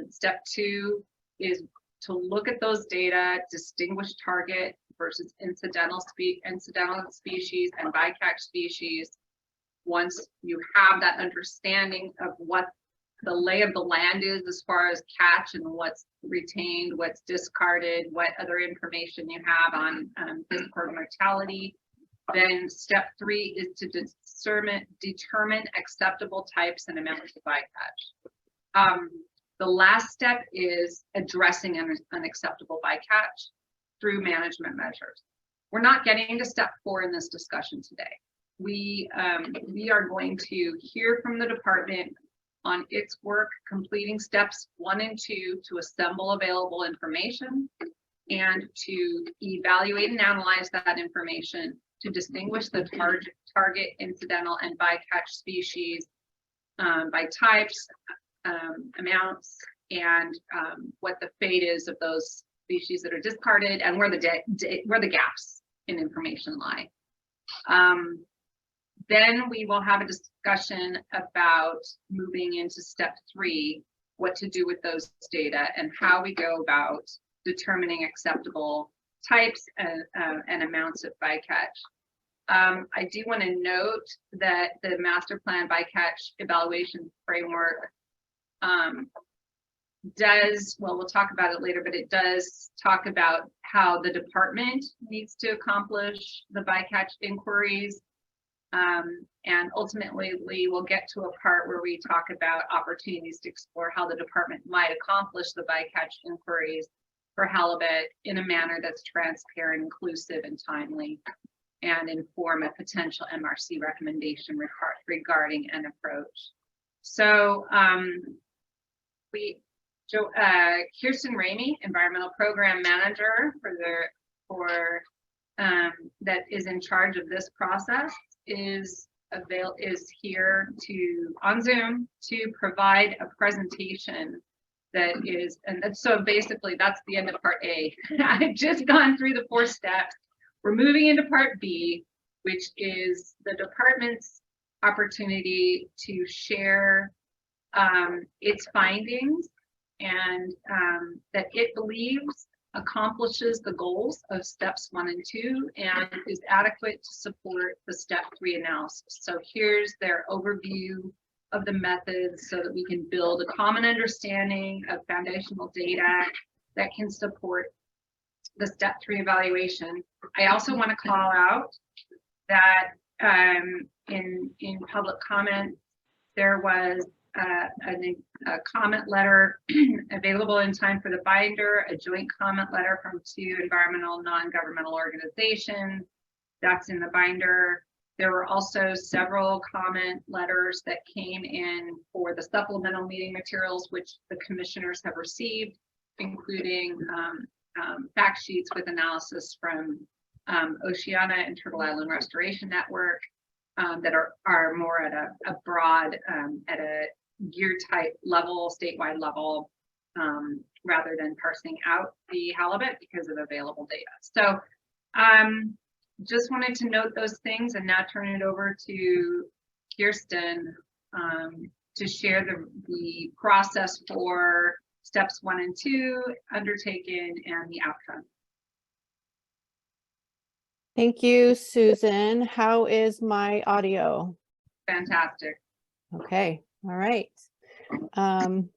Step 2 is to look at those data, distinguish target versus incidental species and bycatch species. Once you have that understanding of what the lay of the land is as far as catch and what's retained, what's discarded, what other information you have on discord mortality, then step 3 is to determine acceptable types and amounts of bycatch. The last step is addressing unacceptable bycatch through management measures. We're not getting to step 4 in this discussion today. We are going to hear from the department on its work completing steps 1 and 2 to assemble available information and to evaluate and analyze that information to distinguish the target, incidental, and bycatch species by types, amounts, and what the fate is of those species that are discarded and where the gaps in information lie. Then we will have a discussion about moving into step 3, what to do with those data and how we go about determining acceptable types and amounts of bycatch. I do want to note that the master plan bycatch evaluation framework we'll talk about it later, but it does talk about how the department needs to accomplish the bycatch inquiries. And ultimately, we will get to a part where we talk about opportunities to explore how the department might accomplish the bycatch inquiries for halibut in a manner that's transparent, inclusive, and timely, and inform a potential MRC recommendation regarding an approach. So Kirsten Ramey, Environmental Program Manager that is in charge of this process, is here on Zoom to provide a presentation that is, so basically that's the end of part A. I've just gone through the 4 steps. We're moving into part B, which is the department's opportunity to share its findings and that it believes accomplishes the goals of steps 1 and 2 and is adequate to support the step 3 analysis. So here's their overview of the methods so that we can build a common understanding of foundational data that can support the step 3 evaluation. I also want to call out that in public comment, there was a comment letter available in time for the binder, a joint comment letter from 2 environmental non-governmental organizations. That's in the binder. There were also several comment letters that came in for the supplemental meeting materials, which the commissioners have received, including fact sheets with analysis from Oceana and Turtle Island Restoration Network that are more at a broad, at a gear type level, statewide level, rather than parsing out the halibut because of available data. So just wanted to note those things and now turn it over to Kirsten to share the process for steps 1 and 2 undertaken and the outcome. Thank you, Susan. How is my audio? Fantastic. Okay, all right.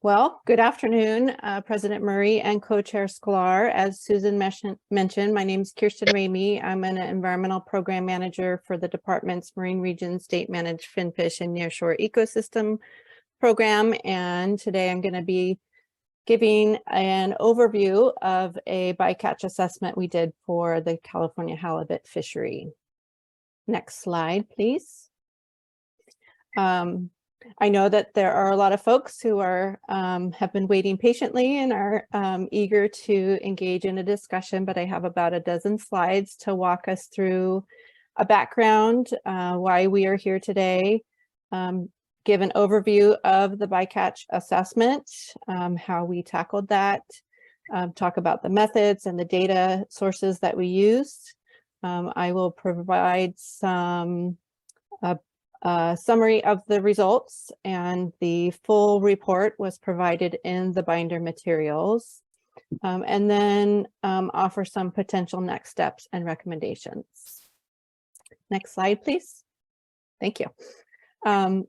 Well, good afternoon, President Murray and Co-Chair Sklar. As Susan mentioned, my name is Kirsten Ramey. I'm an Environmental Program Manager for the Department's Marine Region State Managed Finfish and Nearshore Ecosystem Program. And today I'm going to be giving an overview of a bycatch assessment we did for the California halibut fishery. Next slide, please. I know that there are a lot of folks who are have been waiting patiently and are eager to engage in a discussion, but I have about a dozen slides to walk us through a background, why we are here today, give an overview of the bycatch assessment, how we tackled that, talk about the methods and the data sources that we used. I will provide some summary of the results, and the full report was provided in the binder materials, and then offer some potential next steps and recommendations. Next slide, please. Thank you.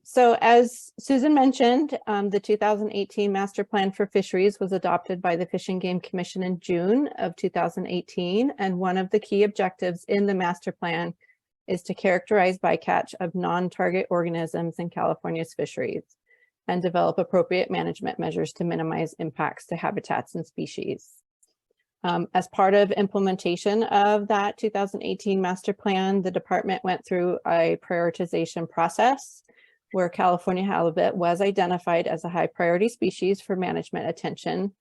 So as Susan mentioned, the 2018 Master Plan for Fisheries was adopted by the Fish and Game Commission in June of 2018, and one of the key objectives in the master plan is to characterize bycatch of non-target organisms in California's fisheries. and develop appropriate management measures to minimize impacts to habitats and species. As part of implementation of that 2018 master plan, the department went through a prioritization process where California halibut was identified as a high priority species for management attention,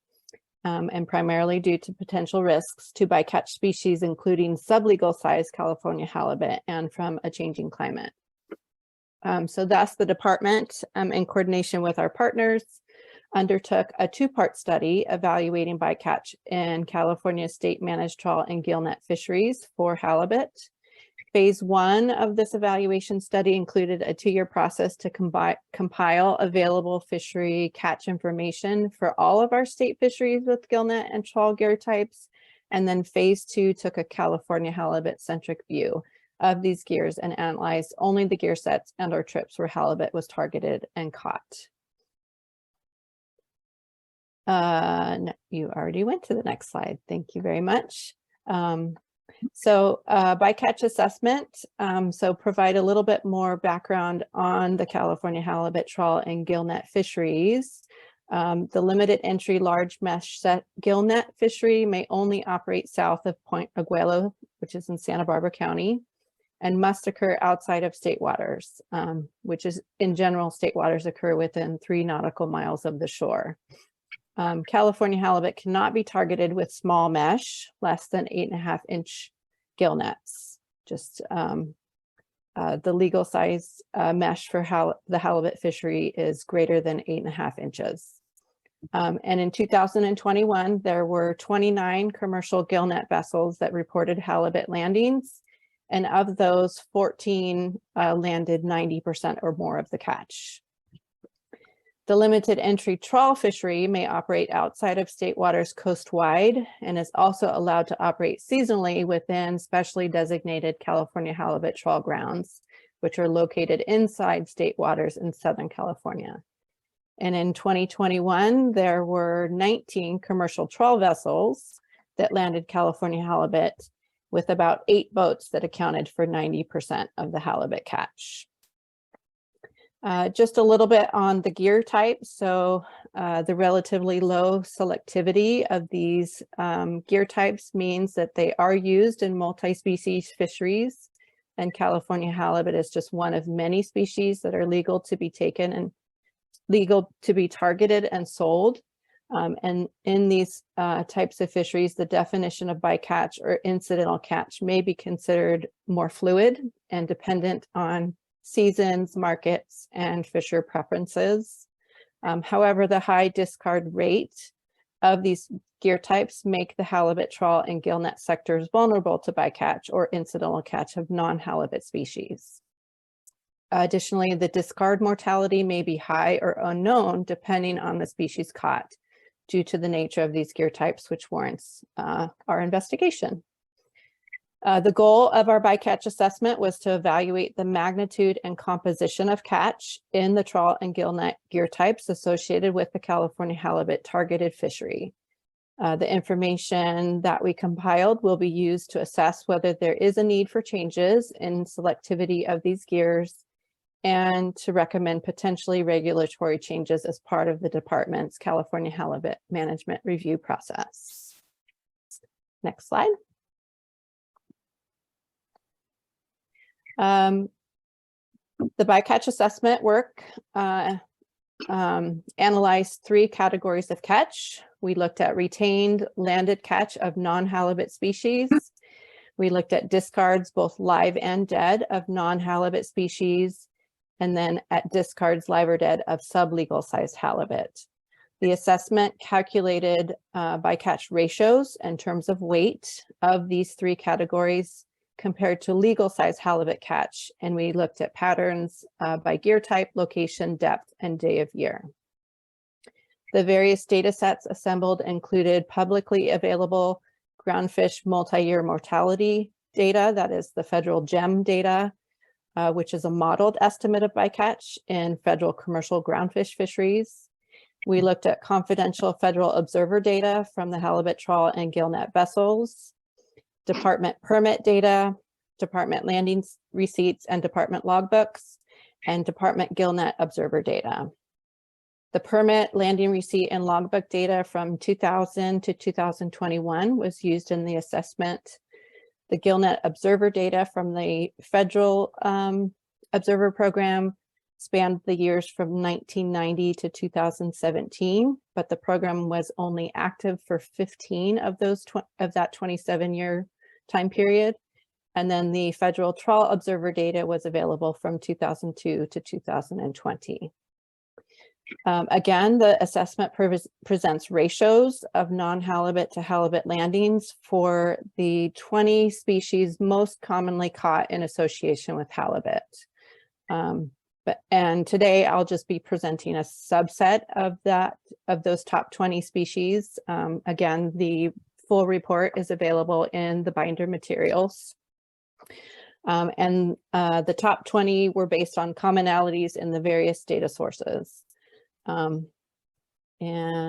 and primarily due to potential risks to bycatch species, including sublegal size California halibut and from a changing climate. So thus the department, in coordination with our partners, undertook a two-part study evaluating bycatch in California state managed trawl and gillnet fisheries for halibut. Phase 1 of this evaluation study included a 2-year process to compile available fishery catch information for all of our state fisheries with gillnet and trawl gear types. And then phase 2 took a California halibut centric view of these gears and analyzed only the gear sets and or trips where halibut was targeted and caught. You already went to the next slide. Thank you very much. Bycatch assessment. So provide a little bit more background on the California halibut trawl and gillnet fisheries. The limited entry large mesh set gillnet fishery may only operate south of Point Aguelo, which is in Santa Barbara County, and must occur outside of state waters, which is in general, state waters occur within 3 nautical miles of the shore. California halibut cannot be targeted with small mesh, less than 8.5-inch gill nets. Just the legal size mesh for the halibut fishery is greater than 8.5 inches. And in 2021, there were 29 commercial gill net vessels that reported halibut landings. And of those, 14 landed 90% or more of the catch. The limited entry trawl fishery may operate outside of state waters coast-wide and is also allowed to operate seasonally within specially designated California halibut trawl grounds, which are located inside state waters in Southern California. And in 2021, there were 19 commercial trawl vessels that landed California halibut, with about 8 boats that accounted for 90% of the halibut catch. Just a little bit on the gear type. So the relatively low selectivity of these gear types means that they are used in multi-species fisheries, and California halibut is just one of many species that are legal to be taken and legal to be targeted and sold. And in these types of fisheries, the definition of bycatch or incidental catch may be considered more fluid and dependent on seasons, markets, and fisher preferences. However, the high discard rate of these gear types make the halibut trawl and gillnet sectors vulnerable to bycatch or incidental catch of non-halibut species. Additionally, the discard mortality may be high or unknown depending on the species caught due to the nature of these gear types, which warrants our investigation. The goal of our bycatch assessment was to evaluate the magnitude and composition of catch in the trawl and gillnet gear types associated with the California halibut targeted fishery. The information that we compiled will be used to assess whether there is a need for changes in selectivity of these gears and to recommend potentially regulatory changes as part of the department's California halibut management review process. Next slide. The bycatch assessment work analyzed 3 categories of catch. We looked at retained landed catch of non-halibut species. We looked at discards, both live and dead, of non-halibut species, and then at discards, live or dead, of sublegal sized halibut. The assessment calculated bycatch ratios in terms of weight of these 3 categories compared to legal size halibut catch, and we looked at patterns by gear type, location, depth, and day of year. The various data sets assembled included publicly available groundfish multi-year mortality data, that is the federal GEM data, which is a modeled estimate of bycatch in federal commercial groundfish fisheries. We looked at confidential federal observer data from the halibut trawl and gillnet vessels, department permit data, department landing receipts and department logbooks, and department gillnet observer data. The permit, landing receipt, and logbook data from 2000 to 2021 was used in the assessment. The GillNet observer data from the federal observer program spanned the years from 1990 to 2017, but the program was only active for 15 of that 27-year time period. And then the federal trawl observer data was available from 2002 to 2020. Again, the assessment presents ratios of non-halibut to halibut landings for the 20 species most commonly caught in association with halibut. And today I'll just be presenting a subset of those top 20 species. Again, the full report is available in the binder materials. The top 20 were based on commonalities in the various data sources. And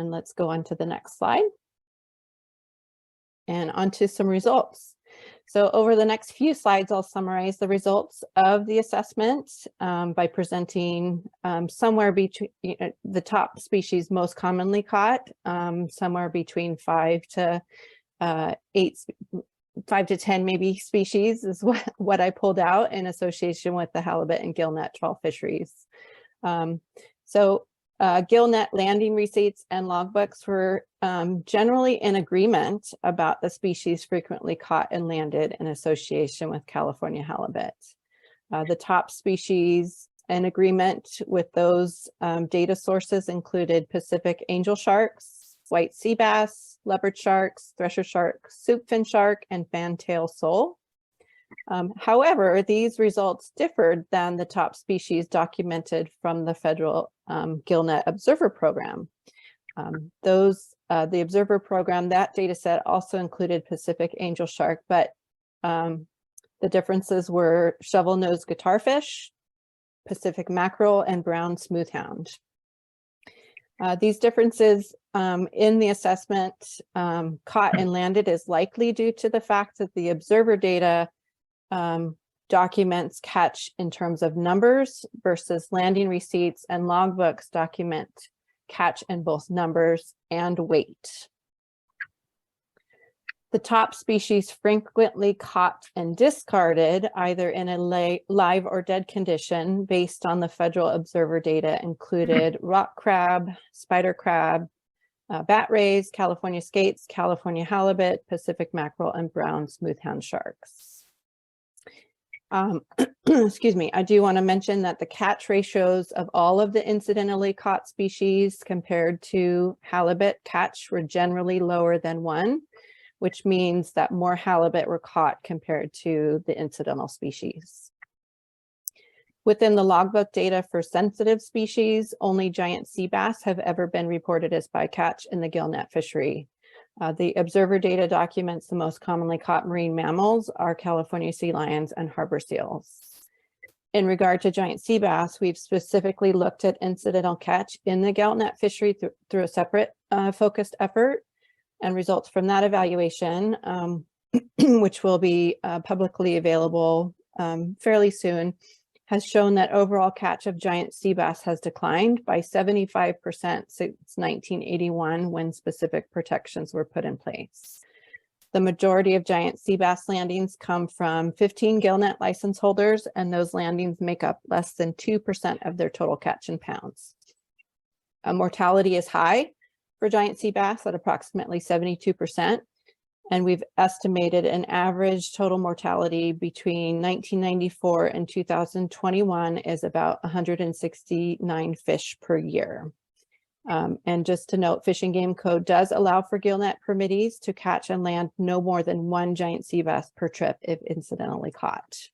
let's go on to the next slide. And onto some results. So over the next few slides, I'll summarize the results of the assessment by presenting somewhere between the top species most commonly caught, somewhere between 5 to 10 maybe species is what I pulled out in association with the halibut and gillnet trawl fisheries. GillNet landing receipts and logbooks were generally in agreement about the species frequently caught and landed in association with California halibut. The top species in agreement with those data sources included Pacific angel sharks, white sea bass, leopard sharks, thresher shark, soupfin shark, and fantail sole. However, these results differed than the top species documented from the federal GillNet Observer Program. The Observer Program, that data set also included Pacific angel shark, but the differences were shovel-nosed guitarfish, Pacific mackerel, and brown smoothhound. These differences in the assessment caught and landed is likely due to the fact that the observer data documents catch in terms of numbers versus landing receipts, and logbooks document catch in both numbers and weight. The top species frequently caught and discarded either in a live or dead condition based on the federal observer data included rock crab, spider crab, bat rays, California skates, California halibut, Pacific mackerel, and brown smoothhound sharks. Excuse me, I do want to mention that the catch ratios of all of the incidentally caught species compared to halibut catch were generally lower than 1, which means that more halibut were caught compared to the incidental species. Within the logbook data for sensitive species, only giant sea bass have ever been reported as bycatch in the gillnet fishery. The observer data documents the most commonly caught marine mammals are California sea lions and harbor seals. In regard to giant sea bass, we've specifically looked at incidental catch in the gillnet fishery through a separate focused effort, and results from that evaluation, which will be publicly available fairly soon, has shown that overall catch of giant sea bass has declined by 75% since 1981 when specific protections were put in place. The majority of giant sea bass landings come from 15 gillnet license holders, and those landings make up less than 2% of their total catch in pounds. Mortality is high for giant sea bass at approximately 72%. And we've estimated an average total mortality between 1994 and 2021 is about 169 fish per year. And just to note, Fish and Game Code does allow for gillnet permittees to catch and land no more than 1 giant sea bass per trip if incidentally caught.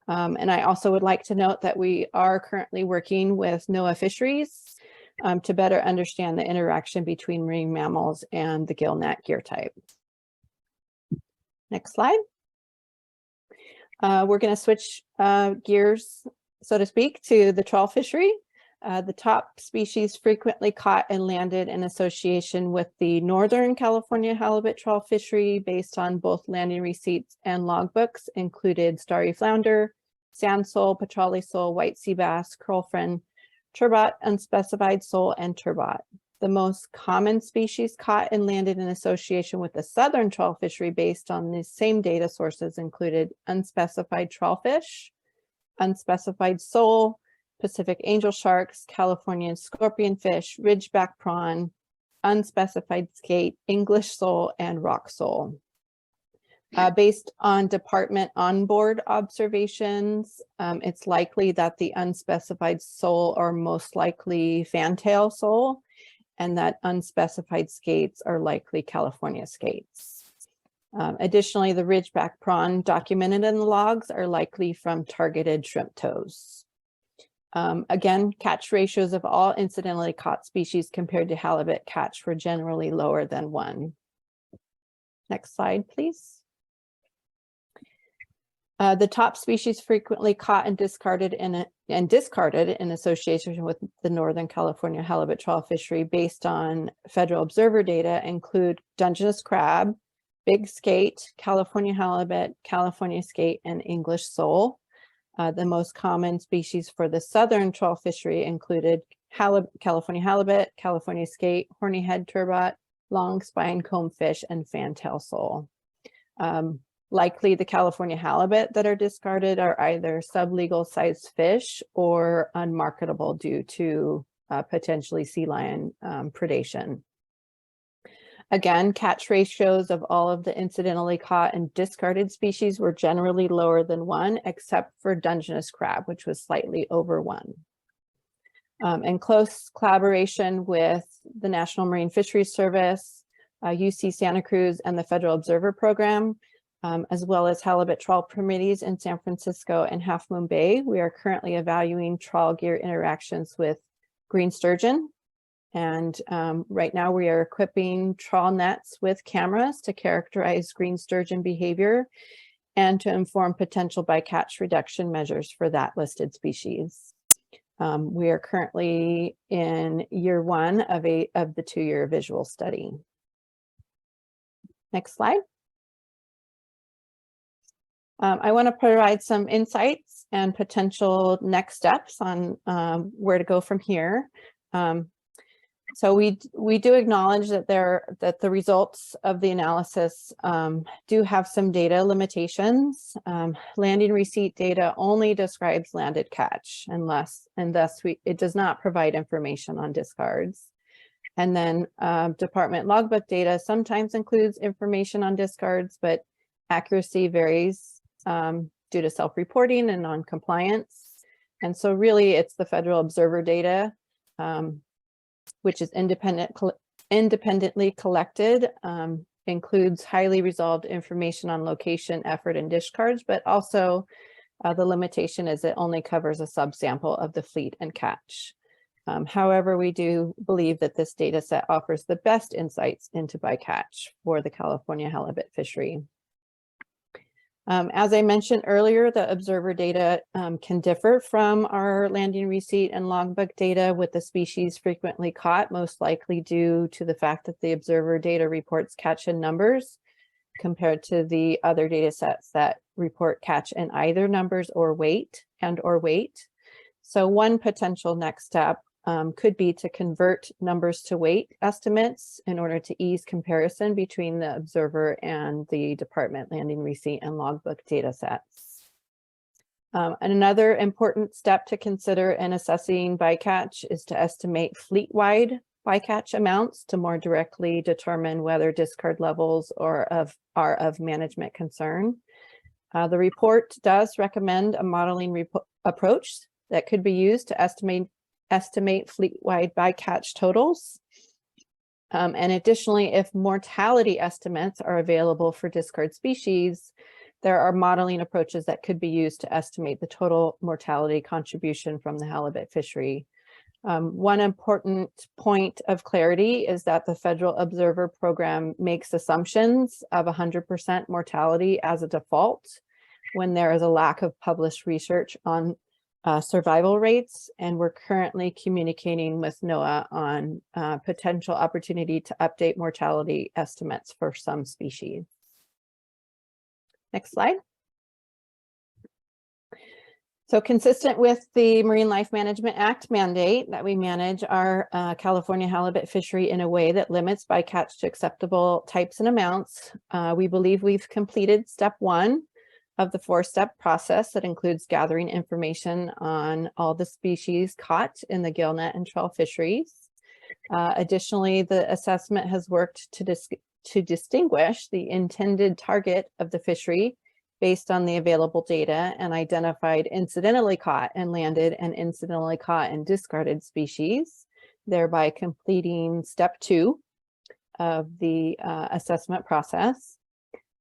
And I also would like to note that we are currently working with NOAA Fisheries to better understand the interaction between marine mammals and the gillnet gear type. Next slide. We're going to switch gears, so to speak, to the trawl fishery. The top species frequently caught and landed in association with the Northern California halibut trawl fishery based on both landing receipts and logbooks included starry flounder, sand sole, petrale sole, white sea bass, curlfin, turbot, unspecified sole, and turbot. The most common species caught and landed in association with the southern trawl fishery based on the same data sources included unspecified trawlfish, unspecified sole, Pacific angel sharks, Californian scorpionfish, ridgeback prawn, unspecified skate, English sole, and rock sole. Based on department onboard observations, it's likely that the unspecified sole are most likely fantail sole, and that unspecified skates are likely California skates. Additionally, the ridgeback prawn documented in the logs are likely from targeted shrimp toes. Again, catch ratios of all incidentally caught species compared to halibut catch were generally lower than 1. Next slide, please. The top species frequently caught and discarded in association with the Northern California halibut trawl fishery based on federal observer data include Dungeness crab, big skate, California halibut, California skate, and English sole. The most common species for the southern trawl fishery included California halibut, California skate, horny head turbot, long spine combfish, and fantail sole. Likely the California halibut that are discarded are either sublegal sized fish or unmarketable due to potentially sea lion predation. Again, catch ratios of all of the incidentally caught and discarded species were generally lower than 1, except for Dungeness crab, which was slightly over 1. In close collaboration with the National Marine Fisheries Service, UC Santa Cruz, and the Federal Observer Program, as well as halibut trawl committees in San Francisco and Half Moon Bay, we are currently evaluating trawl gear interactions with green sturgeon. And right now we are equipping trawl nets with cameras to characterize green sturgeon behavior and to inform potential bycatch reduction measures for that listed species. We are currently in year 1 of the 2-year visual study. Next slide. I want to provide some insights and potential next steps on where to go from here. So we do acknowledge that the results of the analysis do have some data limitations. Landing receipt data only describes landed catch, and thus it does not provide information on discards. And then department logbook data sometimes includes information on discards, but accuracy varies due to self-reporting and non-compliance. And so really it's the federal observer data, which is independently collected, includes highly resolved information on location, effort, and discards, but also the limitation is it only covers a subsample of the fleet and catch. However, we do believe that this data set offers the best insights into bycatch for the California halibut fishery. As I mentioned earlier, the observer data can differ from our landing receipt and logbook data with the species frequently caught, most likely due to the fact that the observer data reports catch in numbers compared to the other data sets that report catch in either numbers or weight. So one potential next step could be to convert numbers to weight estimates in order to ease comparison between the observer and the department landing receipt and logbook data sets. And another important step to consider in assessing bycatch is to estimate fleet-wide bycatch amounts to more directly determine whether discard levels are of management concern. The report does recommend a modeling approach that could be used to estimate fleet-wide bycatch totals. And additionally, if mortality estimates are available for discard species, there are modeling approaches that could be used to estimate the total mortality contribution from the halibut fishery. One important point of clarity is that the Federal Observer Program makes assumptions of 100% mortality as a default when there is a lack of published research on survival rates, and we're currently communicating with NOAA on potential opportunity to update mortality estimates for some species. Next slide. So consistent with the Marine Life Management Act mandate that we manage our California halibut fishery in a way that limits bycatch to acceptable types and amounts, we believe we've completed step 1 of the 4-step process that includes gathering information on all the species caught in the gillnet and trawl fisheries. Additionally, the assessment has worked to distinguish the intended target of the fishery based on the available data and identified incidentally caught and landed and incidentally caught and discarded species, thereby completing step 2 of the assessment process.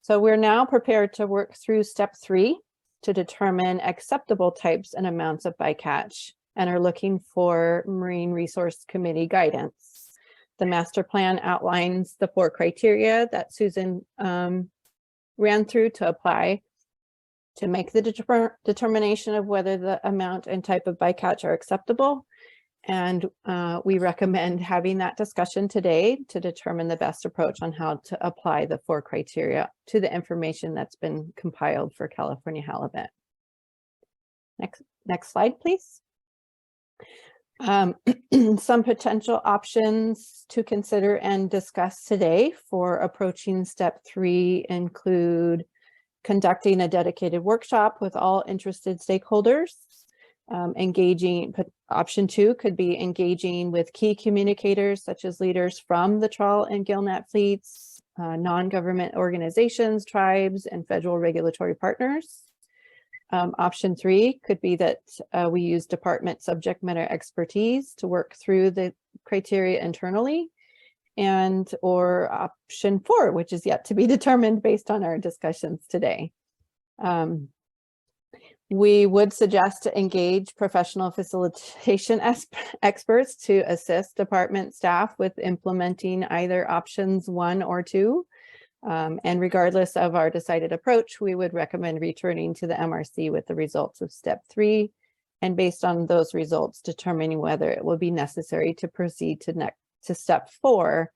So we're now prepared to work through step 3 to determine acceptable types and amounts of bycatch and are looking for Marine Resource Committee guidance. The master plan outlines the 4 criteria that Susan ran through to apply to make the determination of whether the amount and type of bycatch are acceptable. And we recommend having that discussion today to determine the best approach on how to apply the 4 criteria to the information that's been compiled for California halibut. Next slide, please. Some potential options to consider and discuss today for approaching step 3 include conducting a dedicated workshop with all interested stakeholders, option 2 could be engaging with key communicators such as leaders from the trawl and gillnet fleets, non-government organizations, tribes, and federal regulatory partners. Option 3 could be that we use department subject matter expertise to work through the criteria internally, or option 4, which is yet to be determined based on our discussions today. We would suggest to engage professional facilitation experts to assist department staff with implementing either options 1 or 2. And regardless of our decided approach, we would recommend returning to the MRC with the results of step 3, and based on those results, determining whether it will be necessary to proceed to step 4,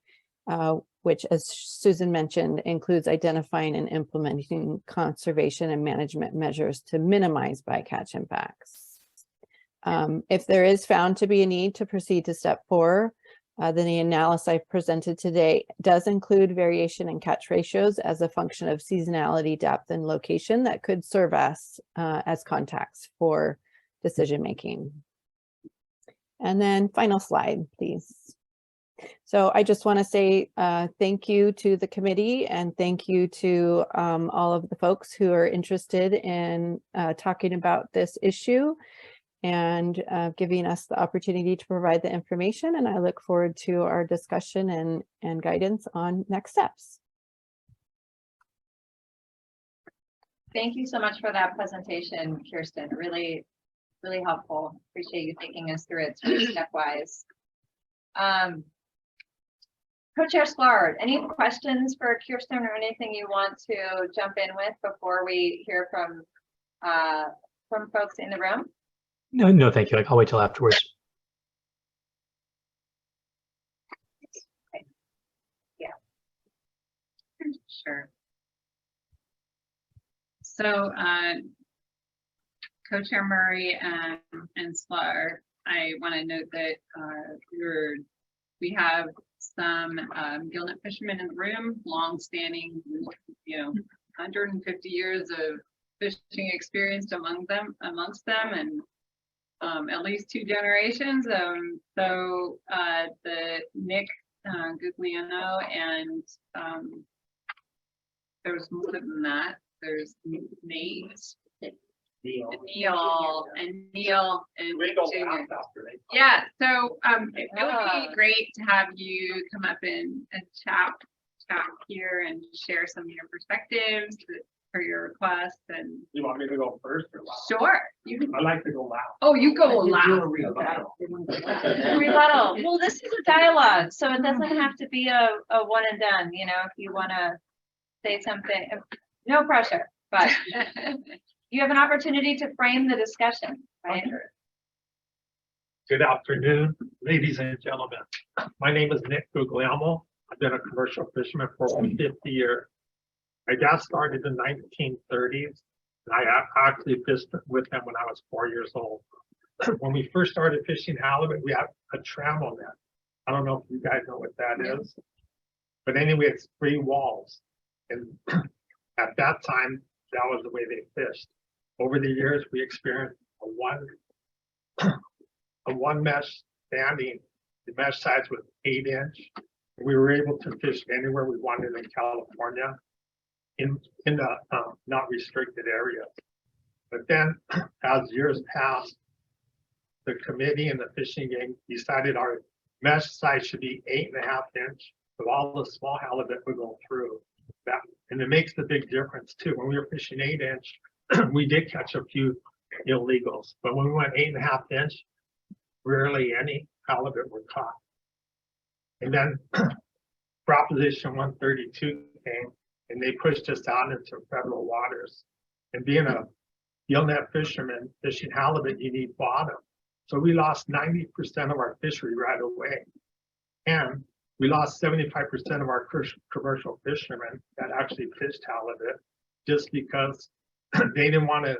which, as Susan mentioned, includes identifying and implementing conservation and management measures to minimize bycatch impacts. If there is found to be a need to proceed to step 4, then the analysis I've presented today does include variation in catch ratios as a function of seasonality, depth, and location that could serve us as contacts for decision making. And then final slide, please. So I just want to say thank you to the committee and thank you to all of the folks who are interested in talking about this issue and giving us the opportunity to provide the information. And I look forward to our discussion and guidance on next steps. Thank you so much for that presentation, Kirsten. Really, really helpful. Appreciate you taking us through it stepwise. Co-Chair Sklar, any questions for Kirsten or anything you want to jump in with before we hear from folks in the room? No, thank you. I'll wait till afterwards. Okay. Yeah. Sure. So, Co-Chair Murray and Sklar, I want to note that we have some gillnet fishermen in the room, long-standing, 150 years of fishing experience amongst them, and at least 2 generations. So the Nick Gugliano and there's more than that. There's Nate. Neil and Junior. Yeah, so it would be great to have you come up and chat here and share some of your perspectives for your requests. And you want me to go first or last? Sure. I like to go loud. Oh, you go loud. Rebuttal. Well, this is a dialogue, so it doesn't have to be a one and done. If you want to say something, no pressure, but you have an opportunity to frame the discussion, right? Okay. Good afternoon, ladies and gentlemen. My name is Nick Guglielmo. I've been a commercial fisherman for over 50 years. I got started in the 1930s I actually fished with them when I was 4 years old. When we first started fishing halibut, we had a trammel net. I don't know if you guys know what that is, but anyway, it's 3 walls. And at that time, that was the way they fished. Over the years, we experienced a one mesh standing. The mesh size was 8-inch. We were able to fish anywhere we wanted in California in the not restricted areas. But then as years passed, the committee and the fishing game decided our mesh size should be 8.5-inch, so all the small halibut would go through that. And it makes the big difference too. When we were fishing 8-inch, we did catch a few illegals, but when we went 8.5-inch, rarely any halibut were caught. And then Proposition 132 came and they pushed us out into federal waters. And being a gill net fisherman fishing halibut, you need bottom. So we lost 90% of our fishery right away. And we lost 75% of our commercial fishermen that actually fished halibut just because they didn't want to.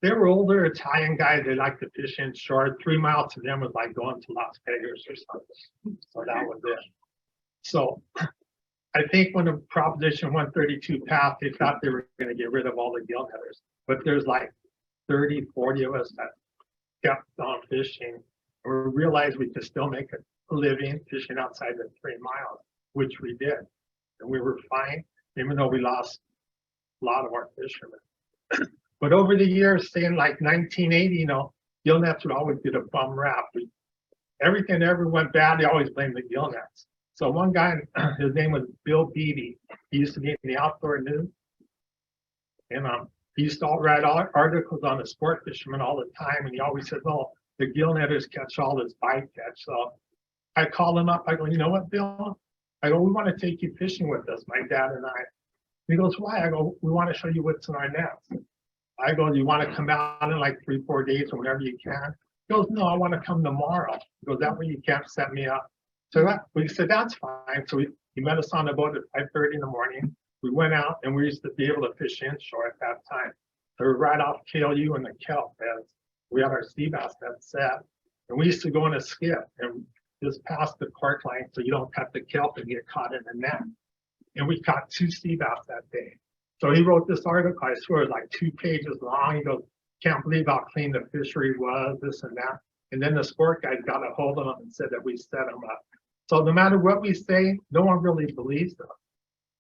They were older Italian guys. They liked to fish inshore. 3 miles to them was like going to Las Vegas or something. So that was it. So I think when the Proposition 132 passed, they thought they were going to get rid of all the gill netters. But there's like 30, 40 of us that kept on fishing. And we realized we could still make a living fishing outside the 3 miles, which we did. And we were fine, even though we lost a lot of our fishermen. But over the years, say in like 1980, gill nets would always get a bum rap. Everything ever went bad, they always blamed the gill nets. So one guy, his name was Bill Beatty. He used to be in the Outdoor News. And he used to write articles on the sport fishermen all the time. And he always said, oh, the gill netters catch all this bycatch. So I called him up. I go, you know what, Bill? I go, we want to take you fishing with us, my dad and I. He goes, why? I go, we want to show you what's in our nets. I go, do you want to come out in like 3-4 days or whenever you can? He goes, no, I want to come tomorrow. He goes, that way you can't set me up. So we said, that's fine. So he met us on the boat at 5:30 in the morning. We went out and we used to be able to fish inshore at that time. So we're right off KLU and the kelp beds. We had our sea bass net set. And we used to go in a skiff and just past the cork line so you don't cut the kelp and get caught in the net. And we caught 2 sea bass that day. So he wrote this article, I swear it was like 2 pages long. He goes, can't believe how clean the fishery was, this and that. And then the sport guys got a hold of him and said that we set him up. So no matter what we say, no one really believes us.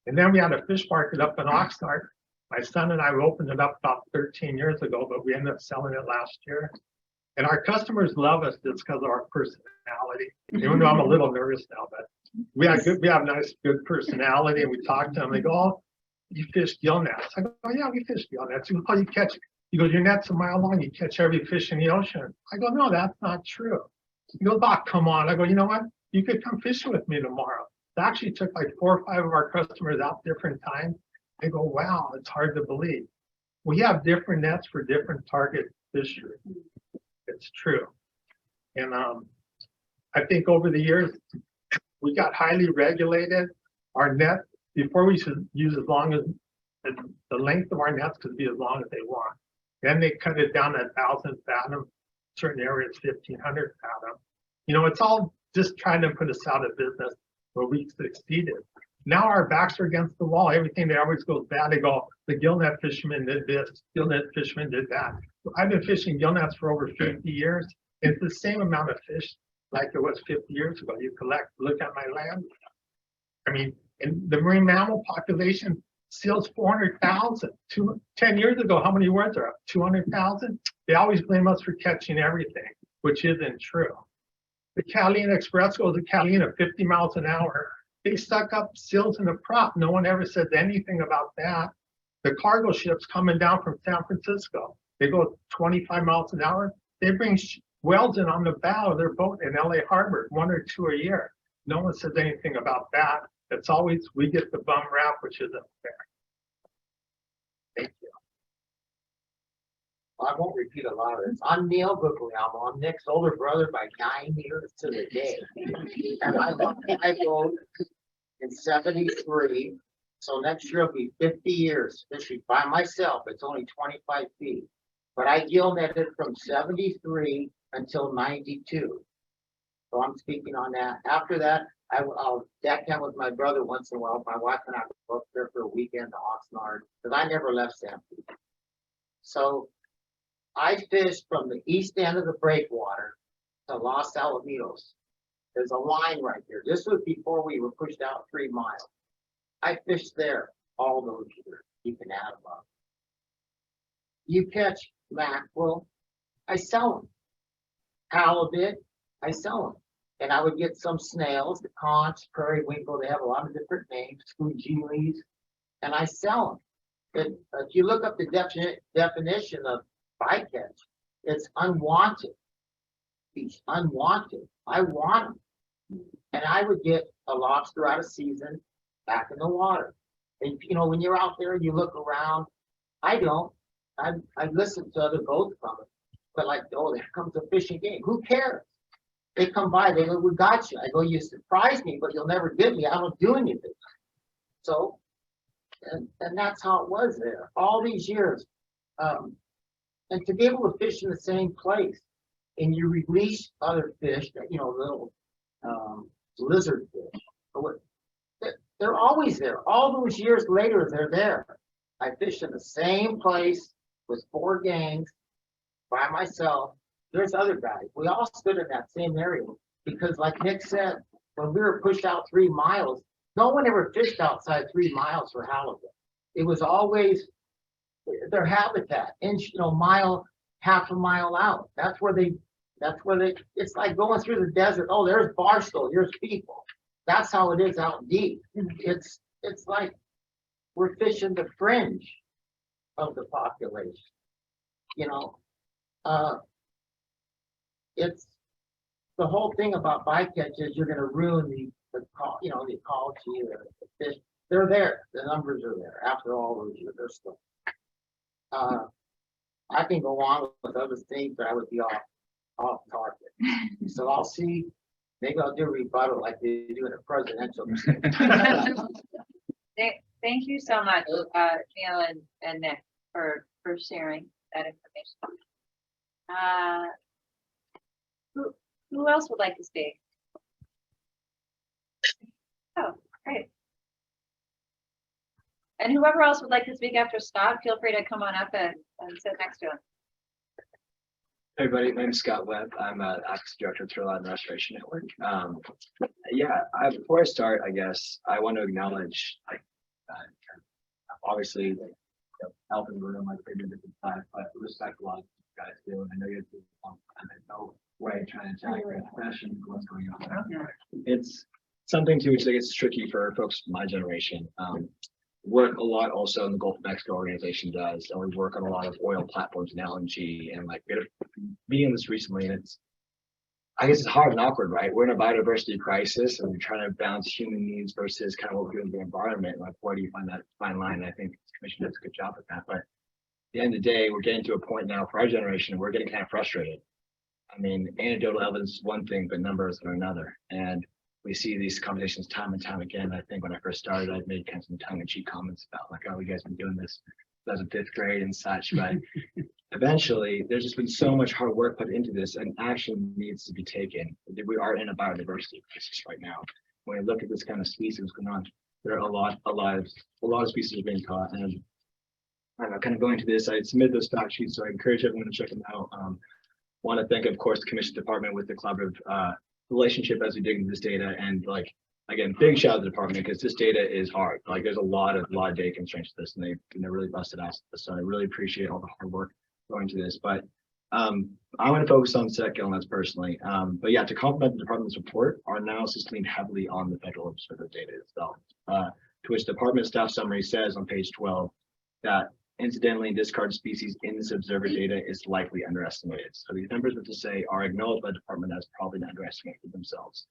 And then we had a fish market up in Oxnard. My son and I opened it up about 13 years ago, but we ended up selling it last year. And our customers love us just because of our personality. Even though I'm a little nervous now, but we have nice, good personality. And we talk to them. They go, oh, you fish gill nets. I go, oh, yeah, we fish gill nets. He goes, oh, you catch. He goes, your net's a mile long. You catch every fish in the ocean. I go, no, that's not true. He goes, oh, come on. I go, you know what? You could come fishing with me tomorrow. It actually took like 4 or 5 of our customers out different times. They go, wow, it's hard to believe. We have different nets for different target fisheries. It's true. And I think over the years, we got highly regulated. Our net, before we should use as long as the length of our nets could be as long as they want. Then they cut it down to 1,000 fathom, certain areas 1,500 fathom. It's all just trying to put us out of business where we succeeded. Now our backs are against the wall. Everything that always goes bad, they go, the gill net fisherman did this, gill net fisherman did that. I've been fishing gill nets for over 50 years. It's the same amount of fish like it was 50 years ago. You collect, look at my land. I mean, and the marine mammal population, seals 400,000. 10 years ago, how many were there? 200,000? They always blame us for catching everything, which isn't true. The Catalina Express goes to Catalina 50 miles an hour. They suck up seals in the prop. No one ever says anything about that. The cargo ships coming down from San Francisco, they go 25 miles an hour. They bring whales in on the bow of their boat in LA Harbor, 1 or 2 a year. No one says anything about that. It's always, we get the bum rap, which isn't fair. Thank you. I won't repeat a lot of this. I'm Neil Guglielmo. I'm Nick's older brother by 9 years to the day. And I left my boat in '73 So next year will be 50 years fishing by myself. It's only 25 feet. But I gill netted from 73 until 92. So I'm speaking on that. After that, I'll deck camp with my brother once in a while. My wife and I go up there for a weekend to Oxnard because I never left Stampede. So I fished from the east end of the breakwater to Los Alamitos. There's a line right there. This was before we were pushed out 3 miles. I fished there all those years. You can add them up. You catch mackerel, I sell them. Halibut, I sell them. And I would get some snails, the conch, prairie winkle, they have a lot of different names, scoogilies, and I sell them. If you look up the definition of bycatch, it's unwanted. It's unwanted. I want them. And I would get a lobster out of season back in the water. And you know, when you're out there and you look around, I don't. I listen to other boats coming, but like, oh, there comes a fishing game. Who cares? They come by, they go, we got you. I go, you surprised me, but you'll never get me. I don't do anything. So, and that's how it was there all these years. And to be able to fish in the same place and you release other fish, that, you know, little lizard fish, they're always there. All those years later, they're there. I fished in the same place with 4 gangs by myself. There's other guys. We all stood in that same area because, like Nick said, when we were pushed out 3 miles, no one ever fished outside 3 miles for halibut. It was always their habitat, inch, you know, mile, half a mile out. That's where they, it's like going through the desert. Oh, there's Barstow, here's people. That's how it is out deep. It's like we're fishing the fringe of the population, you know. It's the whole thing about bycatch is you're going to ruin the you know, the ecology of the fish. They're there. The numbers are there. After all those years, they're still. I can go on with other things, but I would be off target. So I'll see. Maybe I'll do a rebuttal like they do in a presidential. Thank you so much, Neil and Nick, for sharing that information. Who else would like to speak? Oh, great. And whoever else would like to speak after Scott, feel free to come on up and sit next to him. Hey everybody, my name is Scott Webb. I'm an Access Director of Turtle and Restoration Network. Before I start, I guess I want to acknowledge, like, obviously, help in the room, like they did at the time, but respect a lot of you guys do. And I know you have to do a long time and no way trying to attack the profession, what's going on. It's something too, which I guess is tricky for folks of my generation. Work a lot also in the Gulf of Mexico organization does, and we work on a lot of oil platforms and LNG, and like being in this recently, and I guess it's hard and awkward, right? We're in a biodiversity crisis and we're trying to balance human needs versus kind of what we're doing in the environment. Like, where do you find that fine line? And I think the commission does a good job with that. But at the end of the day, we're getting to a point now for our generation, we're getting kind of frustrated. I mean, anecdotal evidence is one thing, but numbers are another. And we see these conversations time and time again. I think when I first started, I made kind of some tongue-in-cheek comments about like, oh, you guys been doing this since 5th grade and such. But eventually, there's just been so much hard work put into this, and action needs to be taken. We are in a biodiversity crisis right now. When I look at this kind of species going on, there are a lot of species are being caught. And I don't know, kind of going to this, I submitted those fact sheets, so I encourage everyone to check them out. Want to thank, of course, the commission department with the collaborative relationship as we dig into this data, and like, again, big shout out to the department because this data is hard. Like, there's a lot of data constraints to this, and they're really busted out. So I really appreciate all the hard work going to this. But I want to focus on set gillnets personally. But yeah, to complement the department's report, our analysis leaned heavily on the federal observer data itself. To which the department staff summary says on page 12 that incidentally discarded species in this observer data is likely underestimated. So these numbers, what to say, are acknowledged by the department as probably underestimated themselves.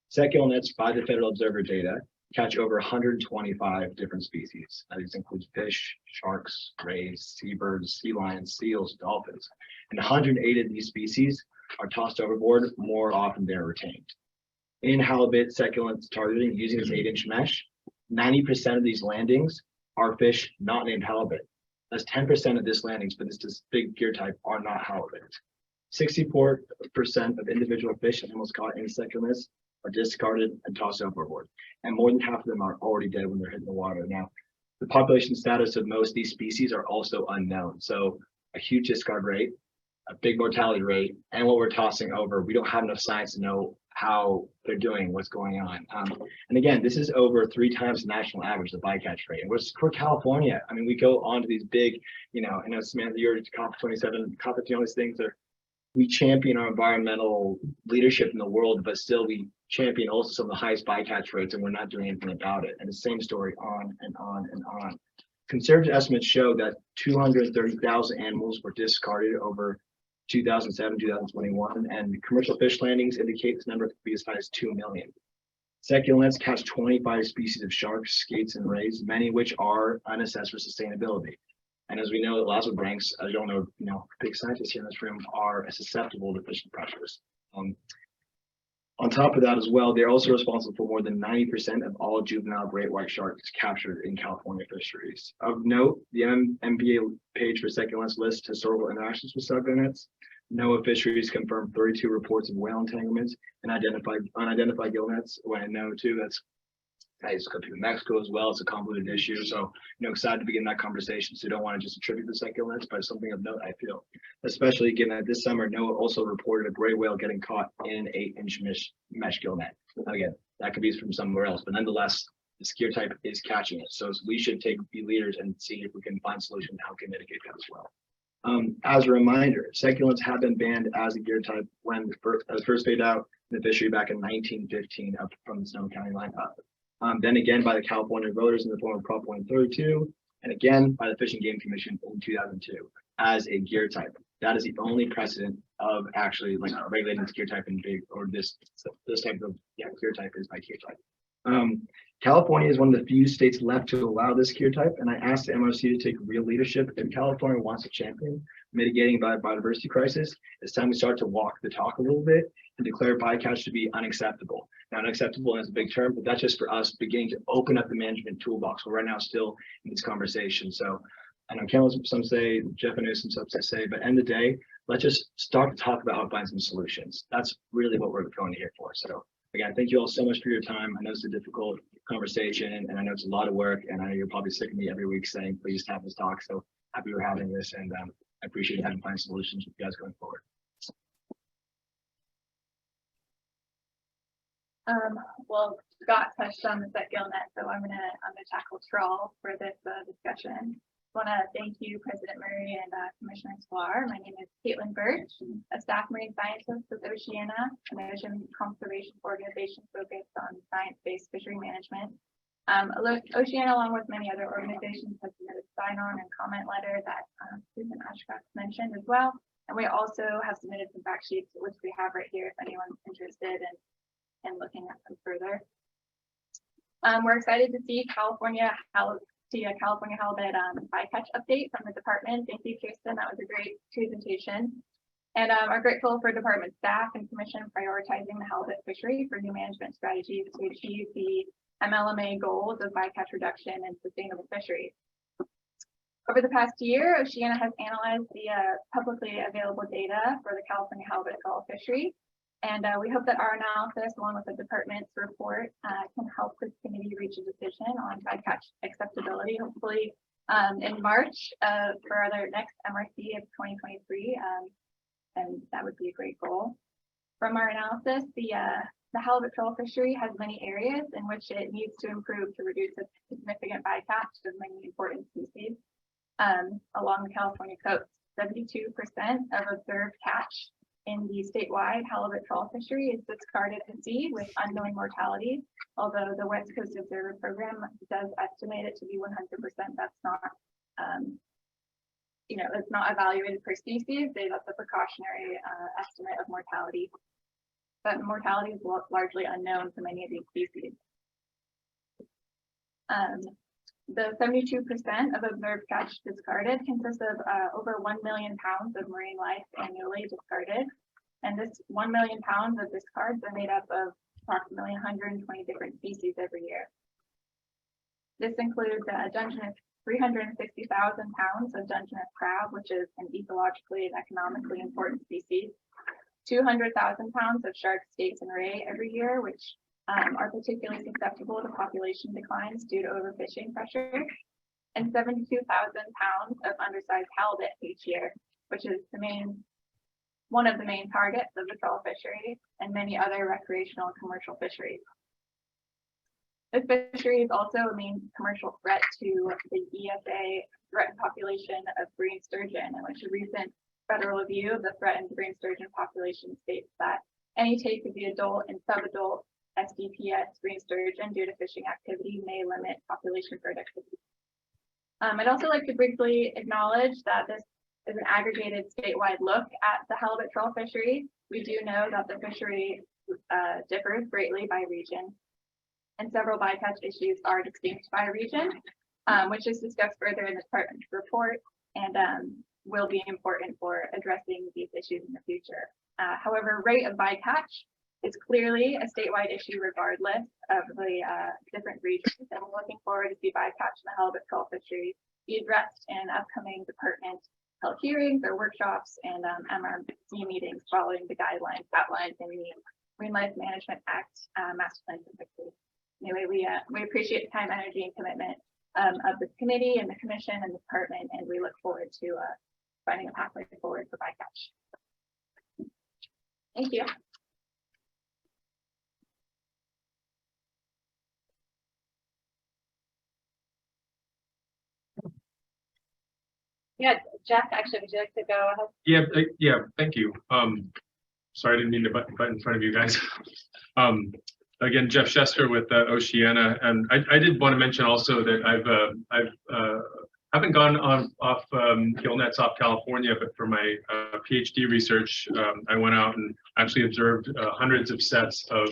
Set gillnets by the federal observer data catch over 125 different species. Now, these include fish, sharks, rays, seabirds, sea lions, seals, dolphins. And 108 of these species are tossed overboard more often than are retained. In halibut, set gillnets targeting using this 8-inch mesh, 90% of these landings are fish not named halibut. That's 10% of this landings for this big gear type are not halibut. 64% of individual fish and animals caught in succulents are discarded and tossed overboard. And more than half of them are already dead when they're hitting the water. Now, the population status of most of these species are also unknown. So a huge discard rate, a big mortality rate, and what we're tossing over, we don't have enough science to know how they're doing, what's going on. And again, this is over 3 times the national average, the bycatch rate. And we're California. I mean, we go on to these big, you know, I know Samantha, you're COP27, COP15, all these things are, we champion our environmental leadership in the world, but still we champion also some of the highest bycatch rates, and we're not doing anything about it. And the same story on and on and on. Conservative estimates show that 230,000 animals were discarded over 2007, 2021, and commercial fish landings indicate this number could be as high as 2 million. Succulents catch 25 species of sharks, skates, and rays, many of which are unassessed for sustainability. And as we know, the elasmobranchs, branks, I don't know, you know, big scientists here in this room are susceptible to fishing pressures. On top of that as well, they're also responsible for more than 90% of all juvenile great white sharks captured in California fisheries. Of note, the MPA page for succulents lists historical interactions with succulents. NOAA Fisheries confirmed 32 reports of whale entanglements and unidentified gill nets. When I know too, that's it's going to be Mexico as well. It's a convoluted issue. So, you know, excited to begin that conversation. So don't want to just attribute the succulents, but something of note, I feel, especially given that this summer, NOAA also reported a gray whale getting caught in an 8-inch mesh gill net. Again, that could be from somewhere else, but nonetheless, this gear type is catching it. So we should be leaders and see if we can find solutions how we can mitigate that as well. As a reminder, succulents have been banned as a gear type when it first faded out in the fishery back in 1915 up from the Sonoma County line up. Then again by the California voters in the form of Prop 132, and again by the Fish and Game Commission in 2002 as a gear type. That is the only precedent of actually like regulating this gear type in big, or this type of gear type is by gear type. California is one of the few states left to allow this gear type, and I asked the MRC to take real leadership. If California wants to champion mitigating the biodiversity crisis, it's time we start to walk the talk a little bit and declare bycatch to be unacceptable. Now, unacceptable is a big term, but that's just for us beginning to open up the management toolbox. We're right now still in this conversation. So I know Ken, some say, Jeff, I know some say, but end of the day, let's just start to talk about how to find some solutions. That's really what we're going here for. So again, thank you all so much for your time. I know it's a difficult conversation, and I know it's a lot of work, and I know you're probably sick of me every week saying, please have this talk. So happy we're having this, and I appreciate having find solutions with you guys going forward. Well, Scott touched on the set gill net, so I'm gonna tackle trawl for this discussion. I want to thank you, President Murray and Commissioner Sklar. My name is Caitlin Birch, a staff marine scientist with Oceana, an ocean conservation organization focused on science-based fishery management. Oceana, along with many other organizations, has submitted sign-on and comment letter that Susan Ashcroft mentioned as well. And we also have submitted some fact sheets, which we have right here if anyone's interested in looking at them further. We're excited to see California halibut bycatch update from the department. Thank you, Kirsten. That was a great presentation. And are grateful for department staff and commission prioritizing the halibut fishery for new management strategies to achieve the MLMA goals of bycatch reduction and sustainable fisheries. Over the past year, Oceana has analyzed the publicly available data for the California halibut gull fishery. And we hope that our analysis, along with the department's report, can help this committee reach a decision on bycatch acceptability, hopefully in March for their next MRC of 2023. And that would be a great goal. From our analysis, the halibut trawl fishery has many areas in which it needs to improve to reduce a significant bycatch of many important species along the California coast. 72% of observed catch in the statewide halibut trawl fishery is discarded at sea with unknowing mortality. Although the West Coast Observer Program does estimate it to be 100%, that's not, it's not evaluated per species. That's a precautionary estimate of mortality. But mortality is largely unknown for many of these species. The 72% of observed catch discarded consists of over 1 million pounds of marine life annually discarded. And this 1 million pounds of discards are made up of approximately 120 different species every year. This includes Dungeness 360,000 pounds of Dungeness crab, which is an ecologically and economically important species, 200,000 pounds of shark, skates, and ray every year, which are particularly susceptible to population declines due to overfishing pressure, and 72,000 pounds of undersized halibut each year, which is one of the main targets of the trawl fishery and many other recreational and commercial fisheries. This fishery is also a main commercial threat to the ESA threatened population of green sturgeon, in which a recent federal review of the threatened green sturgeon population states that any take of the adult and subadult SDPS green sturgeon due to fishing activity may limit population productivity. I'd also like to briefly acknowledge that this is an aggregated statewide look at the halibut trawl fishery. We do know that the fishery differs greatly by region, and several bycatch issues are distinct by region, which is discussed further in the department's report and will be important for addressing these issues in the future. However, rate of bycatch is clearly a statewide issue regardless of the different regions, and we're looking forward to see bycatch in the halibut trawl fishery be addressed in upcoming department held hearings or workshops and MRC meetings following the guidelines outlined in the Marine Life Management Act Master Plan for Fisheries. Anyway, we appreciate the time, energy, and commitment of the committee and the commission and the department, and we look forward to finding a pathway forward for bycatch. Thank you. Yeah, Jeff, actually, would you like to go ahead? Yeah, thank you. Sorry, I didn't mean to butt in front of you guys. Again, Jeff Shester with Oceana, and I did want to mention also that I haven't gone off gill nets off California, but for my PhD research, I went out and actually observed hundreds of sets of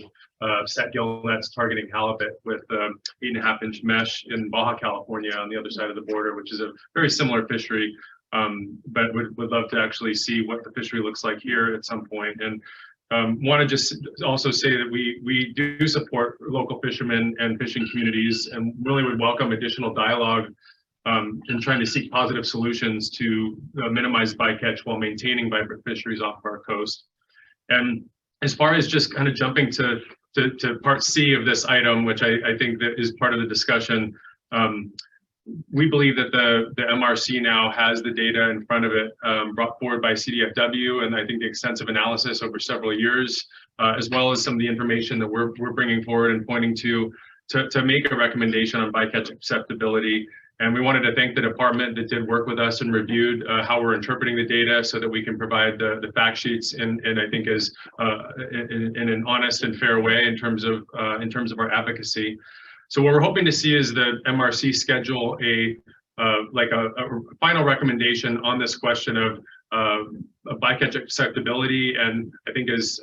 set gill nets targeting halibut with 8.5-inch mesh in Baja California on the other side of the border, which is a very similar fishery, but would love to actually see what the fishery looks like here at some point. And want to just also say that we do support local fishermen and fishing communities, and really would welcome additional dialogue in trying to seek positive solutions to minimize bycatch while maintaining vibrant fisheries off of our coast. And as far as just kind of jumping to part C of this item, which I think that is part of the discussion, we believe that the MRC now has the data in front of it brought forward by CDFW, and I think the extensive analysis over several years, as well as some of the information that we're bringing forward and pointing to make a recommendation on bycatch acceptability. And we wanted to thank the department that did work with us and reviewed how we're interpreting the data so that we can provide the fact sheets and I think is in an honest and fair way in terms of our advocacy. So what we're hoping to see is the MRC schedule a final recommendation on this question of bycatch acceptability. And I think as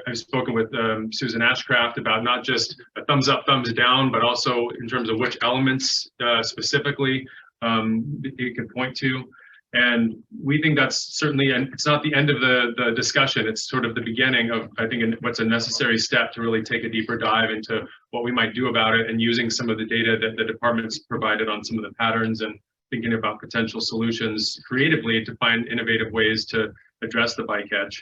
I've spoken with Susan Ashcraft about not just a thumbs up, thumbs down, but also in terms of which elements specifically you can point to. And we think that's certainly, and it's not the end of the discussion, it's sort of the beginning of, I think, what's a necessary step to really take a deeper dive into what we might do about it, and using some of the data that the department's provided on some of the patterns, and thinking about potential solutions creatively to find innovative ways to address the bycatch.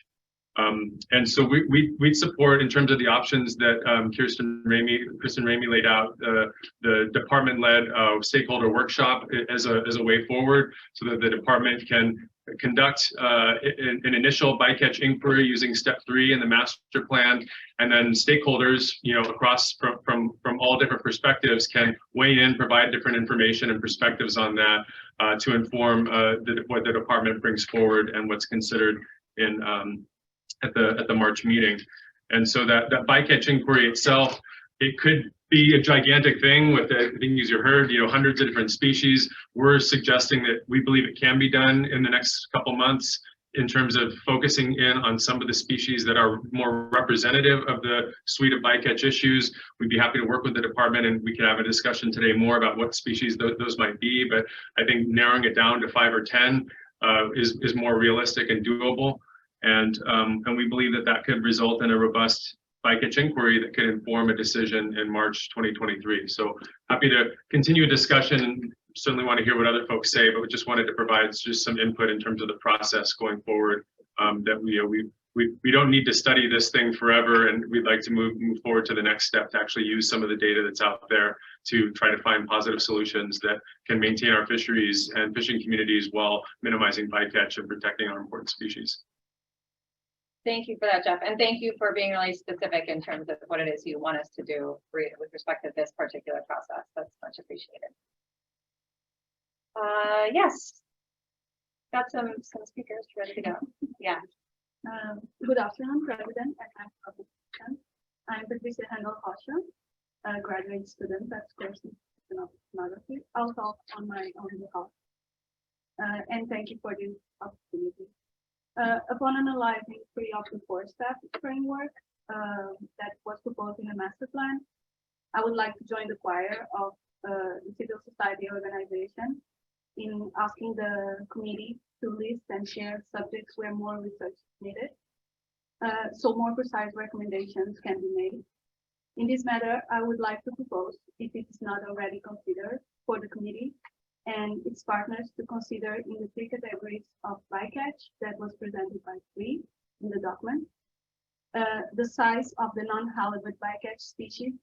And so we'd support, in terms of the options that Kristen Ramey laid out, the department-led stakeholder workshop as a way forward, so that the department can conduct an initial bycatch inquiry using step 3 in the master plan, and then stakeholders, across from all different perspectives, can weigh in, provide different information and perspectives on that to inform what the department brings forward and what's considered in at the March meeting. And so that bycatch inquiry itself, it could be a gigantic thing with the things you heard, hundreds of different species. We're suggesting that we believe it can be done in the next couple months in terms of focusing in on some of the species that are more representative of the suite of bycatch issues. We'd be happy to work with the department, and we can have a discussion today more about what species those might be. But I think narrowing it down to 5 or 10 is more realistic and doable. And we believe that could result in a robust bycatch inquiry that could inform a decision in March 2023. So happy to continue a discussion and certainly want to hear what other folks say, but we just wanted to provide just some input in terms of the process going forward. That we don't need to study this thing forever, and we'd like to move forward to the next step to actually use some of the data that's out there to try to find positive solutions that can maintain our fisheries and fishing communities while minimizing bycatch and protecting our important species. Thank you for that, Jeff, and thank you for being really specific in terms of what it is you want us to do with respect to this particular process. That's much appreciated. Yes, got some speakers ready to go. Yeah. Good afternoon, President and Publication. I'm Patricia Handel-Hosher, a graduate student at course in Oceanography. I'll talk on my own behalf. And thank you for this opportunity. Upon analyzing 3 of the 4-step framework that was proposed in the master plan, I would like to join the choir of the civil society organization in asking the committee to list and share subjects where more research is needed, so more precise recommendations can be made. In this matter, I would like to propose, if it is not already considered, for the committee and its partners to consider in the 3 categories of bycatch that was presented by 3 in the document, the size of the non-halibut bycatch species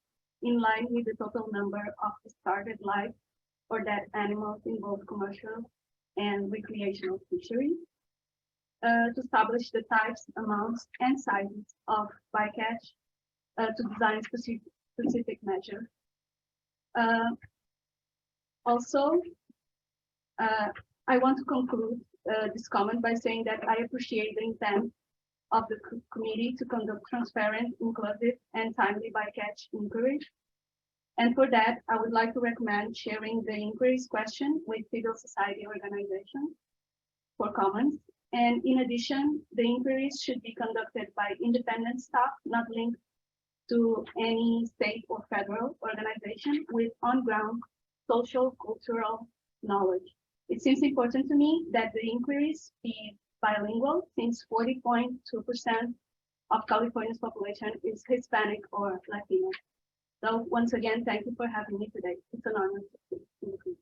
in line with the total number of discarded live or dead animals in both commercial and recreational fisheries, to establish the types, amounts, and sizes of bycatch, to design specific measures. Also, I want to conclude this comment by saying that I appreciate the intent of the committee to conduct transparent, inclusive, and timely bycatch inquiries. And for that, I would like to recommend sharing the inquiries question with civil society organizations for comments. And in addition, the inquiries should be conducted by independent staff, not linked to any state or federal organization with on-ground social, cultural knowledge. It seems important to me that the inquiries be bilingual, since 40.2% of California's population is Hispanic or Latino. So once again, thank you for having me today. It's an honor to speak in the group.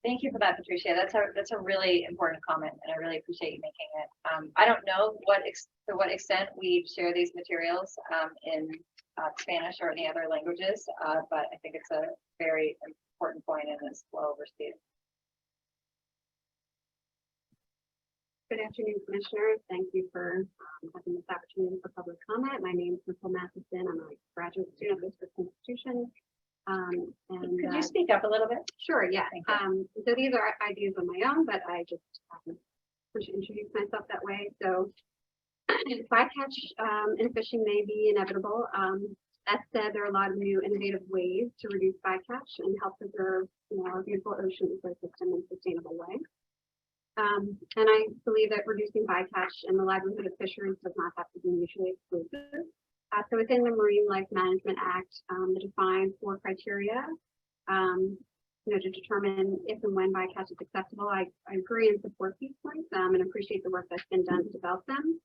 Thank you for that, Patricia. That's a really important comment, and I really appreciate you making it. I don't know to what extent we share these materials in Spanish or any other languages, but I think it's a very important point and is well overstated. Good afternoon, Commissioners. Thank you for having this opportunity for public comment. My name is Nicole Matheson. I'm a graduate student of this institution. Could you speak up a little bit? Sure, yeah. So these are ideas of my own, but I just want to introduce myself that way. So bycatch and fishing may be inevitable. That said, there are a lot of new innovative ways to reduce bycatch and help preserve our beautiful ocean ecosystem in a sustainable way. And I believe that reducing bycatch and the livelihood of fisheries does not have to be mutually exclusive. So within the Marine Life Management Act, it defines 4 criteria to determine if and when bycatch is acceptable. I agree and support these points and appreciate the work that's been done to develop them.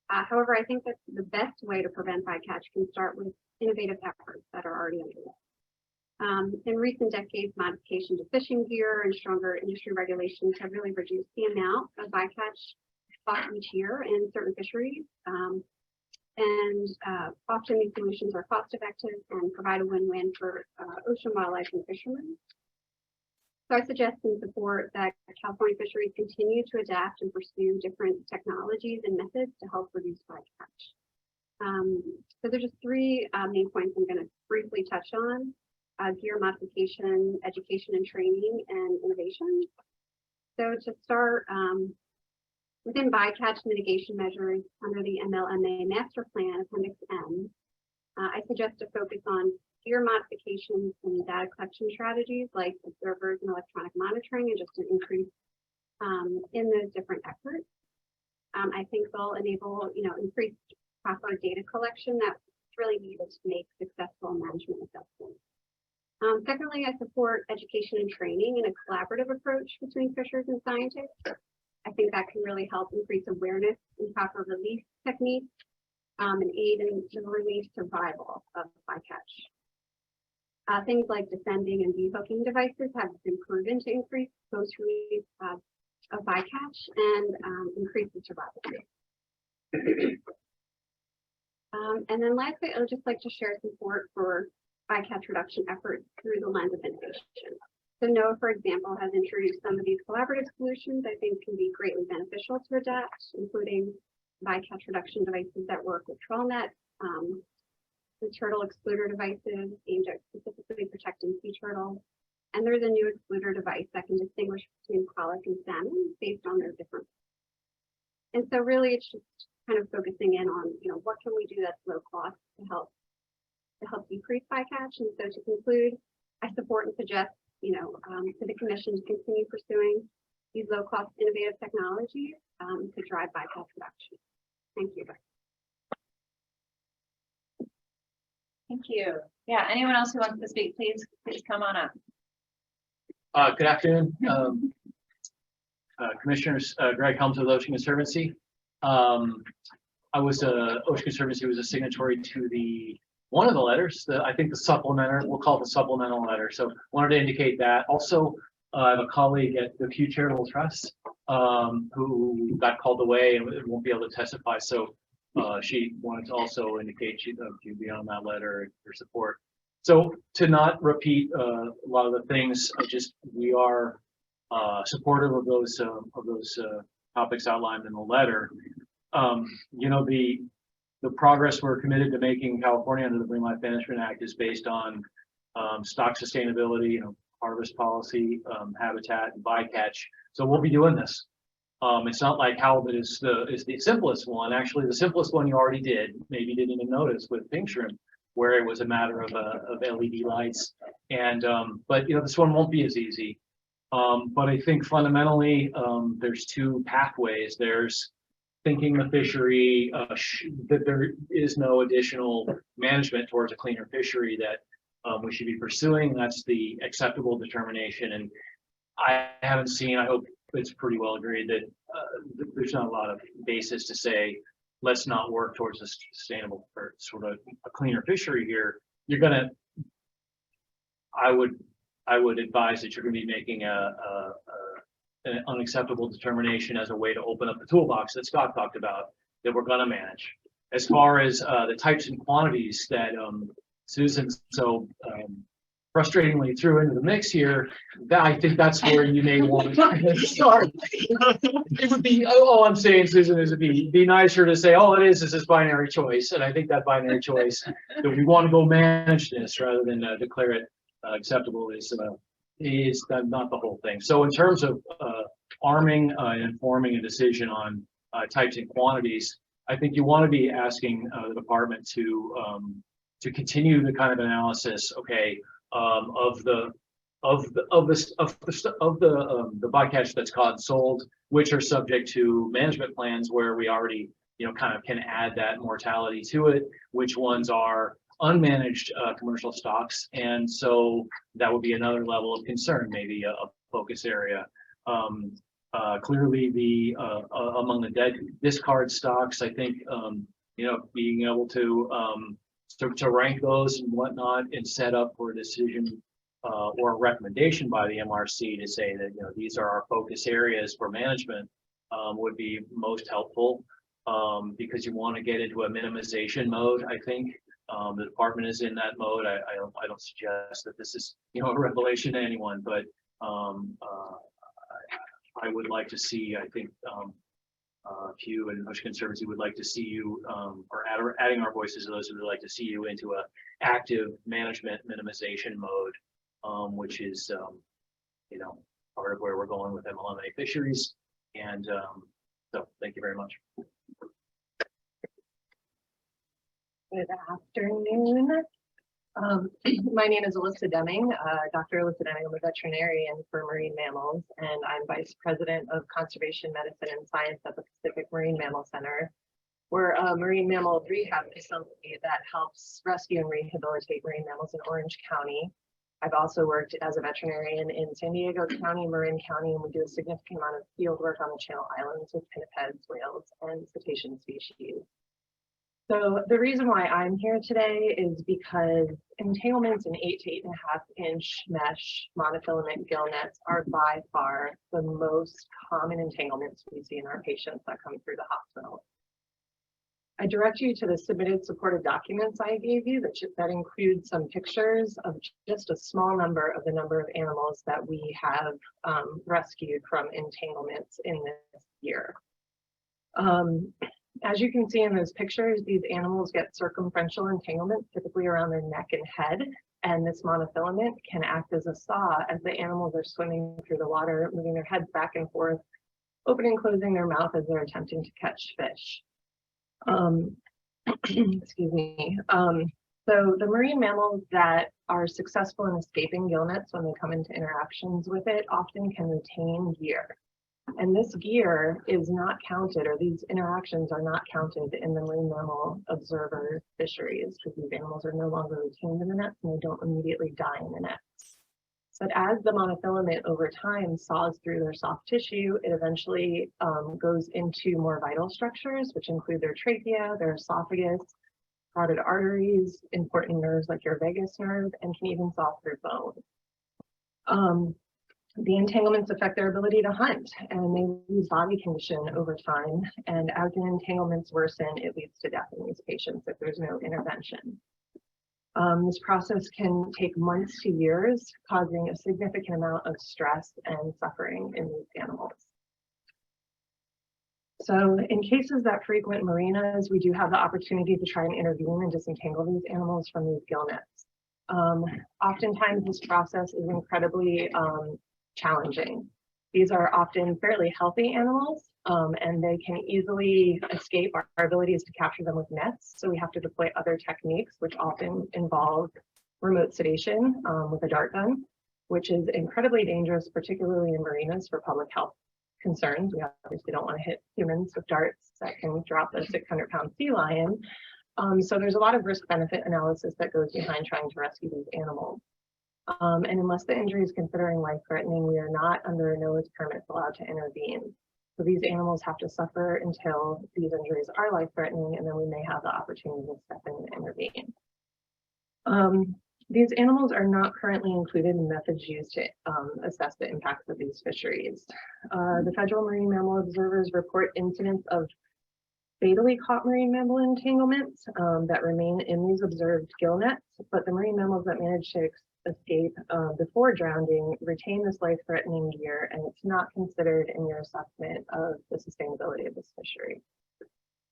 However, I think that the best way to prevent bycatch can start with innovative efforts that are already underway. In recent decades, modification to fishing gear and stronger industry regulations have really reduced the amount of bycatch caught each year in certain fisheries. Often these solutions are cost effective and provide a win-win for ocean wildlife and fishermen. So I suggest and support that California fisheries continue to adapt and pursue different technologies and methods to help reduce bycatch. So there's just 3 main points I'm going to briefly touch on. Gear modification, education and training, and innovation. So to start, within bycatch mitigation measures under the MLMA Master Plan, Appendix M, I suggest to focus on gear modifications and data collection strategies like observers and electronic monitoring, and just an increase in those different efforts. I think they'll enable, increased proper data collection that's really needed to make successful management assessments. Secondly, I support education and training in a collaborative approach between fishers and scientists. I think that can really help increase awareness in proper release techniques and aid in the relief survival of bycatch. Things like descending and dehooking devices have been proven to increase post-release of bycatch and increase the survival rate. And then lastly, I would just like to share support for bycatch reduction efforts through the lens of innovation. So NOAA, for example, has introduced some of these collaborative solutions I think can be greatly beneficial to adapt, including bycatch reduction devices that work with trawl nets, the turtle excluder devices aimed at specifically protecting sea turtles. And there's a new excluder device that can distinguish between pollock and salmon based on their difference. And so really it's just kind of focusing in on, what can we do that's low cost to help decrease bycatch. And so to conclude, I support and suggest, to the commission to continue pursuing these low cost innovative technologies to drive bycatch reduction. Thank you. Thank you. Yeah, anyone else who wants to speak, please come on up. Good afternoon, Commissioners. Greg Helms with Ocean Conservancy. Ocean Conservancy was a signatory to one of the letters, I think the supplemental, we'll call it the supplemental letter. So wanted to indicate that. Also, I have a colleague at the Pew Charitable Trust who got called away and won't be able to testify. So she wanted to also indicate she'd be on that letter for support. So to not repeat a lot of the things, we are supportive of those topics outlined in the letter. The progress we're committed to making in California under the Marine Life Management Act is based on stock sustainability, harvest policy, habitat, and bycatch. So we'll be doing this. It's not like halibut is the simplest one. Actually, the simplest one you already did, maybe didn't even notice, with pink shrimp, where it was a matter of LED lights. And but this one won't be as easy. But I think fundamentally there's two pathways. There's thinking the fishery that there is no additional management towards a cleaner fishery that we should be pursuing. That's the acceptable determination. And I haven't seen, I hope it's pretty well agreed that there's not a lot of basis to say, let's not work towards a sustainable or sort of a cleaner fishery here. You're gonna, I would advise that you're gonna be making an unacceptable determination as a way to open up the toolbox that Scott talked about that we're gonna manage. As far as the types and quantities that Susan so frustratingly threw into the mix here, I think that's where you may want to start. It would be, all I'm saying, Susan, is it'd be nicer to say, all it is this binary choice. And I think that binary choice that we want to go manage this rather than declare it acceptable is not the whole thing. So in terms of arming and informing a decision on types and quantities, I think you want to be asking the department to continue the kind of analysis, okay, of the bycatch that's caught and sold, which are subject to management plans where we already kind of can add that mortality to it, which ones are unmanaged commercial stocks, and so that would be another level of concern, maybe a focus area. Clearly among the dead discard stocks, I think being able to rank those and whatnot and set up for a decision or a recommendation by the MRC to say that these are our focus areas for management would be most helpful, because you want to get into a minimization mode. I think the department is in that mode. I don't suggest that this is a revelation to anyone, but I would like to see, I think Pew and Ocean Conservancy would like to see you, or adding our voices to those who would like to see you into a active management minimization mode, which is part of where we're going with MLMA fisheries. And so thank you very much. Good afternoon. My name is Alyssa Deming, Dr. Alyssa Deming. I'm a veterinarian for marine mammals, and I'm Vice President of Conservation Medicine and Science at the Pacific Marine Mammal Center. We're a marine mammal rehab facility that helps rescue and rehabilitate marine mammals in Orange County. I've also worked as a veterinarian in San Diego County, Marin County, and we do a significant amount of field work on the Channel Islands with pinnipeds, whales, and cetacean species. So the reason why I'm here today is because entanglements in 8 to 8.5 inch mesh monofilament gill nets are by far the most common entanglements we see in our patients that come through the hospital. I direct you to the submitted supported documents I gave you that include some pictures of just a small number of the number of animals that we have rescued from entanglements in this year. As you can see in those pictures, these animals get circumferential entanglements, typically around their neck and head, and this monofilament can act as a saw as the animals are swimming through the water, moving their heads back and forth, opening and closing their mouth as they're attempting to catch fish. Excuse me. So the marine mammals that are successful in escaping gill nets when they come into interactions with it often can retain gear. And this gear is not counted, or these interactions are not counted in the marine mammal observer fisheries, because these animals are no longer retained in the nets and they don't immediately die in the nets. But as the monofilament over time saws through their soft tissue, it eventually goes into more vital structures, which include their trachea, their esophagus, carotid arteries, important nerves like your vagus nerve, and can even saw through bone. The entanglements affect their ability to hunt, and they lose body condition over time. And as the entanglements worsen, it leads to death in these patients if there's no intervention. This process can take months to years, causing a significant amount of stress and suffering in these animals. So in cases that frequent marinas, we do have the opportunity to try and intervene and disentangle these animals from these gill nets. Oftentimes this process is incredibly challenging. These are often fairly healthy animals, and they can easily escape our abilities to capture them with nets. So we have to deploy other techniques, which often involve remote sedation with a dart gun, which is incredibly dangerous, particularly in marinas for public health concerns. We obviously don't want to hit humans with darts that can drop a 600-pound sea lion. So there's a lot of risk-benefit analysis that goes behind trying to rescue these animals. And unless the injury is considering life-threatening, we are not under no risk permits allowed to intervene. So these animals have to suffer until these injuries are life-threatening, and then we may have the opportunity to step in and intervene. These animals are not currently included in methods used to assess the impacts of these fisheries. The Federal Marine Mammal Observers report incidents of fatally caught marine mammal entanglements that remain in these observed gill nets, but the marine mammals that manage to escape before drowning retain this life-threatening gear, and it's not considered in your assessment of the sustainability of this fishery.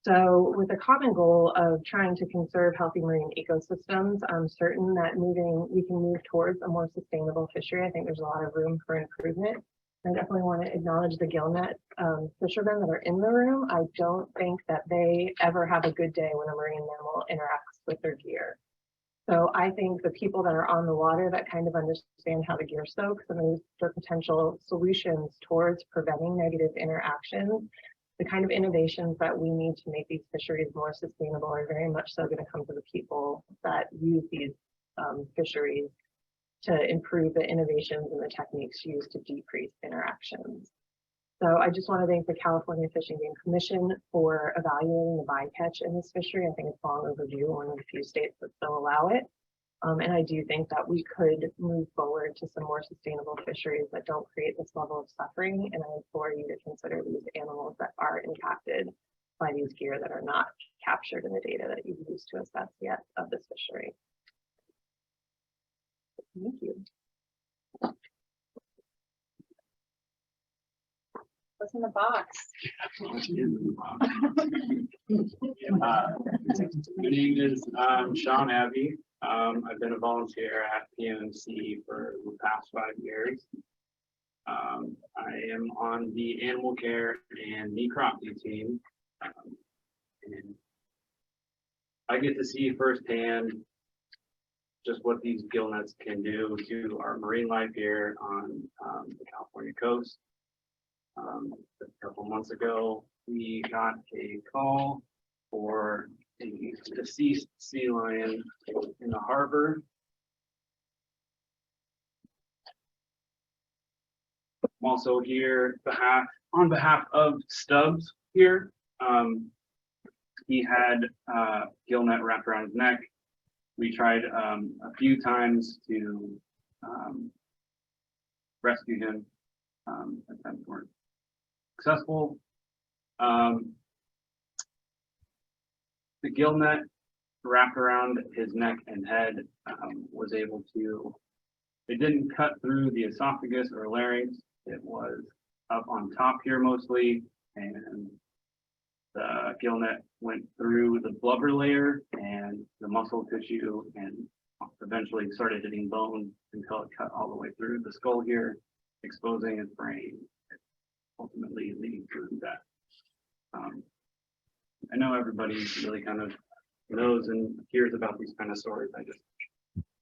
So with the common goal of trying to conserve healthy marine ecosystems, I'm certain that we can move towards a more sustainable fishery. I think there's a lot of room for improvement. I definitely want to acknowledge the gill net fishermen that are in the room. I don't think that they ever have a good day when a marine mammal interacts with their gear. So I think the people that are on the water that kind of understand how the gear soaks and the potential solutions towards preventing negative interactions, the kind of innovations that we need to make these fisheries more sustainable are very much so going to come to the people that use these fisheries to improve the innovations and the techniques used to decrease interactions. So I just want to thank the California Fish and Game Commission for evaluating the bycatch in this fishery. I think it's long overdue, one of the few states that still allow it. And I do think that we could move forward to some more sustainable fisheries that don't create this level of suffering. And I implore you to consider these animals that are impacted by these gear that are not captured in the data that you've used to assess yet of this fishery. Thank you. What's in the box? My name is Sean Abbey. I've been a volunteer at PMC for the past 5 years. I am on the animal care and necropsy team. And I get to see firsthand just what these gill nets can do to our marine life here on the California coast. A couple months ago, we got a call for a deceased sea lion in the harbor. I'm also here on behalf of Stubbs here. he had gill net wrapped around his neck. We tried a few times to rescue him. Attempts weren't successful. The gill net wrapped around his neck and head was able to, it didn't cut through the esophagus or larynx. It was up on top here mostly, and the gill net went through the blubber layer and the muscle tissue and eventually started hitting bone until it cut all the way through the skull here, exposing his brain, ultimately leading to death. I know everybody really kind of knows and hears about these kind of stories. I just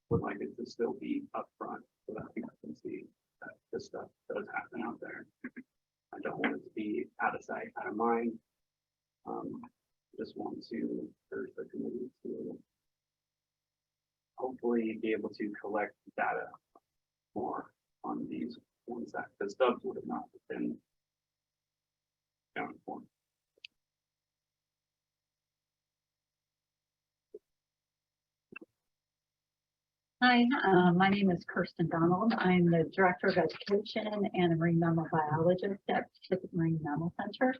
would like it to still be upfront so that people can see that this stuff does happen out there. I don't want it to be out of sight, out of mind. Just want to urge the committee to hopefully be able to collect data more on these ones that the stubs would have not been accounted for. Hi, my name is Kirsten Donald. I'm the Director of Education and a marine mammal biologist at Pacific Marine Mammal Center.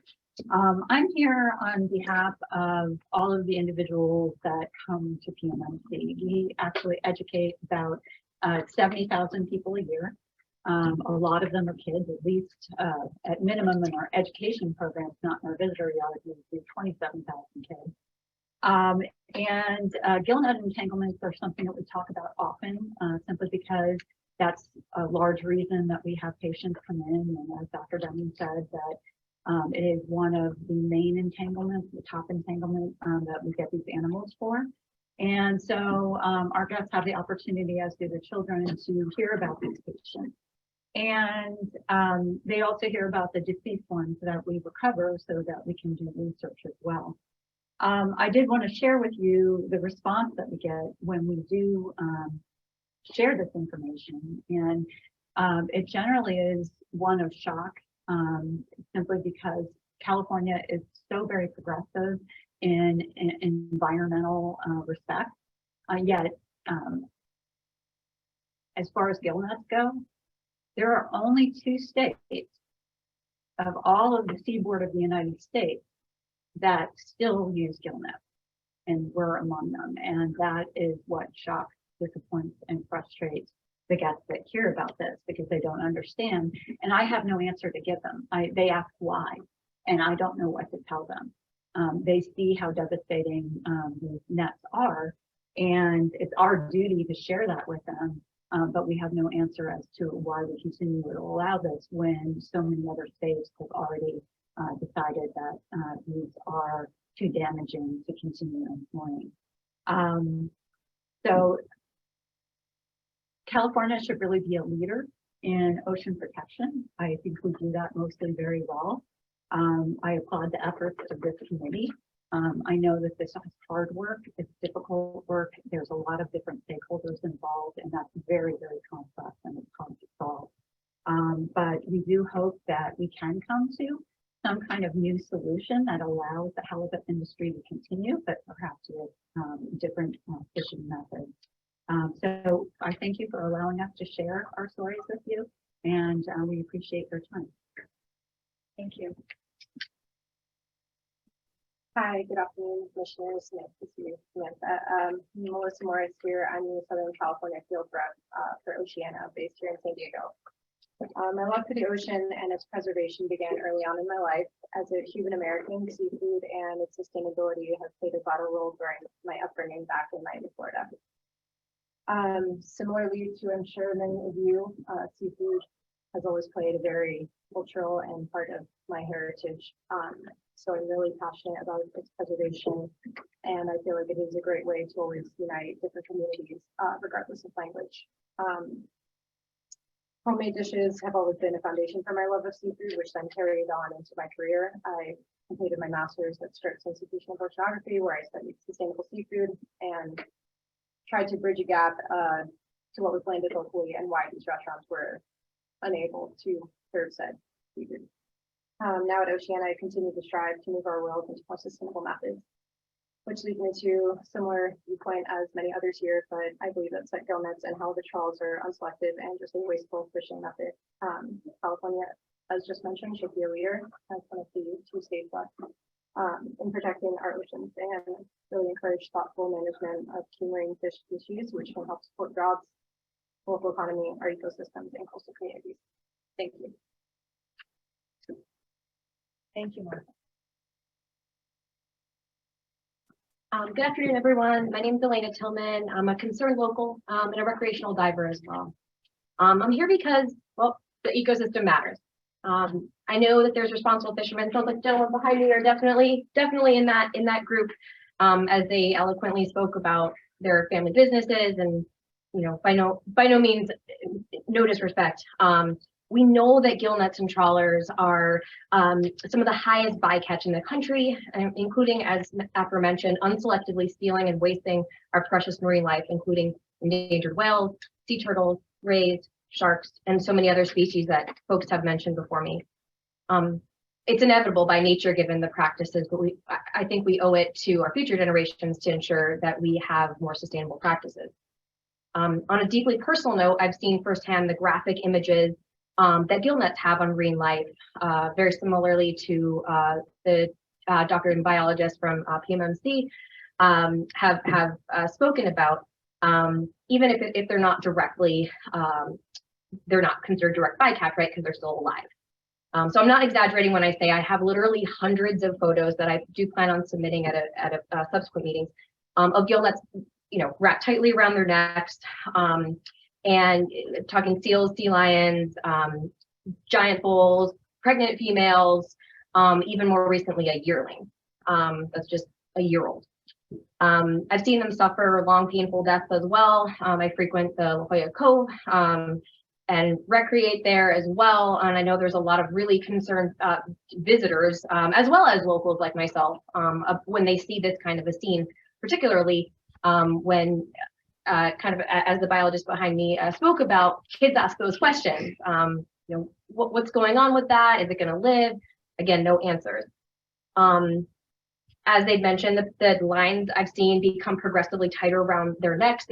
I'm here on behalf of all of the individuals that come to PMMC. We actually educate about 70,000 people a year. A lot of them are kids, at least at minimum in our education programs, not in our visitor yard, we do 27,000 kids. Gill net entanglements are something that we talk about often, simply because that's a large reason that we have patients come in, and as Dr. Deming said, that it is one of the main entanglements, the top entanglement that we get these animals for. And so our guests have the opportunity, as do the children, to hear about these patients. And they also hear about the deceased ones that we recover so that we can do research as well. I did want to share with you the response that we get when we do share this information. And it generally is one of shock, simply because California is so very progressive in environmental respect. Yet, as far as gill nets go, there are only 2 states of all of the seaboard of the United States that still use gill nets, and we're among them. And that is what shocks, disappoints, and frustrates the guests that hear about this, because they don't understand. And I have no answer to give them. They ask why, and I don't know what to tell them. They see how devastating these nets are, and it's our duty to share that with them. But we have no answer as to why we continue to allow this when so many other states have already decided that these are too damaging to continue employing. So California should really be a leader in ocean protection. I think we do that mostly very well. I applaud the efforts of this committee. I know that this is hard work, it's difficult work. There's a lot of different stakeholders involved, and that's very, very complex and it's hard to solve. But we do hope that we can come to some kind of new solution that allows the halibut industry to continue, but perhaps with different fishing methods. So I thank you for allowing us to share our stories with you, and we appreciate your time. Thank you. Hi, good afternoon, Commissioners. Nice to see you, Samantha. Melissa Morris here. I'm the Southern California field rep for Oceana, based here in San Diego. My love for the ocean and its preservation began early on in my life. As a Cuban American, seafood and its sustainability have played a vital role during my upbringing back in Miami, Florida. Similarly to, I'm sure, many of you, seafood has always played a very cultural and part of my heritage. So I'm really passionate about its preservation, and I feel like it is a great way to always unite different communities, regardless of language. Homemade dishes have always been a foundation for my love of seafood, which then carried on into my career. I completed my master's at Sturt's Institution of Oceanography, where I studied sustainable seafood and tried to bridge a gap to what was landed locally and why these restaurants were unable to serve said seafood. Now at Oceana, I continue to strive to move our world into more sustainable methods. which leads me to a similar viewpoint as many others here, but I believe that set gill nets and halibut trawls are unselective and just a wasteful fishing method. California, as just mentioned, should be a leader as one of the 2 states left in protecting our oceans and really encourage thoughtful management of key marine fish species, which can help support jobs, local economy, our ecosystems, and coastal communities. Thank you. Thank you, Martha. Good afternoon, everyone. My name is Elena Tillman. I'm a concerned local and a recreational diver as well. I'm here because, well, the ecosystem matters. I know that there's responsible fishermen. Sounds like the gentlemen behind me are definitely in that group, as they eloquently spoke about their family businesses and, you know, by no means, no disrespect. We know that gill nets and trawlers are some of the highest bycatch in the country, including, as aforementioned, unselectively stealing and wasting our precious marine life, including endangered whales, sea turtles, rays, sharks, and so many other species that folks have mentioned before me. It's inevitable by nature given the practices, but I think we owe it to our future generations to ensure that we have more sustainable practices. On a deeply personal note, I've seen firsthand the graphic images that gill nets have on marine life, very similarly to the doctor and biologist from PMMC have spoken about, even if they're not directly, they're not considered direct bycatch, right, because they're still alive. So I'm not exaggerating when I say I have literally hundreds of photos that I do plan on submitting at a subsequent meetings of gill nets, you know, wrapped tightly around their necks, and talking seals, sea lions, giant bulls, pregnant females, even more recently a yearling that's just a year old. I've seen them suffer long, painful deaths as well. I frequent the La Jolla Cove and recreate there as well. And I know there's a lot of really concerned visitors, as well as locals like myself, when they see this kind of a scene, particularly when kind of as the biologist behind me spoke about, kids ask those questions. You know, what's going on with that? Is it going to live? Again, no answers. As they've mentioned, the lines I've seen become progressively tighter around their necks,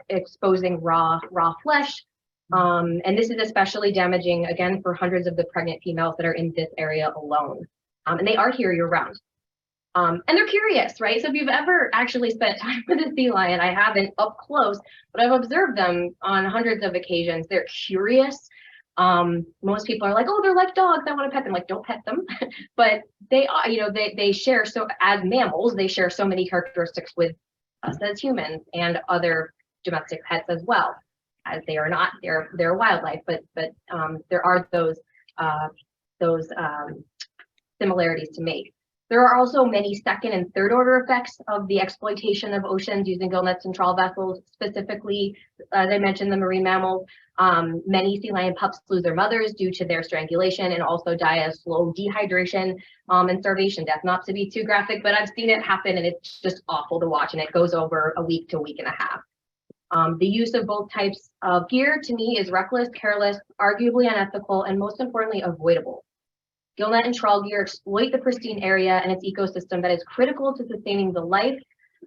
exposing raw flesh. And this is especially damaging, again, for hundreds of the pregnant females that are in this area alone. And they are here year round. And they're curious, right? So if you've ever actually spent time with a sea lion, I haven't up close, but I've observed them on hundreds of occasions. They're curious. Most people are like, oh, they're like dogs, I want to pet them. Like, don't pet them. But they are, you know, they share, so as mammals, they share so many characteristics with us as humans and other domestic pets as well, as they are not, they're wildlife, but there are those similarities to make. There are also many second and third order effects of the exploitation of oceans using gill nets and trawl vessels. Specifically, as I mentioned, the marine mammals, many sea lion pups lose their mothers due to their strangulation and also die of slow dehydration and starvation death. Not to be too graphic, but I've seen it happen and it's just awful to watch, and it goes over a week to a week and a half. The use of both types of gear to me is reckless, careless, arguably unethical, and most importantly, avoidable. Gill net and trawl gear exploit the pristine area and its ecosystem that is critical to sustaining the life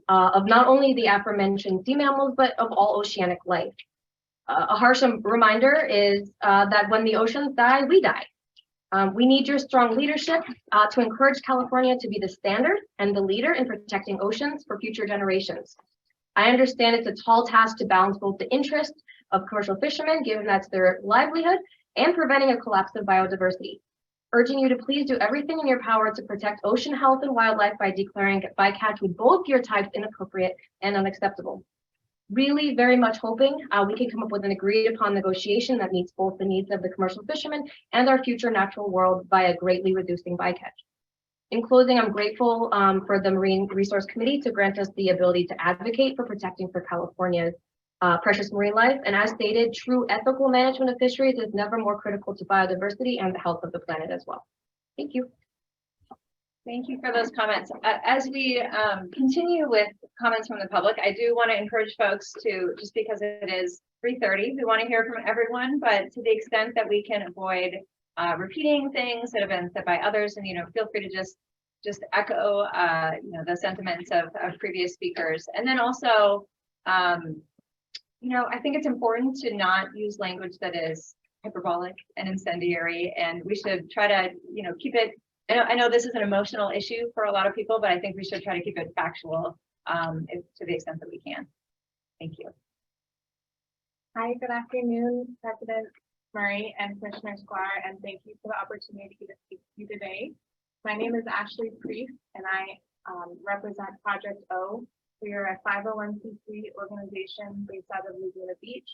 of not only the aforementioned sea mammals, but of all oceanic life. A harsh reminder is that when the oceans die, we die. We need your strong leadership to encourage California to be the standard and the leader in protecting oceans for future generations. I understand it's a tall task to balance both the interests of commercial fishermen, given that's their livelihood, and preventing a collapse of biodiversity. Urging you to please do everything in your power to protect ocean health and wildlife by declaring bycatch with both gear types inappropriate and unacceptable. Really very much hoping we can come up with an agreed upon negotiation that meets both the needs of the commercial fishermen and our future natural world by greatly reducing bycatch. In closing, I'm grateful for the Marine Resource Committee to grant us the ability to advocate for protecting for California's precious marine life. And as stated, true ethical management of fisheries is never more critical to biodiversity and the health of the planet as well. Thank you. Thank you for those comments. As we continue with comments from the public, I do want to encourage folks to, just because it is 3:30, we want to hear from everyone, but to the extent that we can avoid repeating things that have been said by others, and feel free to just just echo, the sentiments of previous speakers. And then also, I think it's important to not use language that is hyperbolic and incendiary, and we should try to, keep it. I know this is an emotional issue for a lot of people, but I think we should try to keep it factual to the extent that we can. Thank you. Hi, good afternoon, President Murray and Commissioner Squire, and thank you for the opportunity to speak to you today. My name is Ashley Priest, and I represent Project O. We are a 501c3 organization based out of Laguna Beach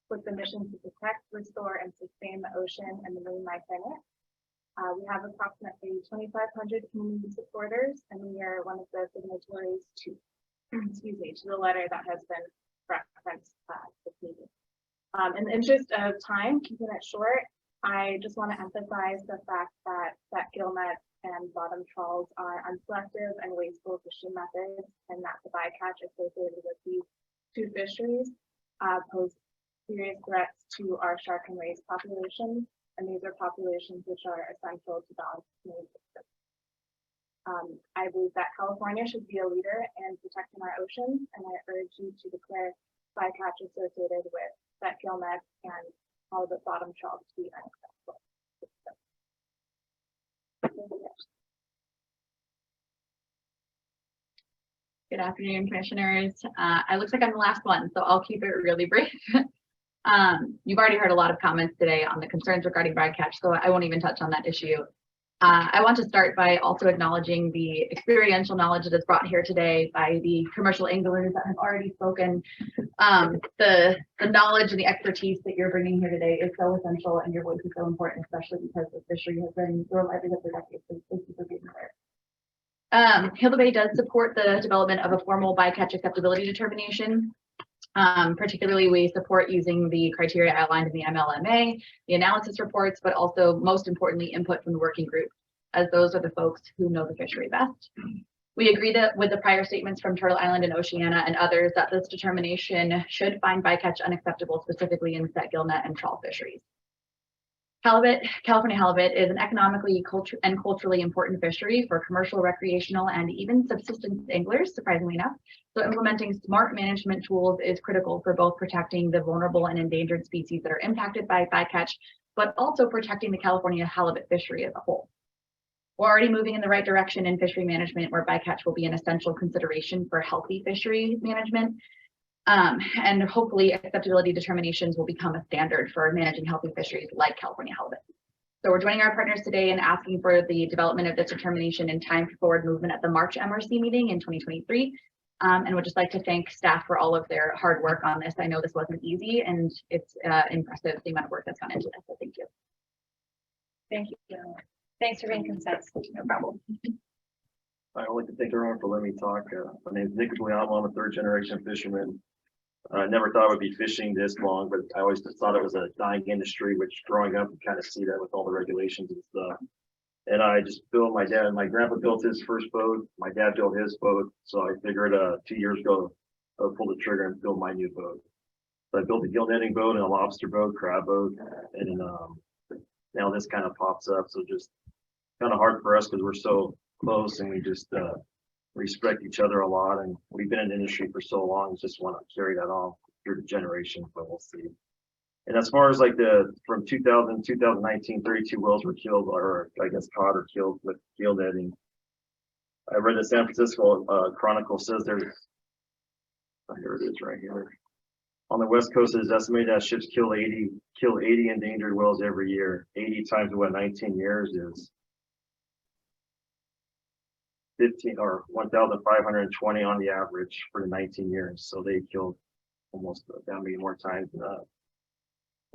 with the mission to protect, restore, and sustain the ocean and the marine life in it. We have approximately 2,500 community supporters, and we are one of the signatories to, to the letter that has been referenced this meeting. In the interest of time, keeping it short, I just want to emphasize the fact that gill nets and bottom trawls are unselective and wasteful fishing methods, and that the bycatch associated with these two fisheries pose serious threats to our shark and rays populations, and these are populations which are essential to balance community systems. I believe that California should be a leader in protecting our oceans, and I urge you to declare bycatch associated with that gill net and all the bottom trawls to be unacceptable. Good afternoon, commissioners. It looks like I'm the last one, so I'll keep it really brief. You've already heard a lot of comments today on the concerns regarding bycatch, so I won't even touch on that issue. I want to start by also acknowledging the experiential knowledge that is brought here today by the commercial anglers that have already spoken. The knowledge and the expertise that you're bringing here today is so essential, and your voice is so important, especially because the fishery has been your livelihood for decades. So thank you for being here. Hail the Bay does support the development of a formal bycatch acceptability determination. Particularly, we support using the criteria outlined in the MLMA, the analysis reports, but also most importantly, input from the working group, as those are the folks who know the fishery best. We agree that with the prior statements from Turtle Island and Oceana and others that this determination should find bycatch unacceptable, specifically in set gillnet and trawl fisheries. Halibut, California halibut, is an economically and culturally important fishery for commercial, recreational, and even subsistence anglers, surprisingly enough. So implementing smart management tools is critical for both protecting the vulnerable and endangered species that are impacted by bycatch, but also protecting the California halibut fishery as a whole. We're already moving in the right direction in fishery management, where bycatch will be an essential consideration for healthy fishery management. And hopefully acceptability determinations will become a standard for managing healthy fisheries like California halibut. So we're joining our partners today in asking for the development of this determination in time for forward movement at the March MRC meeting in 2023. And would just like to thank staff for all of their hard work on this. I know this wasn't easy, and it's impressive the amount of work that's gone into this, so thank you. Thank you. Thanks for being concise. No problem. I would like to thank everyone for letting me talk. My name is Nick Guglielmo. I'm a third-generation fisherman. I never thought I would be fishing this long, but I always just thought it was a dying industry, which growing up, you kind of see that with all the regulations and stuff. And I just built my grandpa built his first boat. My dad built his boat. So I figured 2 years ago, I would pull the trigger and build my new boat. So I built a gill netting boat and a lobster boat, crab boat. And now this kind of pops up. So just kind of hard for us because we're so close and we just respect each other a lot. And we've been in the industry for so long, just want to carry that on through the generation, but we'll see. And as far as like from 2000 to 2019, 32 whales were killed, or I guess caught or killed with gill netting. I read the San Francisco Chronicle says there's, here it is right here. On the West Coast, it is estimated that ships kill 80 endangered whales every year. 80 times what 19 years is 15 or 1,520 on the average for the 19 years. So they killed almost that many more times than that.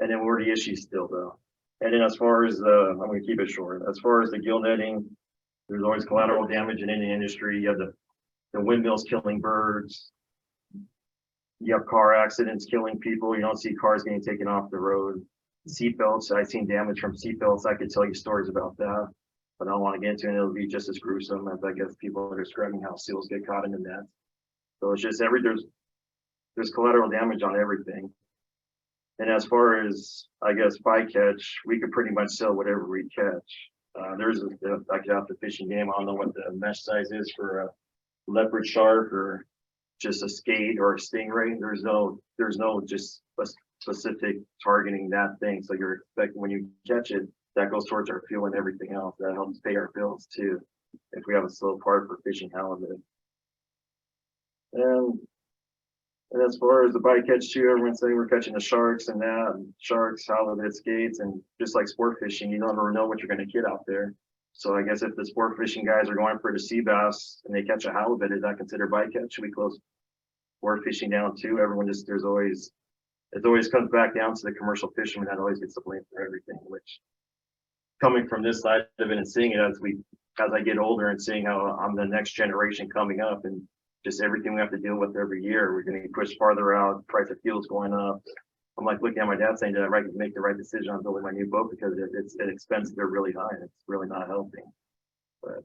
And then we're the issue still though. And then as far as I'm going to keep it short. As far as the gill netting, there's always collateral damage in any industry. You have the windmills killing birds. You have car accidents killing people. You don't see cars getting taken off the road. Seatbelts, I've seen damage from seatbelts. I could tell you stories about that, but I don't want to get into it. It'll be just as gruesome as I guess people are describing how seals get caught in the net. So it's just there's collateral damage on everything. And as far as, I guess, bycatch, we could pretty much sell whatever we catch. I could have the fishing game. I don't know what the mesh size is for a leopard shark or just a skate or a stingray. There's no just specific targeting that thing. So you're expecting when you catch it, that goes towards our fuel and everything else. That helps pay our bills too. If we have a slow part for fishing halibut. And as far as the bycatch too, everyone's saying we're catching the sharks and that, and sharks, halibut, skates, and just like sport fishing, you never know what you're going to get out there. So I guess if the sport fishing guys are going for the sea bass and they catch a halibut, is that considered bycatch? Should we close sport fishing down too? Everyone just, it always comes back down to the commercial fisherman that always gets the blame for everything, which coming from this side of it and seeing it as I get older and seeing how I'm the next generation coming up and just everything we have to deal with every year, we're going to push farther out, price of fuel's going up. I'm like looking at my dad saying, did I make the right decision on building my new boat? Because it's expensive, they're really high, and it's really not helping. But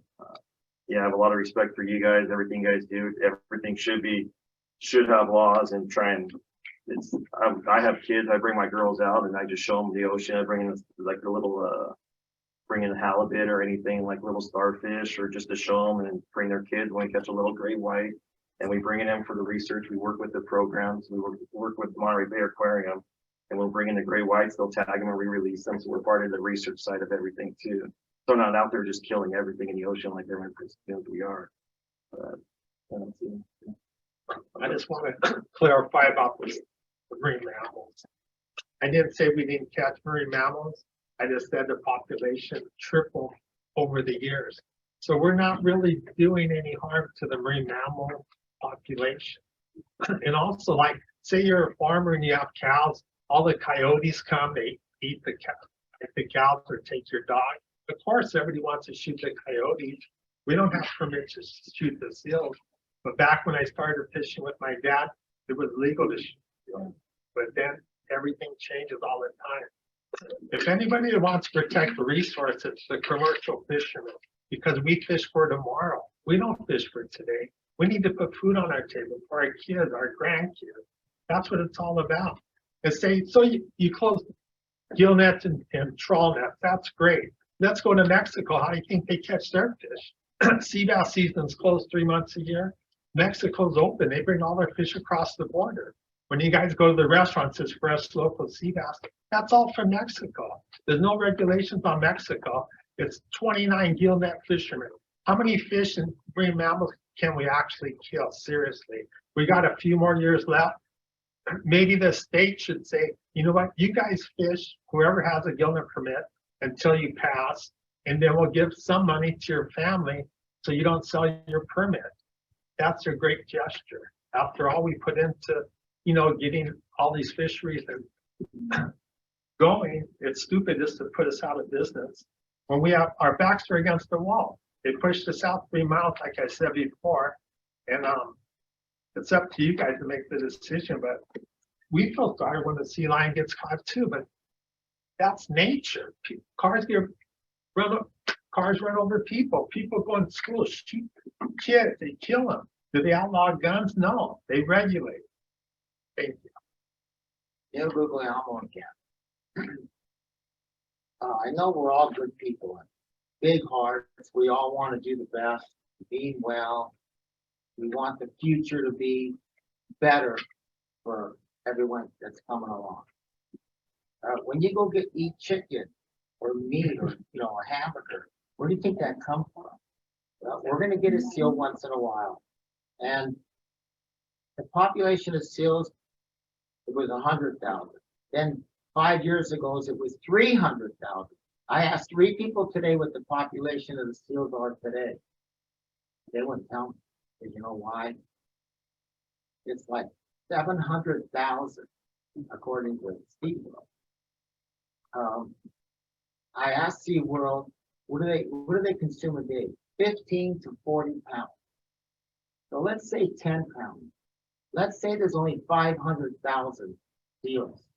yeah, I have a lot of respect for you guys, everything you guys do. Everything should have laws and try and I have kids, I bring my girls out and I just show them the ocean. I bring in like the little bring in halibut or anything like little starfish, or just to show them and bring their kids when we catch a little gray white. And we bring it in for the research. We work with the programs. We work with Monterey Bay Aquarium, and we'll bring in the gray whites. They'll tag them and re-release them. So we're part of the research side of everything too. So not out there just killing everything in the ocean like everyone presumes we are. I just want to clarify about the marine mammals. I didn't say we didn't catch marine mammals. I just said the population tripled over the years. So we're not really doing any harm to the marine mammal population. And also, like, say you're a farmer and you have cows, all the coyotes come, they eat the cows or take your dog. Of course, everybody wants to shoot the coyotes. We don't have permit to shoot the seals. But back when I started fishing with my dad, it was legal to shoot seals. But then everything changes all the time. If anybody wants to protect the resource, it's the commercial fishermen, because we fish for tomorrow. We don't fish for today. We need to put food on our table for our kids, our grandkids. That's what it's all about. And say, so you close gill nets and trawl nets. That's great. Let's go to Mexico. How do you think they catch their fish? Sea bass season's closed 3 months a year. Mexico's open. They bring all their fish across the border. When you guys go to the restaurants, it's fresh local sea bass. That's all from Mexico. There's no regulations on Mexico. It's 29 gill net fishermen. How many fish and marine mammals can we actually kill? Seriously, we got a few more years left. Maybe the state should say, you know what, you guys fish, whoever has a gill net permit until you pass, and then we'll give some money to your family so you don't sell your permit. That's a great gesture. After all we put into, getting all these fisheries and going, it's stupid just to put us out of business. When we have our backs are against the wall, they pushed us out 3 miles, like I said before, and it's up to you guys to make the decision. But we feel sorry when the sea lion gets caught too, but that's nature. Cars run over people. People go to school, shoot kids, they kill them. Do they outlaw guns? No, they regulate. Thank you. I know we're all good people, big hearts. We all want to do the best, be well. We want the future to be better for everyone that's coming along. When you go eat chicken or meat or a hamburger, where do you think that comes from? Well, we're going to get a seal once in a while, and the population of seals, it was 100,000. Then 5 years ago, it was 300,000. I asked 3 people today what the population of the seals are today. They wouldn't tell me. You know why? It's like 700,000, according to SeaWorld. I asked SeaWorld, what do they consume a day? 15 to 40 pounds. So let's say 10 pounds. Let's say there's only 500,000 seals.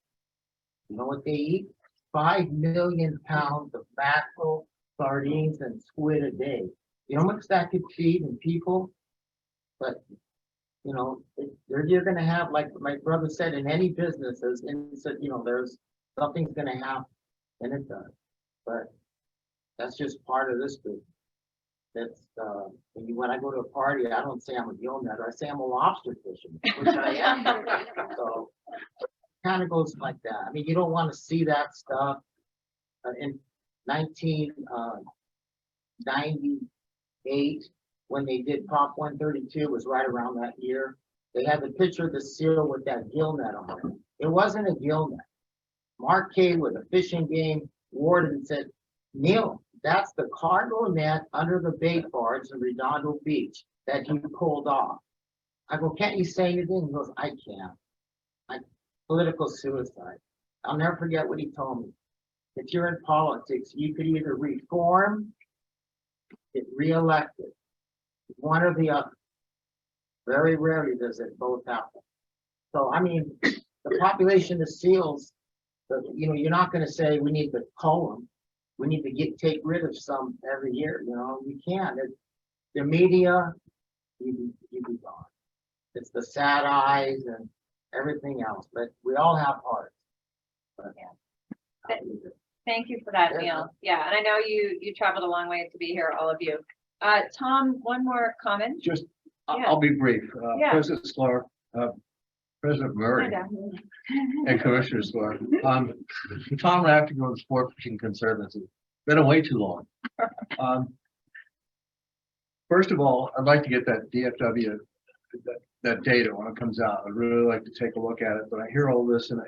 You know what they eat? 5 million pounds of mackerel, sardines, and squid a day. You know how much that could feed in people? But, you're going to have, like my brother said, in any business, there's something's going to happen, and it does. But That's just part of this business. That's, when I go to a party, I don't say I'm a gill netter, I say I'm a lobster fisherman, which I am. So, kind of goes like that. I mean, you don't want to see that stuff. In 1998, when they did Prop 132, was right around that year. They had the picture of the seal with that gill net on it. It wasn't a gill net. Mark K with a fishing game warden said, Neil, that's the cargo net under the bait barge in Redondo Beach that you pulled off. I go, can't you say anything? He goes, I can't. Political suicide. I'll never forget what he told me. If you're in politics, you could either reform, get reelected, one or the other. Very rarely does it both happen. So, I mean, the population of seals, you're not going to say we need to cull them. We need to take rid of some every year. You can't. The media, you be gone. It's the sad eyes and everything else, but we all have hearts. But, Thank you for that, Neil. Yeah, and I know you traveled a long way to be here, all of you. Tom, one more comment. Just, Yeah. I'll be brief. Yeah. President Sklar, President Murray, and Commissioner Sklar. Tom Raftigo with Sport Fishing Conservancy. Been away too long. First of all, I'd like to get that DFW, that data when it comes out. I'd really like to take a look at it, but I hear all this and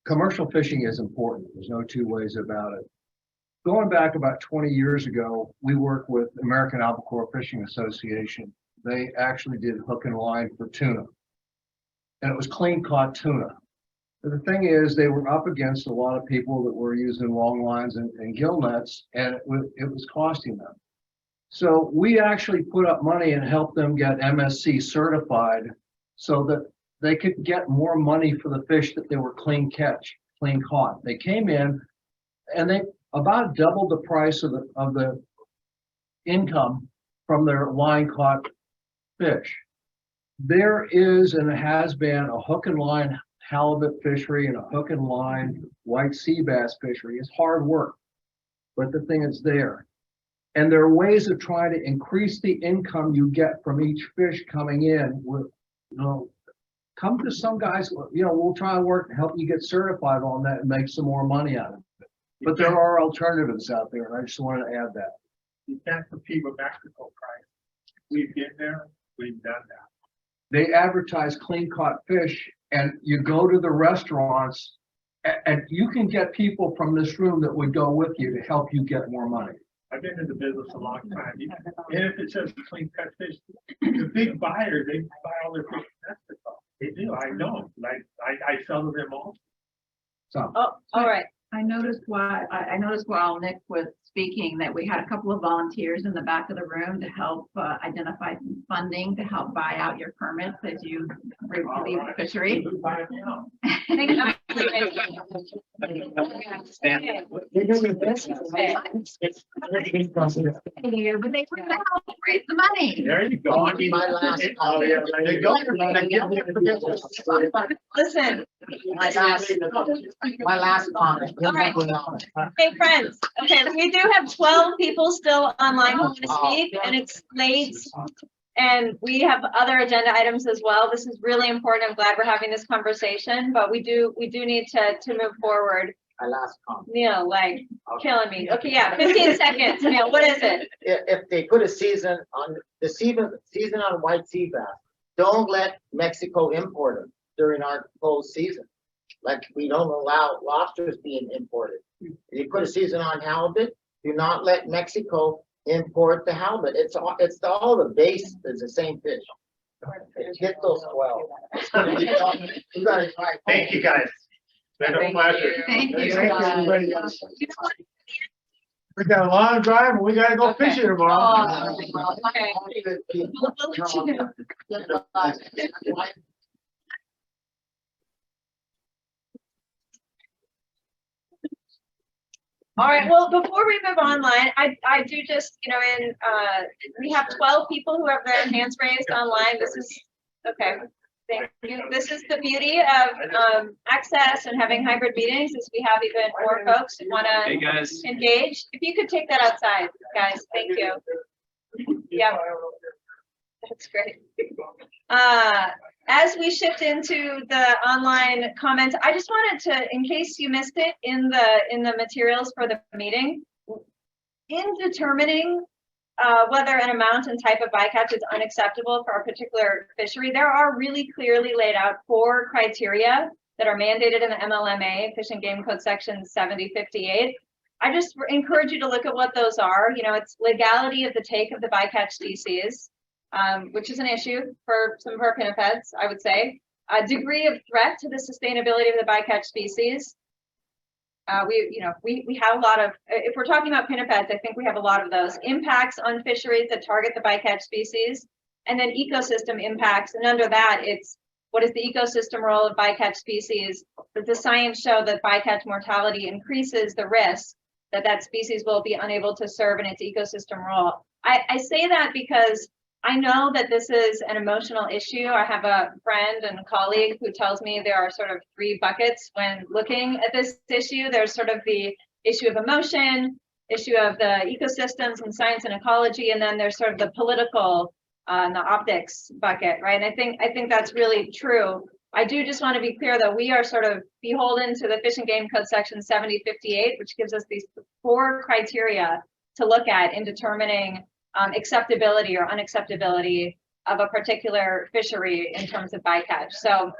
commercial fishing is important. There's no two ways about it. Going back about 20 years ago, we worked with American Albacore Fishing Association. They actually did hook and line for tuna. And it was clean caught tuna. But the thing is, they were up against a lot of people that were using long lines and gill nets, and it was costing them. So we actually put up money and helped them get MSC certified so that they could get more money for the fish that they were clean caught. They came in and they about doubled the price of the income from their line caught fish. There is and has been a hook and line halibut fishery and a hook and line white sea bass fishery. It's hard work, but the thing is there. And there are ways of trying to increase the income you get from each fish coming in. With, come to some guys, we'll try and work to help you get certified on that and make some more money out of it. But there are alternatives out there, and I just wanted to add that. You can't compete with Mexico price. We've been there, we've done that. They advertise clean caught fish, and you go to the restaurants, and you can get people from this room that would go with you to help you get more money. I've been in the business a long time. And if it says clean cut fish, the big buyers, they buy all their fish in Mexico. They do, I know. I sell to them all. So. Oh, all right. I noticed while Nick was speaking that we had a couple of volunteers in the back of the room to help identify some funding to help buy out your permits as you leave the fishery. But they were gonna help raise the money. There you go. I mean, My last Listen. My last comment. All right. Hey, friends. Okay, we do have 12 people still online who want to speak, and it's late. And we have other agenda items as well. This is really important. I'm glad we're having this conversation, but we do need to move forward. My last comment. Neil, killing me. Okay, yeah, 15 seconds. Neil, what is it? If they put a season on white sea bass, don't let Mexico import them during our closed season. Like we don't allow lobsters being imported. If you put a season on halibut, do not let Mexico import the halibut. It's all the base is the same fish. Get those 12. You got it right. Thank you, guys. It's been a pleasure. Thank you. Everybody else. We got a long drive and we gotta go fishing tomorrow. Okay. We'll let you know. All right, well, before we move online, I do just, we have 12 people who have their hands raised online. This is, okay. Thank you. This is the beauty of access and having hybrid meetings is we have even more folks who want Hey, to guys. engage. If you could take that outside, guys, thank you. Yeah, that's great. As we shift into the online comments, I just wanted to, in case you missed it in the materials for the meeting, in determining whether an amount and type of bycatch is unacceptable for a particular fishery, there are really clearly laid out 4 criteria that are mandated in the MLMA, Fish and Game Code section 7058. I just encourage you to look at what those are. You know, it's legality of the take of the bycatch species, which is an issue for some of our pinnipeds, I would say. A degree of threat to the sustainability of the bycatch species. We have a lot of, if we're talking about pinnipeds, I think we have a lot of those. Impacts on fisheries that target the bycatch species, and then ecosystem impacts. And under that, it's what is the ecosystem role of bycatch species? Does the science show that bycatch mortality increases the risk that that species will be unable to serve in its ecosystem role? I say that because I know that this is an emotional issue. I have a friend and colleague who tells me there are sort of 3 buckets when looking at this issue. There's sort of the issue of emotion, issue of the ecosystems and science and ecology, and then there's sort of the political and the optics bucket, right? And I think that's really true. I do just want to be clear that we are sort of beholden to the Fish and Game Code section 7058, which gives us these 4 criteria to look at in determining acceptability or unacceptability of a particular fishery in terms of bycatch. So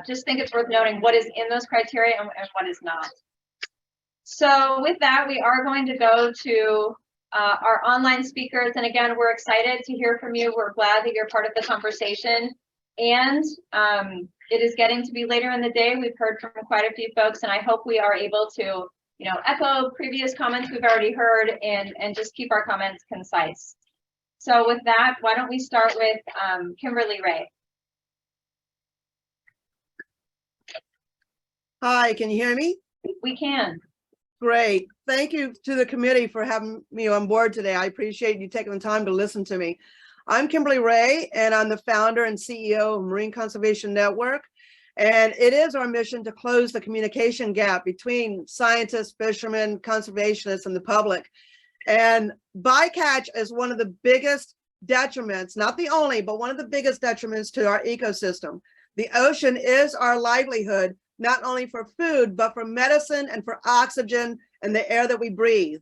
just think it's worth noting what is in those criteria and what is not. So with that, we are going to go to our online speakers. And again, we're excited to hear from you. We're glad that you're part of the conversation. And it is getting to be later in the day. We've heard from quite a few folks, and I hope we are able to echo previous comments we've already heard and just keep our comments concise. So with that, why don't we start with Kimberly Ray. Hi, can you hear me? We can. Great. Thank you to the committee for having me on board today. I appreciate you taking the time to listen to me. I'm Kimberly Ray, and I'm the founder and CEO of Marine Conservation Network. And it is our mission to close the communication gap between scientists, fishermen, conservationists, and the public. And bycatch is one of the biggest detriments, not the only, but one of the biggest detriments to our ecosystem. The ocean is our livelihood, not only for food, but for medicine and for oxygen and the air that we breathe.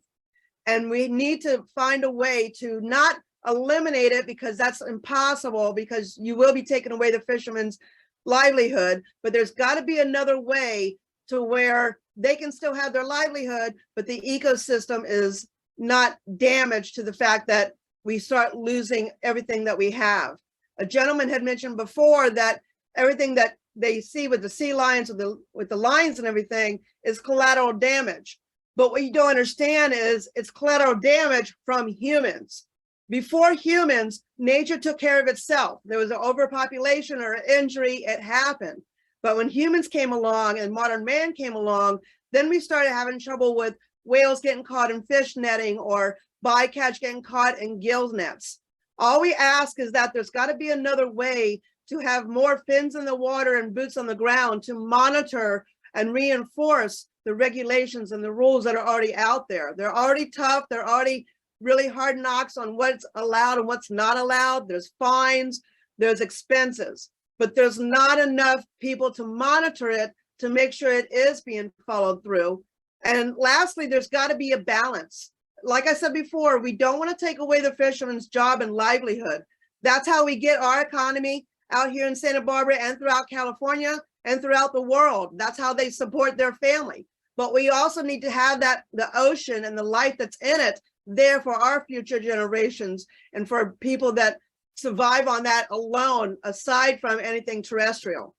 And we need to find a way to not eliminate it, because that's impossible, because you will be taking away the fishermen's livelihood, but there's got to be another way to where they can still have their livelihood, but the ecosystem is not damaged to the fact that we start losing everything that we have. A gentleman had mentioned before that everything that they see with the sea lions, with the lions and everything is collateral damage. But what you don't understand is it's collateral damage from humans. Before humans, nature took care of itself. There was an overpopulation or an injury, it happened. But when humans came along and modern man came along, then we started having trouble with whales getting caught in fish netting or bycatch getting caught in gill nets. All we ask is that there's got to be another way to have more fins in the water and boots on the ground to monitor and reinforce the regulations and the rules that are already out there. They're already tough, they're already really hard knocks on what's allowed and what's not allowed. There's fines, there's expenses, but there's not enough people to monitor it to make sure it is being followed through. And lastly, there's got to be a balance. Like I said before, we don't want to take away the fisherman's job and livelihood. That's how we get our economy out here in Santa Barbara and throughout California and throughout the world. That's how they support their family. But we also need to have the ocean and the life that's in it there for our future generations and for people that survive on that alone, aside from anything terrestrial.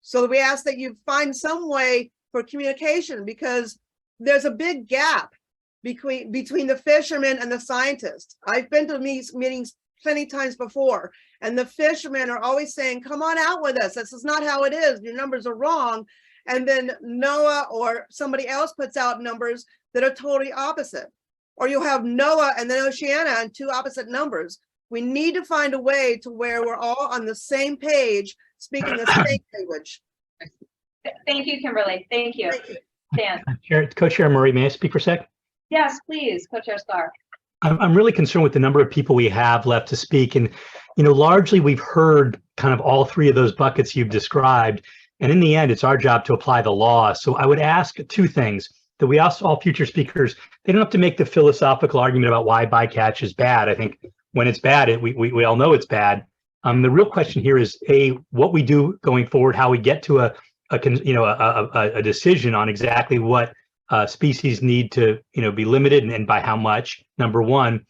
So we ask that you find some way for communication, because there's a big gap between the fishermen and the scientists. I've been to these meetings plenty times before, and the fishermen are always saying, come on out with us. This is not how it is. Your numbers are wrong. And then NOAA or somebody else puts out numbers that are totally opposite. Or you'll have NOAA and then Oceana and 2 opposite numbers. We need to find a way to where we're all on the same page, speaking the same language. Thank you, Kimberly. Thank you. Dan. Co-Chair Murray, may I speak for a sec? Yes, please, Co-Chair Sklar. I'm really concerned with the number of people we have left to speak. And, largely we've heard kind of all three of those buckets you've described. And in the end, it's our job to apply the law. So I would ask two things, that we ask all future speakers, they don't have to make the philosophical argument about why bycatch is bad. I think when it's bad, we all know it's bad. The real question here is, A, what we do going forward, how we get to a decision on exactly what species need to be limited and by how much, number one,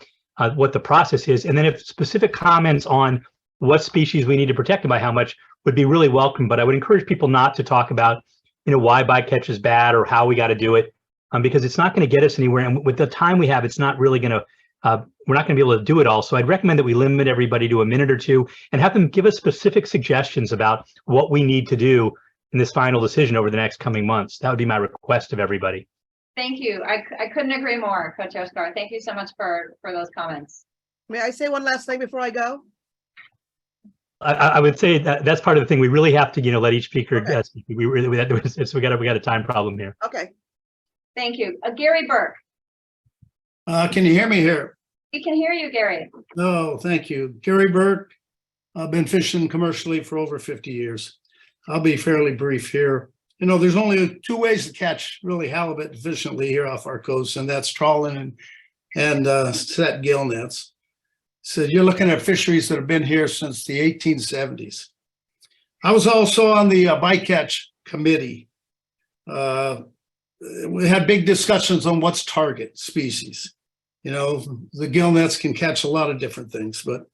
what the process is, and then if specific comments on what species we need to protect and by how much would be really welcome. But I would encourage people not to talk about why bycatch is bad or how we got to do it, because it's not going to get us anywhere, and with the time we have, it's not really going to we're not going to be able to do it all. So I'd recommend that we limit everybody to a minute or two and have them give us specific suggestions about what we need to do in this final decision over the next coming months. That would be my request of everybody. Thank you. I couldn't agree more, Co-Chair Sklar. Thank you so much for those comments. May I say one last thing before I go? I would say that that's part of the thing. We really have to, let each speaker speak. We got a time problem here. Okay. Thank you. Gary Burke. Can you hear me here? We can hear you, Gary. No, thank you. Gary Burke. I've been fishing commercially for over 50 years. I'll be fairly brief here. There's only two ways to catch really halibut efficiently here off our coast, and that's trawling and set gill nets. So you're looking at fisheries that have been here since the 1870s. I was also on the bycatch committee. We had big discussions on what's target species. The gill nets can catch a lot of different things, but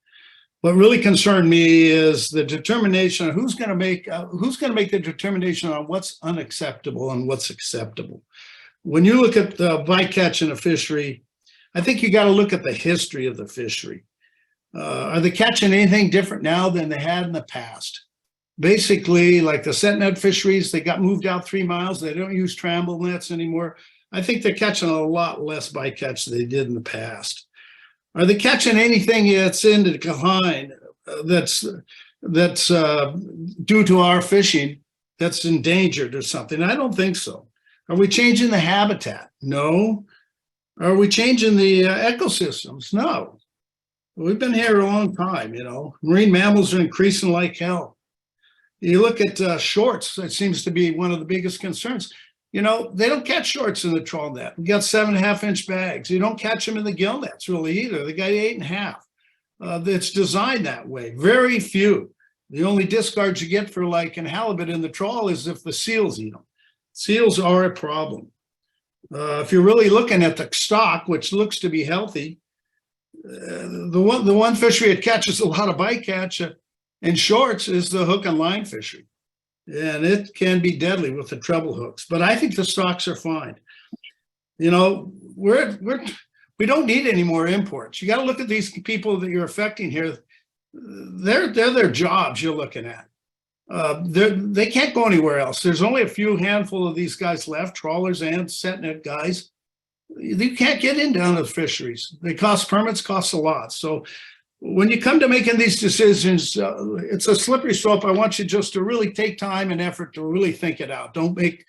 what really concerned me is the determination of who's going to make the determination on what's unacceptable and what's acceptable. When you look at the bycatch in a fishery, I think you got to look at the history of the fishery. Are they catching anything different now than they had in the past? Basically, like the set net fisheries, they got moved out 3 miles. They don't use tramble nets anymore. I think they're catching a lot less bycatch than they did in the past. Are they catching anything that's in decline that's due to our fishing that's endangered or something? I don't think so. Are we changing the habitat? No. Are we changing the ecosystems? No. We've been here a long time, Marine mammals are increasing like hell. You look at shorts, that seems to be one of the biggest concerns. They don't catch shorts in the trawl net. We got 7.5-inch bags. You don't catch them in the gill nets really either. They got 8.5. It's designed that way. Very few. The only discards you get for like an halibut in the trawl is if the seals eat them. Seals are a problem. If you're really looking at the stock, which looks to be healthy, the one fishery that catches a lot of bycatch and shorts is the hook and line fishery. And it can be deadly with the treble hooks, but I think the stocks are fine. We don't need any more imports. You got to look at these people that you're affecting here. They're their jobs you're looking at. They can't go anywhere else. There's only a few handful of these guys left, trawlers and set net guys. You can't get in down to the fisheries. They cost permits, cost a lot. So when you come to making these decisions, it's a slippery slope. I want you just to really take time and effort to really think it out. Don't make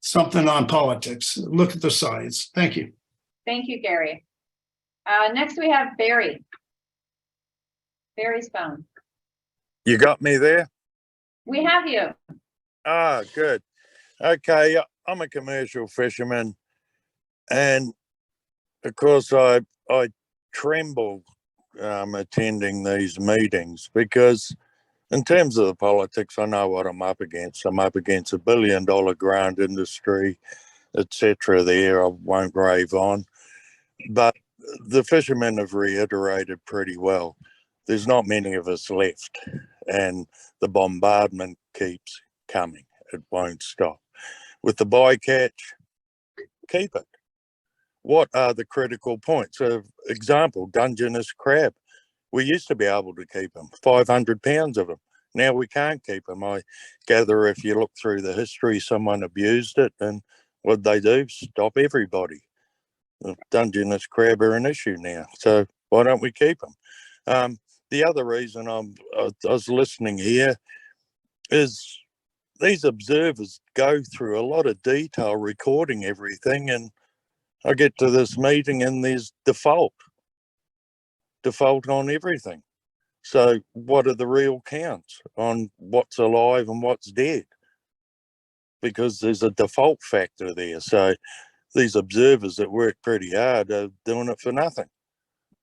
something on politics. Look at the science. Thank you. Thank you, Gary. Next we have Barry. Barry's phone. You got me there? We have you. Ah, good. Okay, I'm a commercial fisherman, and of course I tremble attending these meetings because in terms of the politics, I know what I'm up against. I'm up against $1 billion grant industry, etc. there, I won't rave on. But the fishermen have reiterated pretty well. There's not many of us left, and the bombardment keeps coming. It won't stop. With the bycatch, keep it. What are the critical points? For example, Dungeness crab. We used to be able to keep them, 500 pounds of them. Now we can't keep them. I gather if you look through the history, someone abused it, and what they do, stop everybody. The Dungeness crab are an issue now, so why don't we keep them? The other reason I was listening here is these observers go through a lot of detail recording everything, and I get to this meeting and there's default on everything. So what are the real counts on what's alive and what's dead? Because there's a default factor there. So these observers that work pretty hard are doing it for nothing.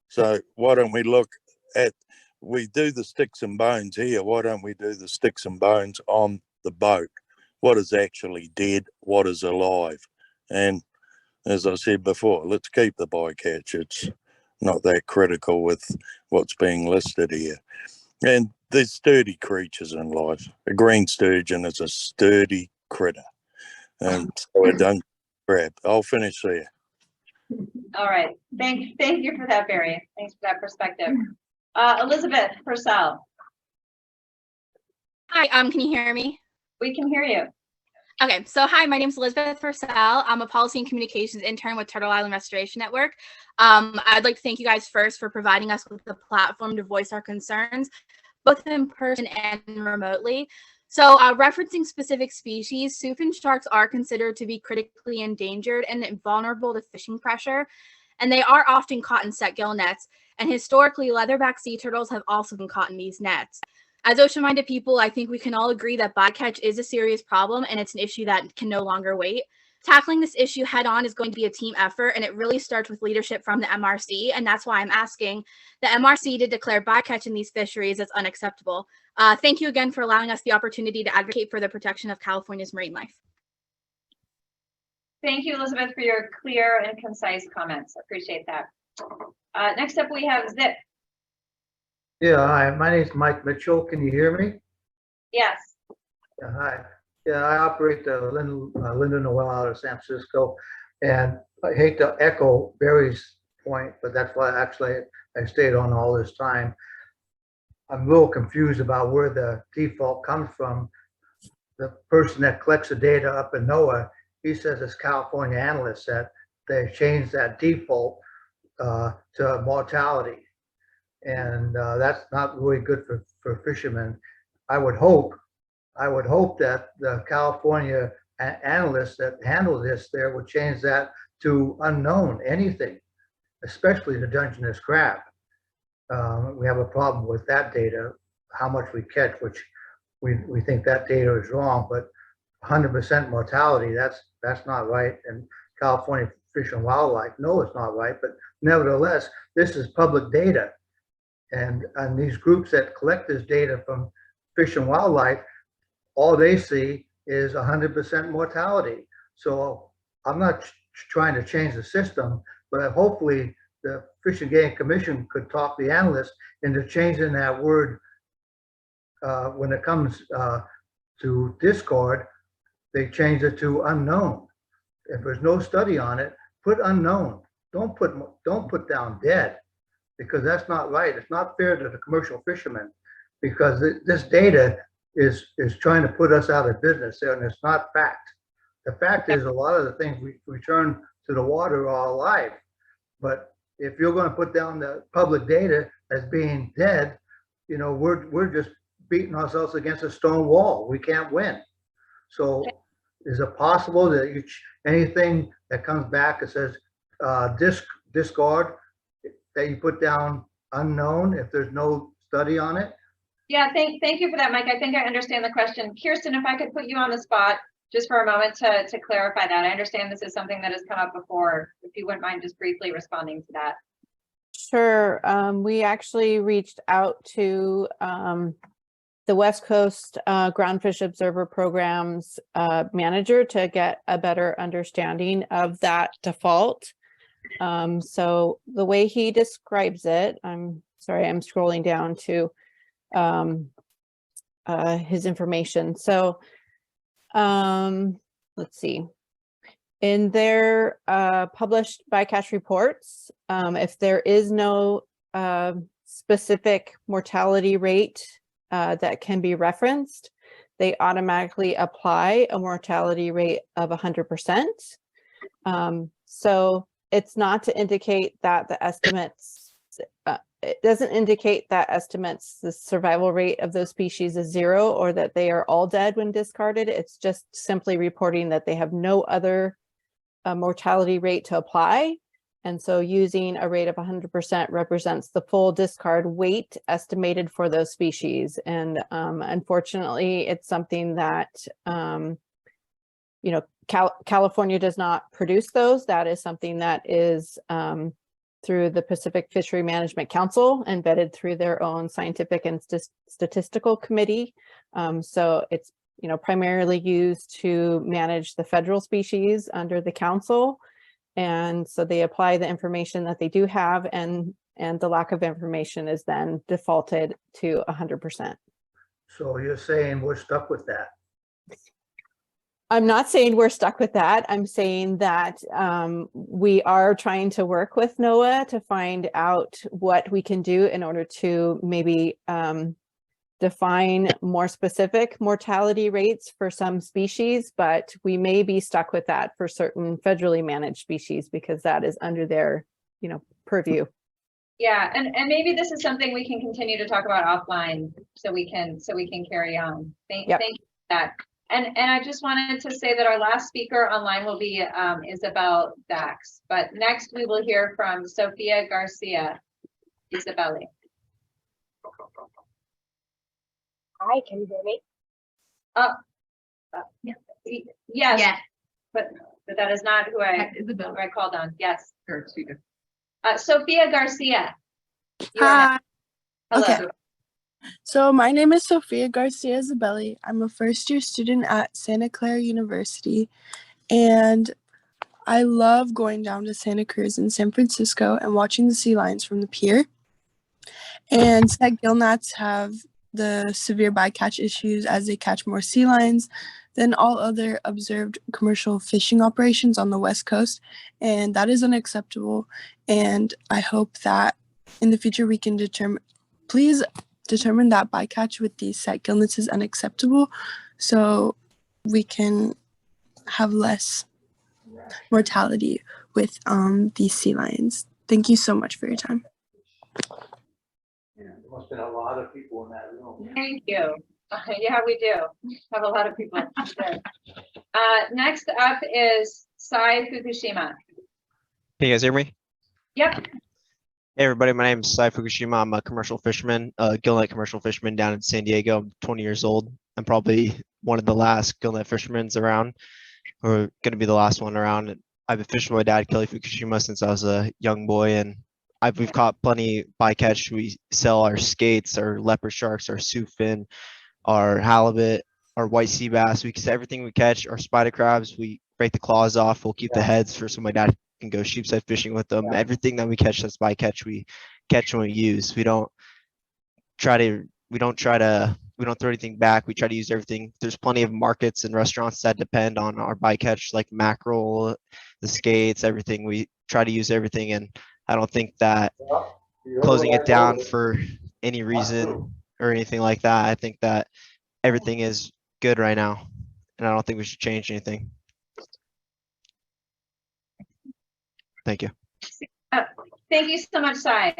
So why don't we look at, we do the sticks and bones here, why don't we do the sticks and bones on the boat? What is actually dead? What is alive? And as I said before, let's keep the bycatch. It's not that critical with what's being listed here. And there's sturdy creatures in life. A green sturgeon is a sturdy critter. And so a dungeon crab. I'll finish there. All right. Thank you for that, Barry. Thanks for that perspective. Elizabeth Purcell. Hi, can you hear me? We can hear you. Okay, so hi, my name is Elizabeth Purcell. I'm a policy and communications intern with Turtle Island Restoration Network. I'd like to thank you guys first for providing us with the platform to voice our concerns, both in person and remotely. So referencing specific species, soufin sharks are considered to be critically endangered and vulnerable to fishing pressure, and they are often caught in set gill nets. And historically, leatherback sea turtles have also been caught in these nets. As ocean-minded people, I think we can all agree that bycatch is a serious problem and it's an issue that can no longer wait. Tackling this issue head-on is going to be a team effort, and it really starts with leadership from the MRC, and that's why I'm asking the MRC to declare bycatch in these fisheries as unacceptable. Thank you again for allowing us the opportunity to advocate for the protection of California's marine life. Thank you, Elizabeth, for your clear and concise comments. I appreciate that. Next up, we have Zip. Yeah, hi, my name is Mike Mitchell. Can you hear me? Yes. Yeah, hi. Yeah, I operate the Linda Noel out of San Francisco, and I hate to echo Barry's point, but that's why actually I stayed on all this time. I'm a little confused about where the default comes from. The person that collects the data up in NOAA, he says it's California analysts that they changed that default to mortality. And that's not really good for fishermen. I would hope that the California analysts that handle this there would change that to unknown, anything, especially the Dungeness crab. We have a problem with that data, how much we catch, which we think that data is wrong, but 100% mortality, that's not right. And California Fish and Wildlife, no, it's not right, but nevertheless, this is public data. And these groups that collect this data from Fish and Wildlife, all they see is 100% mortality. So I'm not trying to change the system, but hopefully the Fish and Game Commission could talk the analysts into changing that word when it comes to discard. They change it to unknown. If there's no study on it, put unknown. Don't put down dead, because that's not right. It's not fair to the commercial fishermen, because this data is trying to put us out of business, and it's not fact. The fact is a lot of the things we return to the water are alive. But if you're going to put down the public data as being dead, you know, we're just beating ourselves against a stone wall. We can't win. So is it possible that anything that comes back that says discard, that you put down unknown if there's no study on it? Yeah, thank you for that, Mike. I think I understand the question. Kirsten, if I could put you on the spot just for a moment to clarify that. I understand this is something that has come up before. If you wouldn't mind just briefly responding to that. Sure. We actually reached out to the West Coast Groundfish Observer Program's manager to get a better understanding of that default. So the way he describes it, I'm sorry, I'm scrolling down to his information. So let's see. In their published bycatch reports, if there is no specific mortality rate that can be referenced, they automatically apply a mortality rate of 100%. So it's not to indicate that the estimates, it doesn't indicate that estimates the survival rate of those species is 0 or that they are all dead when discarded. It's just simply reporting that they have no other mortality rate to apply. And so using a rate of 100% represents the full discard weight estimated for those species. And unfortunately, it's something that, you know, California does not produce those. That is something that is through the Pacific Fishery Management Council, embedded through their own scientific and statistical committee. So it's, you know, primarily used to manage the federal species under the council. And so they apply the information that they do have, and the lack of information is then defaulted to 100%. So you're saying we're stuck with that? I'm not saying we're stuck with that. I'm saying that we are trying to work with NOAA to find out what we can do in order to maybe define more specific mortality rates for some species, but we may be stuck with that for certain federally managed species because that is under their, you know, purview. Yeah, and maybe this is something we can continue to talk about offline, so we can carry on. Thank you for that. And I just wanted to say that our last speaker online will be Isabel Dax, but next we will hear from Sophia Garcia. Isabelle. Hi, can you hear me? Yes. Yeah. But that is not who I called on. Yes. Sophia Garcia. Hi. Hello. Okay. So my name is Sophia Garcia Zabelli. I'm a first-year student at Santa Clara University, and I love going down to Santa Cruz in San Francisco and watching the sea lions from the pier. And set gill nets have the severe bycatch issues as they catch more sea lions than all other observed commercial fishing operations on the West Coast, and that is unacceptable. And I hope that in the future we can please determine that bycatch with these set gill nets is unacceptable, so we can have less mortality with these sea lions. Thank you so much for your time. Yeah, there must have been a lot of people in that room. Thank you. Yeah, we do have a lot of people. Next up is Sai Fukushima. Can you guys hear me? Yep. Hey everybody, my name is Sai Fukushima. I'm a commercial fisherman, gillnet commercial fisherman down in San Diego. I'm 20 years old. I'm probably one of the last gillnet fishermen around, or going to be the last one around. I've been fishing with my dad, Kelly Fukushima, since I was a young boy, and we've caught plenty bycatch. We sell our skates, our leopard sharks, our sewfin, our halibut, our white sea bass. We can everything we catch. Our spider crabs, we break the claws off. We'll keep the heads for so my dad can go sheepshead fishing with them. Everything that we catch that's bycatch, we catch and we use. We don't throw anything back. We try to use everything. There's plenty of markets and restaurants that depend on our bycatch, like mackerel, the skates, everything. We try to use everything, and I don't think that closing it down for any reason or anything like that. I think that everything is good right now, and I don't think we should change anything. Thank you. Thank you so much, Sai.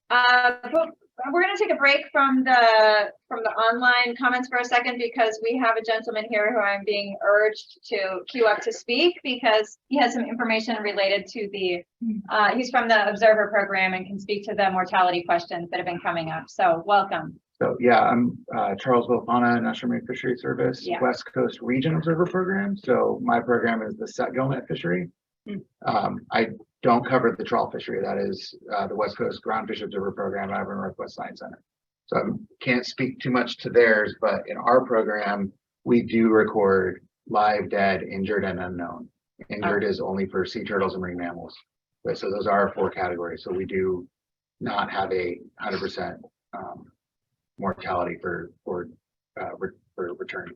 We're going to take a break from the online comments for a second, because we have a gentleman here who I'm being urged to queue up to speak, because he has some information related to the he's from the Observer program and can speak to the mortality questions that have been coming up. So welcome. So yeah, I'm Charles Wilfana, National Marine Fisheries Service, West Coast Region Observer Program. So my program is the set gillnet fishery. I don't cover the trawl fishery. That is the West Coast Ground Fish Observer Program out of Northwest Science Center. So I can't speak too much to theirs, but in our program, we do record live, dead, injured, and unknown. Injured is only for sea turtles and marine mammals. But so those are our 4 categories. So we do not have a 100% mortality for return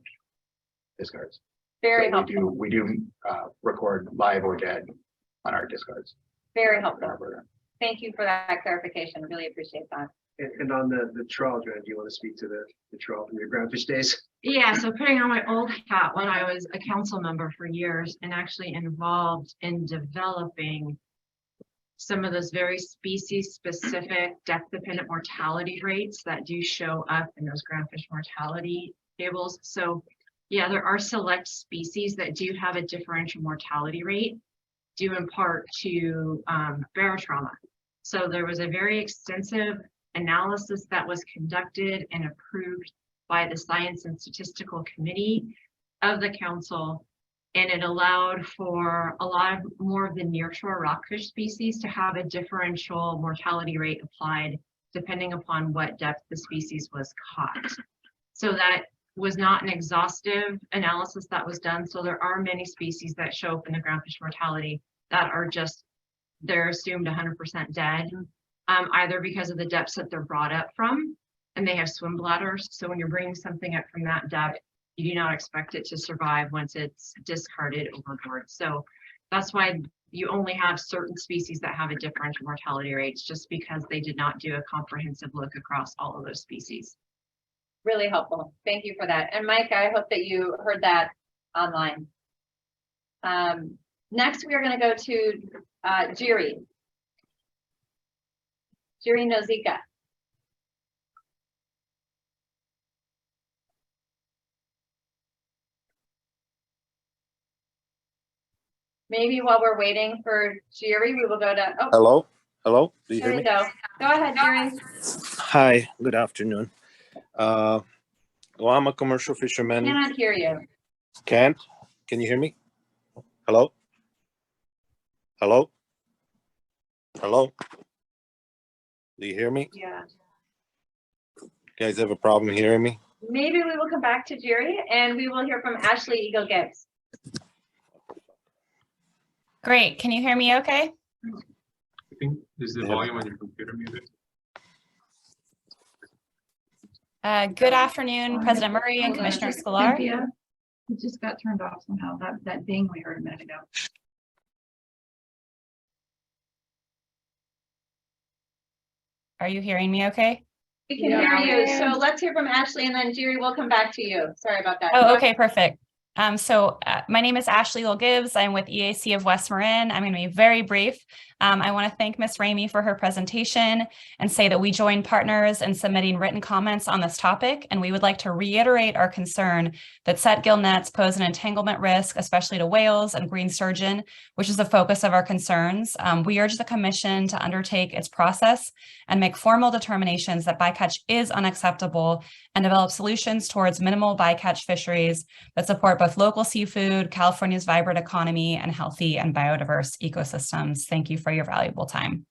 discards. Very so helpful. We do record live or dead on our discards. Very helpful. Thank you for that clarification. Really appreciate that. And on the trawl, do you want to speak to the trawl from your groundfish days? Yeah, so putting on my old hat, when I was a council member for years and actually involved in developing some of those very species-specific depth-dependent mortality rates that do show up in those groundfish mortality tables. So yeah, there are select species that do have a differential mortality rate due in part to barotrauma. So there was a very extensive analysis that was conducted and approved by the Science and Statistical Committee of the Council, and it allowed for a lot more of the nearshore rockfish species to have a differential mortality rate applied depending upon what depth the species was caught. So that was not an exhaustive analysis that was done. So there are many species that show up in the groundfish mortality that are just, they're assumed 100% dead, either because of the depths that they're brought up from, and they have swim bladders. So when you're bringing something up from that depth, you do not expect it to survive once it's discarded overboard. So that's why you only have certain species that have a differential mortality rates, just because they did not do a comprehensive look across all of those species. Really helpful. Thank you for that. And Mike, I hope that you heard that online. Next, we are going to go to Jiri. Jiri Nozika. Maybe while we're waiting for Jiri, we will go to. Oh, Hello. Do you there hear we me? go. Go ahead, Jiri. Hi. Good afternoon. Well, I'm a commercial fisherman. Cannot hear you. Can't? Can you hear me? Hello? Hello? Hello? Do you hear me? Yeah. You guys have a problem hearing me? Maybe we will come back to Jiri and we will hear from Ashley Eagle Gibbs. Great. Can you hear me okay? I think, is the volume on your computer muted? Good afternoon, President Murray and Commissioner Sklar. It just got turned off somehow, that ding we heard a minute ago. Are you hearing me okay? We can hear you. So let's hear from Ashley and then Jiri will come back to you. Sorry about that. Oh, okay, perfect. My name is Ashley Eagle Gibbs. I'm with EAC of West Marin. I'm going to be very brief. I want to thank Ms. Ramey for her presentation and say that we join partners in submitting written comments on this topic, and we would like to reiterate our concern that set gill nets pose an entanglement risk, especially to whales and green sturgeon, which is the focus of our concerns. We urge the Commission to undertake its process and make formal determinations that bycatch is unacceptable and develop solutions towards minimal bycatch fisheries that support both local seafood, California's vibrant economy, and healthy and biodiverse ecosystems. Thank you for your valuable time.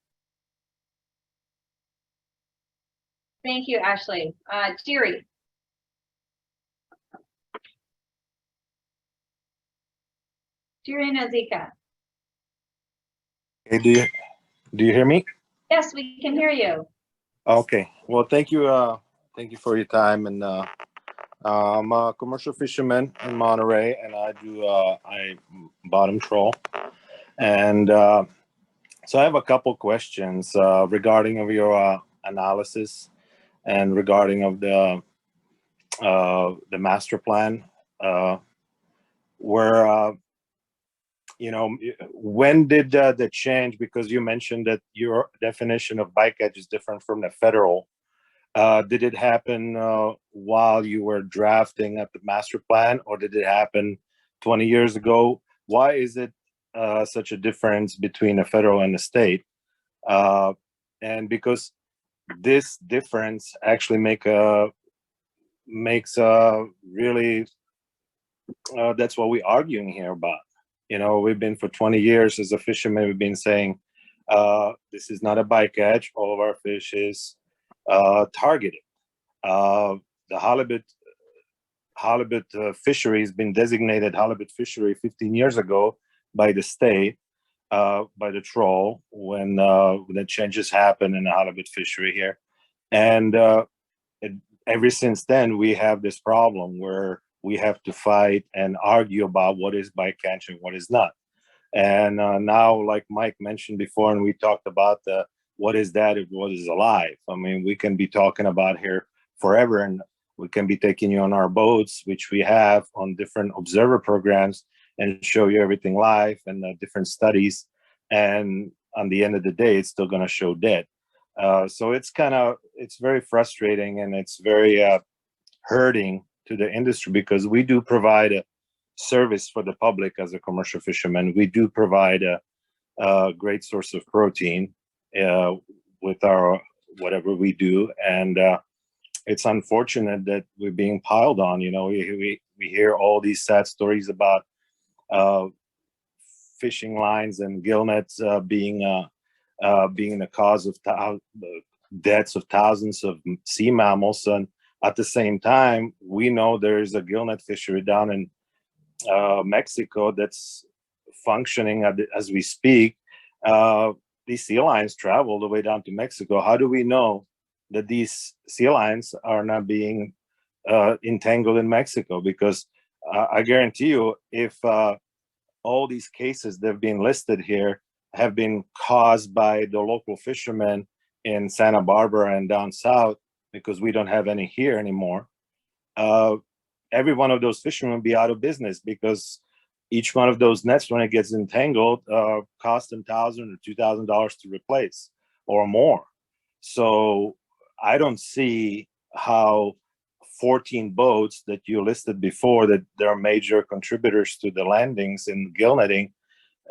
Thank you, Ashley. Jiri. Jiri Nozika. Hey, do you hear me? Yes, we can hear you. Okay. Well, thank you for your time. And I'm a commercial fisherman in Monterey, and I bottom trawl. And so I have a couple questions regarding of your analysis and regarding of the master plan, where when did the change? Because you mentioned that your definition of bycatch is different from the federal. Did it happen while you were drafting at the master plan, or did it happen 20 years ago? Why is it such a difference between the federal and the state? And because this difference actually makes really, that's what we're arguing here about. We've been for 20 years as a fisherman, we've been saying, this is not a bycatch, all of our fish is targeted. The halibut fishery has been designated halibut fishery 15 years ago by the state, by the trawl, when the changes happened in the halibut fishery here. And ever since then, we have this problem where we have to fight and argue about what is bycatch and what is not. And now, like Mike mentioned before, and we talked about what is that, what is alive. I mean, we can be talking about here forever, and we can be taking you on our boats, which we have on different observer programs, and show you everything live and different studies. And on the end of the day, it's still going to show dead. So it's very frustrating, and it's very hurting to the industry, because we do provide a service for the public as a commercial fisherman. We do provide a great source of protein with our whatever we do, and it's unfortunate that we're being piled on. You know, we hear all these sad stories about fishing lines and gill nets being the cause of deaths of thousands of sea mammals. And at the same time, we know there's a gill net fishery down in Mexico that's functioning as we speak. These sea lions travel all the way down to Mexico. How do we know that these sea lions are not being entangled in Mexico? Because I guarantee you, if all these cases that have been listed here have been caused by the local fishermen in Santa Barbara and down south, because we don't have any here anymore, every one of those fishermen will be out of business, because each one of those nets, when it gets entangled, costs them $1,000 or $2,000 to replace or more. So I don't see how 14 boats that you listed before, that they are major contributors to the landings in gill netting,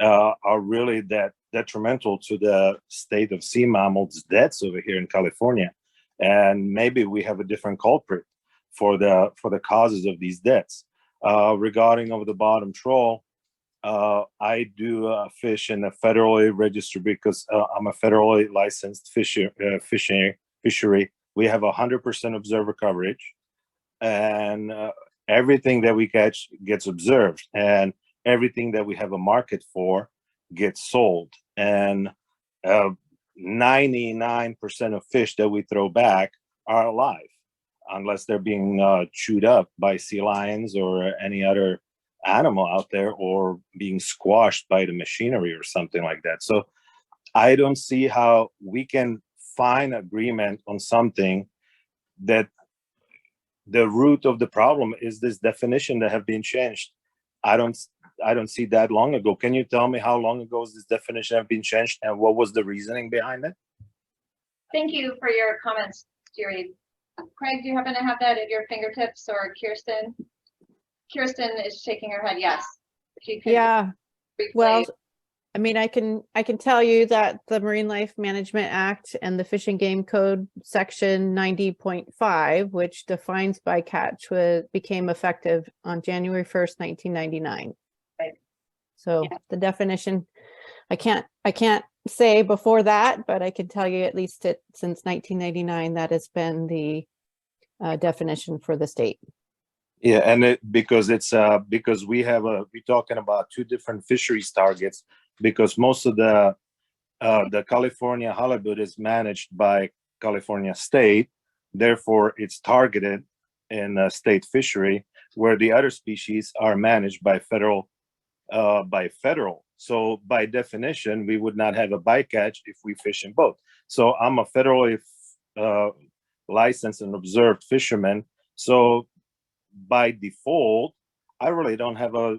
are really that detrimental to the state of sea mammals deaths over here in California. And maybe we have a different culprit for the causes of these deaths. Regarding over the bottom trawl, I do fish in a federally registered, because I'm a federally licensed fishery. We have 100% observer coverage, and everything that we catch gets observed, and everything that we have a market for gets sold. And 99% of fish that we throw back are alive, unless they're being chewed up by sea lions or any other animal out there, or being squashed by the machinery or something like that. So I don't see how we can find agreement on something that the root of the problem is this definition that have been changed. I don't see that long ago. Can you tell me how long ago this definition have been changed, and what was the reasoning behind it? Thank you for your comments, Jerry. Craig, do you happen to have that at your fingertips, or Kirsten? Kirsten is shaking her head yes. If you could Yeah. briefly- Well, I mean, I can tell you that the Marine Life Management Act and the Fish and Game Code section 90.5, which defines bycatch, became effective on January 1st, 1999. Right. So the definition, I can't say before that, but I can tell you at least since 1999, that has been the definition for the state. Yeah, and because we're talking about two different fisheries targets, because most of the California halibut is managed by California State, therefore it's targeted in a state fishery, where the other species are managed by federal. So by definition, we would not have a bycatch if we fish in both. So I'm a federally licensed and observed fisherman. So by default, I really don't have a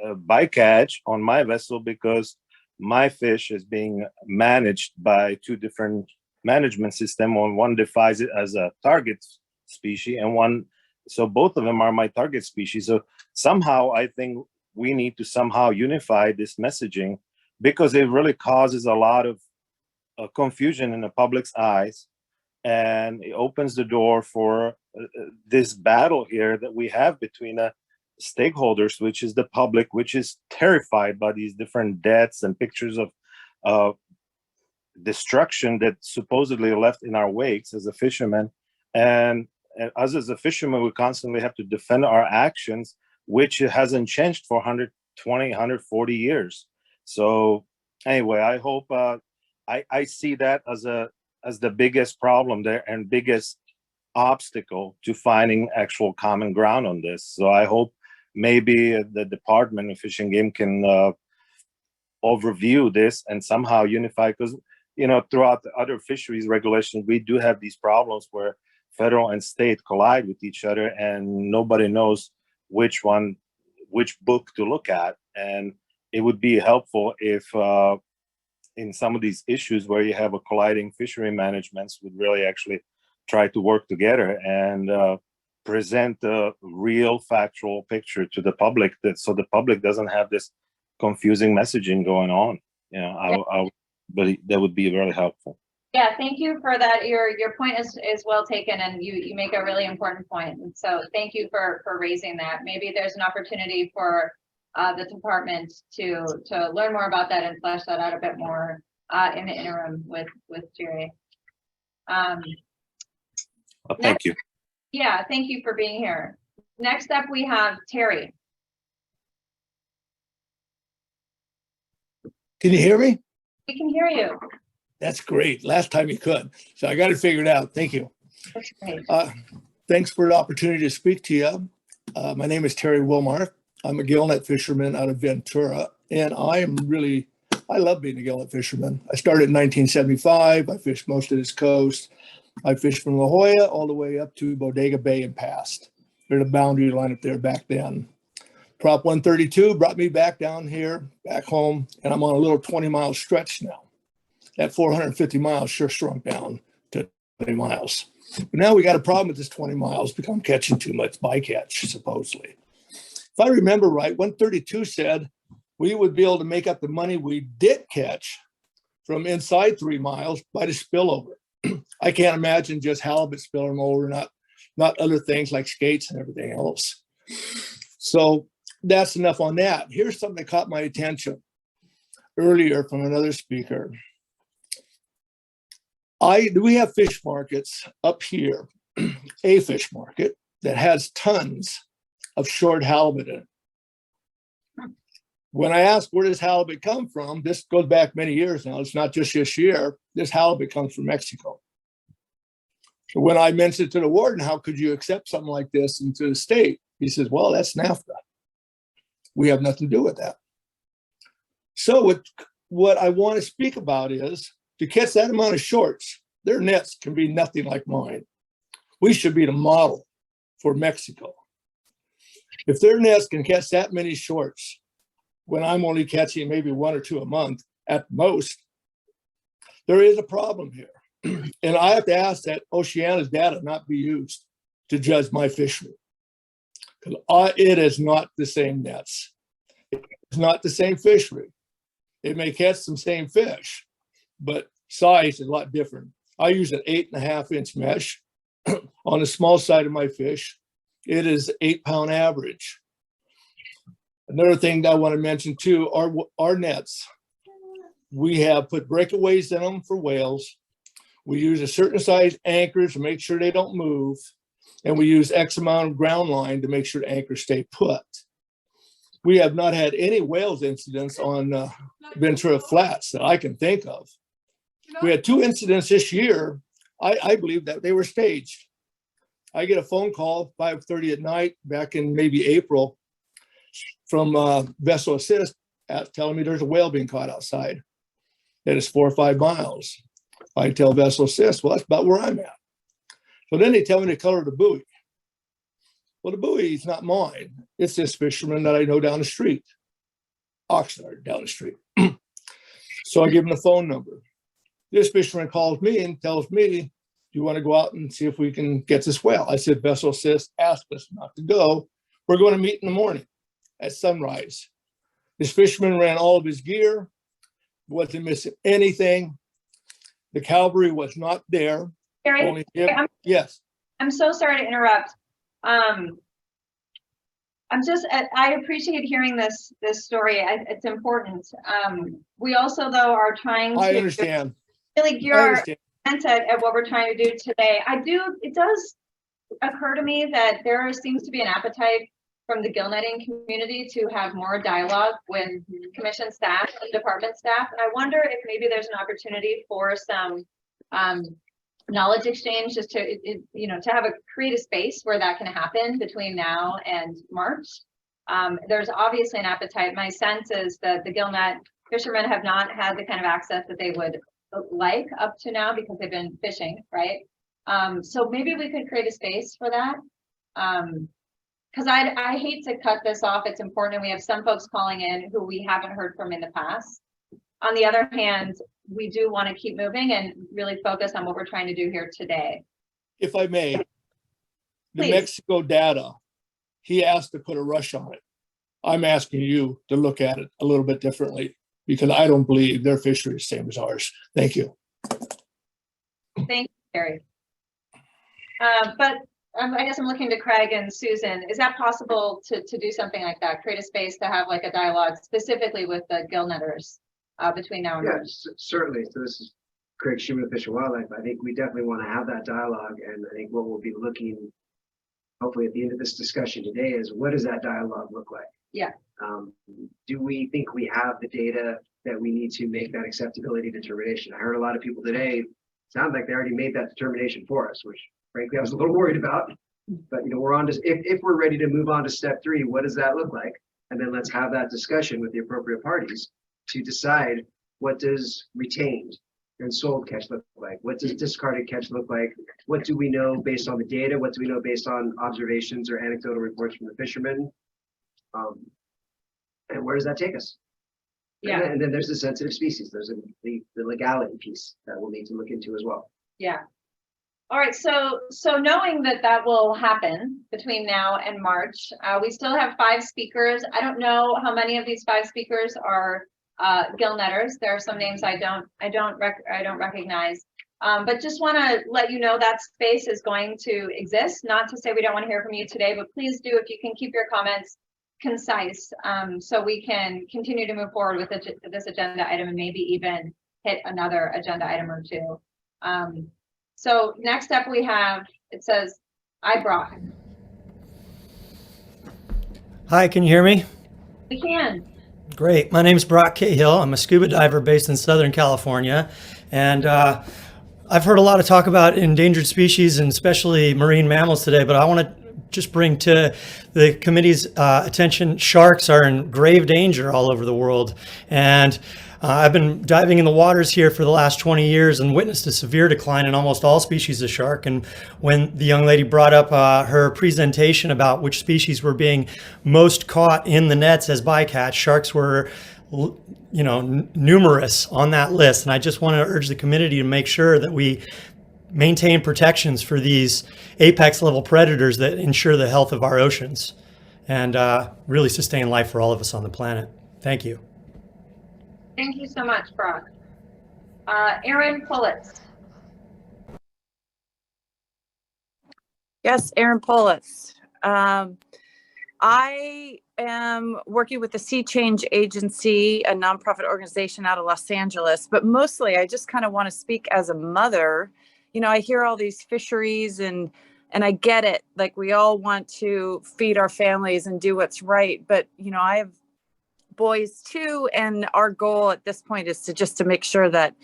bycatch on my vessel, because my fish is being managed by two different management systems. One defines it as a target species, and one, so both of them are my target species. So somehow I think we need to somehow unify this messaging, because it really causes a lot of confusion in the public's eyes, and it opens the door for this battle here that we have between stakeholders, which is the public, which is terrified by these different deaths and pictures of destruction that supposedly left in our wakes as a fisherman. And us as a fisherman, we constantly have to defend our actions, which hasn't changed for 120, 140 years. So anyway, I hope I see that as the biggest problem there, and biggest obstacle to finding actual common ground on this. So I hope maybe the Department of Fish and Game can overview this and somehow unify, because throughout the other fisheries regulations, we do have these problems where federal and state collide with each other, and nobody knows which book to look at. And it would be helpful if in some of these issues where you have a colliding fishery managements would really actually try to work together and present a real factual picture to the public, that so the public doesn't have this confusing messaging going on. You know, but that would be really helpful. Yeah, thank you for that. Your point is well taken, and you make a really important point. And so thank you for raising that. Maybe there's an opportunity for the department to learn more about that and flesh that out a bit more in the interim with Jerry. Thank you. Yeah, thank you for being here. Next up, we have Terry. Can you hear me? We can hear you. That's great. Last time you could. So I got it figured out. Thank you. That's great. Thanks for the opportunity to speak to you. My name is Terry Wilmarth. I'm a gillnet fisherman out of Ventura, and I love being a gillnet fisherman. I started in 1975. I fished most of this coast. I fished from La Jolla all the way up to Bodega Bay and past. There's a boundary line up there back then. Prop 132 brought me back down here, back home, and I'm on a little 20-mile stretch now. That 450 miles sure shrunk down to 20 miles. But now we got a problem with this 20 miles because I'm catching too much bycatch, supposedly. If I remember right, 132 said we would be able to make up the money we did catch from inside 3 miles by the spillover. I can't imagine just halibut spilling over, not other things like skates and everything else. So that's enough on that. Here's something that caught my attention earlier from another speaker. We have fish markets up here, a fish market that has tons of short halibut in it. When I ask where does halibut come from, this goes back many years now. It's not just this year. This halibut comes from Mexico. So when I mentioned to the warden, how could you accept something like this into the state? He says, well, that's NAFTA. We have nothing to do with that. So what I want to speak about is to catch that amount of shorts, their nets can be nothing like mine. We should be the model for Mexico. If their nets can catch that many shorts, when I'm only catching maybe 1 or 2 a month at most, there is a problem here. And I have to ask that Oceana's data not be used to judge my fishery. Because it is not the same nets. It's not the same fishery. It may catch some same fish, but size is a lot different. I use an 8.5-inch mesh on the small side of my fish. It is 8-pound average. Another thing that I want to mention too, our nets, we have put breakaways in them for whales. We use a certain size anchors to make sure they don't move. And we use X amount of ground line to make sure the anchors stay put. We have not had any whales incidents on Ventura Flats that I can think of. We had 2 incidents this year. I believe that they were staged. I get a phone call 5:30 at night back in maybe April from Vessel Assist telling me there's a whale being caught outside. That is 4 or 5 miles. I tell Vessel Assist, well, that's about where I'm at. So then they tell me the color of the buoy. Well, the buoy is not mine. It's this fisherman that I know down the street, Oxnard down the street. So I give him the phone number. This fisherman calls me and tells me, do you want to go out and see if we can get this whale? I said, Vessel Assist asked us not to go. We're going to meet in the morning at sunrise. This fisherman ran all of his gear, wasn't missing anything. The cavalry was not there. Gary, yes. I'm so sorry to interrupt. I appreciate hearing this our it's important. We also though are trying to understand. Really gear our intent at what we're trying to do today. It does occur to me that there seems to be an appetite from the gill netting community to have more dialogue with commission staff and department staff. And I wonder if maybe there's an opportunity for some knowledge exchange, just to create a space where that can happen between now and March. There's obviously an appetite. My sense is that the gillnet fishermen have not had the kind of access that they would like up to now because they've been fishing, right? So maybe we could create a space for that. Because I hate to cut this off. It's important, and we have some folks calling in who we haven't heard from in the past. On the other hand, we do want to keep moving and really focus on what we're trying to do here today. If I may, New Please. Mexico data, he asked to put a rush on it. I'm asking you to look at it a little bit differently because I don't believe their fishery is the same as ours. Thank you. Thank you, Gary. But I guess I'm looking to Craig and Susan. Is that possible to do something like that? Create a space to have like a dialogue specifically with the gill netters between now and then? Yes, certainly. So this is Craig Schumann of Fish and Wildlife. I think we definitely want to have that dialogue. And I think what we'll be looking, hopefully at the end of this discussion today, is what does that dialogue look like? Yeah. Do we think we have the data that we need to make that acceptability determination? I heard a lot of people today sound like they already made that determination for us, which frankly I was a little worried about. But you know, we're on to, if we're ready to move on to step 3, what does that look like? And then let's have that discussion with the appropriate parties to decide what does retained and sold catch look like? What does discarded catch look like? What do we know based on the data? What do we know based on observations or anecdotal reports from the fishermen? And where does that take us? Yeah. And then there's the sensitive species. There's the legality piece that we'll need to look into as well. Yeah. All right. So knowing that that will happen between now and March, we still have 5 speakers. I don't know how many of these 5 speakers are gill netters. There are some names I don't recognize. But just want to let you know that space is going to exist. Not to say we don't want to hear from you today, but please do, if you can keep your comments concise, so we can continue to move forward with this agenda item and maybe even hit another agenda item or 2. So next up we have, it says, Brock. Hi, can you hear me? We can. Great. My name is Brock Cahill. I'm a scuba diver based in Southern California. And I've heard a lot of talk about endangered species and especially marine mammals today, but I want to just bring to the committee's attention, sharks are in grave danger all over the world. And I've been diving in the waters here for the last 20 years and witnessed a severe decline in almost all species of shark. And when the young lady brought up her presentation about which species were being most caught in the nets as bycatch, sharks were, you know, numerous on that list. And I just want to urge the committee to make sure that we maintain protections for these apex level predators that ensure the health of our oceans and really sustain life for all of us on the planet. Thank you. Thank you so much, Brock. Erin Pullitz. Yes, Erin Pullitz. I am working with the Sea Change Agency, a nonprofit organization out of Los Angeles, but mostly I just kind of want to speak as a mother. You know, I hear all these fisheries and I get it. Like, we all want to feed our families and do what's right. But, you know, I have boys too. And our goal at this point is to make sure that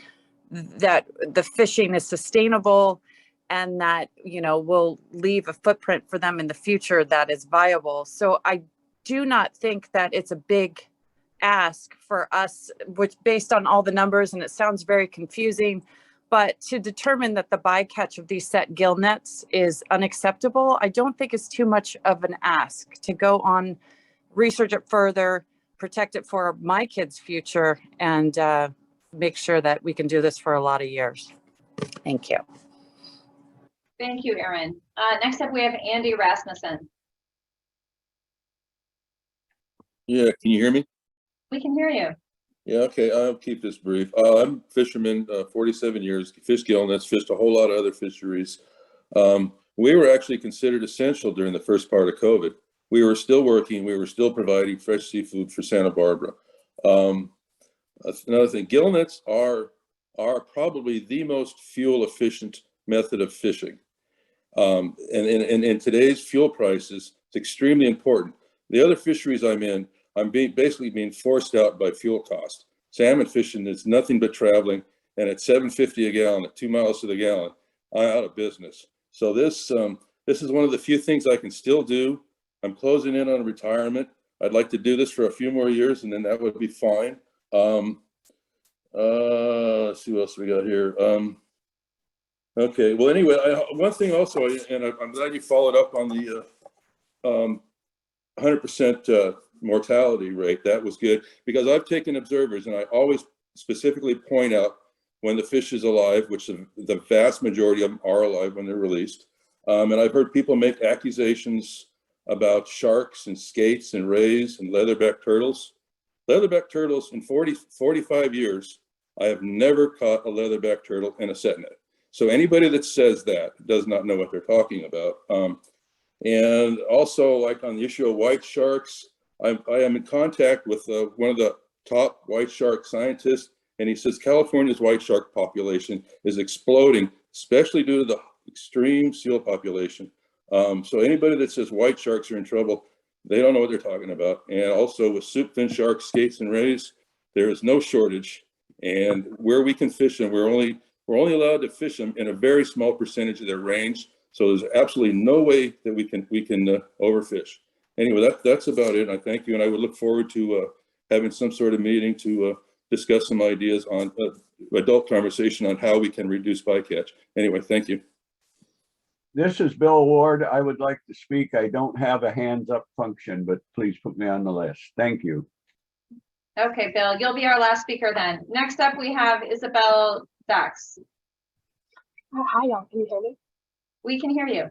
the fishing is sustainable and that, you know, we'll leave a footprint for them in the future that is viable. So I do not think that it's a big ask for us, which based on all the numbers, and it sounds very confusing, but to determine that the bycatch of these set gill nets is unacceptable, I don't think it's too much of an ask to go on, research it further, protect it for my kids' future, and make sure that we can do this for a lot of years. Thank you. Thank you, Erin. Next up, we have Andy Rasmussen. Yeah, can you hear me? We can hear you. Yeah, okay, I'll keep this brief. I'm a fisherman, 47 years, fish gill nets, fished a whole lot of other fisheries. We were actually considered essential during the first part of COVID. We were still working, we were still providing fresh seafood for Santa Barbara. Another thing, gill nets are probably the most fuel efficient method of fishing. And in today's fuel prices, it's extremely important. The other fisheries I'm in, I'm basically being forced out by fuel cost. Salmon fishing is nothing but traveling, and at $7.50 a gallon, at 2 miles to the gallon, I'm out of business. So this is one of the few things I can still do. I'm closing in on retirement. I'd like to do this for a few more years, and then that would be fine. Let's see what else we got here. Okay, well, anyway, one thing also, and I'm glad you followed up on the 100% mortality rate. That was good, because I've taken observers and I always specifically point out when the fish is alive, which the vast majority of them are alive when they're released. And I've heard people make accusations about sharks and skates and rays and leatherback turtles. Leatherback turtles in 45 years, I have never caught a leatherback turtle in a set net. So anybody that says that does not know what they're talking about. And also, like on the issue of white sharks, I am in contact with one of the top white shark scientists, and he says California's white shark population is exploding, especially due to the extreme seal population. So anybody that says white sharks are in trouble, they don't know what they're talking about. And also with soup fin sharks, skates, and rays, there is no shortage. And where we can fish them, we're only allowed to fish them in a very small percentage of their range. So there's absolutely no way that we can overfish. Anyway, that's about it. I thank you, and I would look forward to having some sort of meeting to discuss some ideas on adult conversation on how we can reduce bycatch. Anyway, thank you. This is Bill Ward. I would like to speak. I don't have a hands up function, but please put me on the list. Thank you. Okay, Bill, you'll be our last speaker then. Next up, we have Isabel Dax. Hi, y'all. Can you hear me? We can hear you.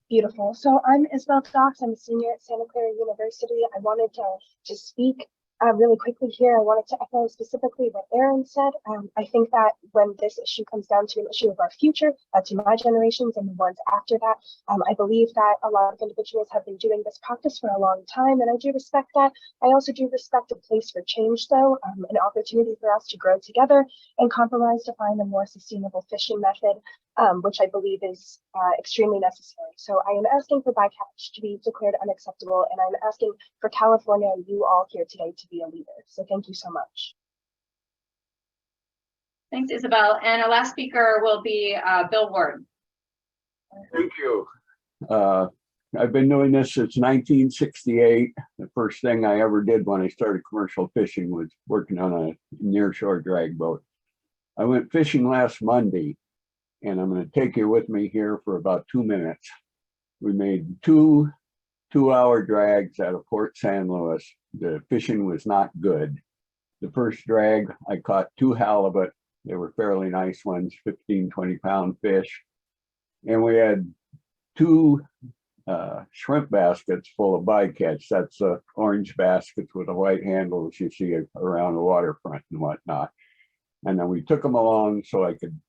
Beautiful. So I'm Isabel Dax. I'm a senior at Santa Clara University. I wanted to speak really quickly here. I wanted to echo specifically what Aaron said. I think that when this issue comes down to an issue of our future, to my generations and the ones after that, I believe that a lot of individuals have been doing this practice for a long time, and I do respect that. I also do respect a place for change, though, an opportunity for us to grow together and compromise to find a more sustainable fishing method, which I believe is extremely necessary. So I am asking for bycatch to be declared unacceptable, and I'm asking for California and you all here today to be a leader. So thank you so much. Thanks, Isabel. And our last speaker will be Bill Ward. Thank you. I've been doing this since 1968. The first thing I ever did when I started commercial fishing was working on a nearshore drag boat. I went fishing last Monday, and I'm going to take you with me here for about 2 minutes. We made two 2-hour drags out of Port San Luis. The fishing was not good. The first drag, I caught 2 halibut. They were fairly nice ones, 15, 20-pound fish. And we had 2 shrimp baskets full of bycatch. That's orange baskets with the white handles you see around the waterfront and whatnot. And then we took them along so I could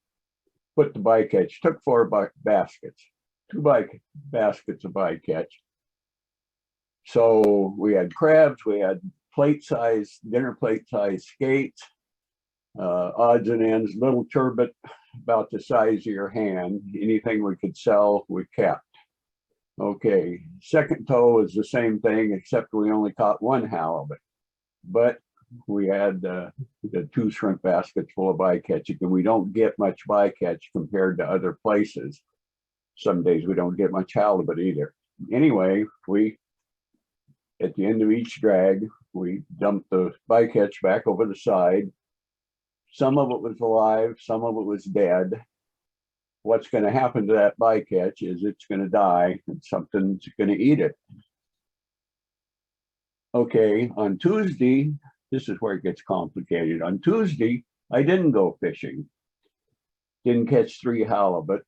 put the bycatch. Took 4 baskets, 2 baskets of bycatch. So we had crabs, we had dinner plate size skates, odds and ends, little turbot about the size of your hand. Anything we could sell, we kept. Okay, second tow was the same thing, except we only caught 1 halibut. But we had the 2 shrimp baskets full of bycatch. And we don't get much bycatch compared to other places. Some days we don't get much halibut either. Anyway, at the end of each drag, we dumped the bycatch back over the side. Some of it was alive, some of it was dead. What's going to happen to that bycatch is it's going to die and something's going to eat it. Okay, on Tuesday, this is where it gets complicated. On Tuesday, I didn't go fishing. Didn't catch 3 halibut,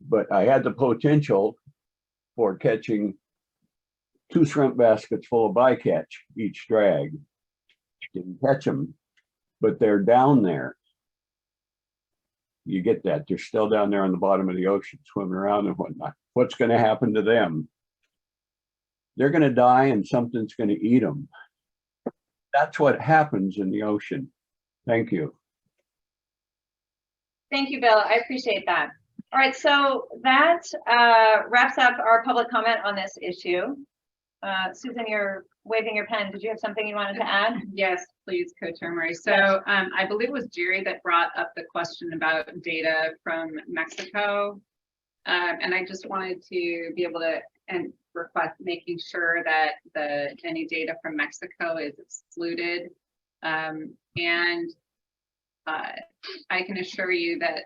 but I had the potential for catching 2 shrimp baskets full of bycatch each drag. Didn't catch them, but they're down there. You get that. They're still down there on the bottom of the ocean, swimming around and whatnot. What's going to happen to them? They're going to die and something's going to eat them. That's what happens in the ocean. Thank you. Thank you, Bill. I appreciate that. All right, so that wraps up our public comment on this issue. Susan, you're waving your pen. Did you have something you wanted to add? Yes, please, Co-Chair Murray. So I believe it was Jerry that brought up the question about data from Mexico. And I just wanted to be able to request making sure that any data from Mexico is excluded. I can assure you that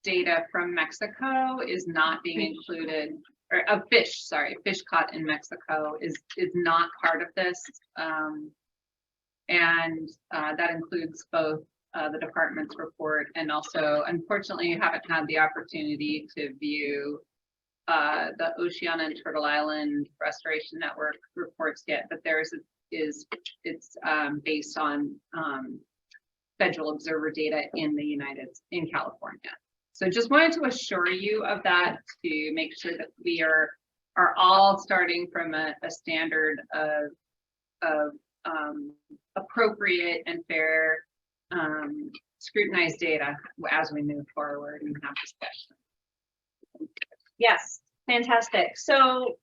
data from Mexico is not being included, or of fish caught in Mexico is not part of this. And that includes both the department's report and also, unfortunately, you haven't had the opportunity to view the Oceana and Turtle Island Restoration Network reports yet, but theirs it's based on federal observer data in California. So just wanted to assure you of that, to make sure that we are all starting from a standard of appropriate and fair scrutinized data as we move forward and have discussion. Yes, fantastic. So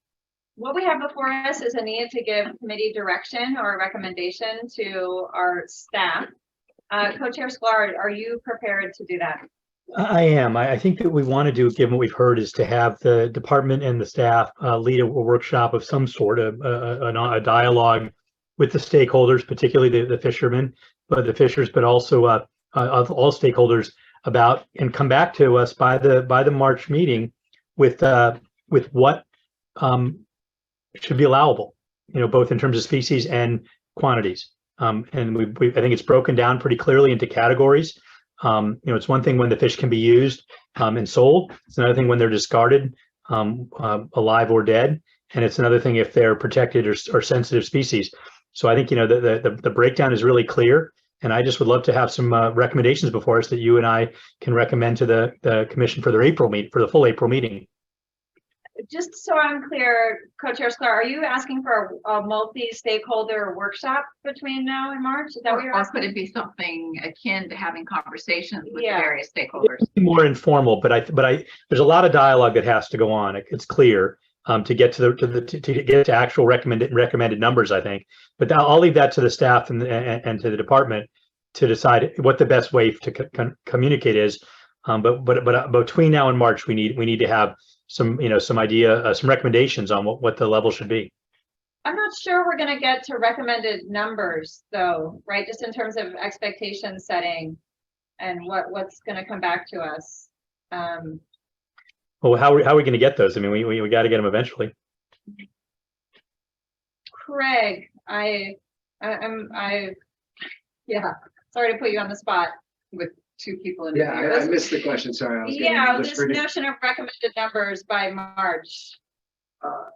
what we have before us is a need to give committee direction or recommendation to our staff. Co-Chair Sklar, are you prepared to do that? I am. I think that we want to do, given what we've heard, is to have the department and the staff lead a workshop of some sort of a dialogue with the stakeholders, particularly the fishermen, but the fishers, but also of all stakeholders about, and come back to us by the March meeting with what should be allowable, both in terms of species and quantities. And I think it's broken down pretty clearly into categories. It's one thing when the fish can be used and sold. It's another thing when they're discarded, alive or dead. And it's another thing if they're protected or sensitive species. So I think, the breakdown is really clear. And I just would love to have some recommendations before us that you and I can recommend to the commission for the full April meeting. Just so I'm clear, Co-Chair Sklar, are you asking for a multi-stakeholder workshop between now and March? Is that what you're asking? Or could it be something akin to having conversations with the Yeah. various stakeholders? More informal, but there's a lot of dialogue that has to go on. It's clear to get to get to actual recommended numbers, I think. But I'll leave that to the staff and to the department to decide what the best way to communicate is. But between now and March, we need to have some idea, some recommendations on what the level should be. I'm not sure we're going to get to recommended numbers though, right? Just in terms of expectation setting and what's going to come back to us. Well, how are we going to get those? I mean, we got to get them eventually. Craig, yeah, sorry to put you on the spot with two people in Yeah, I missed the question. Sorry. I was this notion of recommended numbers by March. I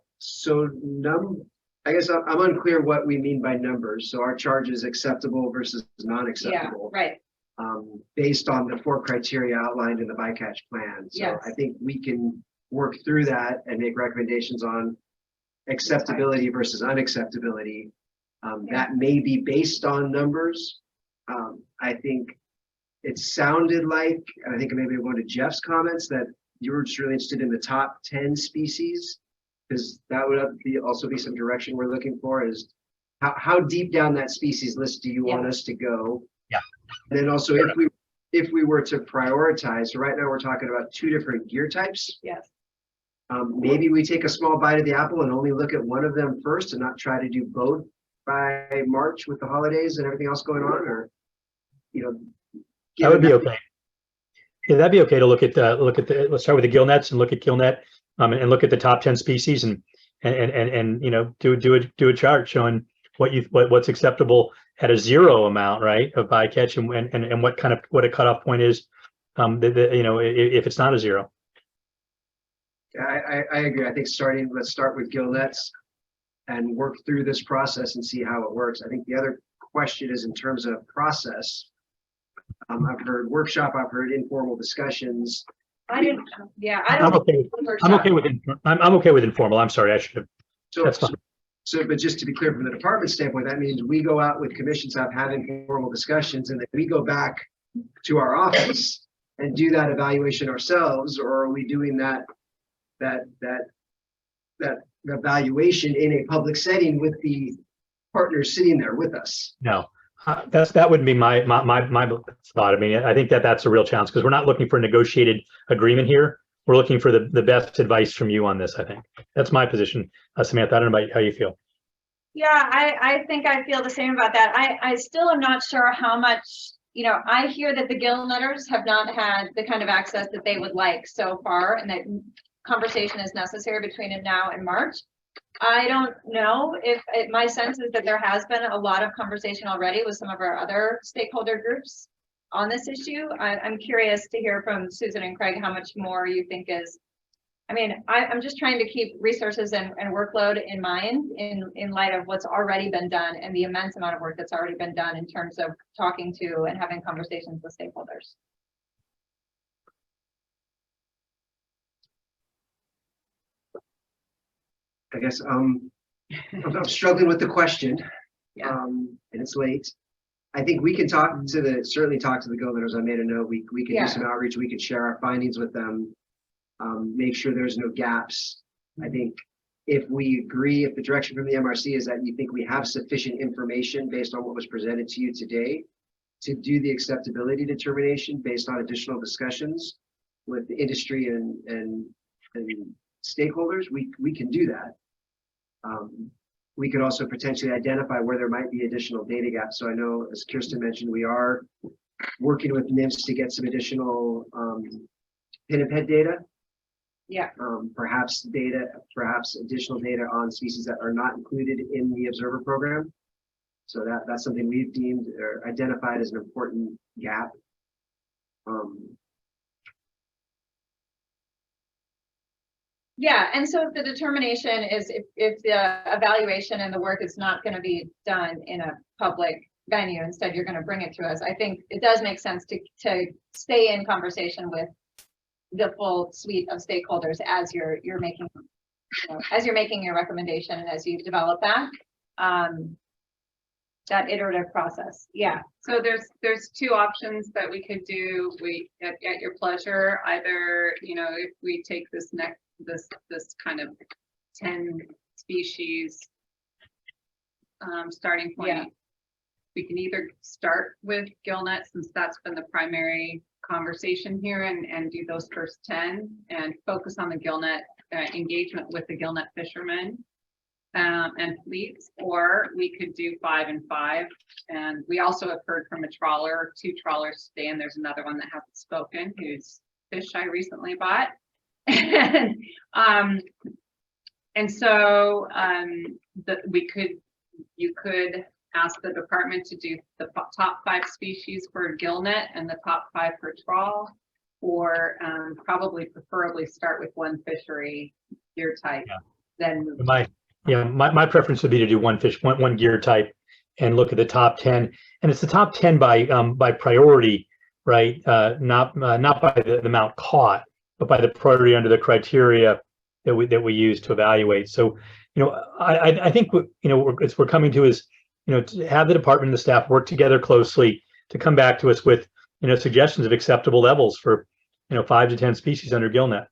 guess I'm unclear what we mean by numbers. So our charge is acceptable versus non-acceptable. Yeah, right. Based on the 4 criteria outlined in the bycatch plan. So Yes. I think we can work through that and make recommendations on acceptability versus unacceptability. That may be based on numbers. I think it sounded like, and I think maybe one of Jeff's comments, that you were just really interested in the top 10 species, because that would also be some direction we're looking for, is how deep down that species list do you want us to go? Yeah. And then also if we were to prioritize, so right now we're talking about 2 different gear types. Yes. Maybe we take a small bite of the apple and only look at one of them first and not try to do both by March with the holidays and everything else going on, or that would be okay. Yeah, that'd be okay to look at let's start with the gillnets and look at gillnet and look at the top 10 species and do a chart showing what's acceptable at a 0 amount, right, of bycatch, and what a cutoff point is, if it's not a 0. Yeah, I agree. I think let's start with gillnets and work through this process and see how it works. I think the other question is in terms of process. I've heard workshop, I've heard informal discussions. I'm okay with informal. I'm sorry, I should have. That's fine. But just to be clear, from the department standpoint, that means we go out with commission staff, have informal discussions, and then we go back to our office and do that evaluation ourselves, or are we doing that evaluation in a public setting with the partners sitting there with us? No, that wouldn't be my thought. I mean, I think that's a real challenge, because we're not looking for a negotiated agreement here. We're looking for the best advice from you on this. I think that's my position. Samantha, I don't know about how you feel. Yeah, I think I feel the same about that. I still am not sure how much, I hear that the gill netters have not had the kind of access that they would like so far, and that conversation is necessary between now and March. I don't know if my sense is that there has been a lot of conversation already with some of our other stakeholder groups on this issue. I'm curious to hear from Susan and Craig how much more you think is. I mean, I'm just trying to keep resources and workload in mind in light of what's already been done and the immense amount of work that's already been done in terms of talking to and having conversations with stakeholders. I guess I'm struggling with the question, and it's late. I think we can certainly talk to the governors. I made a note. We can do some outreach. We can share our findings with them. Make sure there's no gaps. I think if we agree, if the direction from the MRC is that you think we have sufficient information based on what was presented to you today to do the acceptability determination based on additional discussions with the industry and stakeholders, we can do that. We could also potentially identify where there might be additional data gaps. So I know, as Kirsten mentioned, we are working with NIMS to get some additional pin-and-head data. Yeah. Perhaps additional data on species that are not included in the observer program. So that's something we've deemed or identified as an important gap. Yeah, and so if the determination is if the evaluation and the work is not going to be done in a public venue, instead you're going to bring it to us, I think it does make sense to stay in conversation with the full suite of stakeholders as you're making, as you're making your recommendation and as you develop that that iterative process. Yeah. So there's two options that we could do. At your pleasure, either, if we take this kind of 10 species starting point, we can either start with gillnet, since that's been the primary conversation here, and do those first 10 and focus on the gillnet engagement with the gillnet fishermen and fleets, or we could do 5 and 5. And we also have heard from a trawler, 2 trawlers today, and there's another one that hasn't spoken, whose fish I recently bought. And so you could ask the department to do the top 5 species for gillnet and the top 5 for trawl, or preferably start with one fishery gear type, then move. My preference would be to do one gear type and look at the top 10, and it's the top 10 by priority, right? Not by the amount caught, but by the priority under the criteria that we use to evaluate. So, I think we're coming to is, to have the department and the staff work together closely to come back to us with, suggestions of acceptable levels for, 5 to 10 species under gillnet.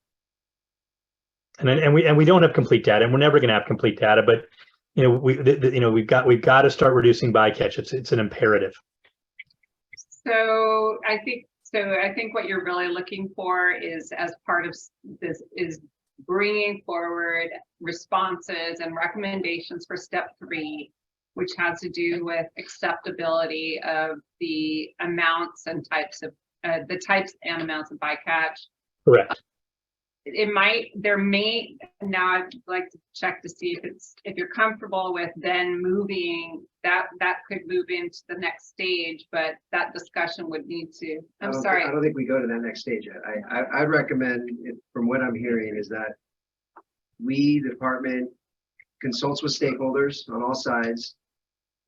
And we don't have complete data, and we're never going to have complete data, but we've got to start reducing bycatch. It's an imperative. So I think what you're really looking for is, as part of this, is bringing forward responses and recommendations for step 3, which has to do with acceptability of the amounts and types of amounts of bycatch. Correct. Now I'd like to check to see if you're comfortable with then moving that could move into the next stage, but that discussion would need to. I don't think we go to that next stage yet. I'd recommend, from what I'm hearing, is that the department consults with stakeholders on all sides,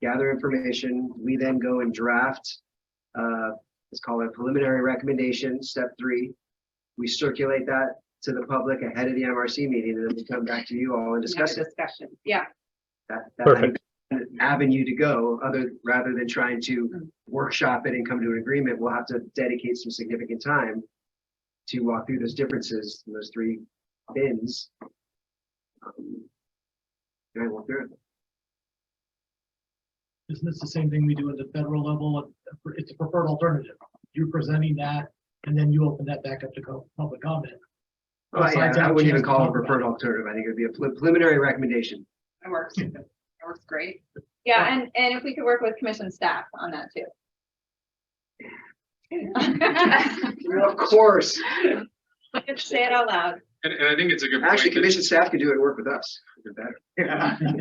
gather information. We then go and draft, let's call it a preliminary recommendation, step 3. We circulate that to the public ahead of the MRC meeting, and then we come back to you all and discuss it. Yeah. Perfect. Avenue to go, rather than trying to workshop it and come to an agreement. We'll have to dedicate some significant time to walk through those differences in those 3 bins. And I walk through it. Isn't this the same thing we do at the federal level? It's a preferred alternative. You're presenting that, and then you open that back up to public comment. Oh, yeah, I wouldn't even call it a preferred alternative. I think it would be a preliminary recommendation. That works. That works great. Yeah, and if we could work with commission staff on that too. Of course. Say it out loud. And I think it's a good Actually, point. commission staff could do it and work with us. Even better.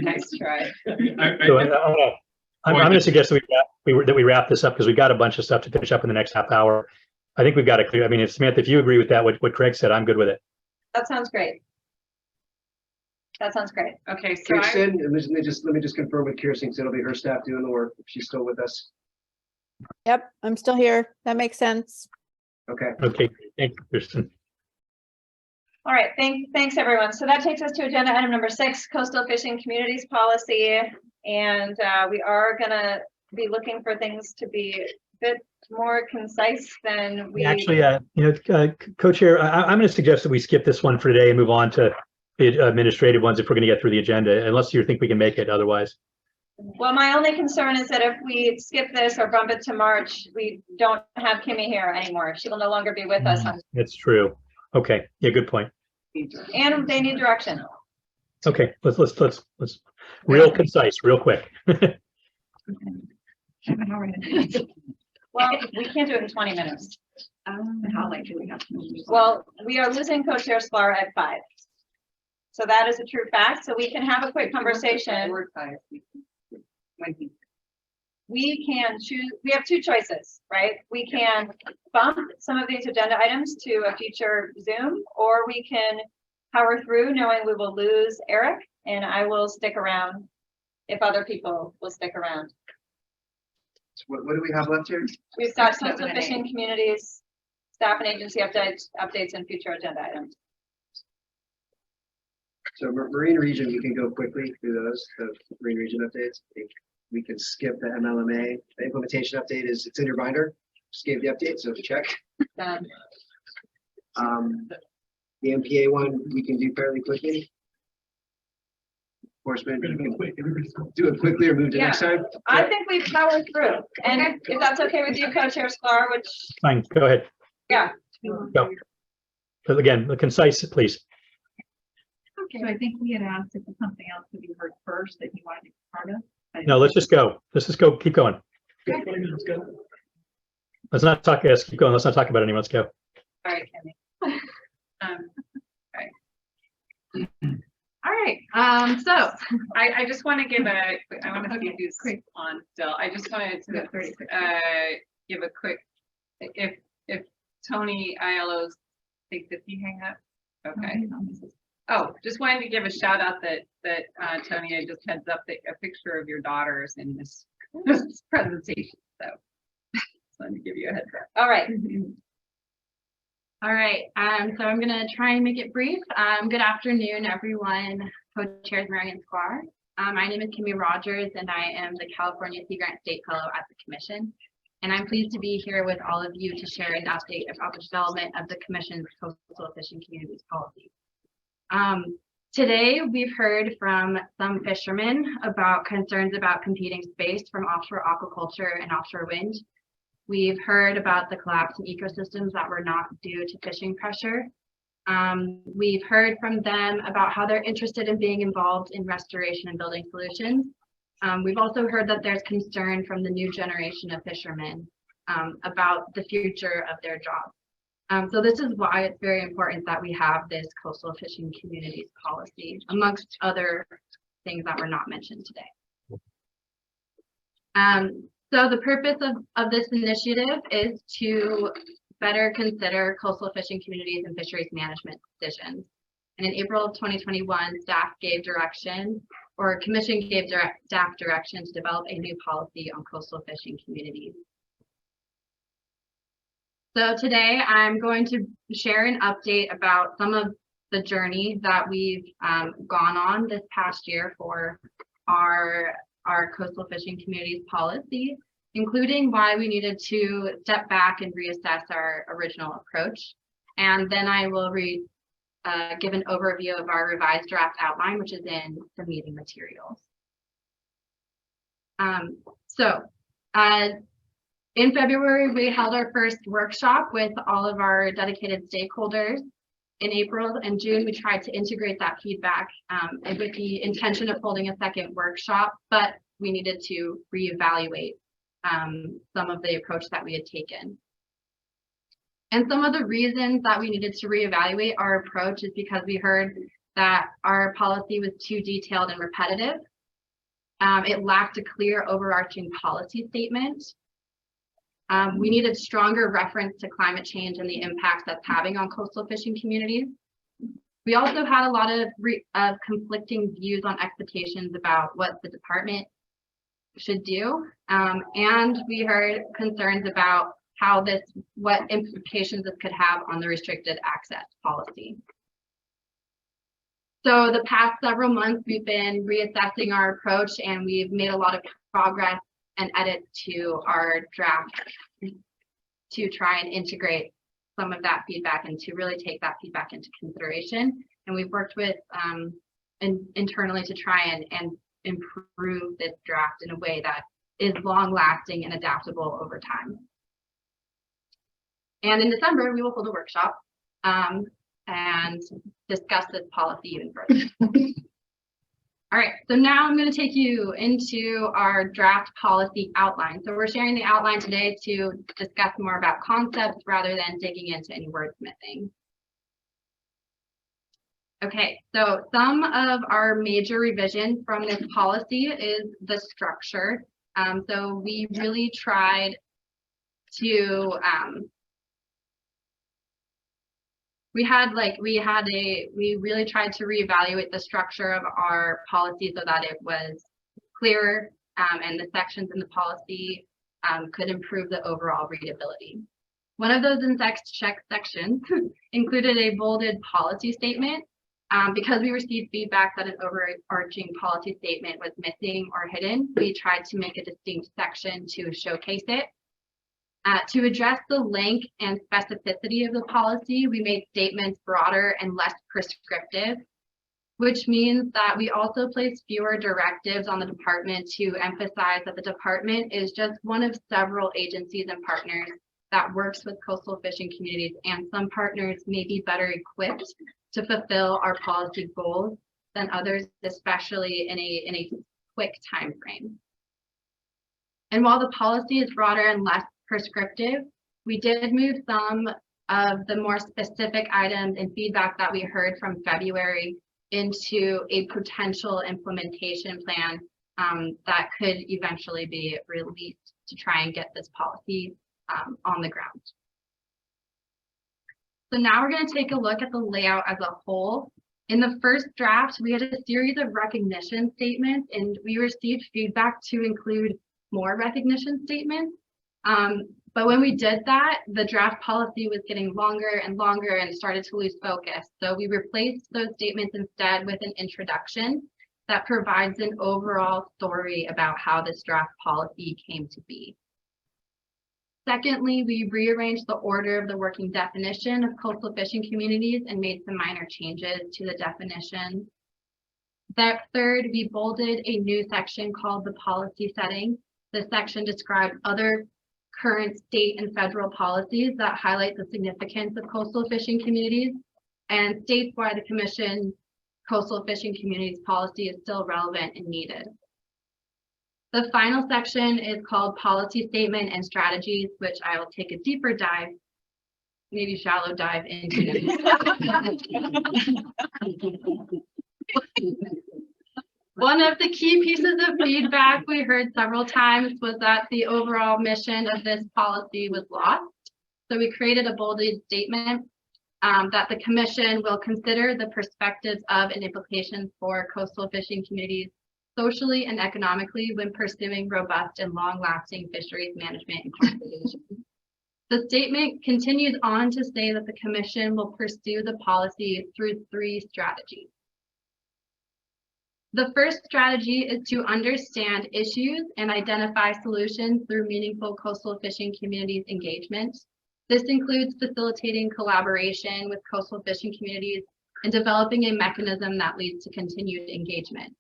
Nice try. So I'm going to suggest that we wrap this up because we've got a bunch of stuff to finish up in the next half hour. I think we've got it clear. I mean, if Samantha, if you agree with that, what Craig said, I'm good with it. That sounds great. That sounds great. Okay, so Kirsten, let me just confirm with Kirsten, because it'll be her staff doing the work if she's still with us. Yep, I'm still here. That makes sense. Okay. Okay, thank you, Kristen. All right, thanks everyone. So that takes us to agenda item number 6, coastal fishing communities policy. And we are gonna be looking for things to be a bit more concise than we Actually, co-chair, I'm going to suggest that we skip this one for today and move on to the administrative ones if we're going to get through the agenda, unless you think we can make it otherwise. Well, my only concern is that if we skip this or bump it to March, we don't have Kimmy here anymore. She will no longer be with us. That's true. Okay, yeah, good point. And they need direction. Okay, let's real concise, real quick. Well, we can't do it in 20 minutes. How late do we have to move? Well, we are losing co-chair Sklar at 5. So that is a true fact. So we can have a quick conversation. We can choose, we have 2 choices, right? We can bump some of these agenda items to a future Zoom, or we can power through knowing we will lose Eric and I will stick around if other people will stick around. What do we have left here? We've got coastal fishing communities, staff and agency updates and future agenda items. So Marine Region, we can go quickly through those, the Marine Region updates. I think we can skip the MLMA. The implementation update it's in your binder. Just gave the update, so check. Done. The MPA one, we can do fairly quickly. Enforcement, we can do it quickly or move to next time. I think we've powered through, and if that's okay with you, co-chair Sklar, which, Fine, go ahead. yeah. Go. But again, concise, please. Okay, so I think we had asked if there's something else to be heard first that you wanted to be part of. No, let's just go. Let's just go. Keep going. Let's go. Let's not talk. Yes, keep going. Let's not talk about it anymore. Let's go. All right, Kimmy. All right. So I just want to give I want to see who's quick on still. I just wanted to give a quick, if Tony ILO's think that he hang up. Okay. Oh, just wanted to give a shout out that Tony, I just heads up that a picture of your daughters in this presentation. So just wanted to give you a heads up. All right. All right, so I'm gonna try and make it brief. Good afternoon, everyone. Co-chairs Marion Sklar. My name is Kimmy Rogers, and I am the California Sea Grant State Fellow at the Commission. And I'm pleased to be here with all of you to share an update about the development of the Commission's Coastal Fishing Communities Policy. Today, we've heard from some fishermen about concerns about competing space from offshore aquaculture and offshore wind. We've heard about the collapse in ecosystems that were not due to fishing pressure. We've heard from them about how they're interested in being involved in restoration and building solutions. We've also heard that there's concern from the new generation of fishermen about the future of their jobs. So this is why it's very important that we have this coastal fishing communities policy, amongst other things that were not mentioned today. So the purpose of this initiative is to better consider coastal fishing communities and fisheries management decisions. And in April of 2021, staff gave direction, or Commission gave staff direction to develop a new policy on coastal fishing communities. So today I'm going to share an update about some of the journey that we've gone on this past year for our coastal fishing communities policy, including why we needed to step back and reassess our original approach. And then I will give an overview of our revised draft outline, which is in the meeting materials. In February, we held our first workshop with all of our dedicated stakeholders. In April and June, we tried to integrate that feedback with the intention of holding a second workshop, but we needed to reevaluate some of the approach that we had taken. And some of the reasons that we needed to reevaluate our approach is because we heard that our policy was too detailed and repetitive. It lacked a clear overarching policy statement. We needed stronger reference to climate change and the impacts that's having on coastal fishing communities. We also had a lot of conflicting views on expectations about what the department should do. And we heard concerns about what implications this could have on the restricted access policy. So the past several months, we've been reassessing our approach, and we've made a lot of progress and edits to our draft to try and integrate some of that feedback and to really take that feedback into consideration. And we've worked with internally to try and improve this draft in a way that is long lasting and adaptable over time. And in December, we will hold a workshop and discuss this policy even further. All right, so now I'm going to take you into our draft policy outline. So we're sharing the outline today to discuss more about concepts rather than digging into any wordsmithing. Okay, so some of our major revisions from this policy is the structure. So we really tried to we really tried to reevaluate the structure of our policy so that it was clearer and the sections in the policy could improve the overall readability. One of those sections included a bolded policy statement. Because we received feedback that an overarching policy statement was missing or hidden, we tried to make a distinct section to showcase it. To address the length and specificity of the policy, we made statements broader and less prescriptive, which means that we also placed fewer directives on the department to emphasize that the department is just one of several agencies and partners that works with coastal fishing communities, and some partners may be better equipped to fulfill our policy goals than others, especially in a quick time frame. And while the policy is broader and less prescriptive, we did move some of the more specific items and feedback that we heard from February into a potential implementation plan that could eventually be released to try and get this policy on the ground. So now we're going to take a look at the layout as a whole. In the first draft, we had a series of recognition statements, and we received feedback to include more recognition statements. But when we did that, the draft policy was getting longer and longer and started to lose focus. So we replaced those statements instead with an introduction that provides an overall story about how this draft policy came to be. Secondly, we rearranged the order of the working definition of coastal fishing communities and made some minor changes to the definition. Third, we bolded a new section called the policy setting. This section described other current state and federal policies that highlight the significance of coastal fishing communities and states why the Commission coastal fishing communities policy is still relevant and needed. The final section is called policy statement and strategies, which I will take a deeper dive, maybe shallow dive into. One of the key pieces of feedback we heard several times was that the overall mission of this policy was lost. So we created a bolded statement that the Commission will consider the perspectives of and implications for coastal fishing communities socially and economically when pursuing robust and long-lasting fisheries management and conservation. The statement continues on to say that the Commission will pursue the policy through 3 strategies. The first strategy is to understand issues and identify solutions through meaningful coastal fishing communities engagement. This includes facilitating collaboration with coastal fishing communities and developing a mechanism that leads to continued engagement.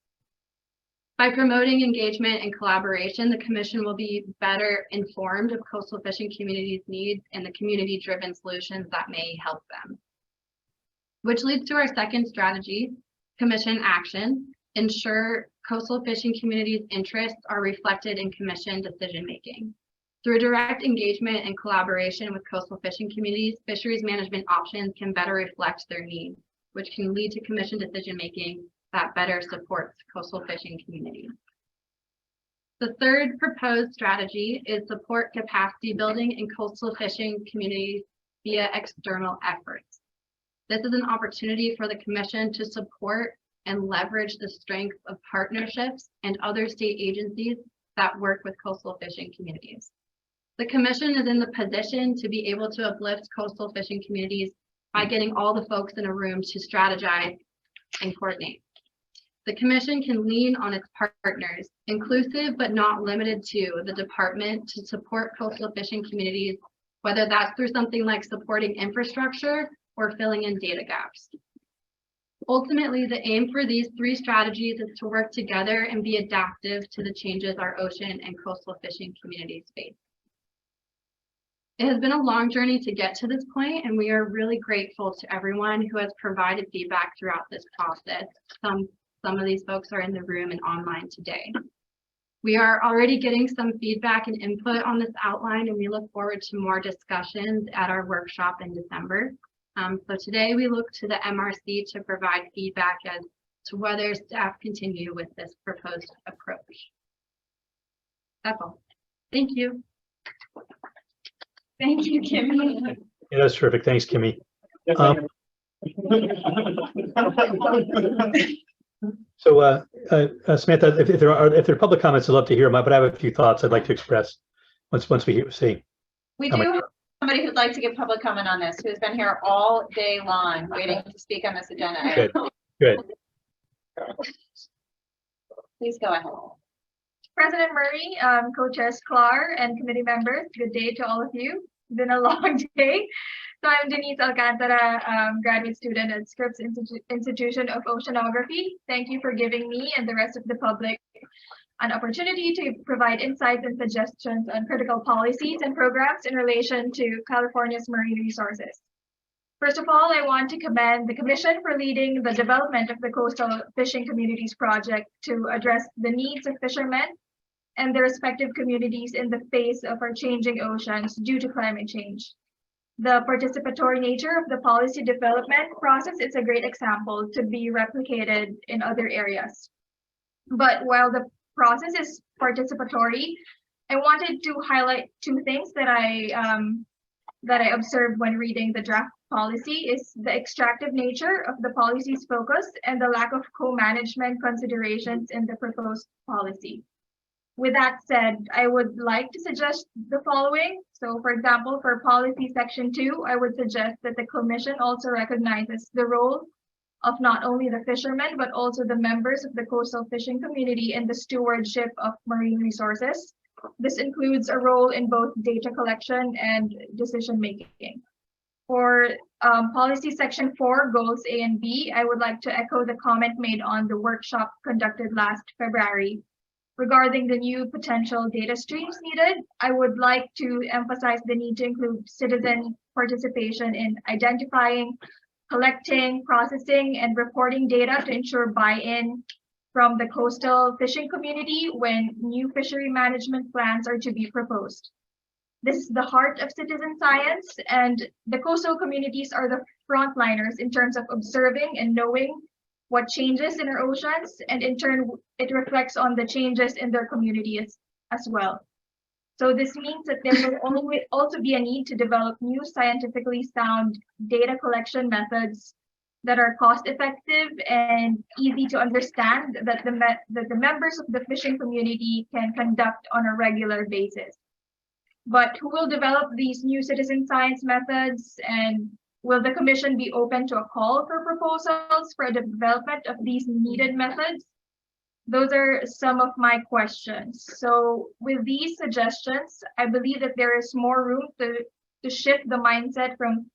By promoting engagement and collaboration, the Commission will be better informed of coastal fishing communities' needs and the community-driven solutions that may help them. Which leads to our second strategy, Commission action. Ensure coastal fishing communities' interests are reflected in Commission decision-making. Through direct engagement and collaboration with coastal fishing communities, fisheries management options can better reflect their needs, which can lead to commission decision-making that better supports coastal fishing communities. The third proposed strategy is support capacity building in coastal fishing communities via external efforts. This is an opportunity for the Commission to support and leverage the strength of partnerships and other state agencies that work with coastal fishing communities. The Commission is in the position to be able to uplift coastal fishing communities by getting all the folks in a room to strategize and coordinate. The Commission can lean on its partners, inclusive but not limited to the department, to support coastal fishing communities, whether that's through something like supporting infrastructure or filling in data gaps. Ultimately, the aim for these three strategies is to work together and be adaptive to the changes our ocean and coastal fishing communities face. It has been a long journey to get to this point, and we are really grateful to everyone who has provided feedback throughout this process. Some of these folks are in the room and online today. We are already getting some feedback and input on this outline, and we look forward to more discussions at our workshop in December. So today we look to the MRC to provide feedback as to whether staff continue with this proposed approach. That's all. Thank you. Thank you, Kimmy. Yeah, that's terrific. Thanks, Kimmy. So Samantha, if there are public comments, I'd love to hear them, but I have a few thoughts I'd like to express once we see. We do have somebody who'd like to give public comment on this, who's been here all day long waiting to speak on this agenda item. Good. Please go ahead. President Murray, co-chairs Clark, and committee members, good day to all of you. It's been a long day. So I'm Denise Alcantara, graduate student at Scripps Institution of Oceanography. Thank you for giving me and the rest of the public an opportunity to provide insights and suggestions on critical policies and programs in relation to California's marine resources. First of all, I want to commend the Commission for leading the development of the Coastal Fishing Communities Project to address the needs of fishermen and their respective communities in the face of our changing oceans due to climate change. The participatory nature of the policy development process is a great example to be replicated in other areas. But while the process is participatory, I wanted to highlight two things that I observed when reading the draft policy is the extractive nature of the policy's focus and the lack of co-management considerations in the proposed policy. With that said, I would like to suggest the following. So for example, for policy section 2, I would suggest that the Commission also recognizes the role of not only the fishermen, but also the members of the coastal fishing community in the stewardship of marine resources. This includes a role in both data collection and decision making. For policy section 4, goals A and B, I would like to echo the comment made on the workshop conducted last February. Regarding the new potential data streams needed, I would like to emphasize the need to include citizen participation in identifying, collecting, processing, and reporting data to ensure buy-in from the coastal fishing community when new fishery management plans are to be proposed. This is the heart of citizen science, and the coastal communities are the frontliners in terms of observing and knowing what changes in our oceans, and in turn, it reflects on the changes in their communities as well. So this means that there will also be a need to develop new scientifically sound data collection methods that are cost-effective and easy to understand that the members of the fishing community can conduct on a regular basis. But who will develop these new citizen science methods, and will the Commission be open to a call for proposals for the development of these needed methods? Those are some of my questions. So with these suggestions, I believe that there is more room to shift the mindset from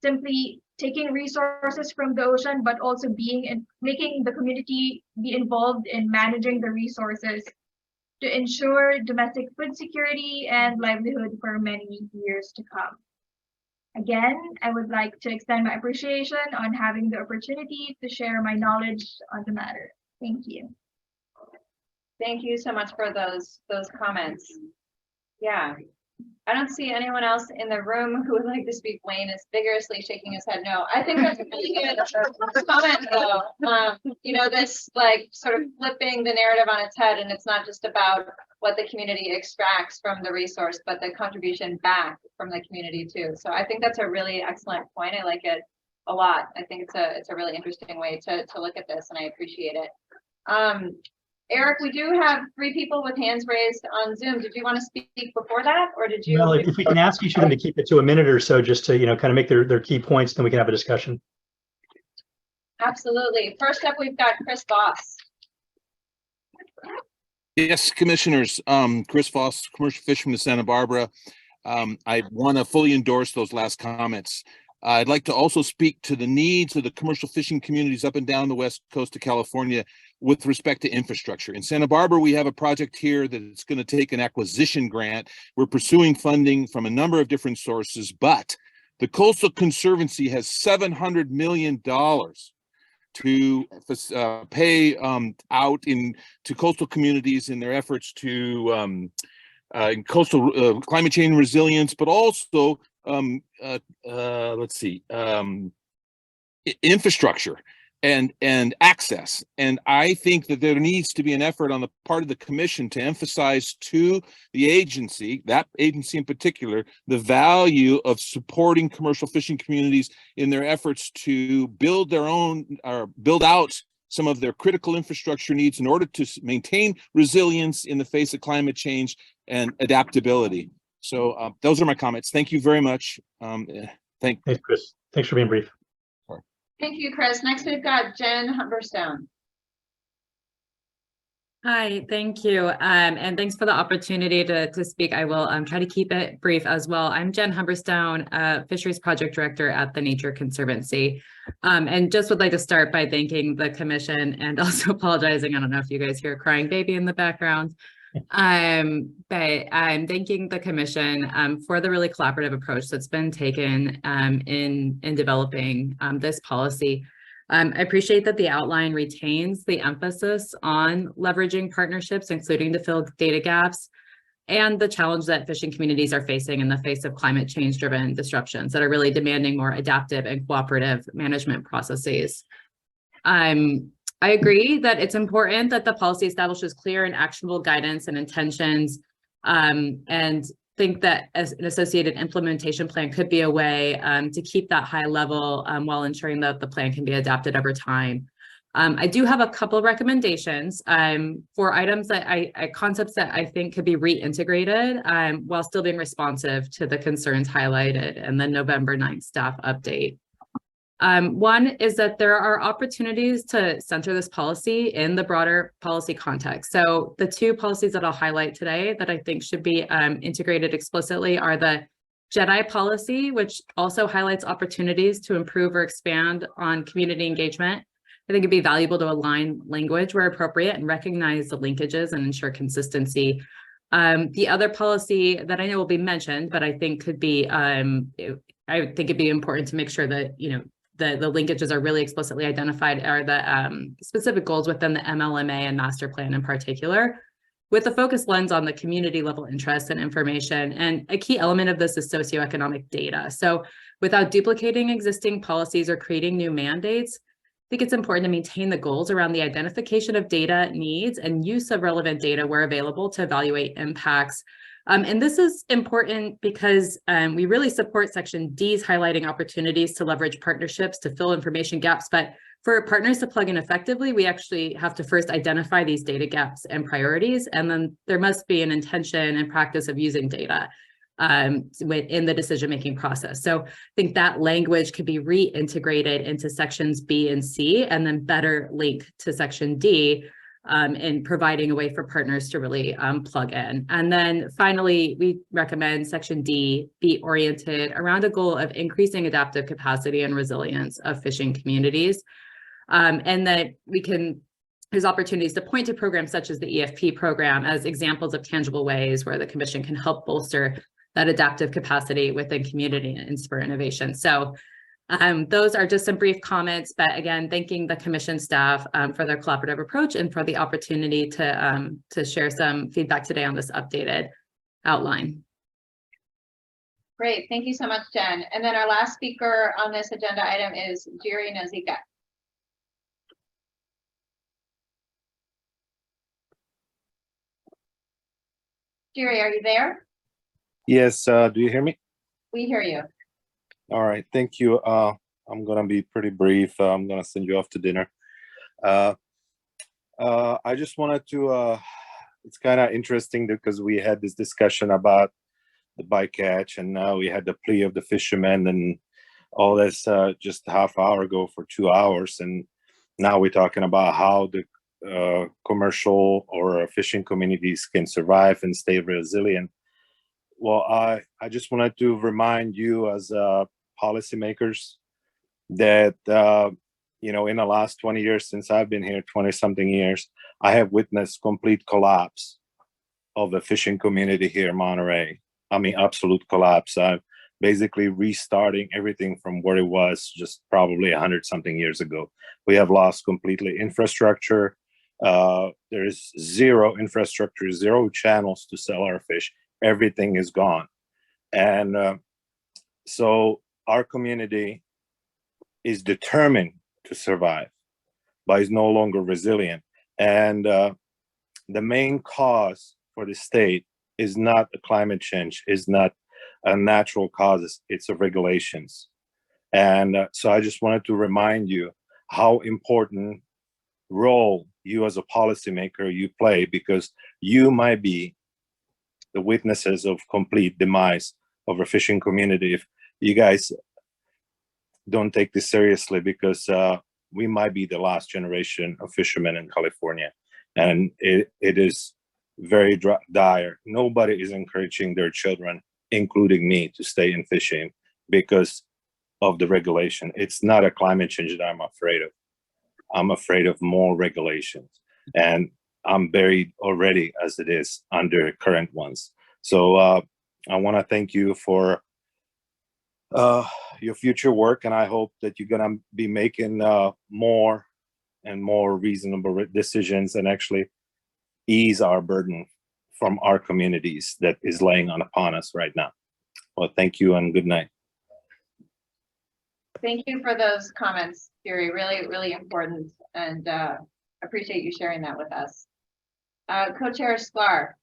simply taking resources from the ocean, but also making the community be involved in managing the resources to ensure domestic food security and livelihood for many years to come. Again, I would like to extend my appreciation on having the opportunity to share my knowledge on the matter. Thank you. Thank you so much for those comments. Yeah, I don't see anyone else in the room who would like to speak. Wayne is vigorously shaking his head no. I think that's a really good comment though. You know, this like sort of flipping the narrative on its head, and it's not just about what the community extracts from the resource, but the contribution back from the community too. So I think that's a really excellent point. I like it a lot. I think it's a really interesting way to look at this, and I appreciate it. Eric, we do have 3 people with hands raised on Zoom. Did you want to speak before that, or did you? Well, if we can ask each of them to keep it to a minute or so, just to, you know, kind of make their key points, then we can have a discussion. Absolutely. First up, we've got Chris Voss. Yes, commissioners, Chris Voss, commercial fisherman of Santa Barbara. I want to fully endorse those last comments. I'd like to also speak to the needs of the commercial fishing communities up and down the west coast of California with respect to infrastructure. In Santa Barbara, we have a project here that it's going to take an acquisition grant. We're pursuing funding from a number of different sources, but the Coastal Conservancy has $700 million to pay out to coastal communities in their efforts to in coastal climate change resilience, but also infrastructure and access. And I think that there needs to be an effort on the part of the commission to emphasize to the agency, that agency in particular, the value of supporting commercial fishing communities in their efforts to build their own or build out some of their critical infrastructure needs in order to maintain resilience in the face of climate change and adaptability. So those are my comments. Thank you very much. Thanks, Chris. Thanks for being brief. Thank you, Chris. Next, we've got Jen Humberstone. Hi, thank you. And thanks for the opportunity to speak. I will try to keep it brief as well. I'm Jen Humberstone, Fisheries Project Director at the Nature Conservancy. And just would like to start by thanking the commission and also apologizing. I don't know if you guys hear a crying baby in the background. But I'm thanking the commission for the really collaborative approach that's been taken in developing this policy. I appreciate that the outline retains the emphasis on leveraging partnerships, including to fill data gaps, and the challenge that fishing communities are facing in the face of climate change driven disruptions that are really demanding more adaptive and cooperative management processes. I agree that it's important that the policy establishes clear and actionable guidance and intentions, and think that as an associated implementation plan could be a way to keep that high level while ensuring that the plan can be adapted over time. I do have a couple recommendations for items that concepts that I think could be reintegrated while still being responsive to the concerns highlighted in the November 9th staff update. One is that there are opportunities to center this policy in the broader policy context. So the 2 policies that I'll highlight today that I think should be integrated explicitly are the JEDI policy, which also highlights opportunities to improve or expand on community engagement. I think it'd be valuable to align language where appropriate and recognize the linkages and ensure consistency. The other policy that I know will be mentioned, but I think could be, I think it'd be important to make sure that, you know, the linkages are really explicitly identified are the specific goals within the MLMA and master plan in particular, with a focused lens on the community level interest and information. And a key element of this is socioeconomic data. So without duplicating existing policies or creating new mandates, I think it's important to maintain the goals around the identification of data needs and use of relevant data where available to evaluate impacts. And this is important because we really support Section D's highlighting opportunities to leverage partnerships to fill information gaps. But for partners to plug in effectively, we actually have to first identify these data gaps and priorities. And then there must be an intention and practice of using data in the decision-making process. So I think that language could be reintegrated into sections B and C and then better link to Section D in providing a way for partners to really plug in. And then finally, we recommend Section D be oriented around a goal of increasing adaptive capacity and resilience of fishing communities. And that there's opportunities to point to programs such as the EFP program as examples of tangible ways where the commission can help bolster that adaptive capacity within community and spur innovation. So those are just some brief comments, but again, thanking the commission staff for their collaborative approach and for the opportunity to share some feedback today on this updated outline. Great, thank you so much, Jen. And then our last speaker on this agenda item is Jerry Nozika. Jerry, are you there? Yes, do you hear me? We hear you. All right, thank you. I'm gonna be pretty brief. I'm gonna send you off to dinner. I just wanted to, it's kind of interesting because we had this discussion about the bycatch, and now we had the plea of the fishermen and all this just half hour ago for 2 hours, and now we're talking about how the commercial or fishing communities can survive and stay resilient. Well, I just wanted to remind you as policymakers that you know, in the last 20 years since I've been here, 20 something years, I have witnessed complete collapse of the fishing community here in Monterey. I mean, absolute collapse. Basically restarting everything from where it was just probably 100 something years ago. We have lost completely infrastructure. There is zero infrastructure, zero channels to sell our fish. Everything is gone. And so our community is determined to survive, but is no longer resilient. And the main cause for the state is not the climate change, is not a natural causes, it's of regulations. And so I just wanted to remind you how important role you as a policymaker you play, because you might be the witnesses of complete demise of a fishing community if you guys don't take this seriously, because we might be the last generation of fishermen in California, and it is very dire. Nobody is encouraging their children, including me, to stay in fishing because of the regulation. It's not a climate change that I'm afraid of. I'm afraid of more regulations, and I'm buried already as it is under current ones. So I want to thank you for your future work, and I hope that you're gonna be making more and more reasonable decisions and actually ease our burden from our communities that is laying upon us right now. Well, thank you and good night. Thank you for those comments, Jerry. Really, really important, and appreciate you sharing that with us. Co-chair Sklar.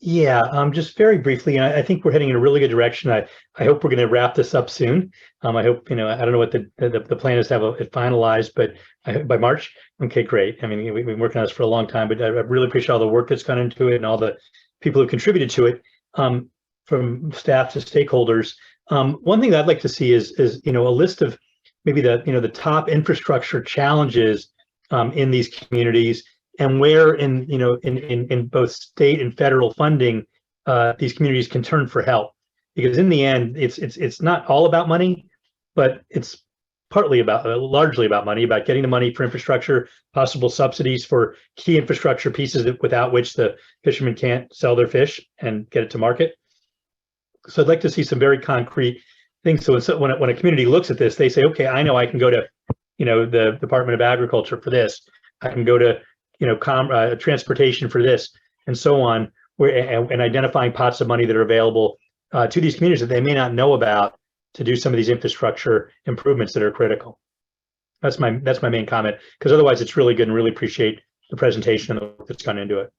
Yeah, just very briefly, I think we're heading in a really good direction. I hope we're going to wrap this up soon. I hope, you know, I don't know what the plan is to have it finalized, but I hope by March. Okay, great. I mean, we've been working on this for a long time, but I really appreciate all the work that's gone into it and all the people who contributed to it, from staff to stakeholders. One thing that I'd like to see is you know, a list of maybe the top infrastructure challenges in these communities, and where in both state and federal funding these communities can turn for help. Because in the end, it's not all about money, but it's partly about, largely about money, about getting the money for infrastructure, possible subsidies for key infrastructure pieces without which the fishermen can't sell their fish and get it to market. So I'd like to see some very concrete things. So when a community looks at this, they say, okay, I know I can go to, you know, the Department of Agriculture for this. I can go to, you know, transportation for this, and so on, and identifying pots of money that are available to these communities that they may not know about to do some of these infrastructure improvements that are critical. That's my main comment, because otherwise it's really good, and really appreciate the presentation and the work that's gone into it.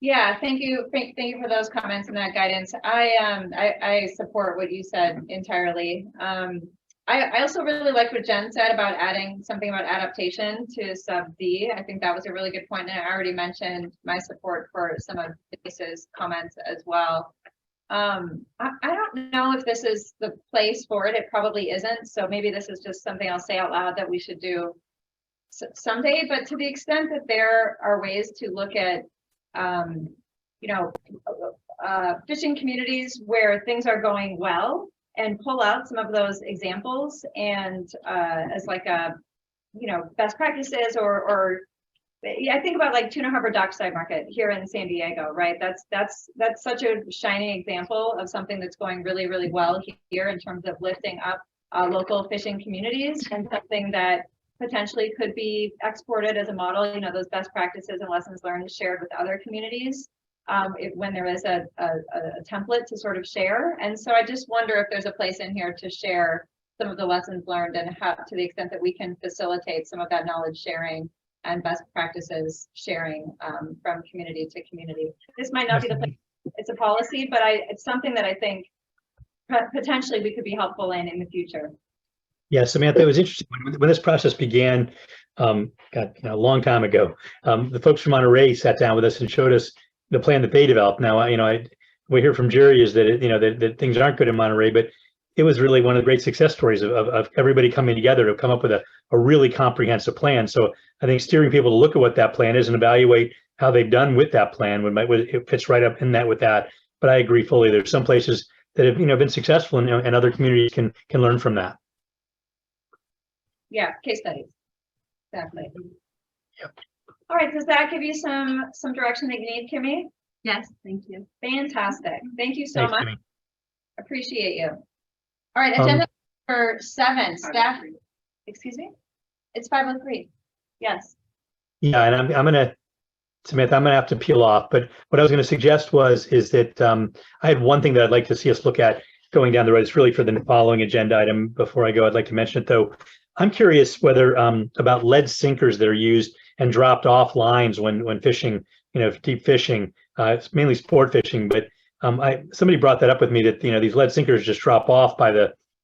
Yeah, thank you for those comments and that guidance. I support what you said entirely. I also really liked what Jen said about adding something about adaptation to sub D. I think that was a really good point, and I already mentioned my support for some of Denise's comments as well. I don't know if this is the place for it. It probably isn't. So maybe this is just something I'll say out loud that we should do someday. But to the extent that there are ways to look at, you know, fishing communities where things are going well, and pull out some of those examples and as like a, you know, best practices, or yeah, I think about like Tuna Harbor Dockside Market here in San Diego, right? That's such a shining example of something that's going really, really well here in terms of lifting up local fishing communities, and something that potentially could be exported as a model, you know, those best practices and lessons learned shared with other communities. when there is a template to sort of share. And so I just wonder if there's a place in here to share some of the lessons learned and how, to the extent that we can facilitate some of that knowledge sharing and best practices sharing from community to community. This might not be the place, it's a policy, but it's something that I think potentially we could be helpful in the future. Yeah, Samantha, it was interesting when this process began, a long time ago. The folks from Monterey sat down with us and showed us the plan that they developed. Now, we hear from Jerry is that that things aren't good in Monterey, but it was really one of the great success stories of everybody coming together to come up with a really comprehensive plan. So I think steering people to look at what that plan is and evaluate how they've done with that plan it fits right up in that with that. But I agree fully. There's some places that have been successful and other communities can learn from that. Yeah, case studies. Exactly. Yep. All right, does that give you some direction that you need, Kimmy? Yes, thank you. Fantastic. Thank you so Thanks, much. Kimmy. Appreciate you. All right, agenda number 7, staff. Excuse me? It's 5:03. Yes. Yeah, and I'm gonna, Samantha, I'm gonna have to peel off. But what I was gonna suggest is that I had one thing that I'd like to see us look at going down the road. It's really for the following agenda item. Before I go, I'd like to mention it though. I'm curious whether about lead sinkers that are used and dropped off lines when fishing, deep fishing. It's mainly sport fishing, but somebody brought that up with me that these lead sinkers just drop off by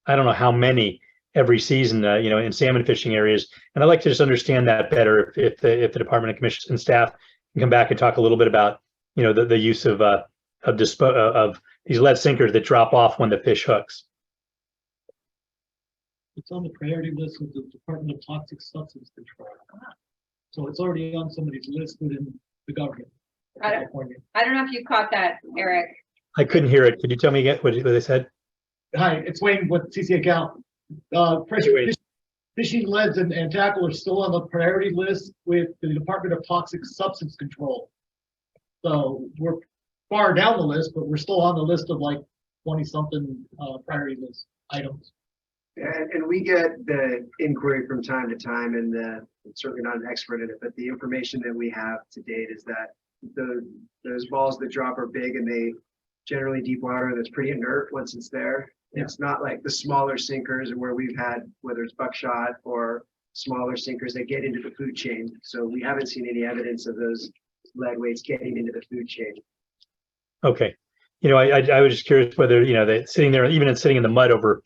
I don't know how many every season, in salmon fishing areas. And I'd like to just understand that better if the department and commission and staff can come back and talk a little bit about the use of these lead sinkers that drop off when the fish hooks. It's on the priority list of the Department of Toxic Substance Control. So it's already on somebody's list within the government of California. I don't know if you caught that, Eric. I couldn't hear it. Could you tell me again what they said? Hi, it's Wayne with CC account. Fishing leads and tackle are still on the priority list with the Department of Toxic Substance Control. So we're far down the list, but we're still on the list of like 20-something priority list items. And we get the inquiry from time to time, and I'm certainly not an expert in it, but the information that we have to date is that those balls that drop are big, and they generally deep water that's pretty inert once it's there. Yeah. It's not like the smaller sinkers where we've had, whether it's buckshot or smaller sinkers that get into the food chain. So we haven't seen any evidence of those lead weights getting into the food chain. Okay. I was just curious whether, they sitting there, even sitting in the mud over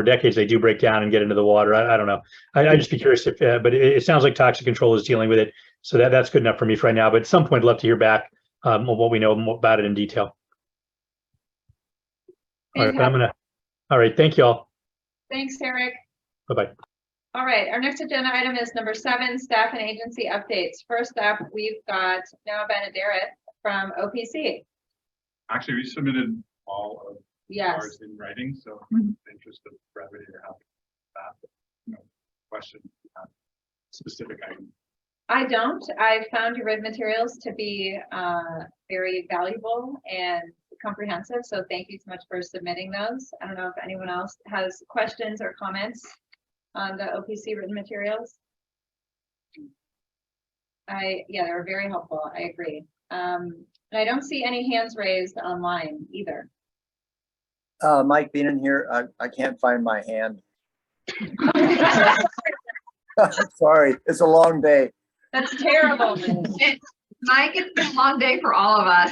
decades, they do break down and get into the water. I don't know. I'd just be curious if, but it sounds like toxic control is dealing with it. So that's good enough for me for right now. But at some point, I'd love to hear back what we know about it in detail. All right, but all right, thank you all. Thanks, Eric. Bye-bye. All right, our next agenda item is number 7, staff and agency updates. First up, we've got Noah Benaderet from OPC. Actually, we submitted all of Yes. ours in writing, so in the interest of brevity to have that, question specific item. I don't. I found your written materials to be very valuable and comprehensive, so thank you so much for submitting those. I don't know if anyone else has questions or comments on the OPC written materials. Yeah, they were very helpful. I agree. And I don't see any hands raised online either. Mike Beenan here. I can't find my hand. Sorry, it's a long day. That's terrible. Mike, it's been a long day for all of us.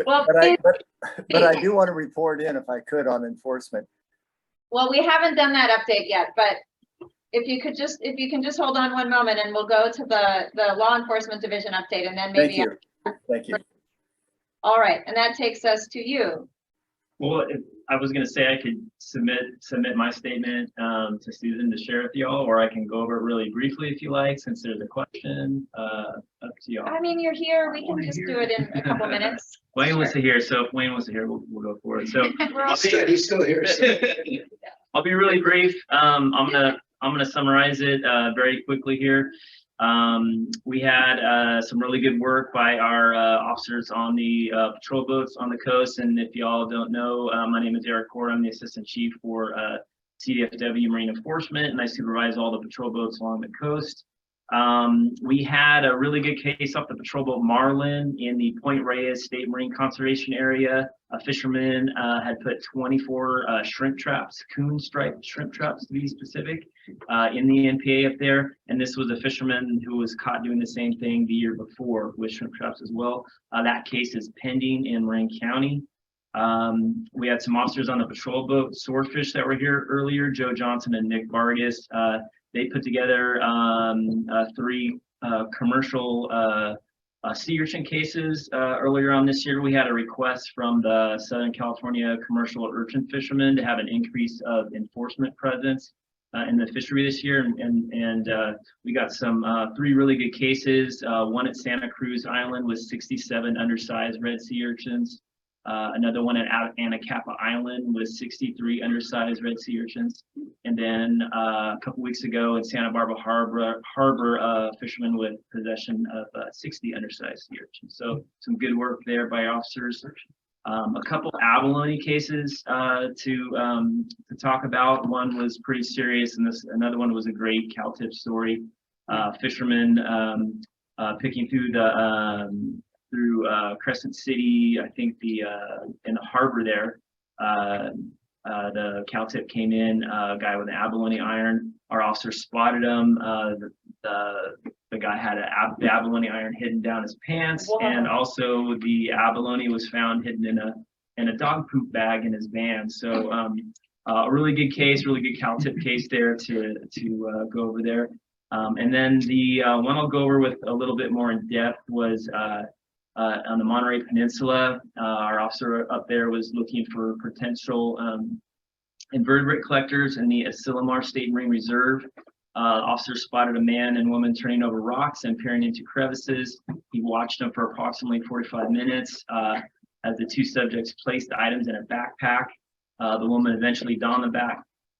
Well, but I do want to report in, if I could, on enforcement. well, we haven't done that update yet, but if you can just hold on one moment, and we'll go to the law enforcement division update, and then maybe. Thank you. All right, and that takes us to you. Well, I was going to say I could submit my statement to Susan to share with y'all, or I can go over it really briefly if you like, since there's a question. Up to y'all. I mean, you're here. We can just do it in a couple minutes. Wayne wants to hear, so if Wayne wants to hear, we'll go for it. So He's still here. So. I'll be really brief. I'm gonna summarize it very quickly here. We had some really good work by our officers on the patrol boats on the coast. And if y'all don't know, my name is Eric Core. I'm the assistant chief for CDFW Marine Enforcement, and I supervise all the patrol boats along the coast. We had a really good case off the patrol boat Marlin in the Point Reyes State Marine Conservation Area. A fisherman had put 24 shrimp traps, coon striped shrimp traps to be specific, in the NPA up there. And this was a fisherman who was caught doing the same thing the year before with shrimp traps as well. That case is pending in Marin County. We had some officers on the patrol boat Swordfish that were here earlier, Joe Johnson and Nick Vargas. They put together 3 commercial sea urchin cases earlier on this year. We had a request from the Southern California commercial urchin fishermen to have an increase of enforcement presence in the fishery this year, and we got some 3 really good cases. One at Santa Cruz Island with 67 undersized red sea urchins. Another one at Anacapa Island with 63 undersized red sea urchins. And then a couple weeks ago in Santa Barbara Harbor, fishermen with possession of 60 undersized sea urchins. So some good work there by officers. A couple abalone cases to talk about. One was pretty serious, and another one was a great cow-tip story. Fishermen picking through the through Crescent City, I think in the harbor there, the cow tip came in, a guy with an abalone iron. Our officer spotted him. The guy had the abalone iron hidden down his pants. Whoa. And also the abalone was found hidden in a dog poop bag in his van. So a really good case, really good cow tip case there to go over there. And then the one I'll go over with a little bit more in depth was on the Monterey Peninsula. Our officer up there was looking for potential invertebrate collectors in the Asilomar State Marine Reserve. Officer spotted a man and woman turning over rocks and peering into crevices. He watched them for approximately 45 minutes as the 2 subjects placed the items in a backpack. The woman eventually donned the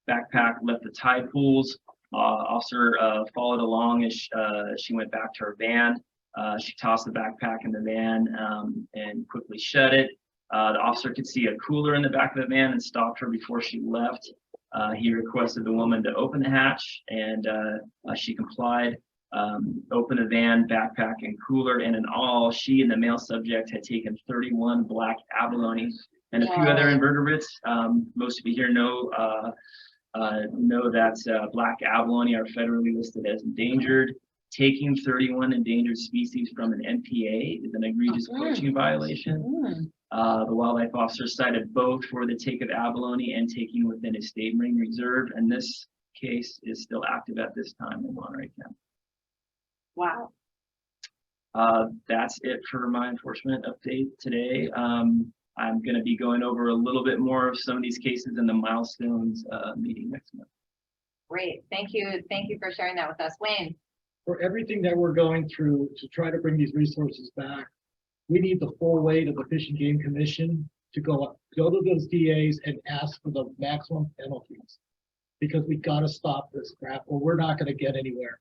backpack, left the tide pools. Officer followed along as she went back to her van. She tossed the backpack in the van and quickly shut it. The officer could see a cooler in the back of the van and stopped her before she left. He requested the woman to open the hatch, and she complied. Opened the van, backpack, and cooler, and in all, she and the male subject had taken 31 black abalone and a few other invertebrates. Most of you here know that black abalone are federally listed as endangered. Taking 31 endangered species from an NPA is an egregious poaching violation. The wildlife officer cited both for the take of abalone and taking within a state marine reserve, and this case is still active at this time in Monterey County. Wow. That's it for my enforcement update today. I'm going to be going over a little bit more of some of these cases in the milestones meeting next month. Great, thank you for sharing that with us. Wayne. For everything that we're going through to try to bring these resources back, we need the full weight of the Fish and Game Commission to go to those DAs and ask for the maximum penalties, because we got to stop this crap or we're not going to get anywhere.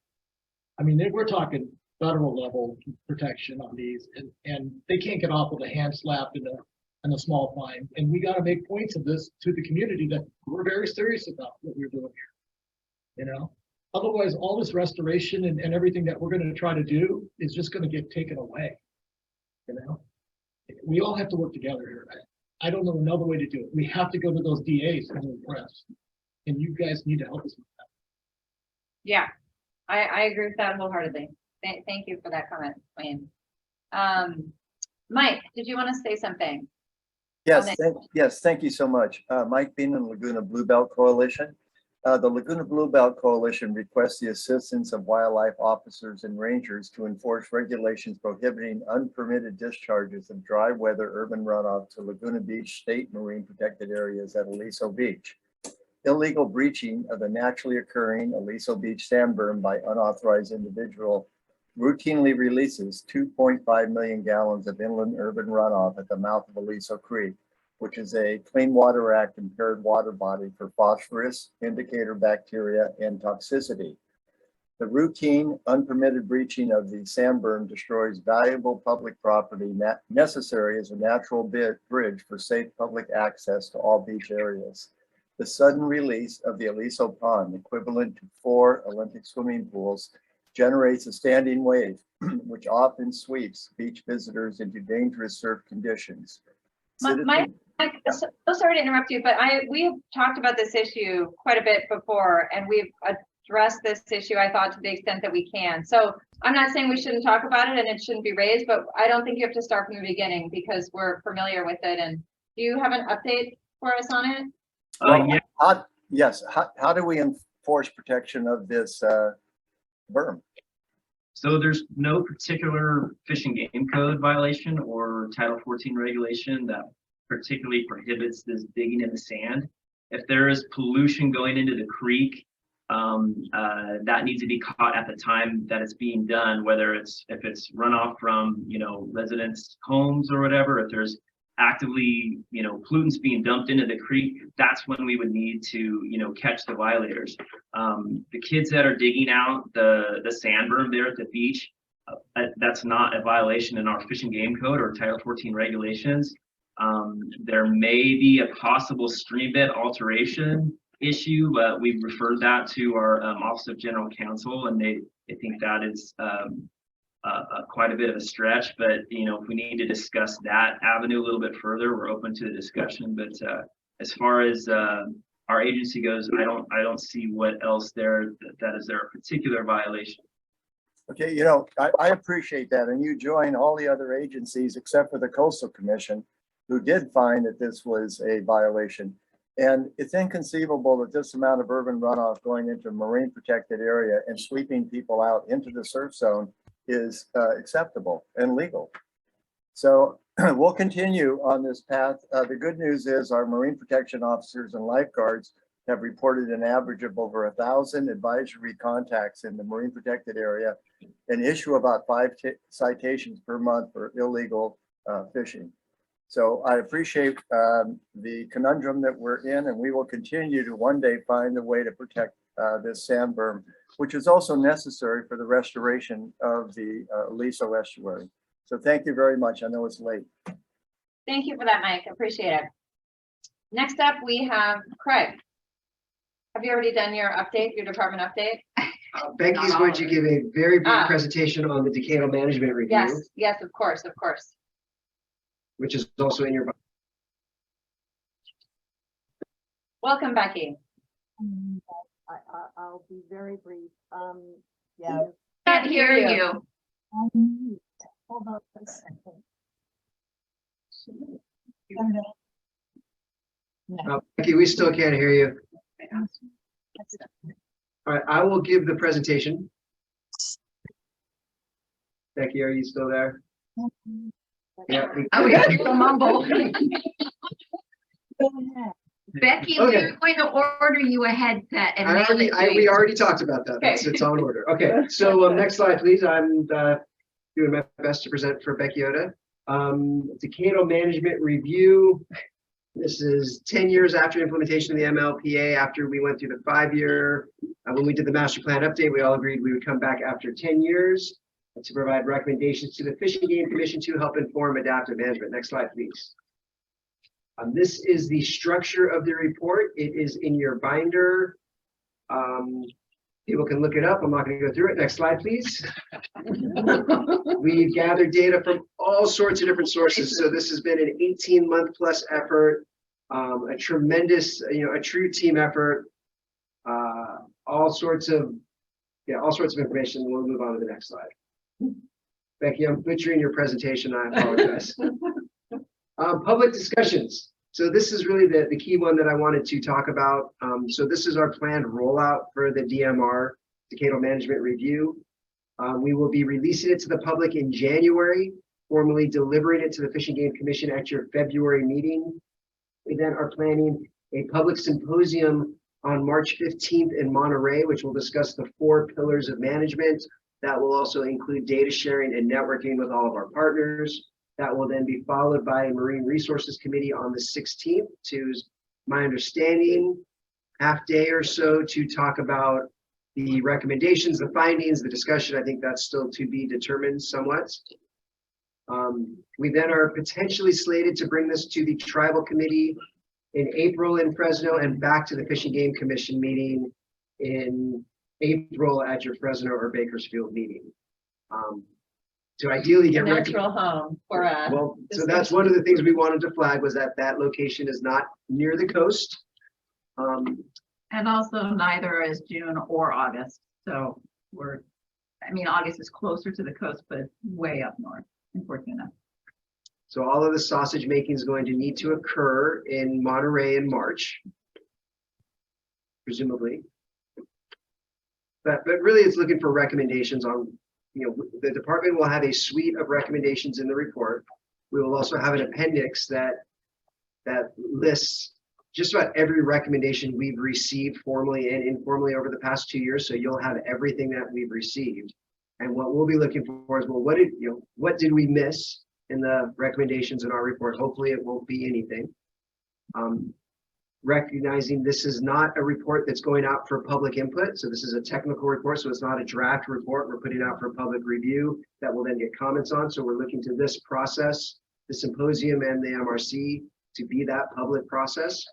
I mean, we're talking federal level protection on these, and they can't get off with a hand slap and a small fine. And we got to make points of this to the community that we're very serious about what we're doing here, you know? Otherwise, all this restoration and everything that we're going to try to do is just going to get taken away. You know, we all have to work together here. I don't know another way to do it. We have to go to those DAs and impress, and you guys need to help us with that. Yeah, I agree with that wholeheartedly. Thank you for that comment, Wayne. Mike, did you want to say something? Yes, thank you so much. Mike Beanon, Laguna Blue Belt Coalition. The Laguna Blue Belt Coalition requests the assistance of wildlife officers and rangers to enforce regulations prohibiting unpermitted discharges of dry weather urban runoff to Laguna Beach State Marine Protected Areas at Aliso Beach. Illegal breaching of the naturally occurring Aliso Beach sand berm by unauthorized individual routinely releases 2.5 million gallons of inland urban runoff at the mouth of Aliso Creek, which is a Clean Water Act impaired water body for phosphorus, indicator bacteria, and toxicity. The routine, unpermitted breaching of the sand berm destroys valuable public property necessary as a natural bridge for safe public access to all beach areas. The sudden release of the Aliso Pond, equivalent to 4 Olympic swimming pools, generates a standing wave, which often sweeps beach visitors into dangerous surf conditions. Mike, so sorry to interrupt you, but we've talked about this issue quite a bit before, and we've addressed this issue, I thought, to the extent that we can. So I'm not saying we shouldn't talk about it and it shouldn't be raised, but I don't think you have to start from the beginning because we're familiar with it. And do you have an update for us on it? Yes. How do we enforce protection of this berm? So there's no particular Fish and Game Code violation or Title 14 regulation that particularly prohibits this digging in the sand. If there is pollution going into the creek, that needs to be caught at the time that it's being done, whether if it's runoff from, you know, residents' homes or whatever. If there's actively, you know, pollutants being dumped into the creek, that's when we would need to, you know, catch the violators. The kids that are digging out the sand berm there at the beach, that's not a violation in our Fish and Game Code or Title 14 regulations. There may be a possible stream bed alteration issue, but we've referred that to our Office of General Counsel, and they think that is quite a bit of a stretch. But you know, if we need to discuss that avenue a little bit further, we're open to the discussion. But as far as our agency goes, I don't see what else there that is there a particular violation. Okay, you know, I appreciate that, and you join all the other agencies except for the Coastal Commission, who did find that this was a violation. And it's inconceivable that this amount of urban runoff going into a marine protected area and sweeping people out into the surf zone is acceptable and legal. So we'll continue on this path. The good news is our marine protection officers and lifeguards have reported an average of over 1,000 advisory contacts in the marine protected area and issue about 5 citations per month for illegal fishing. So I appreciate the conundrum that we're in, and we will continue to one day find a way to protect this sand berm, which is also necessary for the restoration of the Aliso estuary. So thank you very much. I know it's late. Thank you for that, Mike. Appreciate it. Next up, we have Craig. Have you already done your update, your department update? Becky's going to give a very brief presentation on the decadal management review. Yes, yes, of course, of course. Which is also in your. Welcome, Becky. I'll be very brief. Yeah. Can't hear you. Hold on for a second. Becky, we still can't hear you. All right, I will give the presentation. Becky, are you still there? Yeah. We got people mumble. Becky, Okay. we're going to order you a headset and mail it to we you. already talked about that. Okay. It's on order. Okay, so next slide, please. I'm doing my best to present for Becky Oda. Decadal management review. This is 10 years after implementation of the MLPA, after we went through the 5-year. When we did the master plan update, we all agreed we would come back after 10 years to provide recommendations to the Fish and Game Commission to help inform adaptive management. Next slide, please. This is the structure of the report. It is in your binder. People can look it up. I'm not going to go through it. Next slide, please. We've gathered data from all sorts of different sources. So this has been an 18-month plus effort, a tremendous, a true team effort, all sorts of information. We'll move on to the next slide. Becky, I'm butchering your presentation. I apologize. Public discussions. So this is really the key one that I wanted to talk about. So this is our planned rollout for the DMR, Decadal Management Review. We will be releasing it to the public in January, formally delivering it to the Fish and Game Commission at your February meeting. We then are planning a public symposium on March 15th in Monterey, which will discuss the 4 pillars of management. That will also include data sharing and networking with all of our partners. That will then be followed by a Marine Resources Committee on the 16th, to my understanding, half day or so, to talk about the recommendations, the findings, the discussion. I think that's still to be determined somewhat. We then are potentially slated to bring this to the Tribal Committee in April in Fresno and back to the Fish and Game Commission meeting in April at your Fresno or Bakersfield meeting. To ideally A get natural home for a. well, so that's one of the things we wanted to flag was that that location is not near the coast. And also neither is June or August. So I mean, August is closer to the coast, but it's way up north in Fortuna. So all of the sausage making is going to need to occur in Monterey in March, presumably. But really it's looking for recommendations on, the department will have a suite of recommendations in the report. We will also have an appendix that lists just about every recommendation we've received formally and informally over the past 2 years. So you'll have everything that we've received. And what we'll be looking for is, well, what did we miss in the recommendations in our report? Hopefully it won't be anything. Recognizing this is not a report that's going out for public input. So this is a technical report. So it's not a draft report we're putting out for public review that will then get comments on. So we're looking to this process, the symposium and the MRC to be that public process.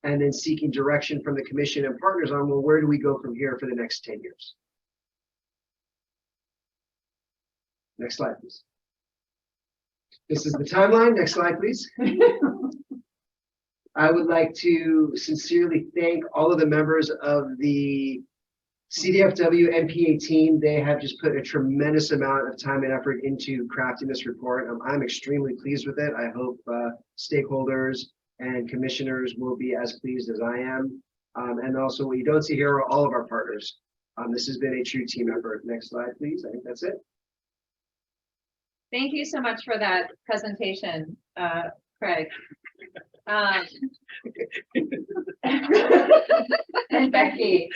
And then seeking direction from the commission and partners on, well, where do we go from here for the next 10 years? Next slide, please. This is the timeline. Next slide, please. I would like to sincerely thank all of the members of the CDFW NPA team. They have just put a tremendous amount of time and effort into crafting this report. I'm extremely pleased with it. I hope stakeholders and commissioners will be as pleased as I am. And also what you don't see here are all of our partners. This has been a true team effort. Next slide, please. I think that's it. Thank you so much for that presentation, Craig. And Becky.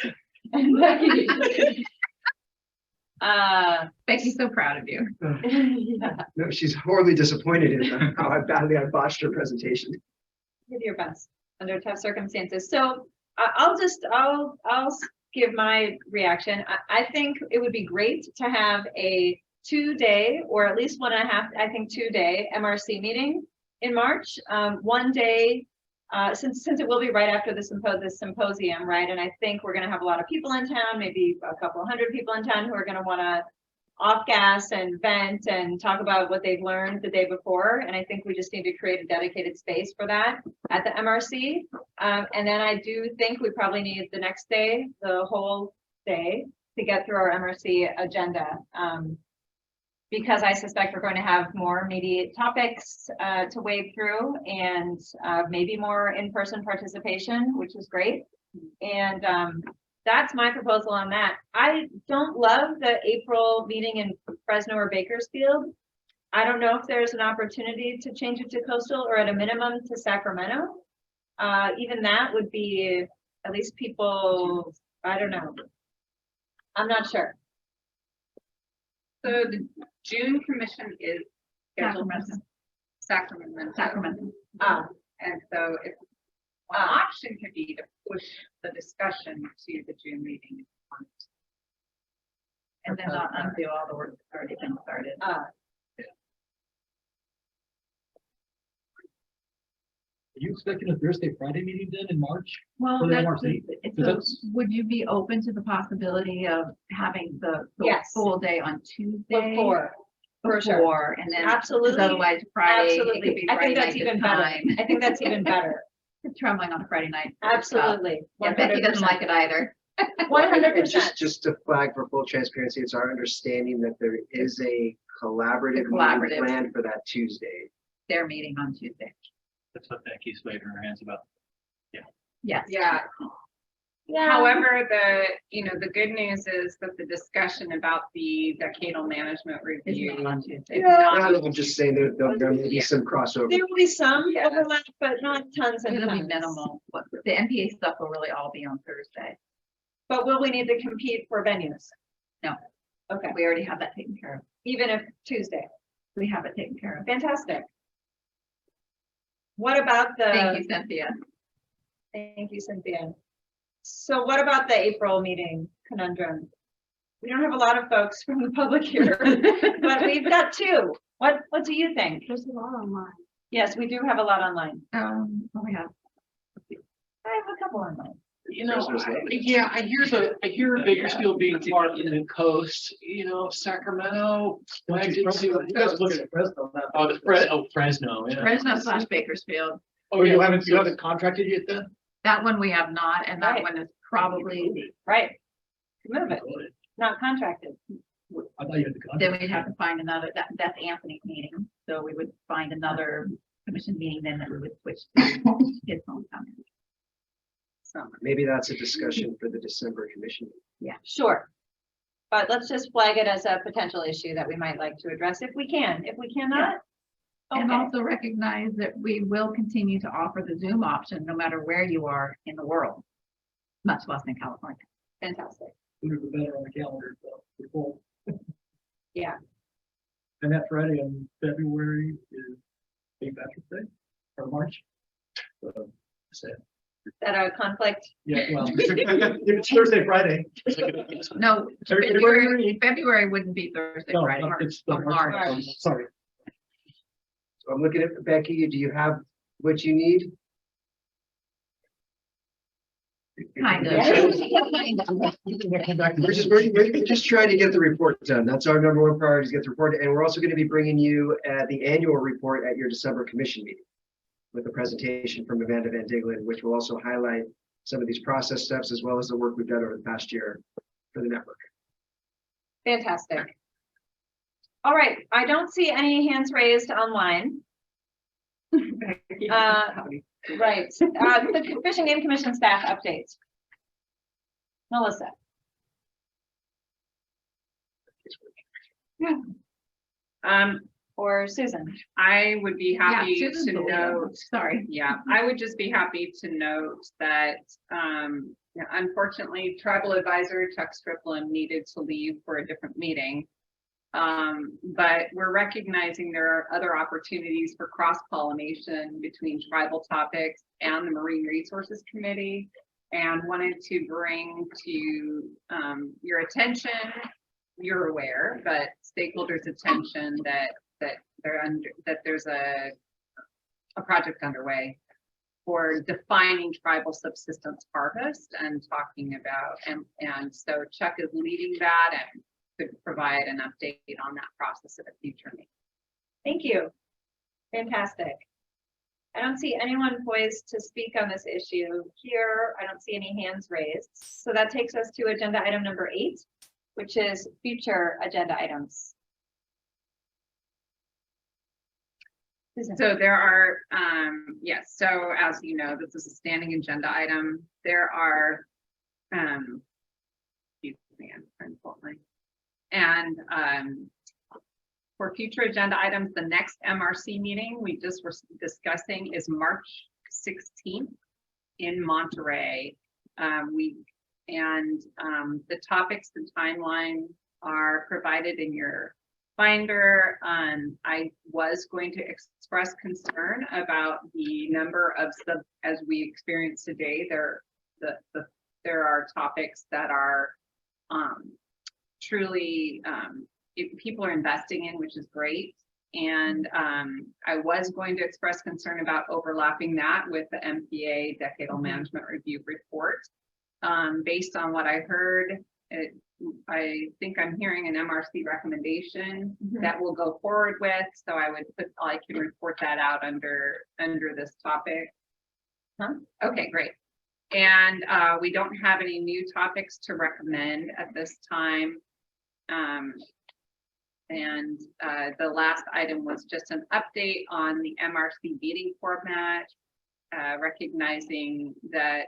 Becky's so proud of you. Yeah. No, she's horribly disappointed in how badly I botched her presentation. You did your best under tough circumstances. So I'll give my reaction. I think it would be great to have a 2-day or at least 1.5, I think 2-day MRC meeting in March. 1 day, since it will be right after the symposium, right? And I think we're going to have a lot of people in town, maybe a couple hundred people in town who are going to want to off gas and vent and talk about what they've learned the day before. And I think we just need to create a dedicated space for that at the MRC. And then I do think we probably need the next day, the whole day, to get through our MRC agenda. Because I suspect we're going to have more immediate topics to wade through and maybe more in-person participation, which is great. And that's my proposal on that. I don't love the April meeting in Fresno or Bakersfield. I don't know if there's an opportunity to change it to coastal or at a minimum to Sacramento. Even that would be at least people, I don't know. I'm not sure. So the June commission is scheduled for Sacramento. And so if one option could be to push the discussion to the June meeting. And then not undo all the work that's already been started. Are you expecting a Thursday, Friday meeting then in March? Well, for the that's, MRC? would you be open to the possibility of having the Yes. full day on Tuesday? Before, for sure. Before, and then 'cause Absolutely. otherwise Friday. it could Absolutely. be I Friday think that's night even this better. time. I think that's even better. Trembling on a Friday night. Absolutely. Yeah, Becky doesn't like it either. 100%. Just to flag for full transparency, it's our understanding that there is a collaborative Collaborative. meeting planned for that Tuesday. Their meeting on Tuesday. That's what Becky's waving her hands about. Yes. Yeah. However, the good news is that the discussion about the decadal management review is I'm just saying there may be some crossover. There will be some overlap, but not tons and It'll be tons. minimal. The NPA stuff will really all be on Thursday. But will we need to compete for venues? No. Okay. We already have that taken care of. Even if Tuesday? We have it taken care of. Fantastic. What about the? Thank you, Cynthia. Thank you, Cynthia. So what about the April meeting conundrum? We don't have a lot of folks from the public here, but we've got 2. What do you think? There's a lot online. Yes, we do have a lot online. What we have? I have a couple online. You know, Prisoners love it. yeah, I hear Bakersfield being part in the coast, you know, Sacramento. I didn't see what- You guys are looking at Fresno now. Oh, Fresno, yeah. Fresno / Bakersfield. Oh, you haven't contracted yet then? That one we have not, and that Right. one is probably, Right. Move it, not contracted. I thought you had the then contract. we'd have to find another, that's Anthony's meeting. So we would find another commission meeting, then that we would switch to his hometown. So, Maybe that's a discussion for the December commission. yeah, sure. But let's just flag it as a potential issue that we might like to address if we can. If we cannot, And okay. also recognize that we will continue to offer the Zoom option no matter where you are in the world, much less in California. Fantastic. Sooner the better on the calendar, so we're full. Yeah. And that Friday in February is St. Patrick's Day or March. So, sad. Is that a conflict? Yeah, well, it's Thursday, Friday. No, February wouldn't be Thursday, No, Friday. it's the or March. March. Sorry. So I'm looking at Becky. Do you have what you need? Kind of. We're just trying to get the report done. That's our number one priority, is get the report. And we're also going to be bringing you the annual report at your December commission meeting with a presentation from Amanda Van Diglen, which will also highlight some of these process steps as well as the work we've done over the past year for the network. Fantastic. All right, I don't see any hands raised online. Right, the Fish and Game Commission staff updates. Melissa. Or Susan. I would be happy Susan's to the leader. note, Sorry. yeah, I would just be happy to note that, unfortunately, tribal advisor Chuck Strickland needed to leave for a different meeting. But we're recognizing there are other opportunities for cross-pollination between tribal topics and the Marine Resources Committee, and wanted to bring to your attention, you're aware, but stakeholders' attention that there's a project underway for defining tribal subsistence harvest and talking about, and so Chuck is leading that and could provide an update on that process at a future meeting. Thank you. Fantastic. I don't see anyone poised to speak on this issue here. I don't see any hands raised. So that takes us to agenda item number 8, which is future agenda items. So there are, yes, so as you know, this is a standing agenda item. There are, excuse me, I'm trying to pull my, and for future agenda items, the next MRC meeting we just were discussing is March 16th in Monterey. The topics and timeline are provided in your binder. I was going to express concern about the number of as we experience today. There are topics that are truly people are investing in, which is great. And I was going to express concern about overlapping that with the MPA Decadal Management Review report. Based on what I heard, I think I'm hearing an MRC recommendation that we'll go forward with. So I can report that out under this topic. Okay, great. And we don't have any new topics to recommend at this time. The last item was just an update on the MRC meeting format, recognizing that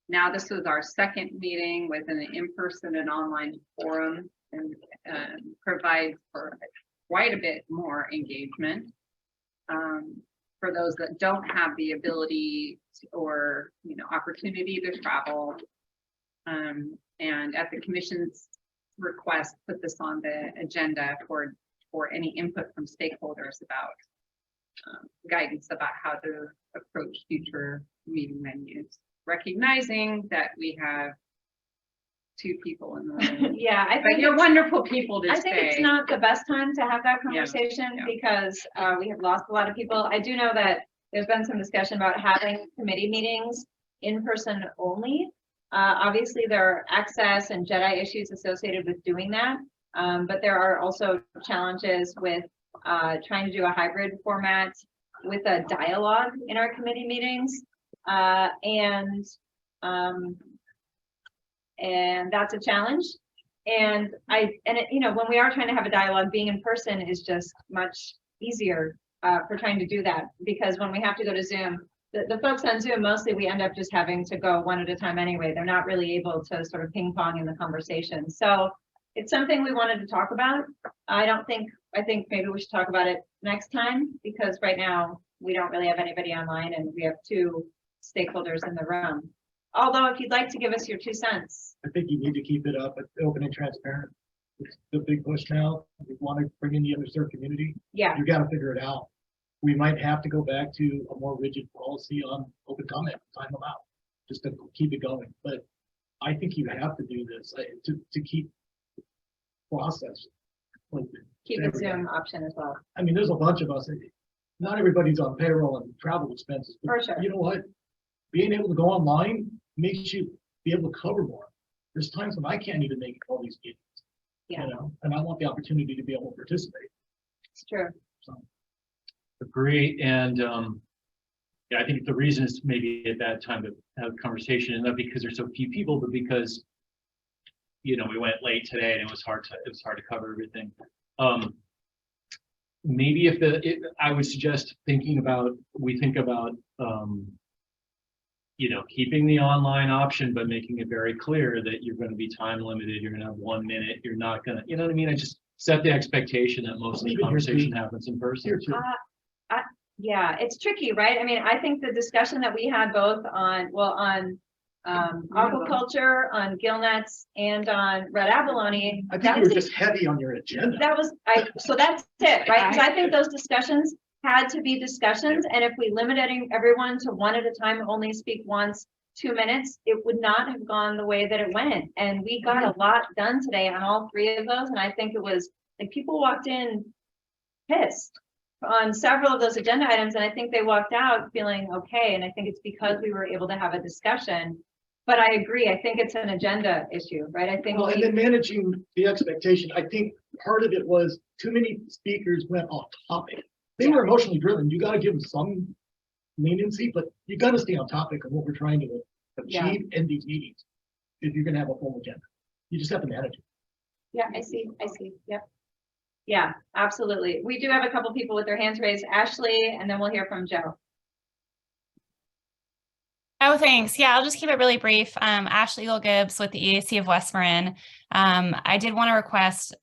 now this was our second meeting with an in-person and online forum, and provides for quite a bit more engagement for those that don't have the ability or opportunity to travel. And at the commission's request, put this on the agenda for any input from stakeholders about guidance about how to approach future meeting venues, recognizing that we have 2 people in the room. Yeah, I think you're wonderful people to I think it's not the best time to have that conversation because we have lost a lot of people. I do know that there's been some discussion about having committee meetings in person only. Obviously, there are access and JEDI issues associated with doing that, but there are also challenges with trying to do a hybrid format with a dialogue in our committee meetings, and that's a challenge. And you know, when we are trying to have a dialogue, being in person is just much easier for trying to do that, because when we have to go to Zoom, the folks on Zoom, mostly we end up just having to go one at a time anyway. They're not really able to sort of ping pong in the conversation. So it's something we wanted to talk about. I think maybe we should talk about it next time, because right now we don't really have anybody online and we have 2 stakeholders in the room. Although if you'd like to give us your 2 cents. I think you need to keep it up, open and transparent. It's the big push now. We want to bring in the underserved community. Yeah. You got to figure it out. We might have to go back to a more rigid policy on open comment, time them out, just to keep it going. But I think you have to do this to keep process. Keep the Zoom option as well. I mean, there's a bunch of us. Not everybody's on payroll and travel expenses. But for sure. You know what? Being able to go online makes you be able to cover more. There's times when I can't even make all these meetings. Yeah. You know, and I want the opportunity to be able to participate. It's true. So. Agree. And yeah, I think the reason is maybe at that time to have a conversation, and not because there's so few people, but because, you know, we went late today and it was hard to cover everything. Maybe I would suggest we think about you know, keeping the online option, but making it very clear that you're going to be time limited. You're going to have 1 minute. You're not going to, you know what I mean? I just set the expectation that most of the conversation happens in person. Yeah, it's tricky, right? I mean, I think the discussion that we had both on aquaculture, on gillnets, and on red abalone. I think you were just heavy on your agenda. So that's it, right? Because I think those discussions had to be discussions, and if we limited everyone to 1 at a time, only speak once, 2 minutes, it would not have gone the way that it went. And we got a lot done today on all 3 of those, and I think it was like people walked in pissed on several of those agenda items, and I think they walked out feeling okay. And I think it's because we were able to have a discussion. But I agree, I think it's an agenda issue, right? I think and then managing the expectation, I think part of it was too many speakers went off topic. They were emotionally driven. You got to give them some leniency, but you got to stay on topic of what we're trying to achieve in these meetings if you're going to have a full agenda. You just have to manage it. Yeah, I see. Yep. Yeah, absolutely. We do have a couple people with their hands raised. Ashley, and then we'll hear from Joe. Oh, thanks. Yeah, I'll just keep it really brief. Ashley Gibbs with the EAC of West Marin. I did want to request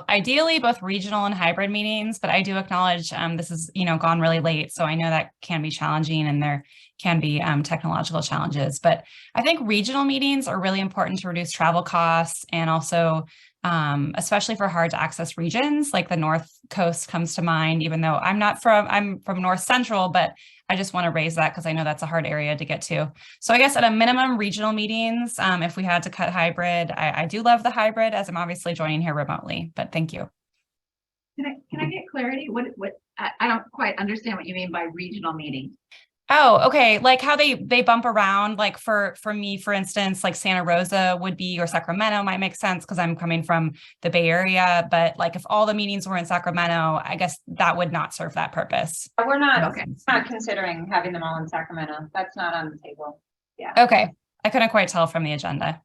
ideally both regional and hybrid meetings, but I do acknowledge this is, gone really late. So I know that can be challenging and there can be technological challenges, but I think regional meetings are really important to reduce travel costs, and also especially for hard to access regions, like the North Coast comes to mind, even though I'm from North Central, but I just want to raise that because I know that's a hard area to get to. So I guess at a minimum, regional meetings, if we had to cut hybrid, I do love the hybrid, as I'm obviously joining here remotely, but thank you. Can I get clarity? What I don't quite understand what you mean by regional meetings. Oh, okay. Like how they bump around, like for me, for instance, like Santa Rosa would be, or Sacramento might make sense because I'm coming from the Bay Area. But like if all the meetings were in Sacramento, I guess that would not serve that purpose. We're not considering having them all in Sacramento. That's not on the table. Yeah. Okay. I couldn't quite tell from the agenda.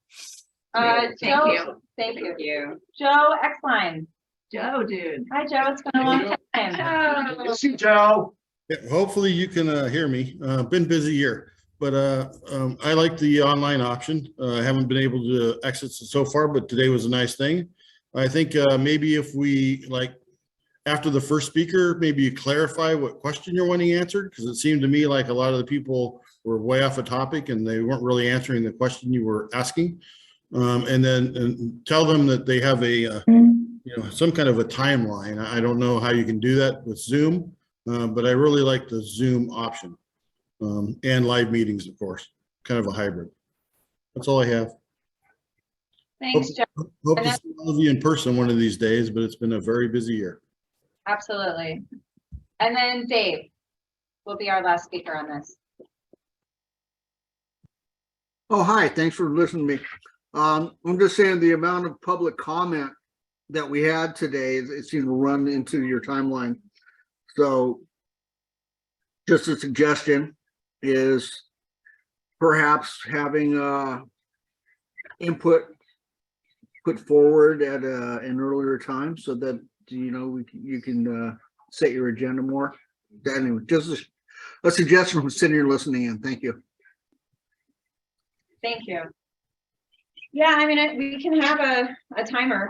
Thank you. Joe Exline. Joe, dude. Hi, Joe. It's been a long time. Miss you, Joe. Yeah, hopefully you can hear me. Been busy year, but I like the online option. I haven't been able to exit so far, but today was a nice thing. I think maybe if we, like, after the first speaker, maybe you clarify what question you're wanting answered, because it seemed to me like a lot of the people were way off a topic and they weren't really answering the question you were asking. And then tell them that they have a, some kind of a timeline. I don't know how you can do that with Zoom. But I really like the Zoom option and live meetings, of course, kind of a hybrid. That's all I have. Thanks, Joe. Hope to see all of you in person one of these days, but it's been a very busy year. Absolutely. And then Dave will be our last speaker on this. Oh, hi, thanks for listening to me. I'm just saying the amount of public comment that we had today, it seemed to run into your timeline. So just a suggestion is perhaps having input put forward at an earlier time so that, you know, you can set your agenda more. Anyway, just a suggestion from sitting here listening in. Thank you. Thank you. Yeah, I mean, we can have a timer.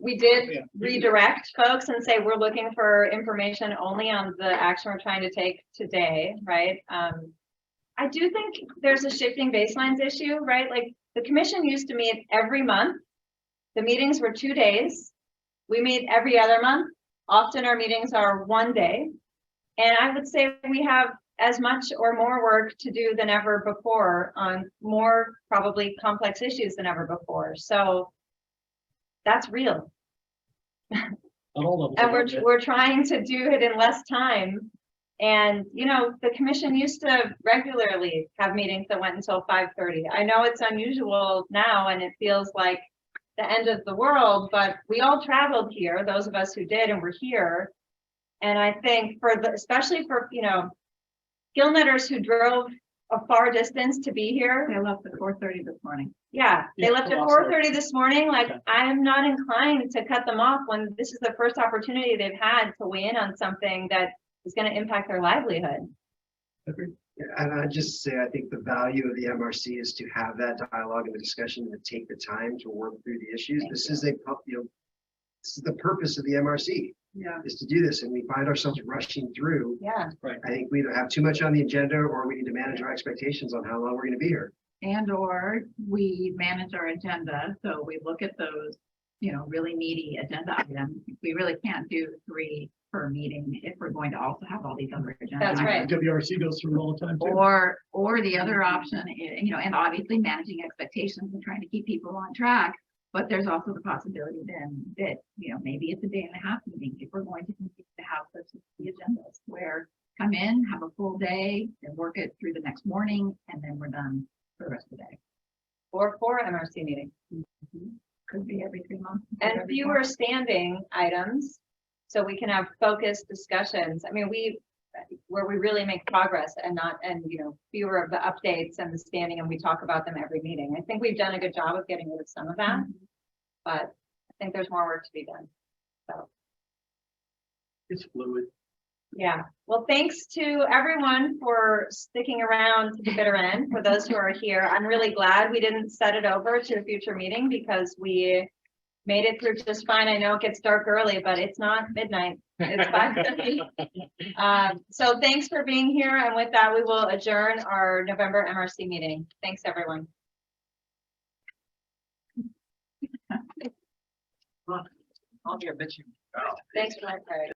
We did redirect folks and say we're looking for information only on the action we're trying to take today, right? I do think there's a shifting baselines issue, right? Like the commission used to meet every month. The meetings were 2 days. We meet every other month. Often our meetings are 1 day. And I would say we have as much or more work to do than ever before on more probably complex issues than ever before. So that's real. And we're trying to do it in less time. And, you know, the commission used to regularly have meetings that went until 5:30. I know it's unusual now and it feels like the end of the world, but we all traveled here, those of us who did, and we're here. And I think especially for, you know, gill netters who drove a far distance to be here. They left at 4:30 this morning. Yeah, they left at 4:30 this morning. Like, I'm not inclined to cut them off when this is the first opportunity they've had to weigh in on something that is going to impact their livelihood. And I just say, I think the value of the MRC is to have that dialogue and the discussion and take the time to work through the issues. This is this is the purpose of the MRC. Yeah. Is to do this, and we find ourselves rushing through. Yeah. Right. I think we either have too much on the agenda or we need to manage our expectations on how long we're going to be here. And or we manage our agenda, so we look at those, you know, really meaty agenda items. We really can't do 3 per meeting if we're going to also have all these other agendas. That's right. WRC goes through it all the time too. Or the other option, you know, and obviously managing expectations and trying to keep people on track. But there's also the possibility then that, you know, maybe it's a 1.5 day meeting if we're going to continue to have such the agendas where come in, have a full day and work it through the next morning, and then we're done for the rest of the day. Or 4 MRC meetings. Could be every 3 months. And fewer standing items, so we can have focused discussions. I mean, where we really make progress and you know, fewer of the updates and the standing, and we talk about them every meeting. I think we've done a good job of getting rid of some of that, but I think there's more work to be done. So it's fluid. Yeah. Well, thanks to everyone for sticking around to the bitter end. For those who are here, I'm really glad we didn't set it over to a future meeting because we made it through just fine. I know it gets dark early, but it's not midnight. It's 5:30. So thanks for being here. And with that, we will adjourn our November MRC meeting. Thanks, everyone. I'll get a bit you. Thanks for my part.